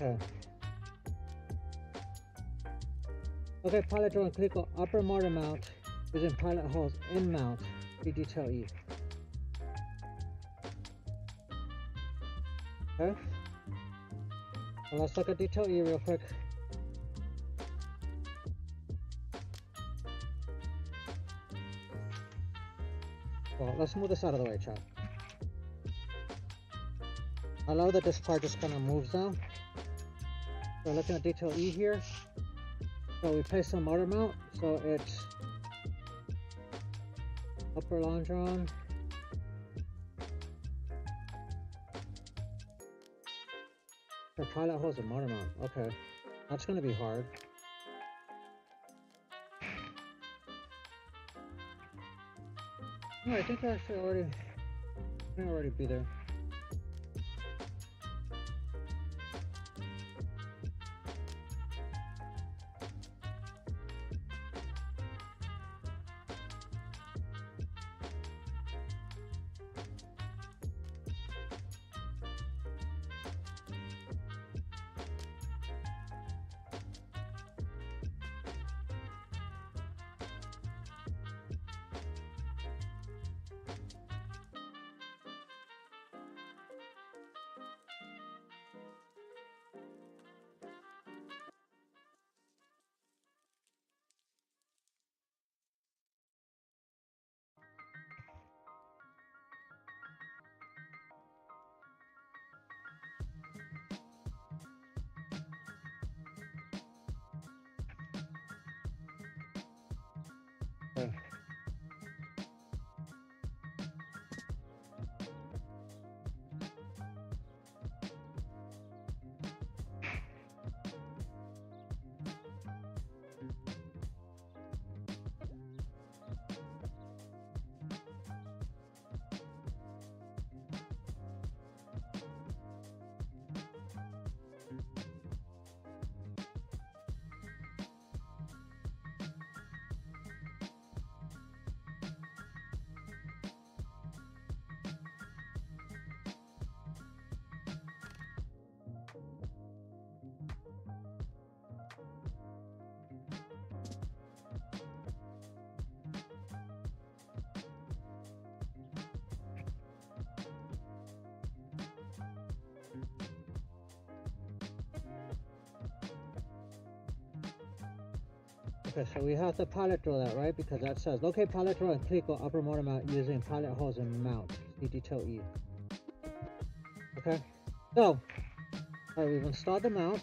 Okay. Okay, pilot drone, click on upper motor mount using pilot hose in mount. See detail E. Okay. Well, let's look at detail E real quick. Well, let's move this out of the way, chat. I love that this part just kind of moves down. So looking at detail E here. So we place some motor mount. So it's upper longeron. The pilot hose and motor mount. Okay. That's gonna be hard. No, I think I actually already be there. Okay, so we have to pilot drill that, right? Because that says locate pilot drill and click on upper motor mount using pilot hose and mount. CT E. Okay, so alright, we've installed the mount.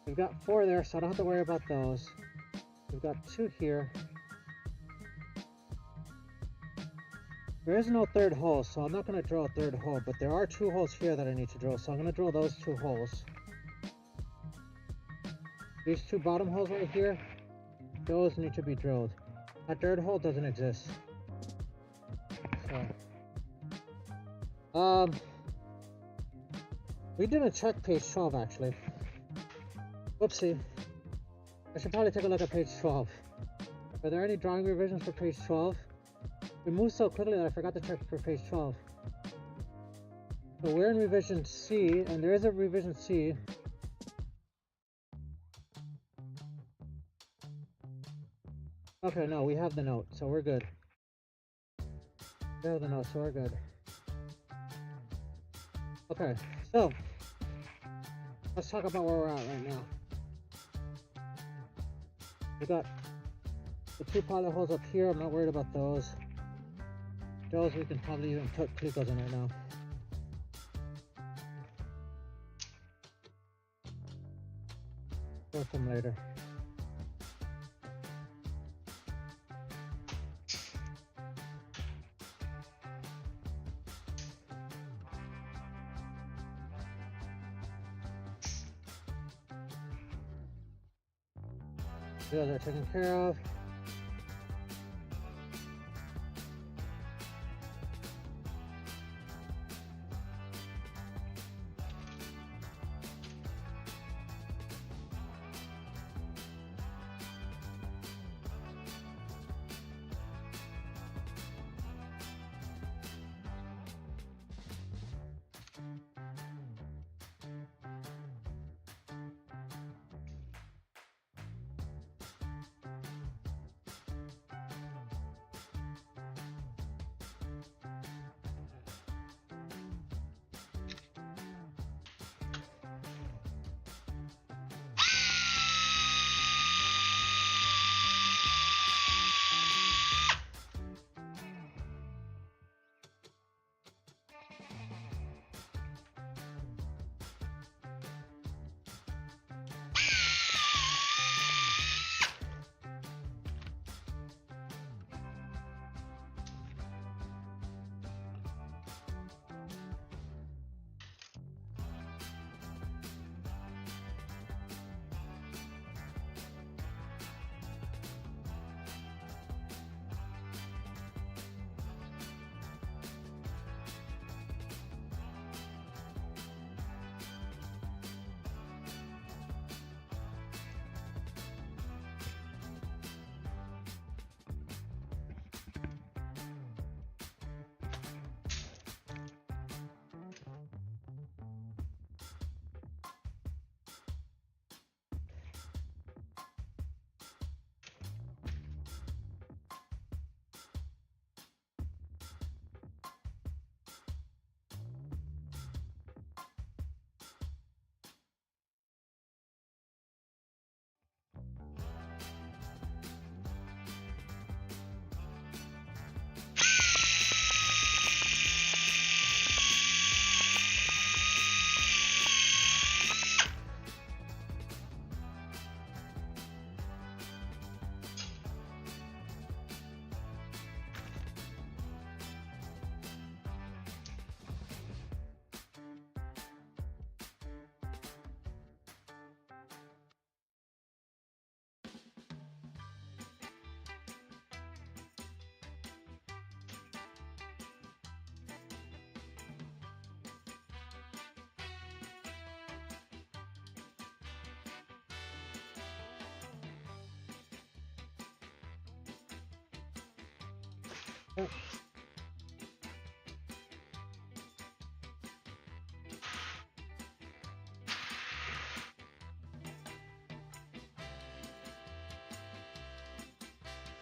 We've got 4 there, so I don't have to worry about those. We've got 2 here. There is no third hole, so I'm not going to drill a third hole, but there are 2 holes here that I need to drill, so I'm going to drill those 2 holes. These 2 bottom holes right here, those need to be drilled. That third hole doesn't exist. So, we didn't check page 12 actually. Whoopsie. I should probably take a look at page 12. Are there any drawing revisions for page 12? We moved so quickly that I forgot to check for page 12. So we're in revision C, and there is a revision C. Okay, no, we have the note, so we're good. We have the note, so we're good. Okay, so let's talk about where we're at right now. We got the 2 pilot holes up here. I'm not worried about those. Those we can probably even put clicos in right now. Or some later. Those are taken care of.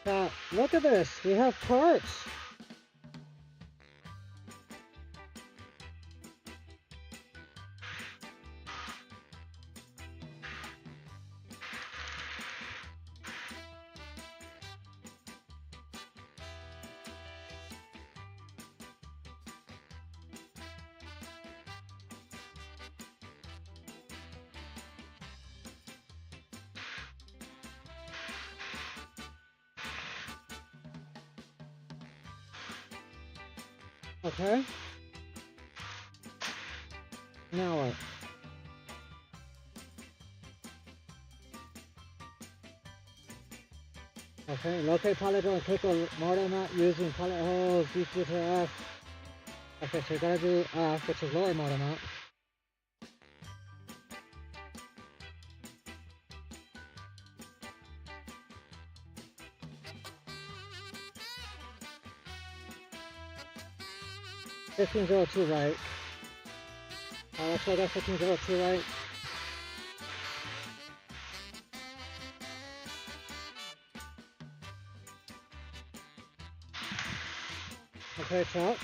Now, look at this. We have parts. Okay. Now what? Okay, locate pallet door and click on model map using pallet holes, D to F. Okay, so you gotta do F, which is lower model map. $15.02 right. Let's go that $15.02 right. Okay, chop.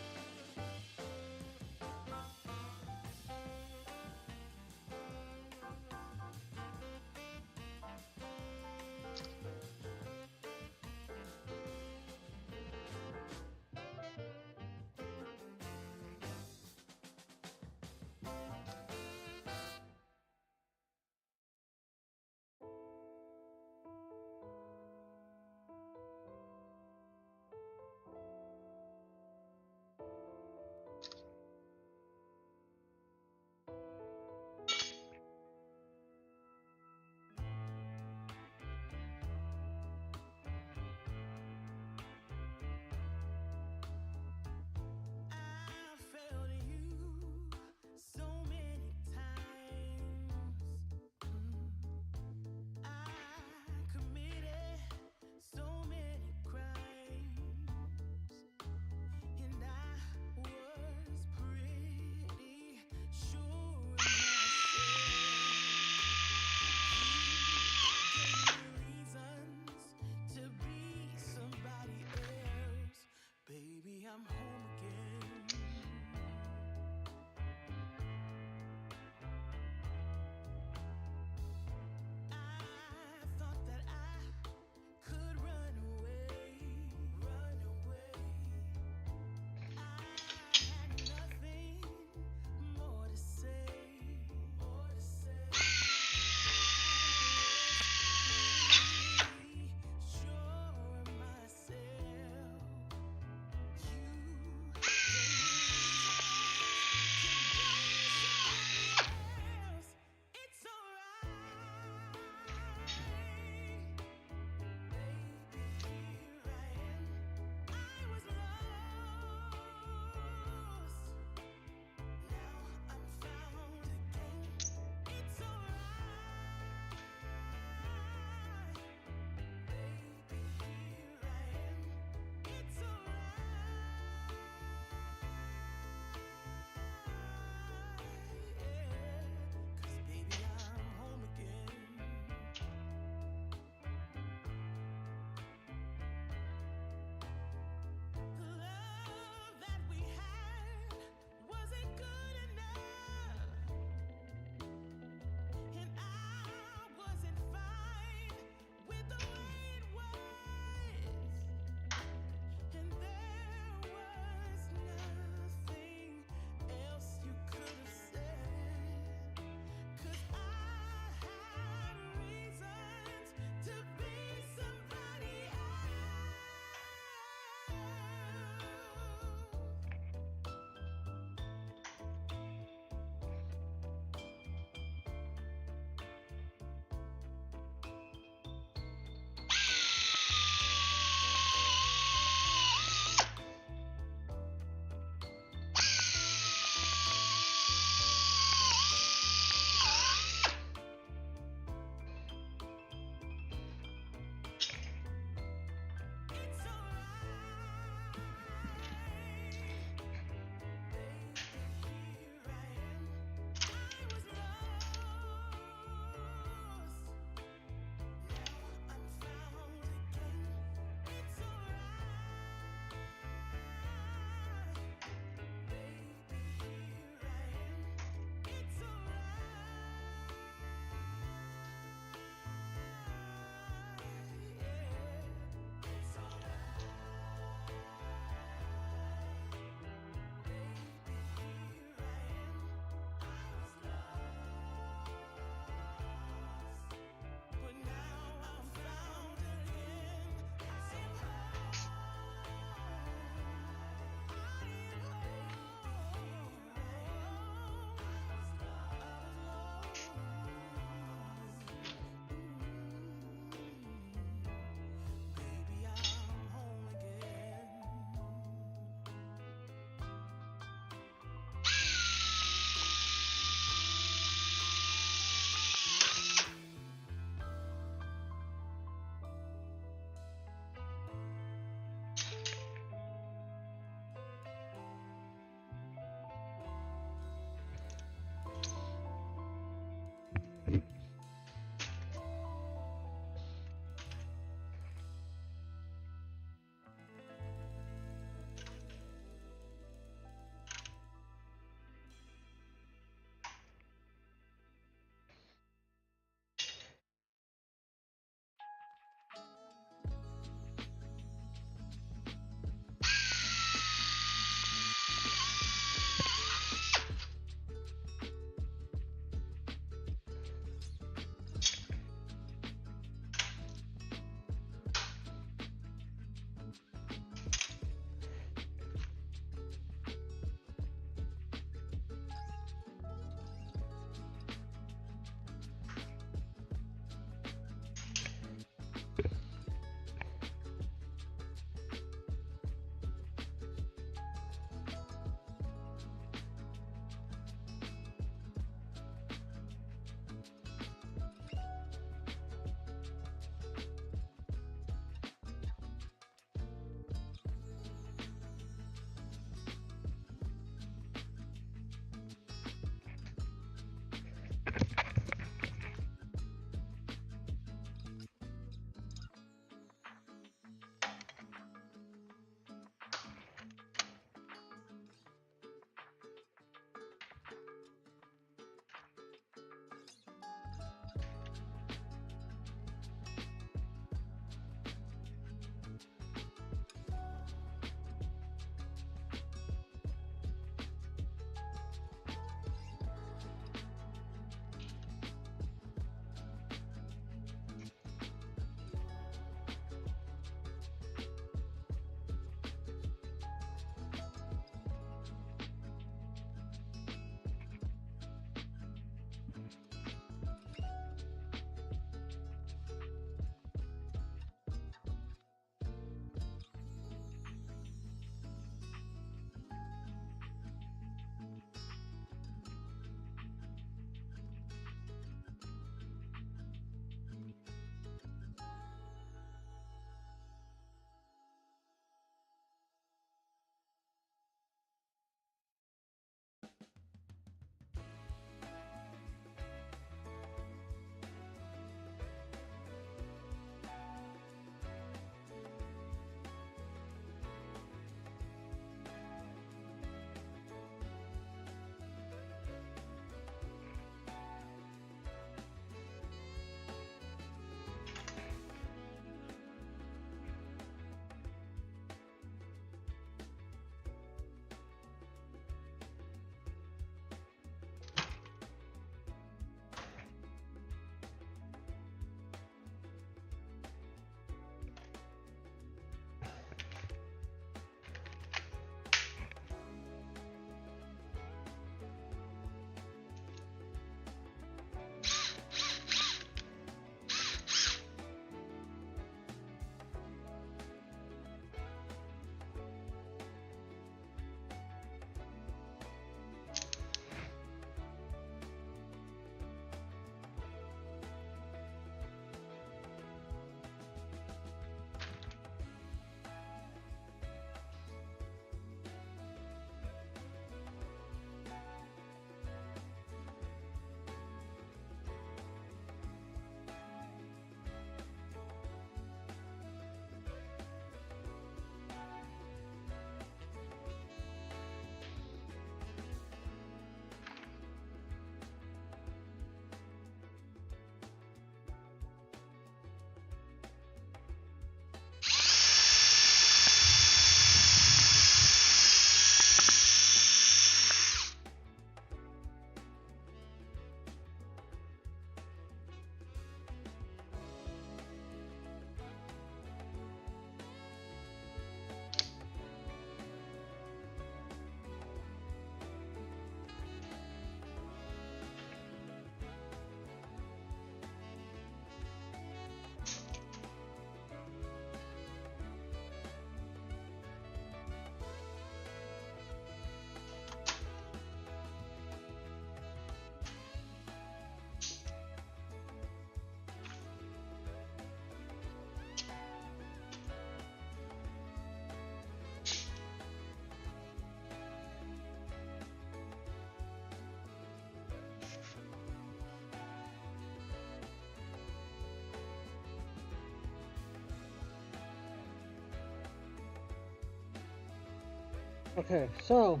Okay, so,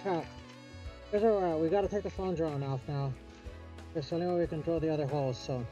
chat. Here's where we're at. We gotta take the phone drone off now. It's the only way we can drill the other holes, so.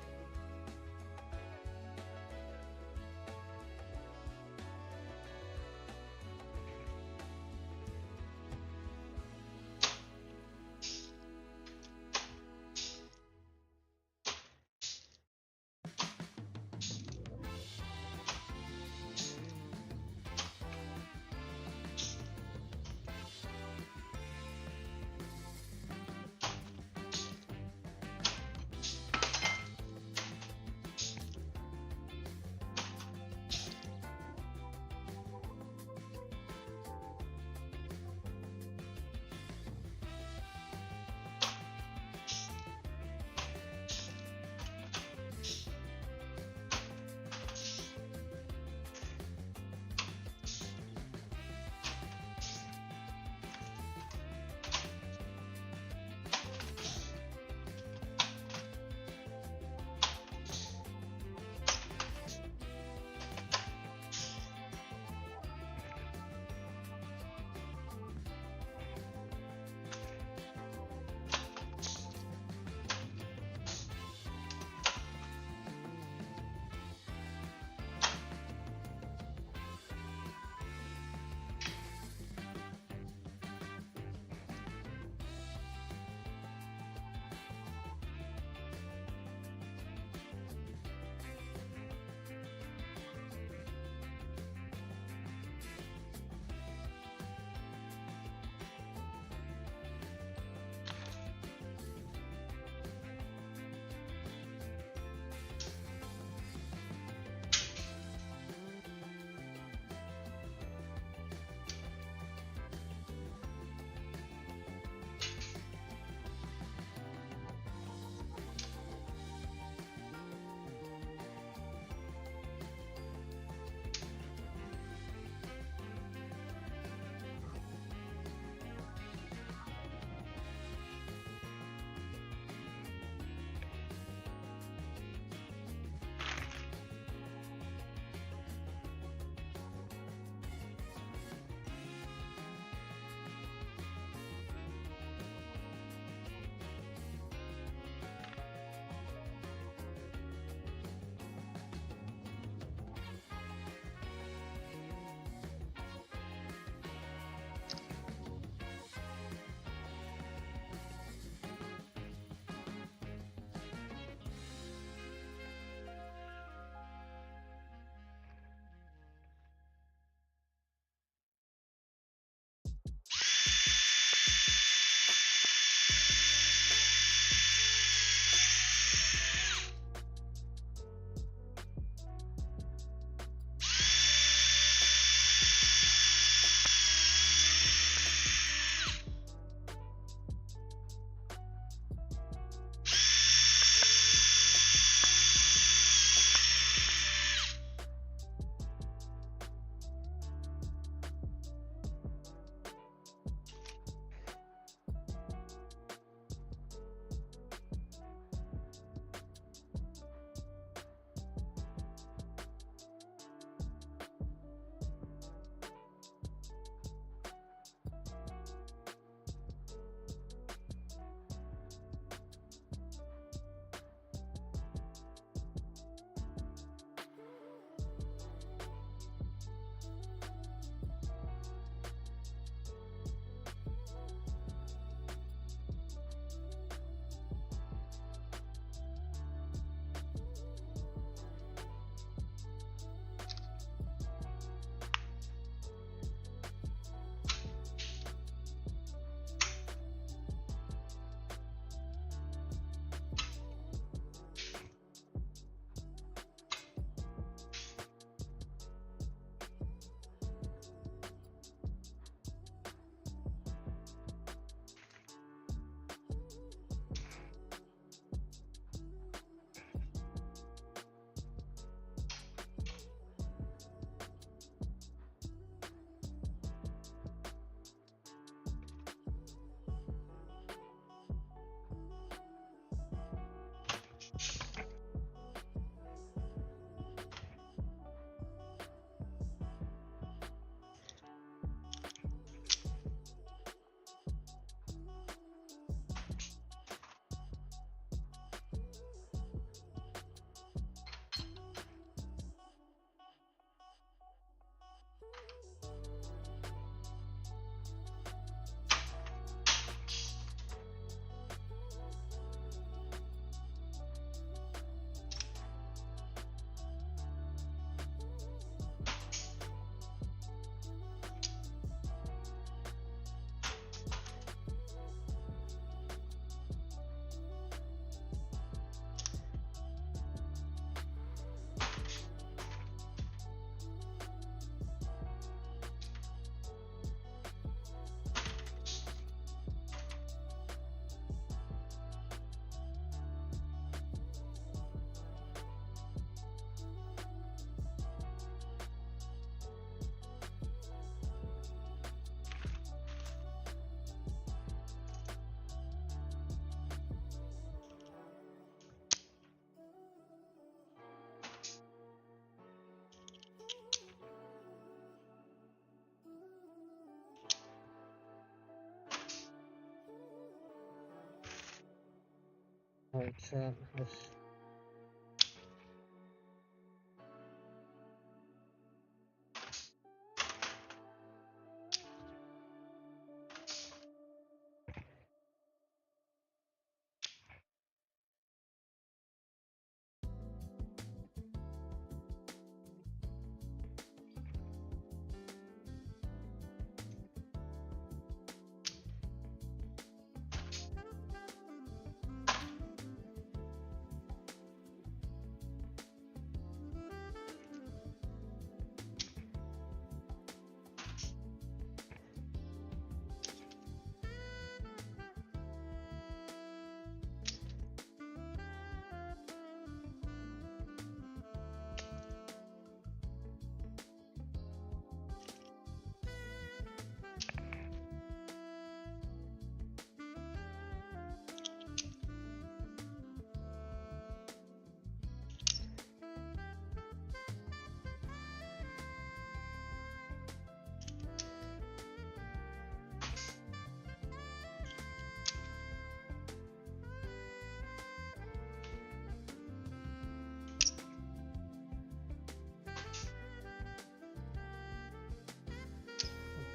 Alright, chat. Let's...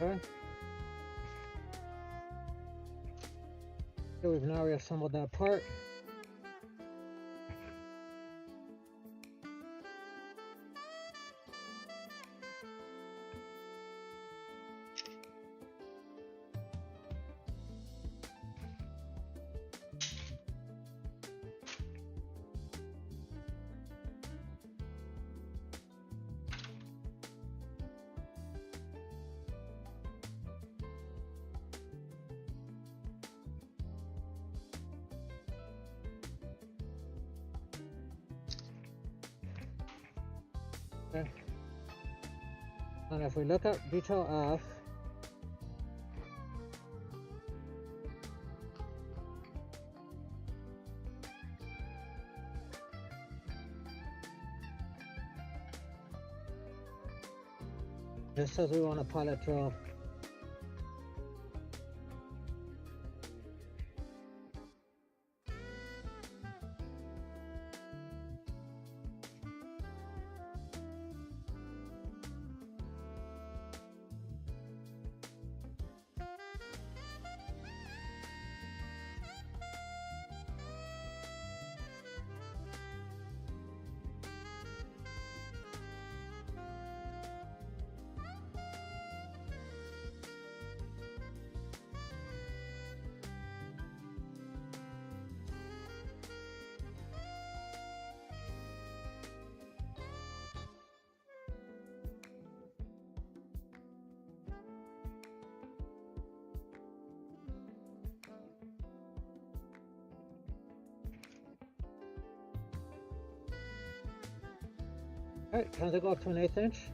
Okay. Okay, we've now reassembled that part. Okay. And if we look at detail F, this says we want a pilot drill. Alright, time to go up to an 1/8 inch.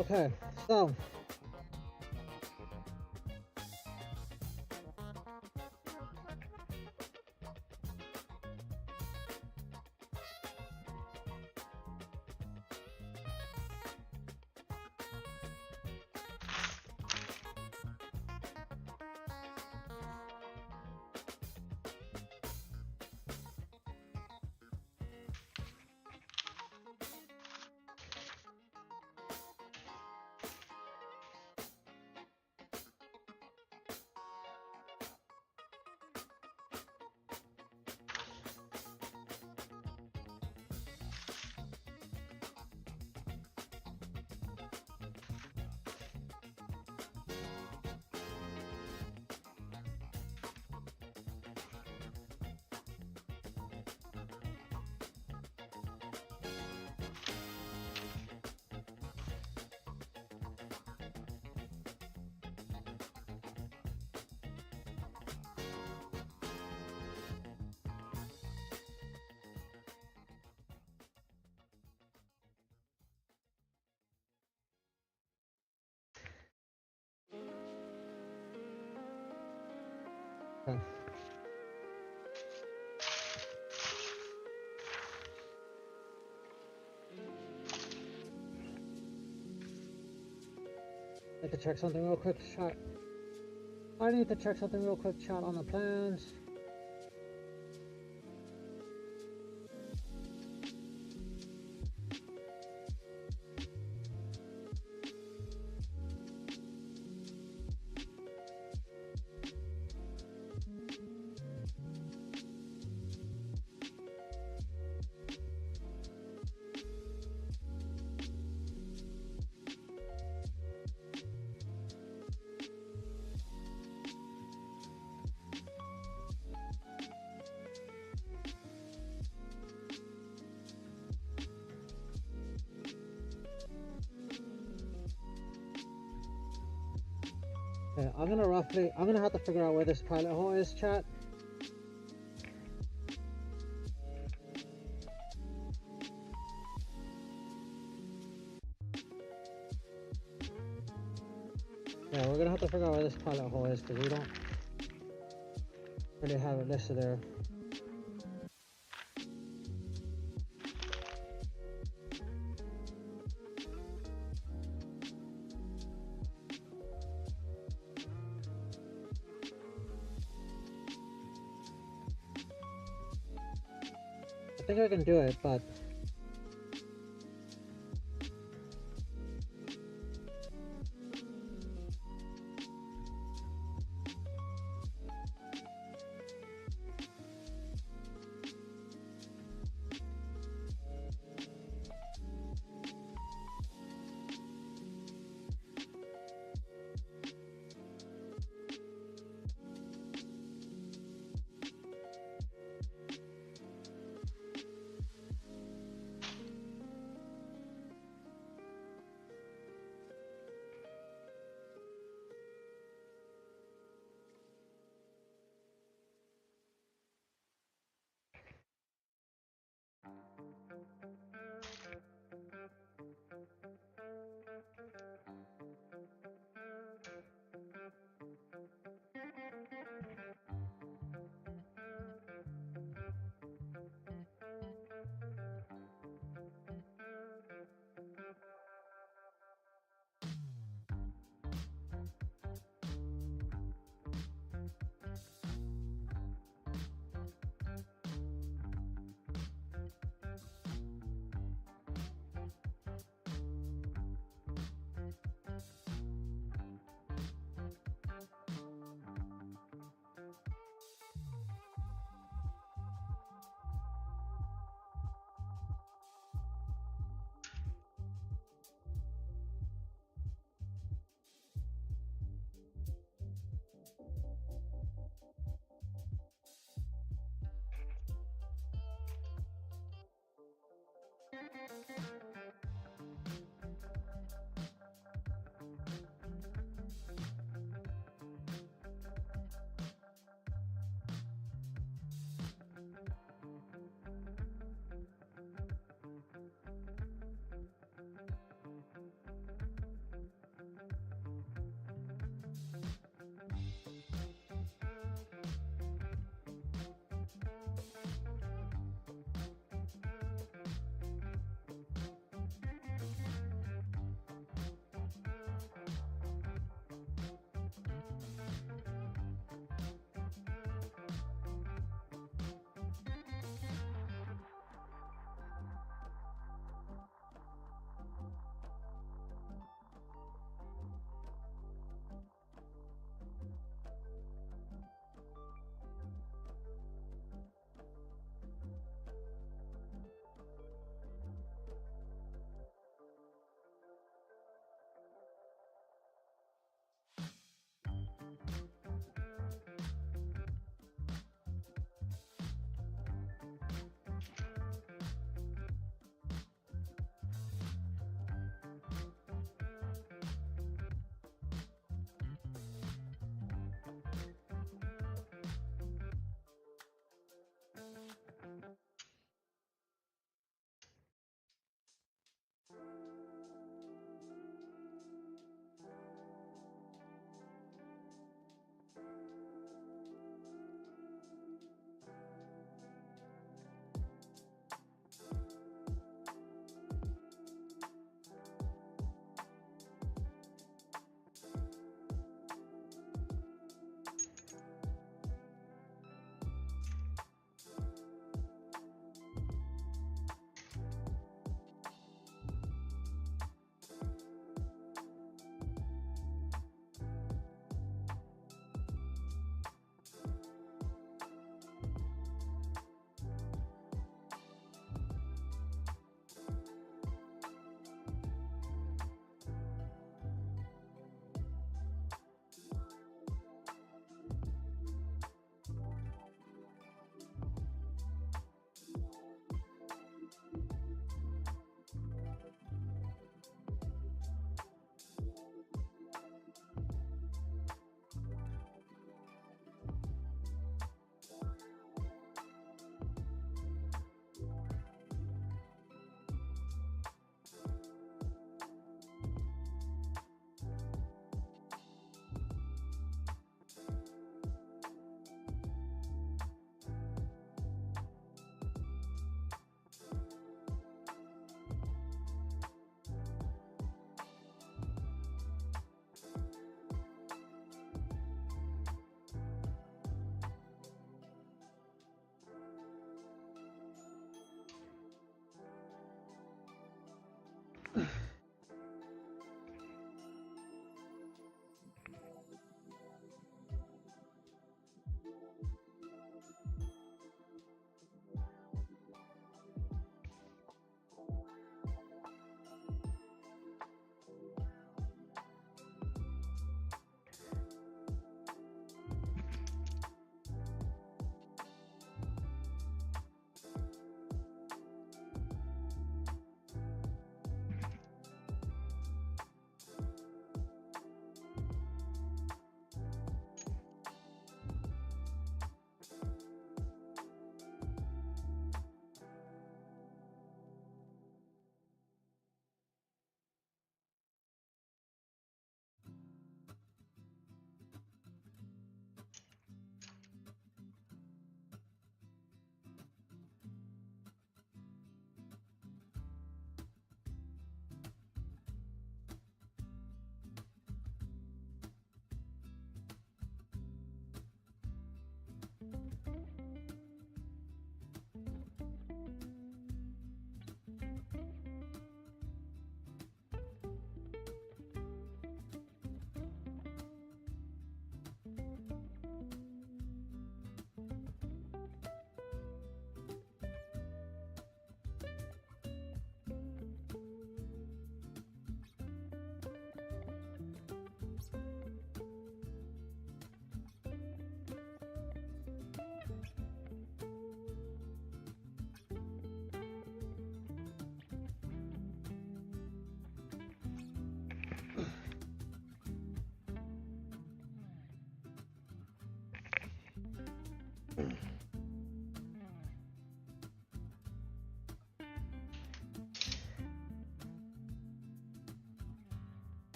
Okay, so okay. Need to check something real quick, chat. I need to check something real quick, chat, on the plans. Okay, I'm gonna have to figure out where this pilot hole is, chat. Yeah, we're gonna have to figure out where this pilot hole is because we don't really have it listed there. I think I can do it, but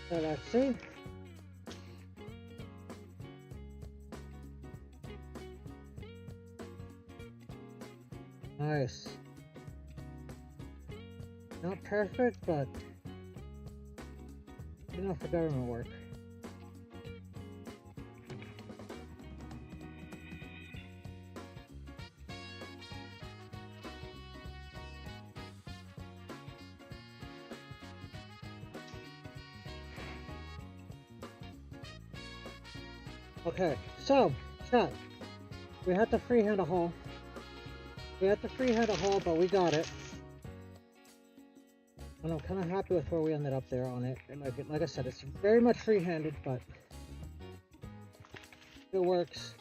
So let's see. Nice. Not perfect, but enough for government work. Okay, so, chat. We had to freehand a hole. But we got it. And I'm kind of happy with where we ended up there on it. And like I said, it's very much free-handed, but it works.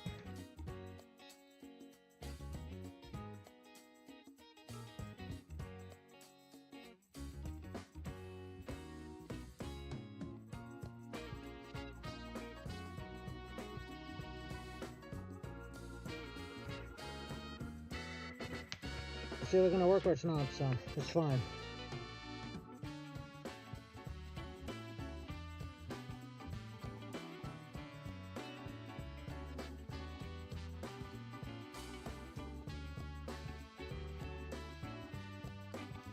It's either gonna work or it's not, so it's fine.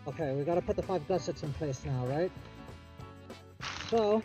Okay, we gotta put the 5 gussets in place now, right? So,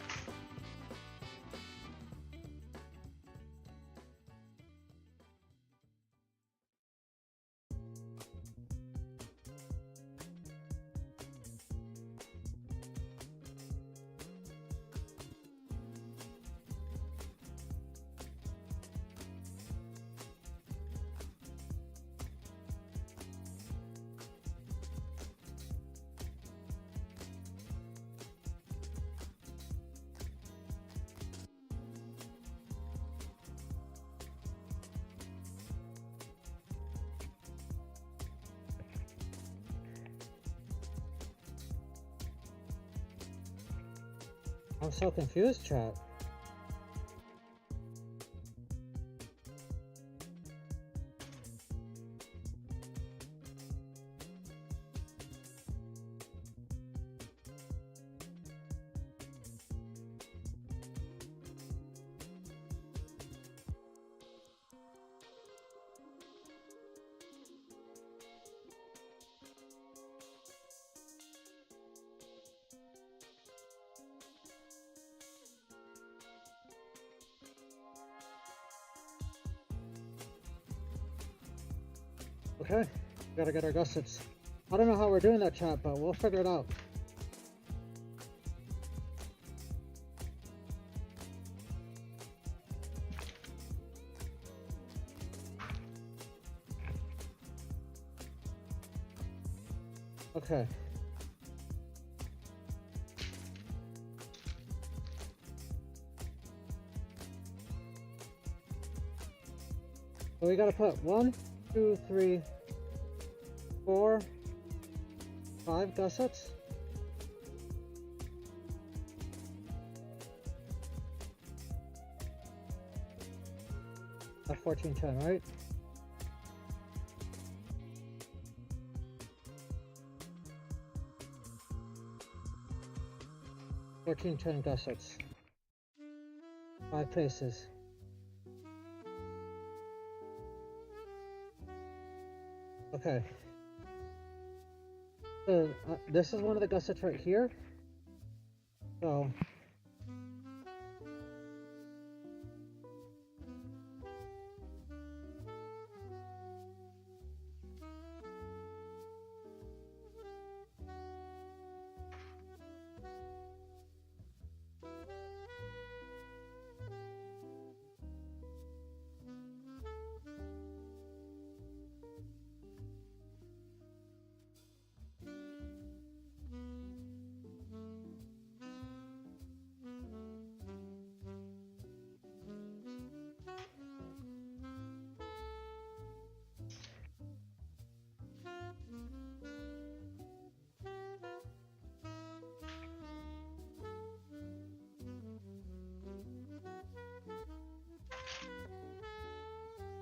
I'm so confused, chat. Okay, gotta get our gussets. I don't know how we're doing that, chat, but we'll figure it out. Okay. So we gotta put 1, 2, 3, 4, 5 gussets. At 1410, right? $14.10 gussets. 5 places. Okay. So this is one of the gussets right here. So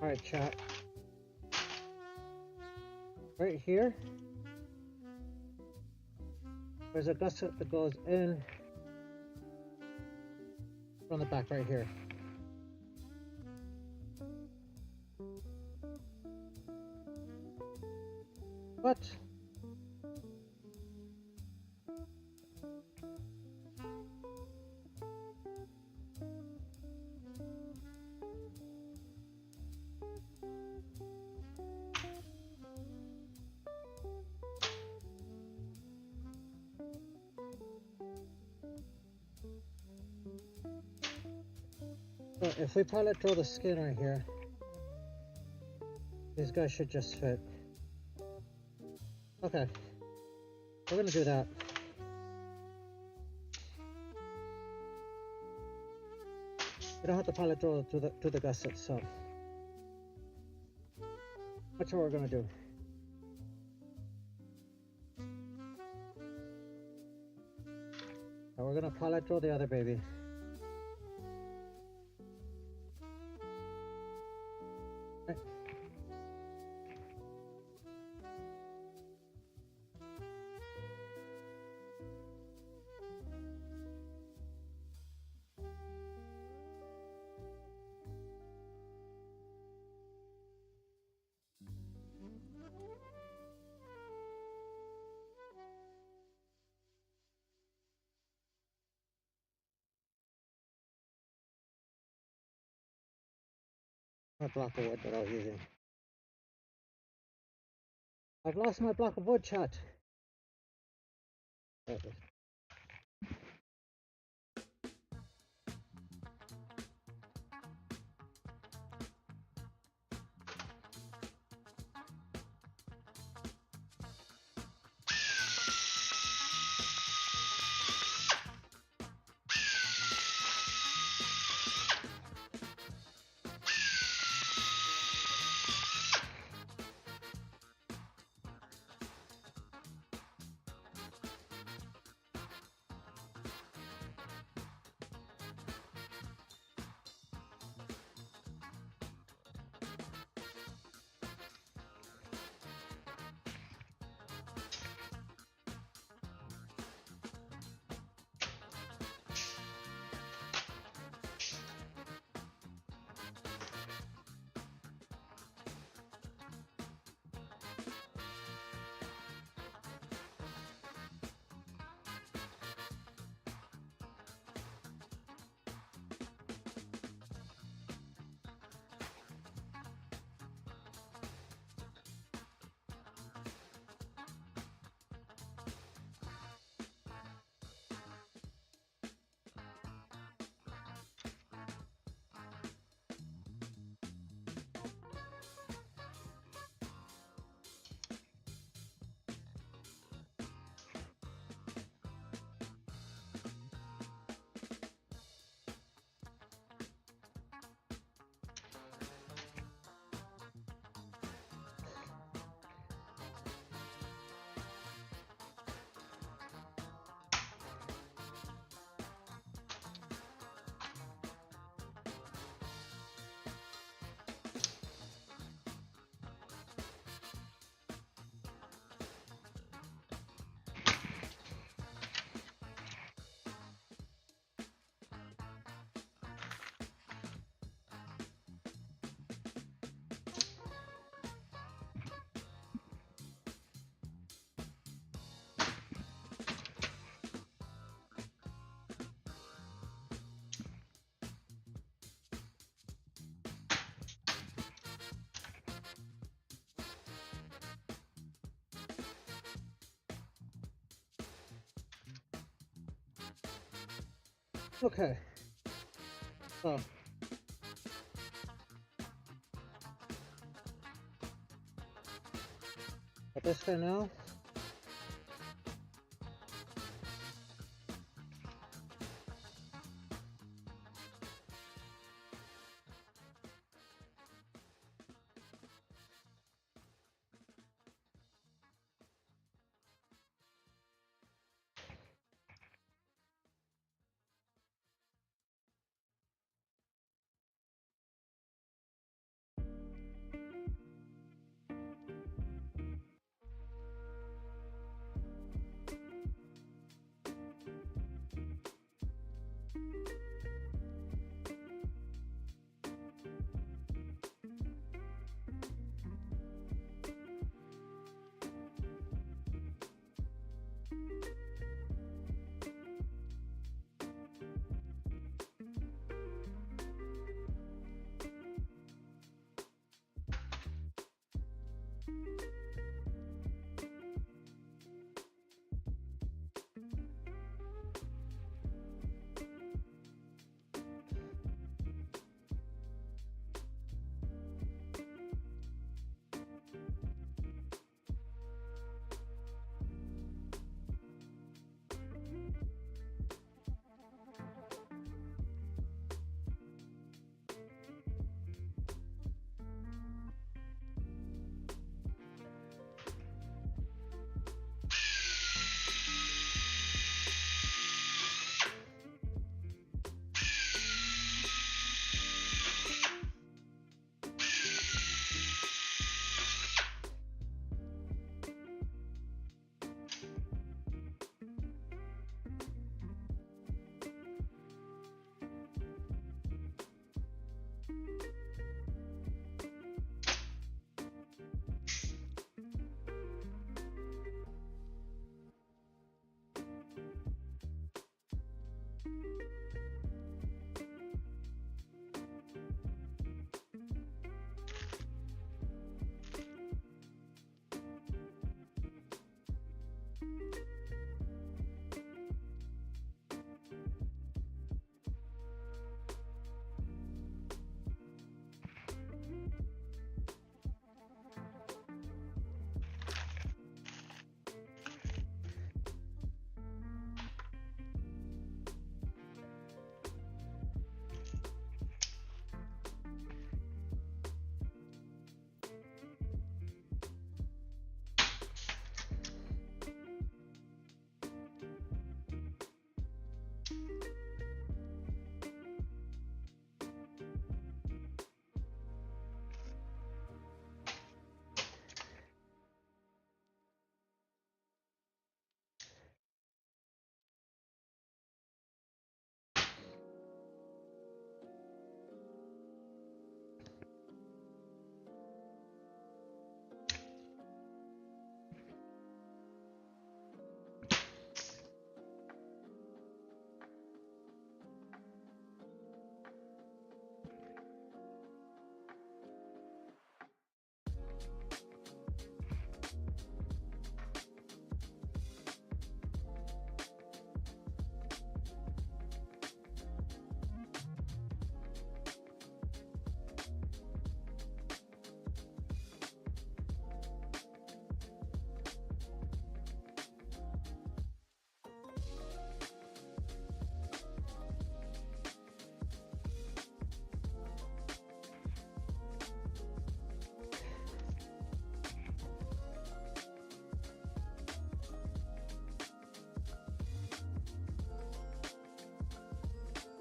alright, chat. Right here, there's a gusset that goes in On the back right here. What? So if we pilot drill the skin right here, these guys should just fit. Okay, we're gonna do that. We don't have to pilot drill to the gusset, so that's what we're gonna do. Now we're gonna pilot drill the other baby. Right. My block of wood that I was using. I've lost my block of wood, chat. There it is. Okay. So got this for now.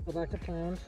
Go back to plans.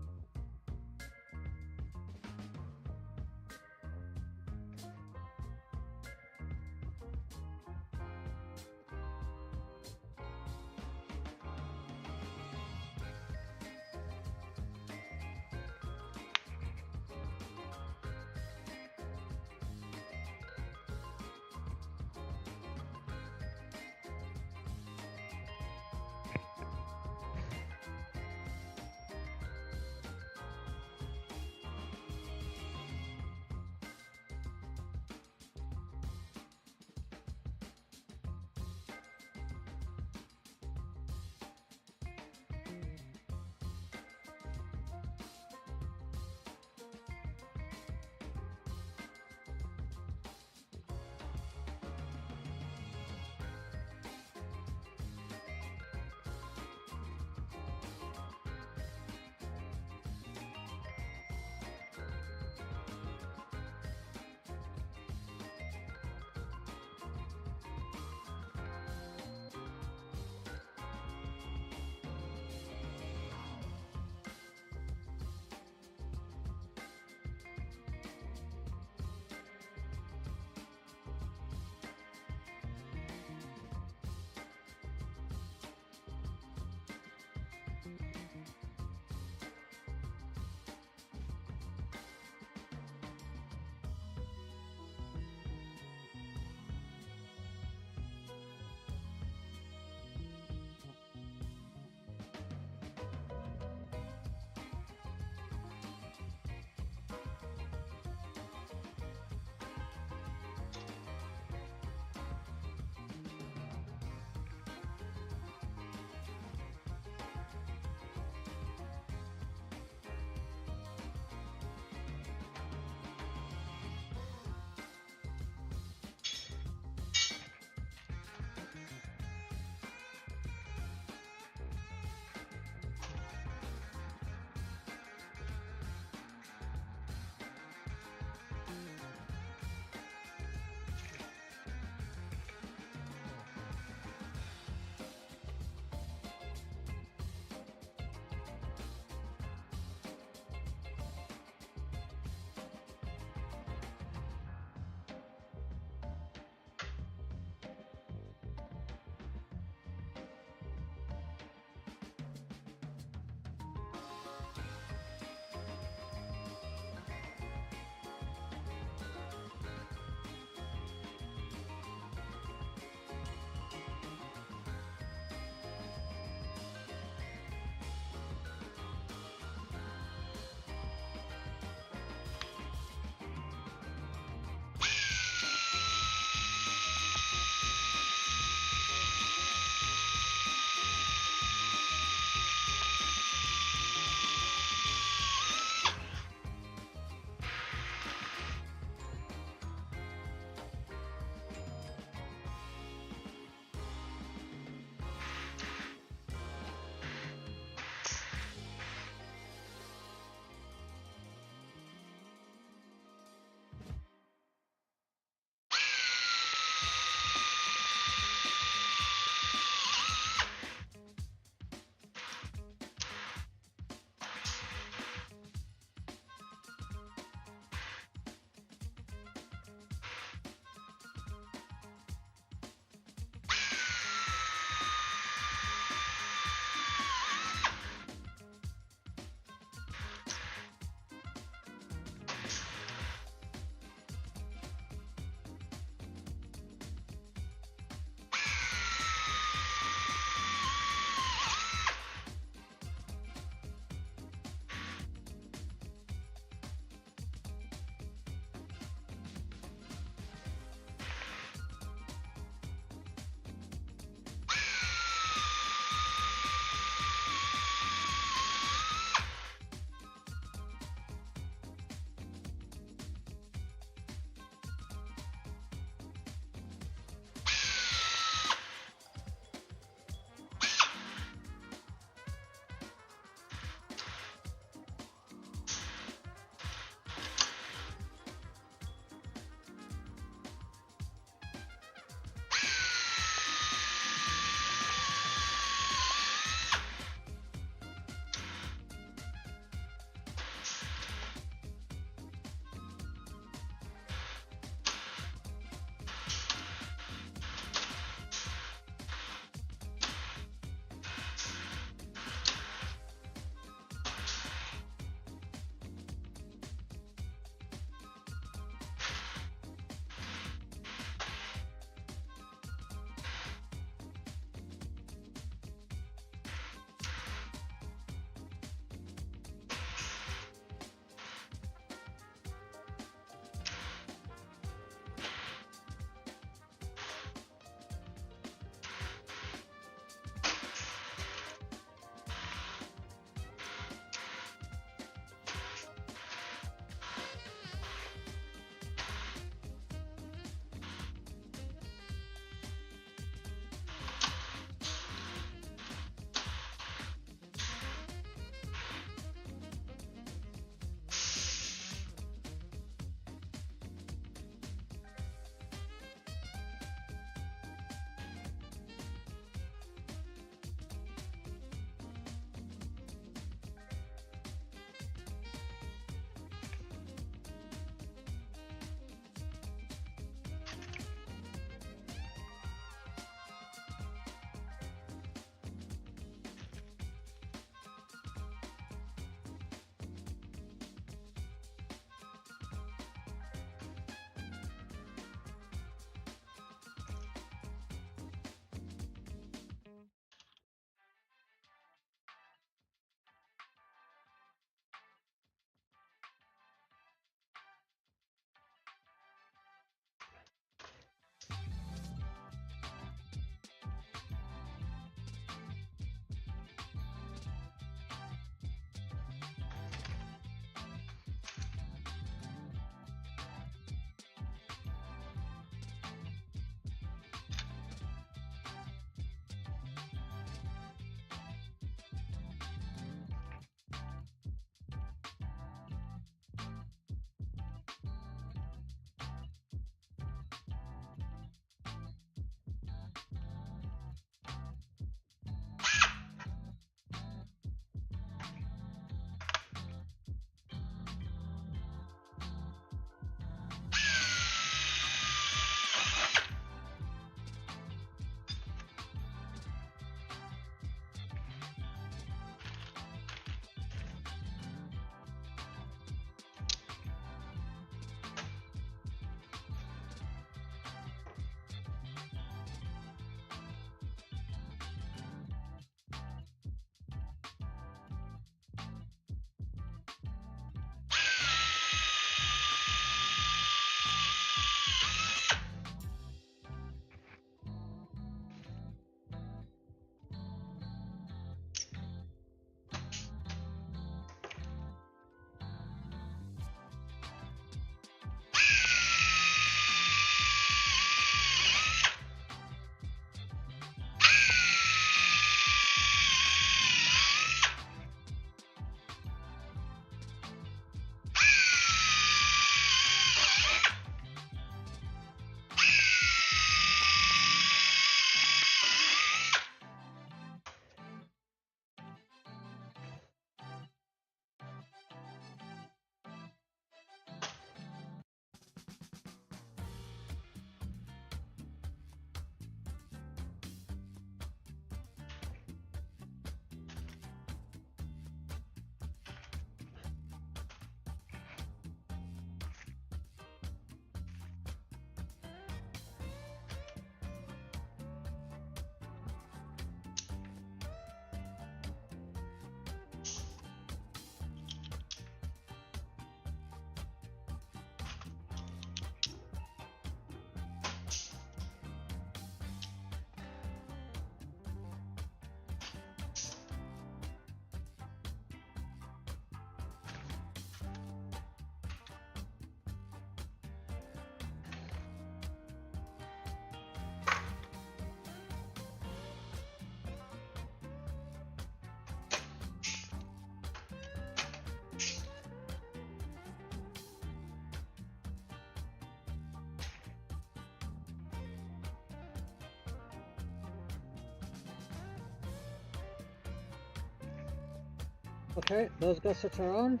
Okay, those gussets are on.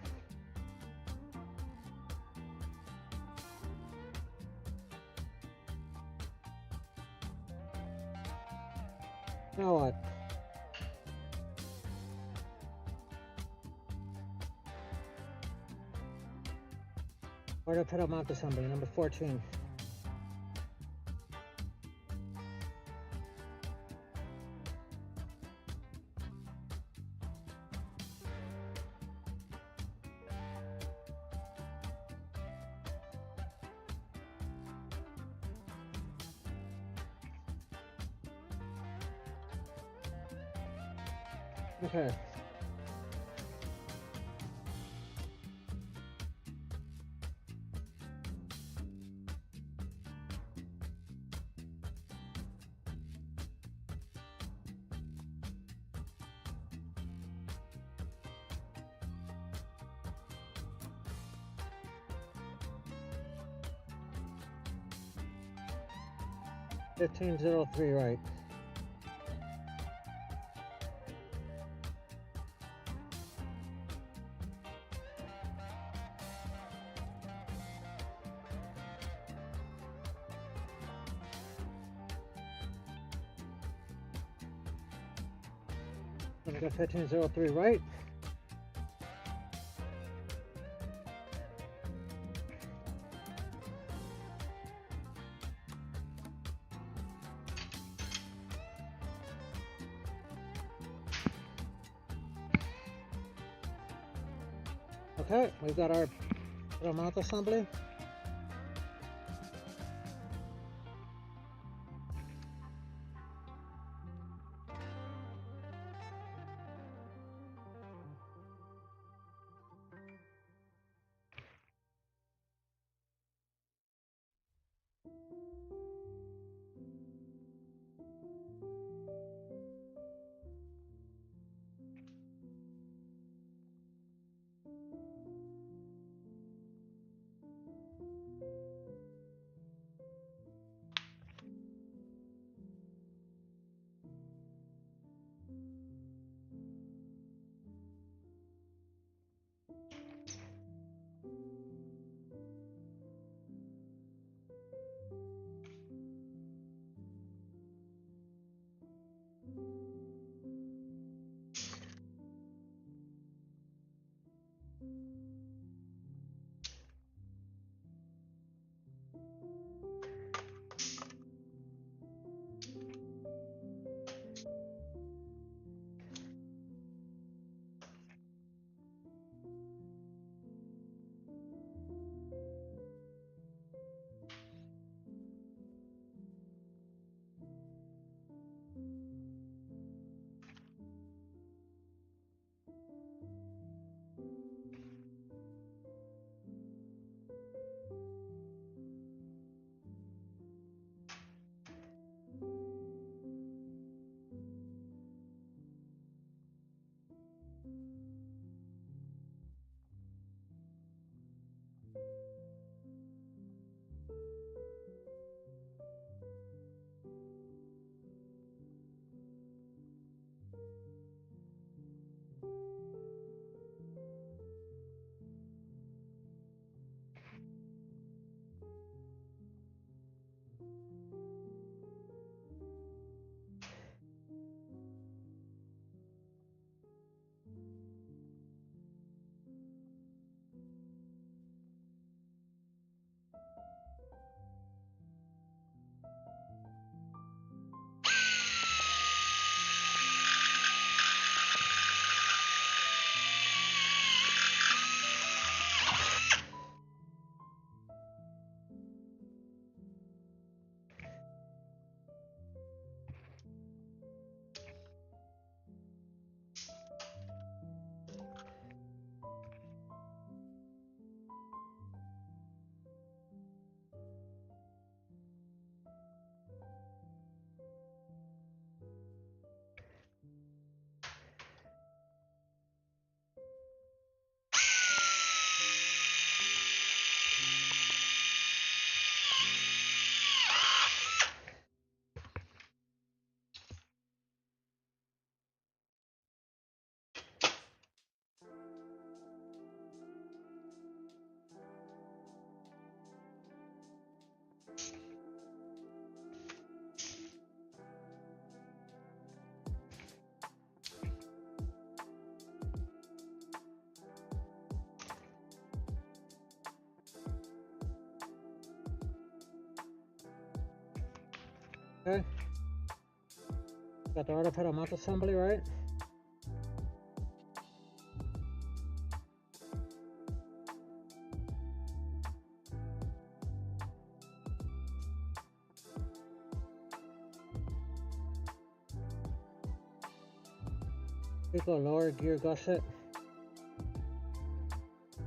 Now what? Order pedal mount assembly, number 14. Okay. $15.03 right. Then we got 15.03 right. Okay, we've got our pedal mount assembly. Okay. Got the auto pedal mount assembly, right? Equal lower gear gusset.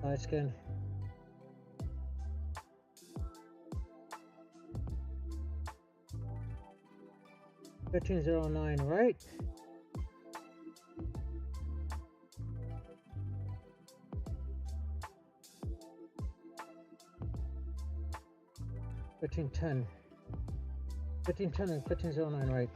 Side skin. $15.09, right? $15.10 and $15.09, right?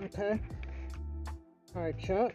Okay. Alright, Chuck.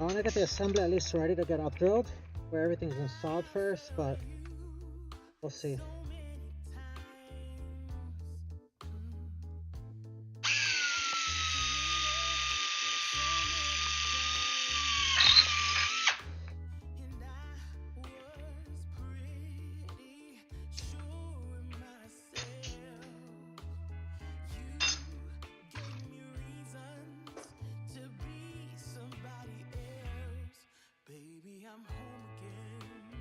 I want to get the assembly at least ready to get up drilled, where everything's installed first, but we'll see. Baby, I'm home again.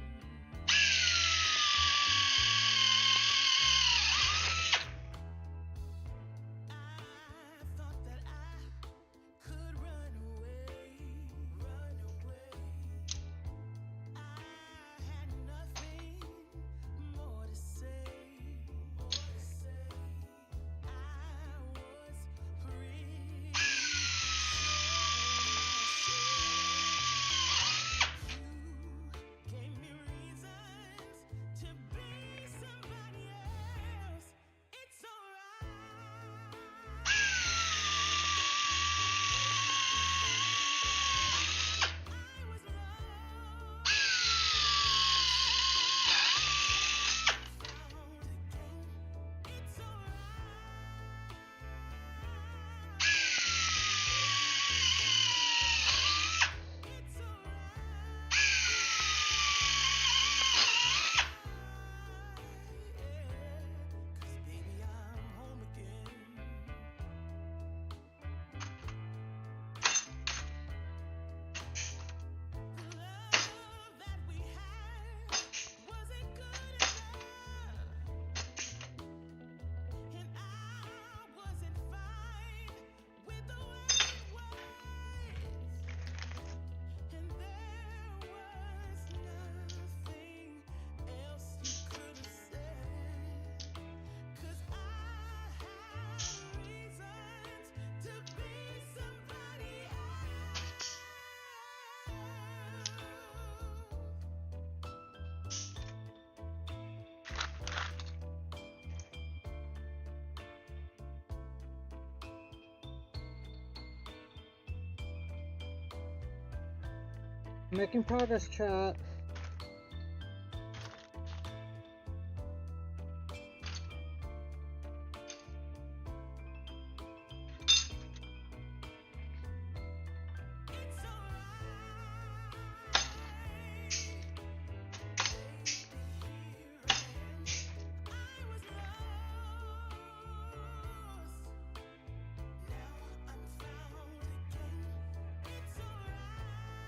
I thought that I could run away, run away. I had nothing more to say, more to say. I was pretty sure you gave me reasons to be somebody else. It's alright. I was lost, found again. It's alright. It's alright. 'Cause baby, I'm home again. The love that we had wasn't good enough, and I wasn't fine with the way it was, and there was nothing else you could have said, 'cause I had reasons to be somebody else. Making progress, chat. It's alright. I was lost. Now I'm found again. It's alright.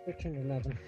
I turned 11.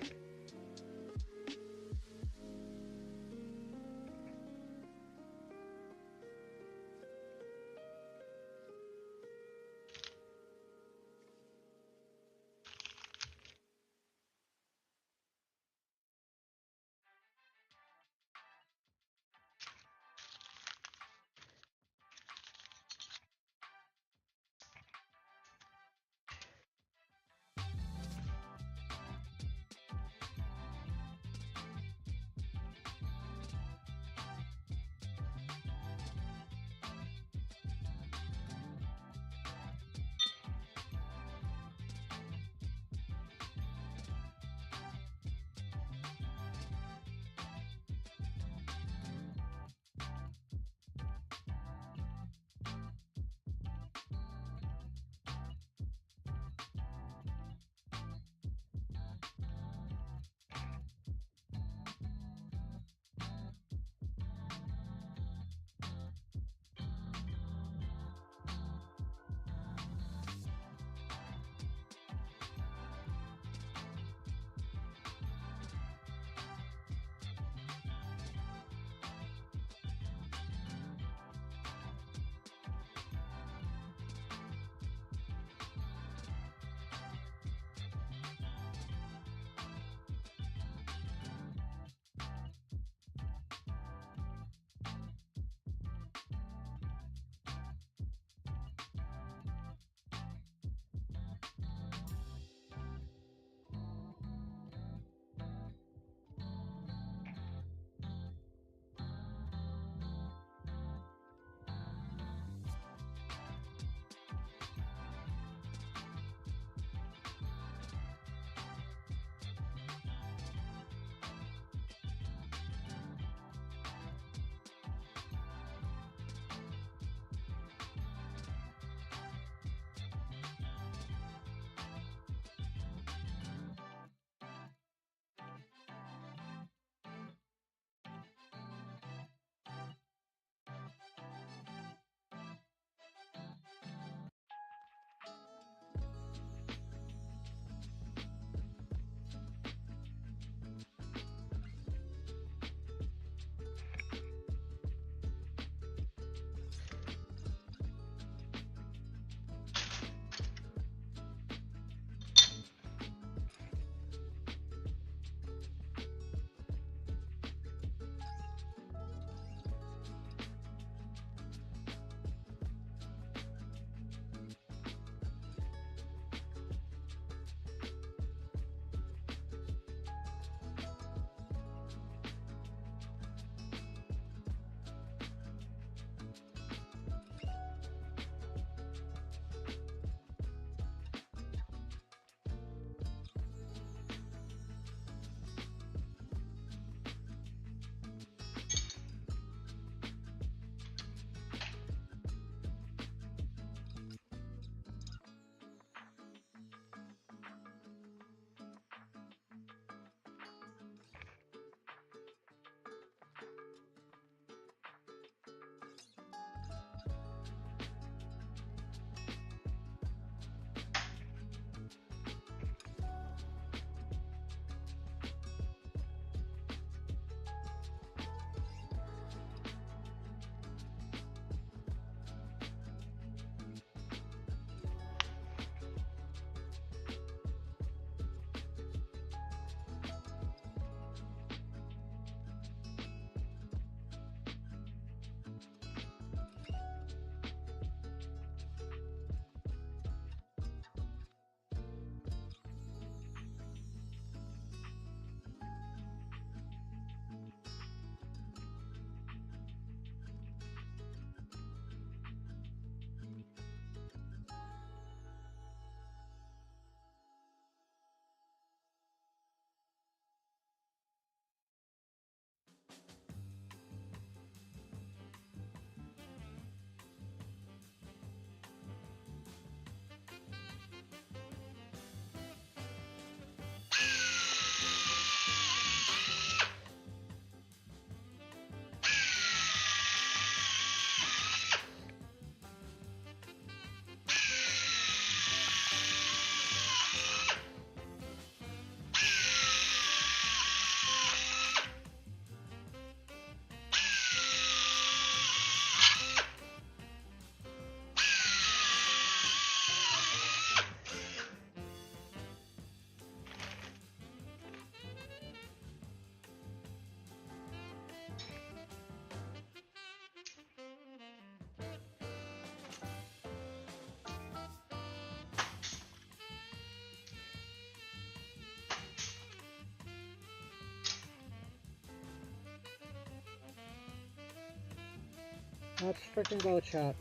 Let's freaking go, chat.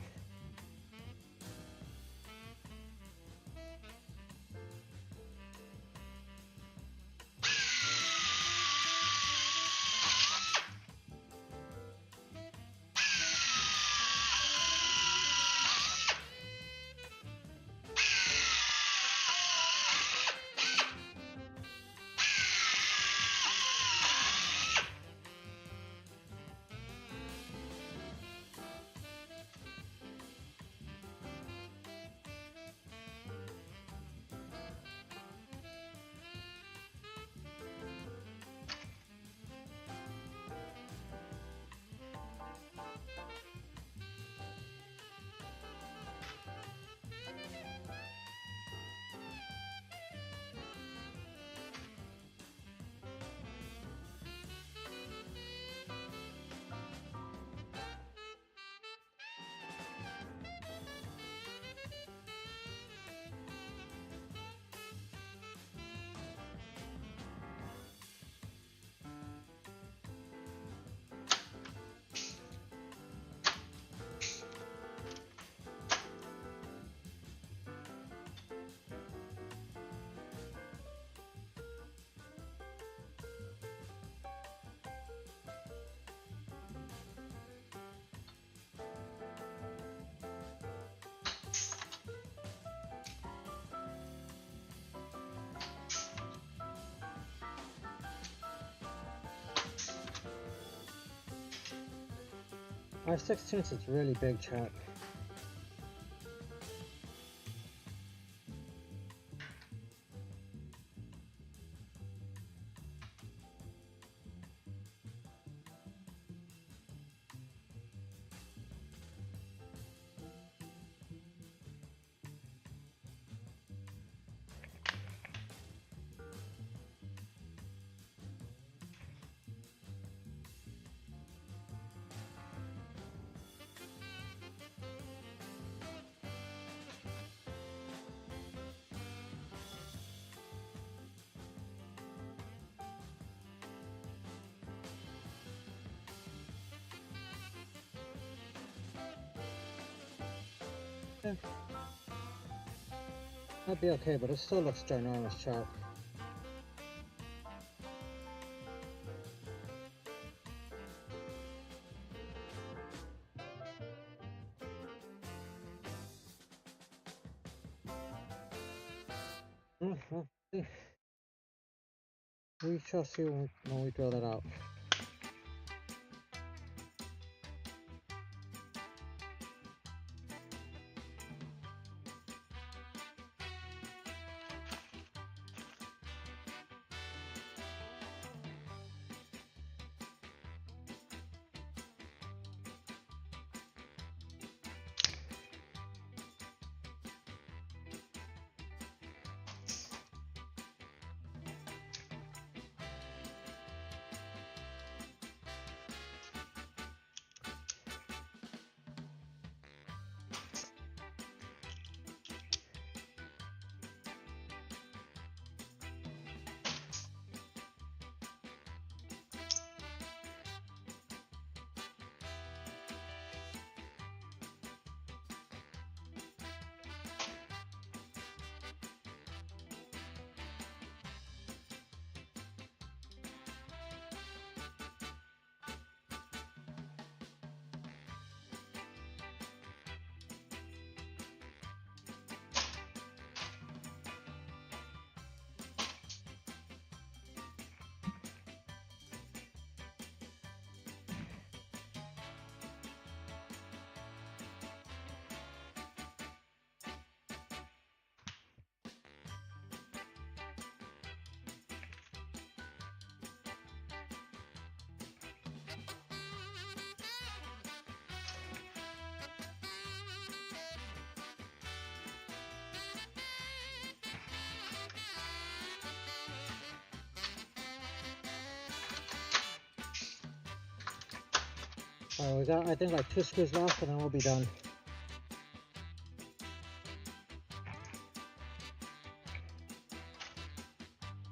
Our 16th is really big, chat. Yeah. That'd be okay, but it still looks ginormous, chat. Well, we shall see when we draw that out. We got, I think, like 2 screws left, and then we'll be done.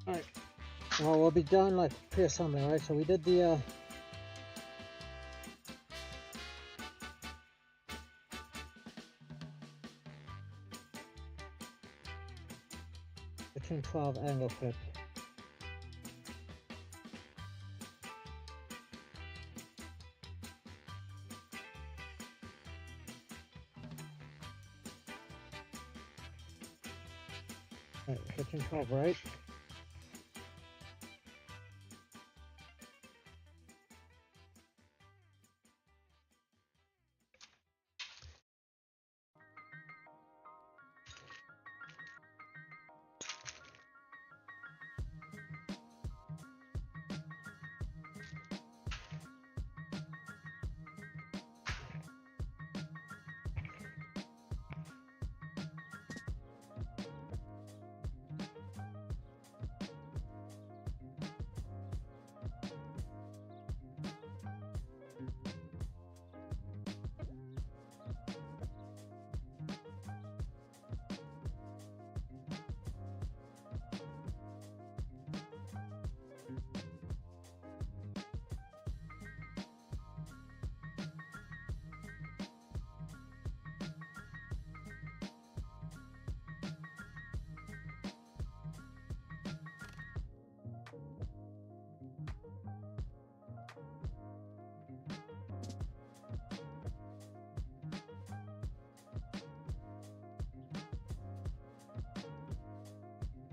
Alright. Well, we'll be done, like, pre-assembly, right? So we did the, Between 12 angle flip. Alright, 15-12 right.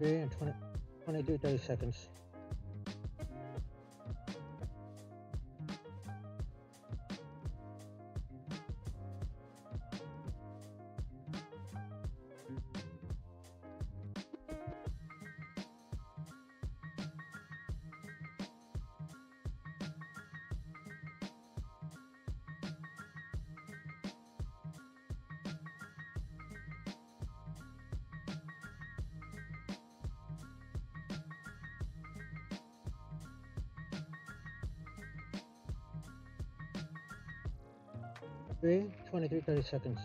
And 22, 30 seconds. Three, 23, 30 seconds.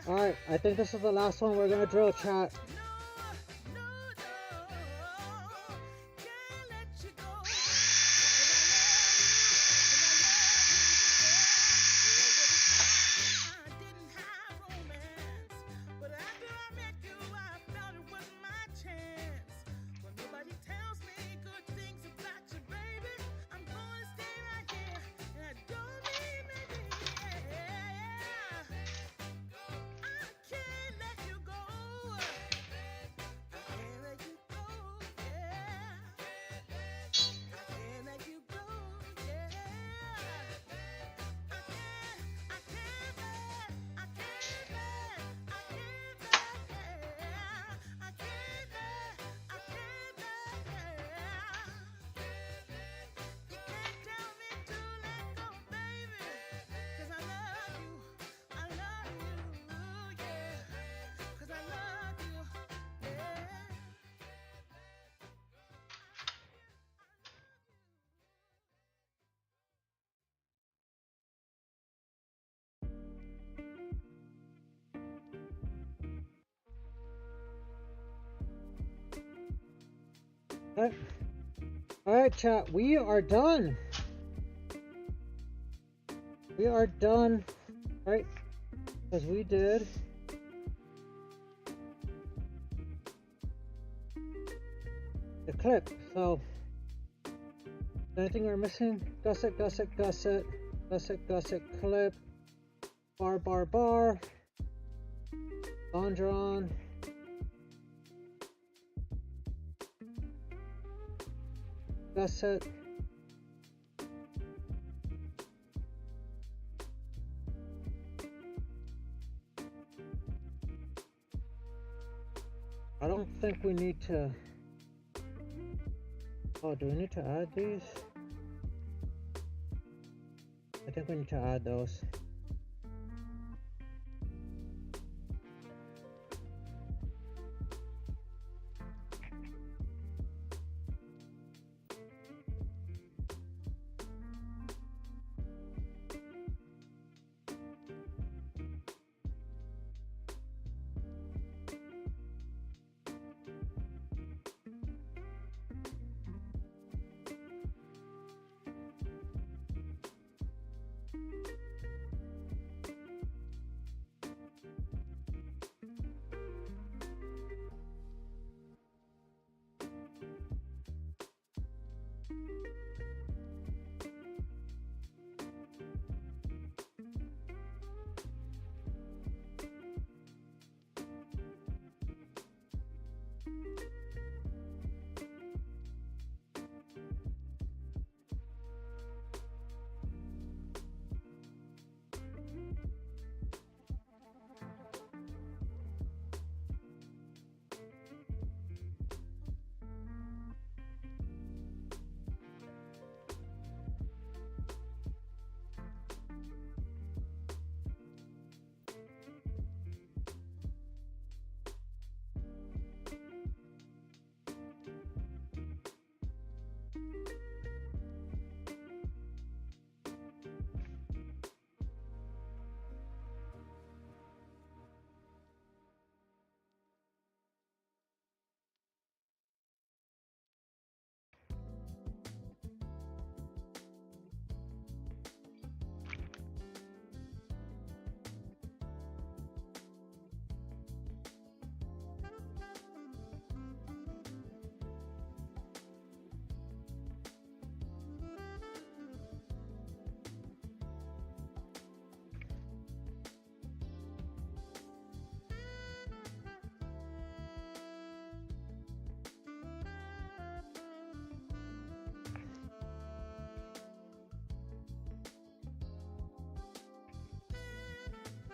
Alright, I think this is the last one we're gonna drill, chat. Alright, chat, we are done. We are done, right? Because we did the clip. So, anything we're missing? Gusset, gusset, gusset, gusset, gusset, clip, bar, bar, bar, Bondron. Gusset. I don't think we need to. Oh, do we need to add these? I think we need to add those.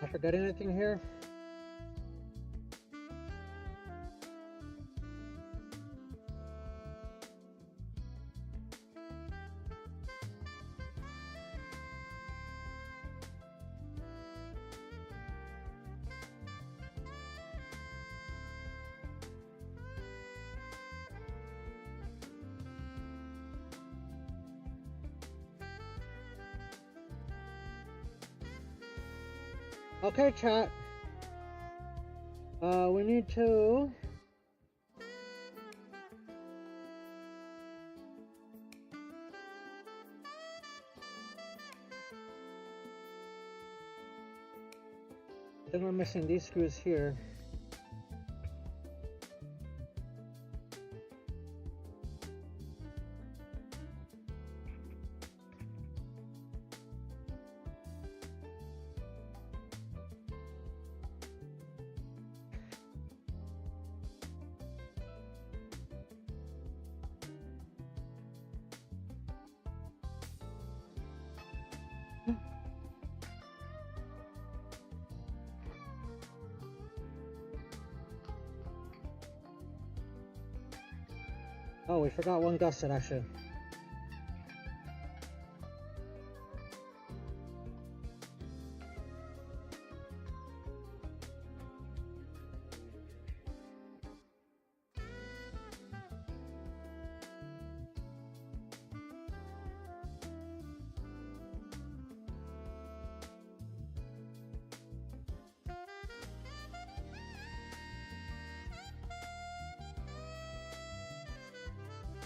I forgot anything here? Okay, chat. We need to. I think we're missing these screws here. Oh, we forgot one gusset actually.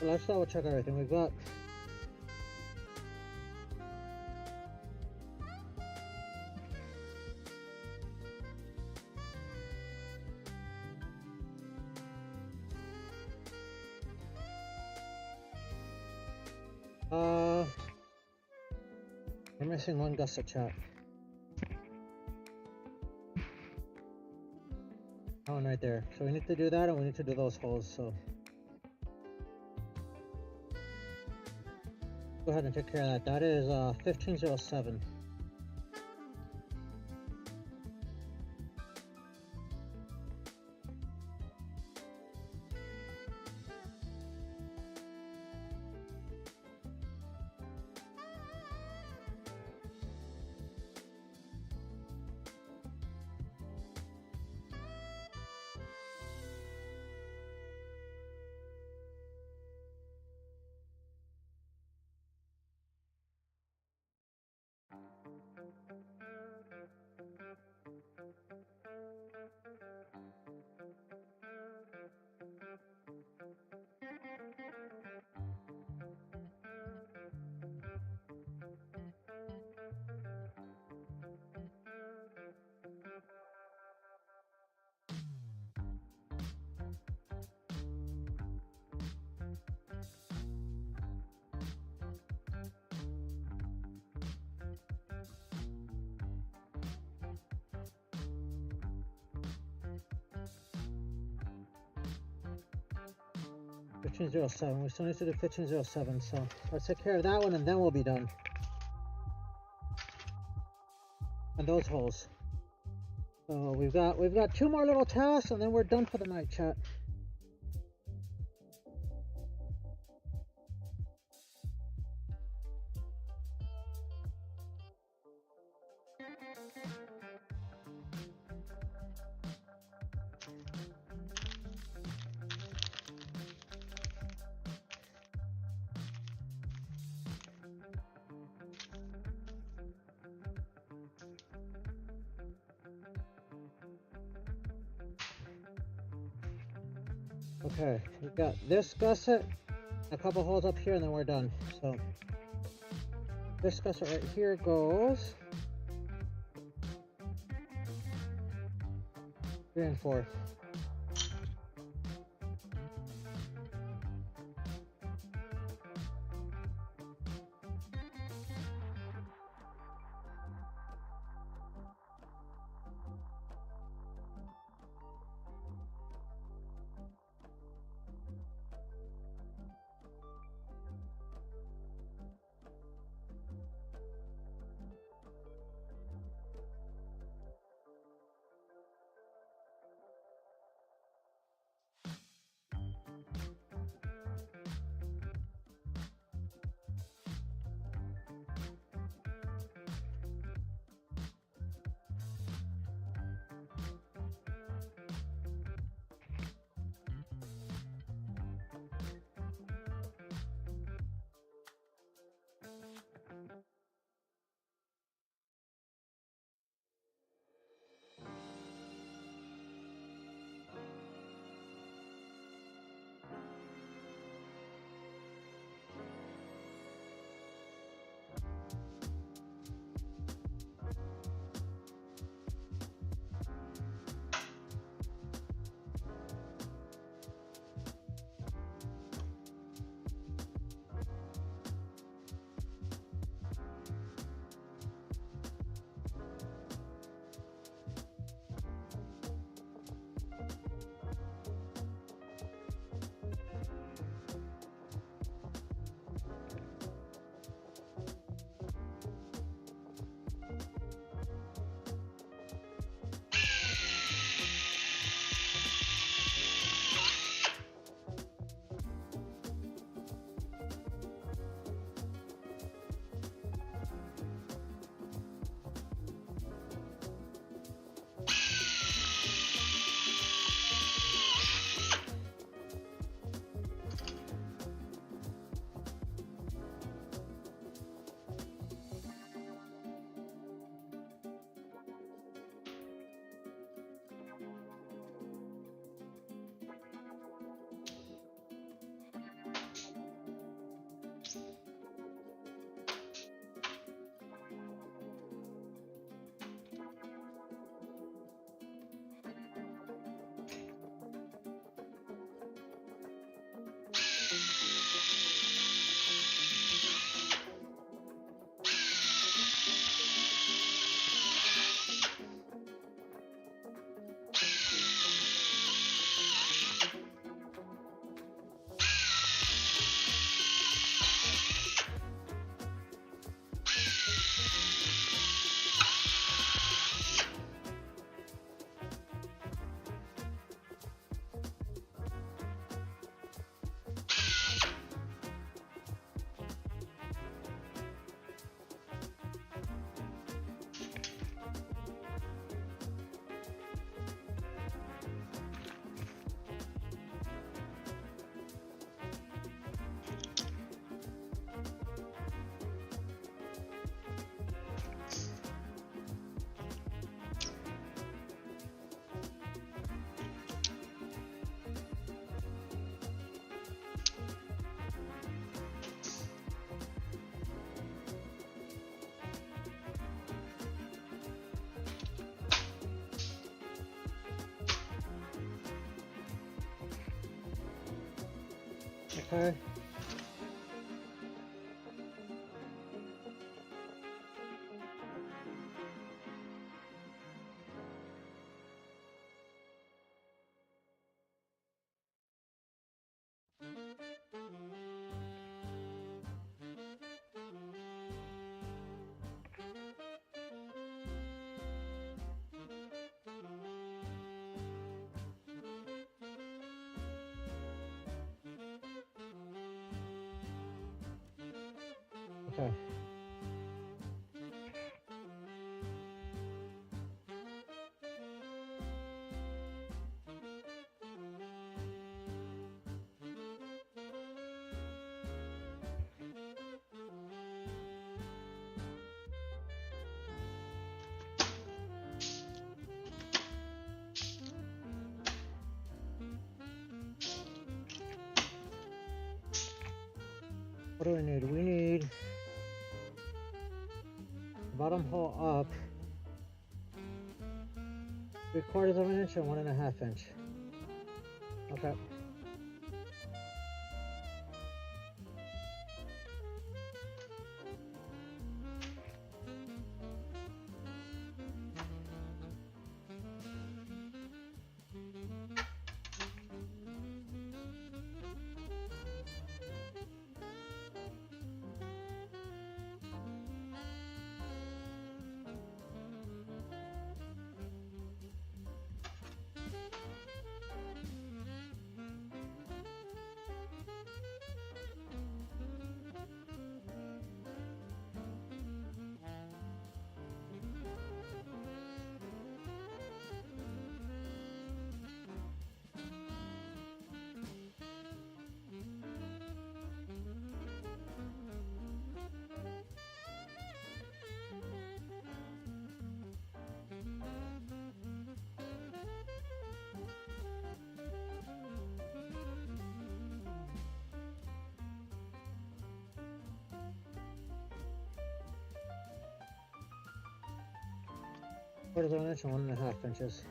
Well, let's double check everything we've got. We're missing one gusset, chat. That one right there. So we need to do that, and we need to do those holes. So go ahead and take care of that. That is 1507. We still need to do 1507, so let's take care of that one and then we'll be done. And those holes. So we've got two more little tasks and then we're done for the night, chat. Okay, we've got this gusset, a couple holes up here, and then we're done. So this gusset right here goes 3 and 4. Okay. Okay. What do we need? We need bottom hole up 3/4 of an inch and 1.5 inch. Okay. Quarter of an inch and 1.5 inches.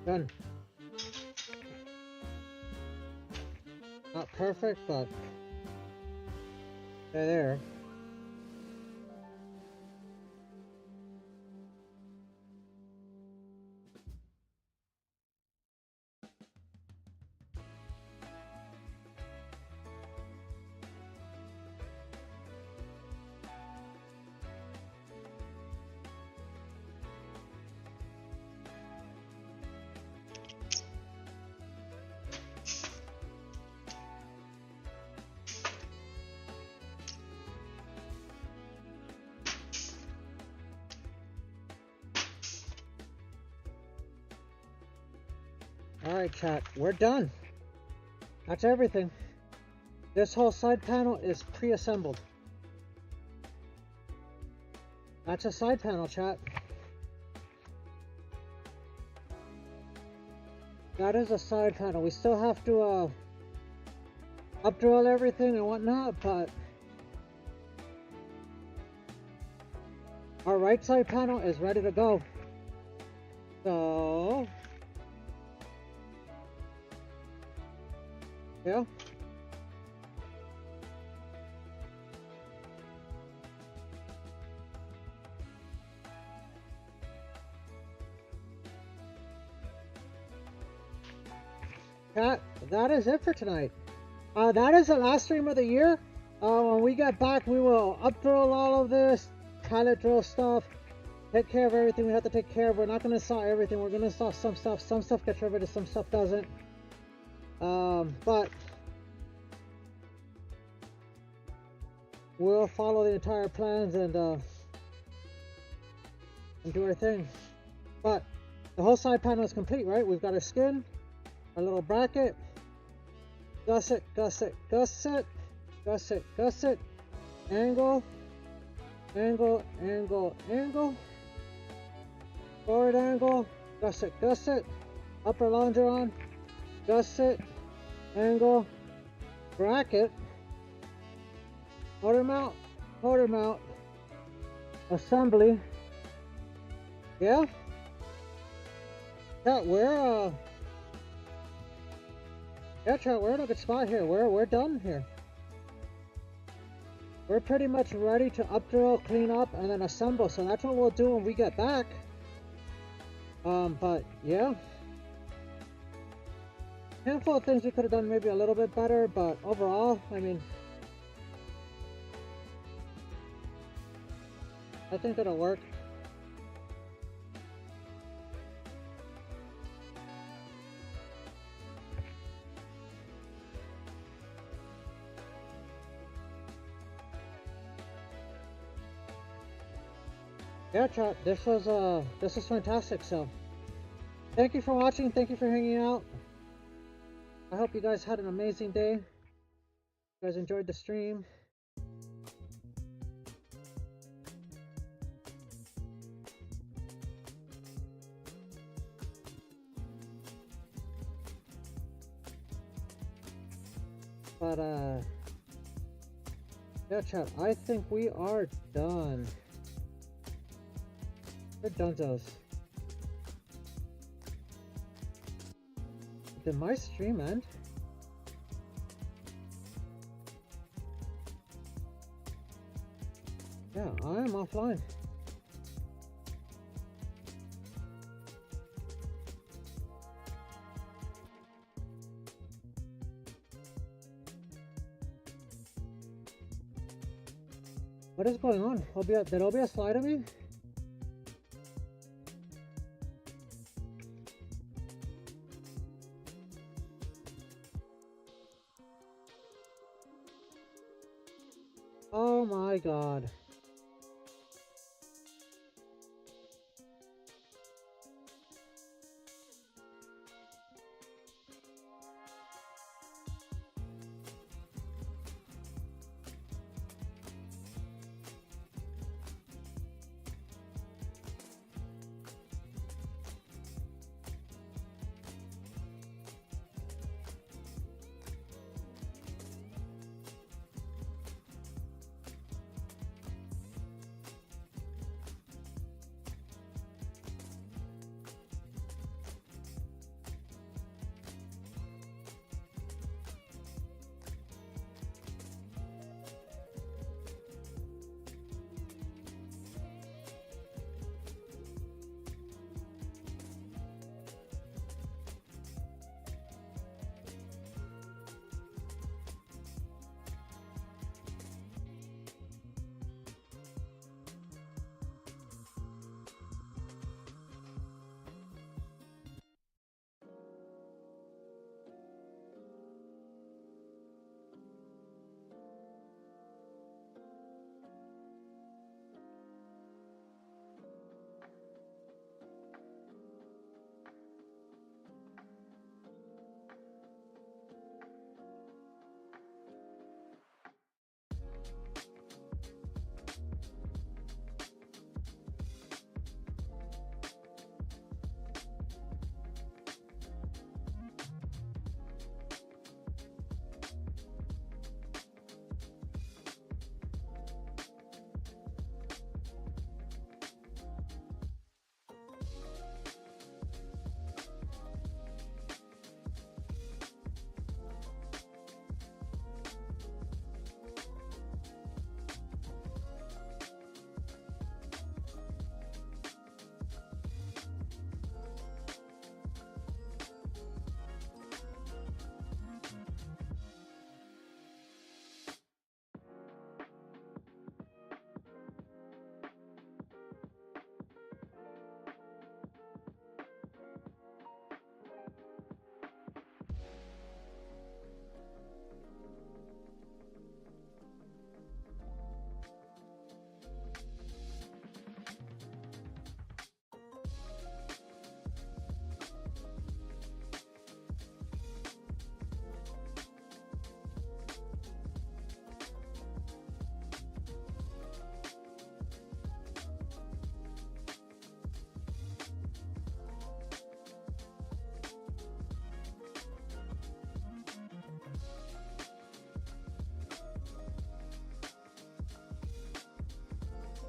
Done. Not perfect, but they're there. Alright chat, we're done. That's everything. This whole side panel is pre-assembled. That's a side panel, chat. That is a side panel. We still have to up drill everything and whatnot, but our right side panel is ready to go. So, yeah. That is it for tonight. That is the last stream of the year. When we get back, we will up-drill all of this, pilot drill stuff, take care of everything we have to take care of. We're not going to saw everything. We're going to saw some stuff. Some stuff gets riveted, some stuff doesn't. But we'll follow the entire plans and do our thing. But the whole side panel is complete, right? We've got our skin, our little bracket, gusset, gusset, gusset, gusset, gusset, angle, angle, angle, angle, forward angle, gusset, gusset, upper longeron, gusset, angle, bracket, motor mount, assembly. Yeah? Yeah, we're in a good spot here. We're done here. We're pretty much ready to up-drill, clean up, and then assemble. So that's what we'll do when we get back. But yeah. Handful of things we could have done maybe a little bit better, but overall, I mean, I think it'll work. Yeah, chat, this was fantastic. So thank you for watching, thank you for hanging out. I hope you guys had an amazing day. You guys enjoyed the stream. But yeah, chat, I think we are done. We're donezos. Did my stream end? Yeah, I am offline. What is going on? Did OBS lie to me? Oh my god.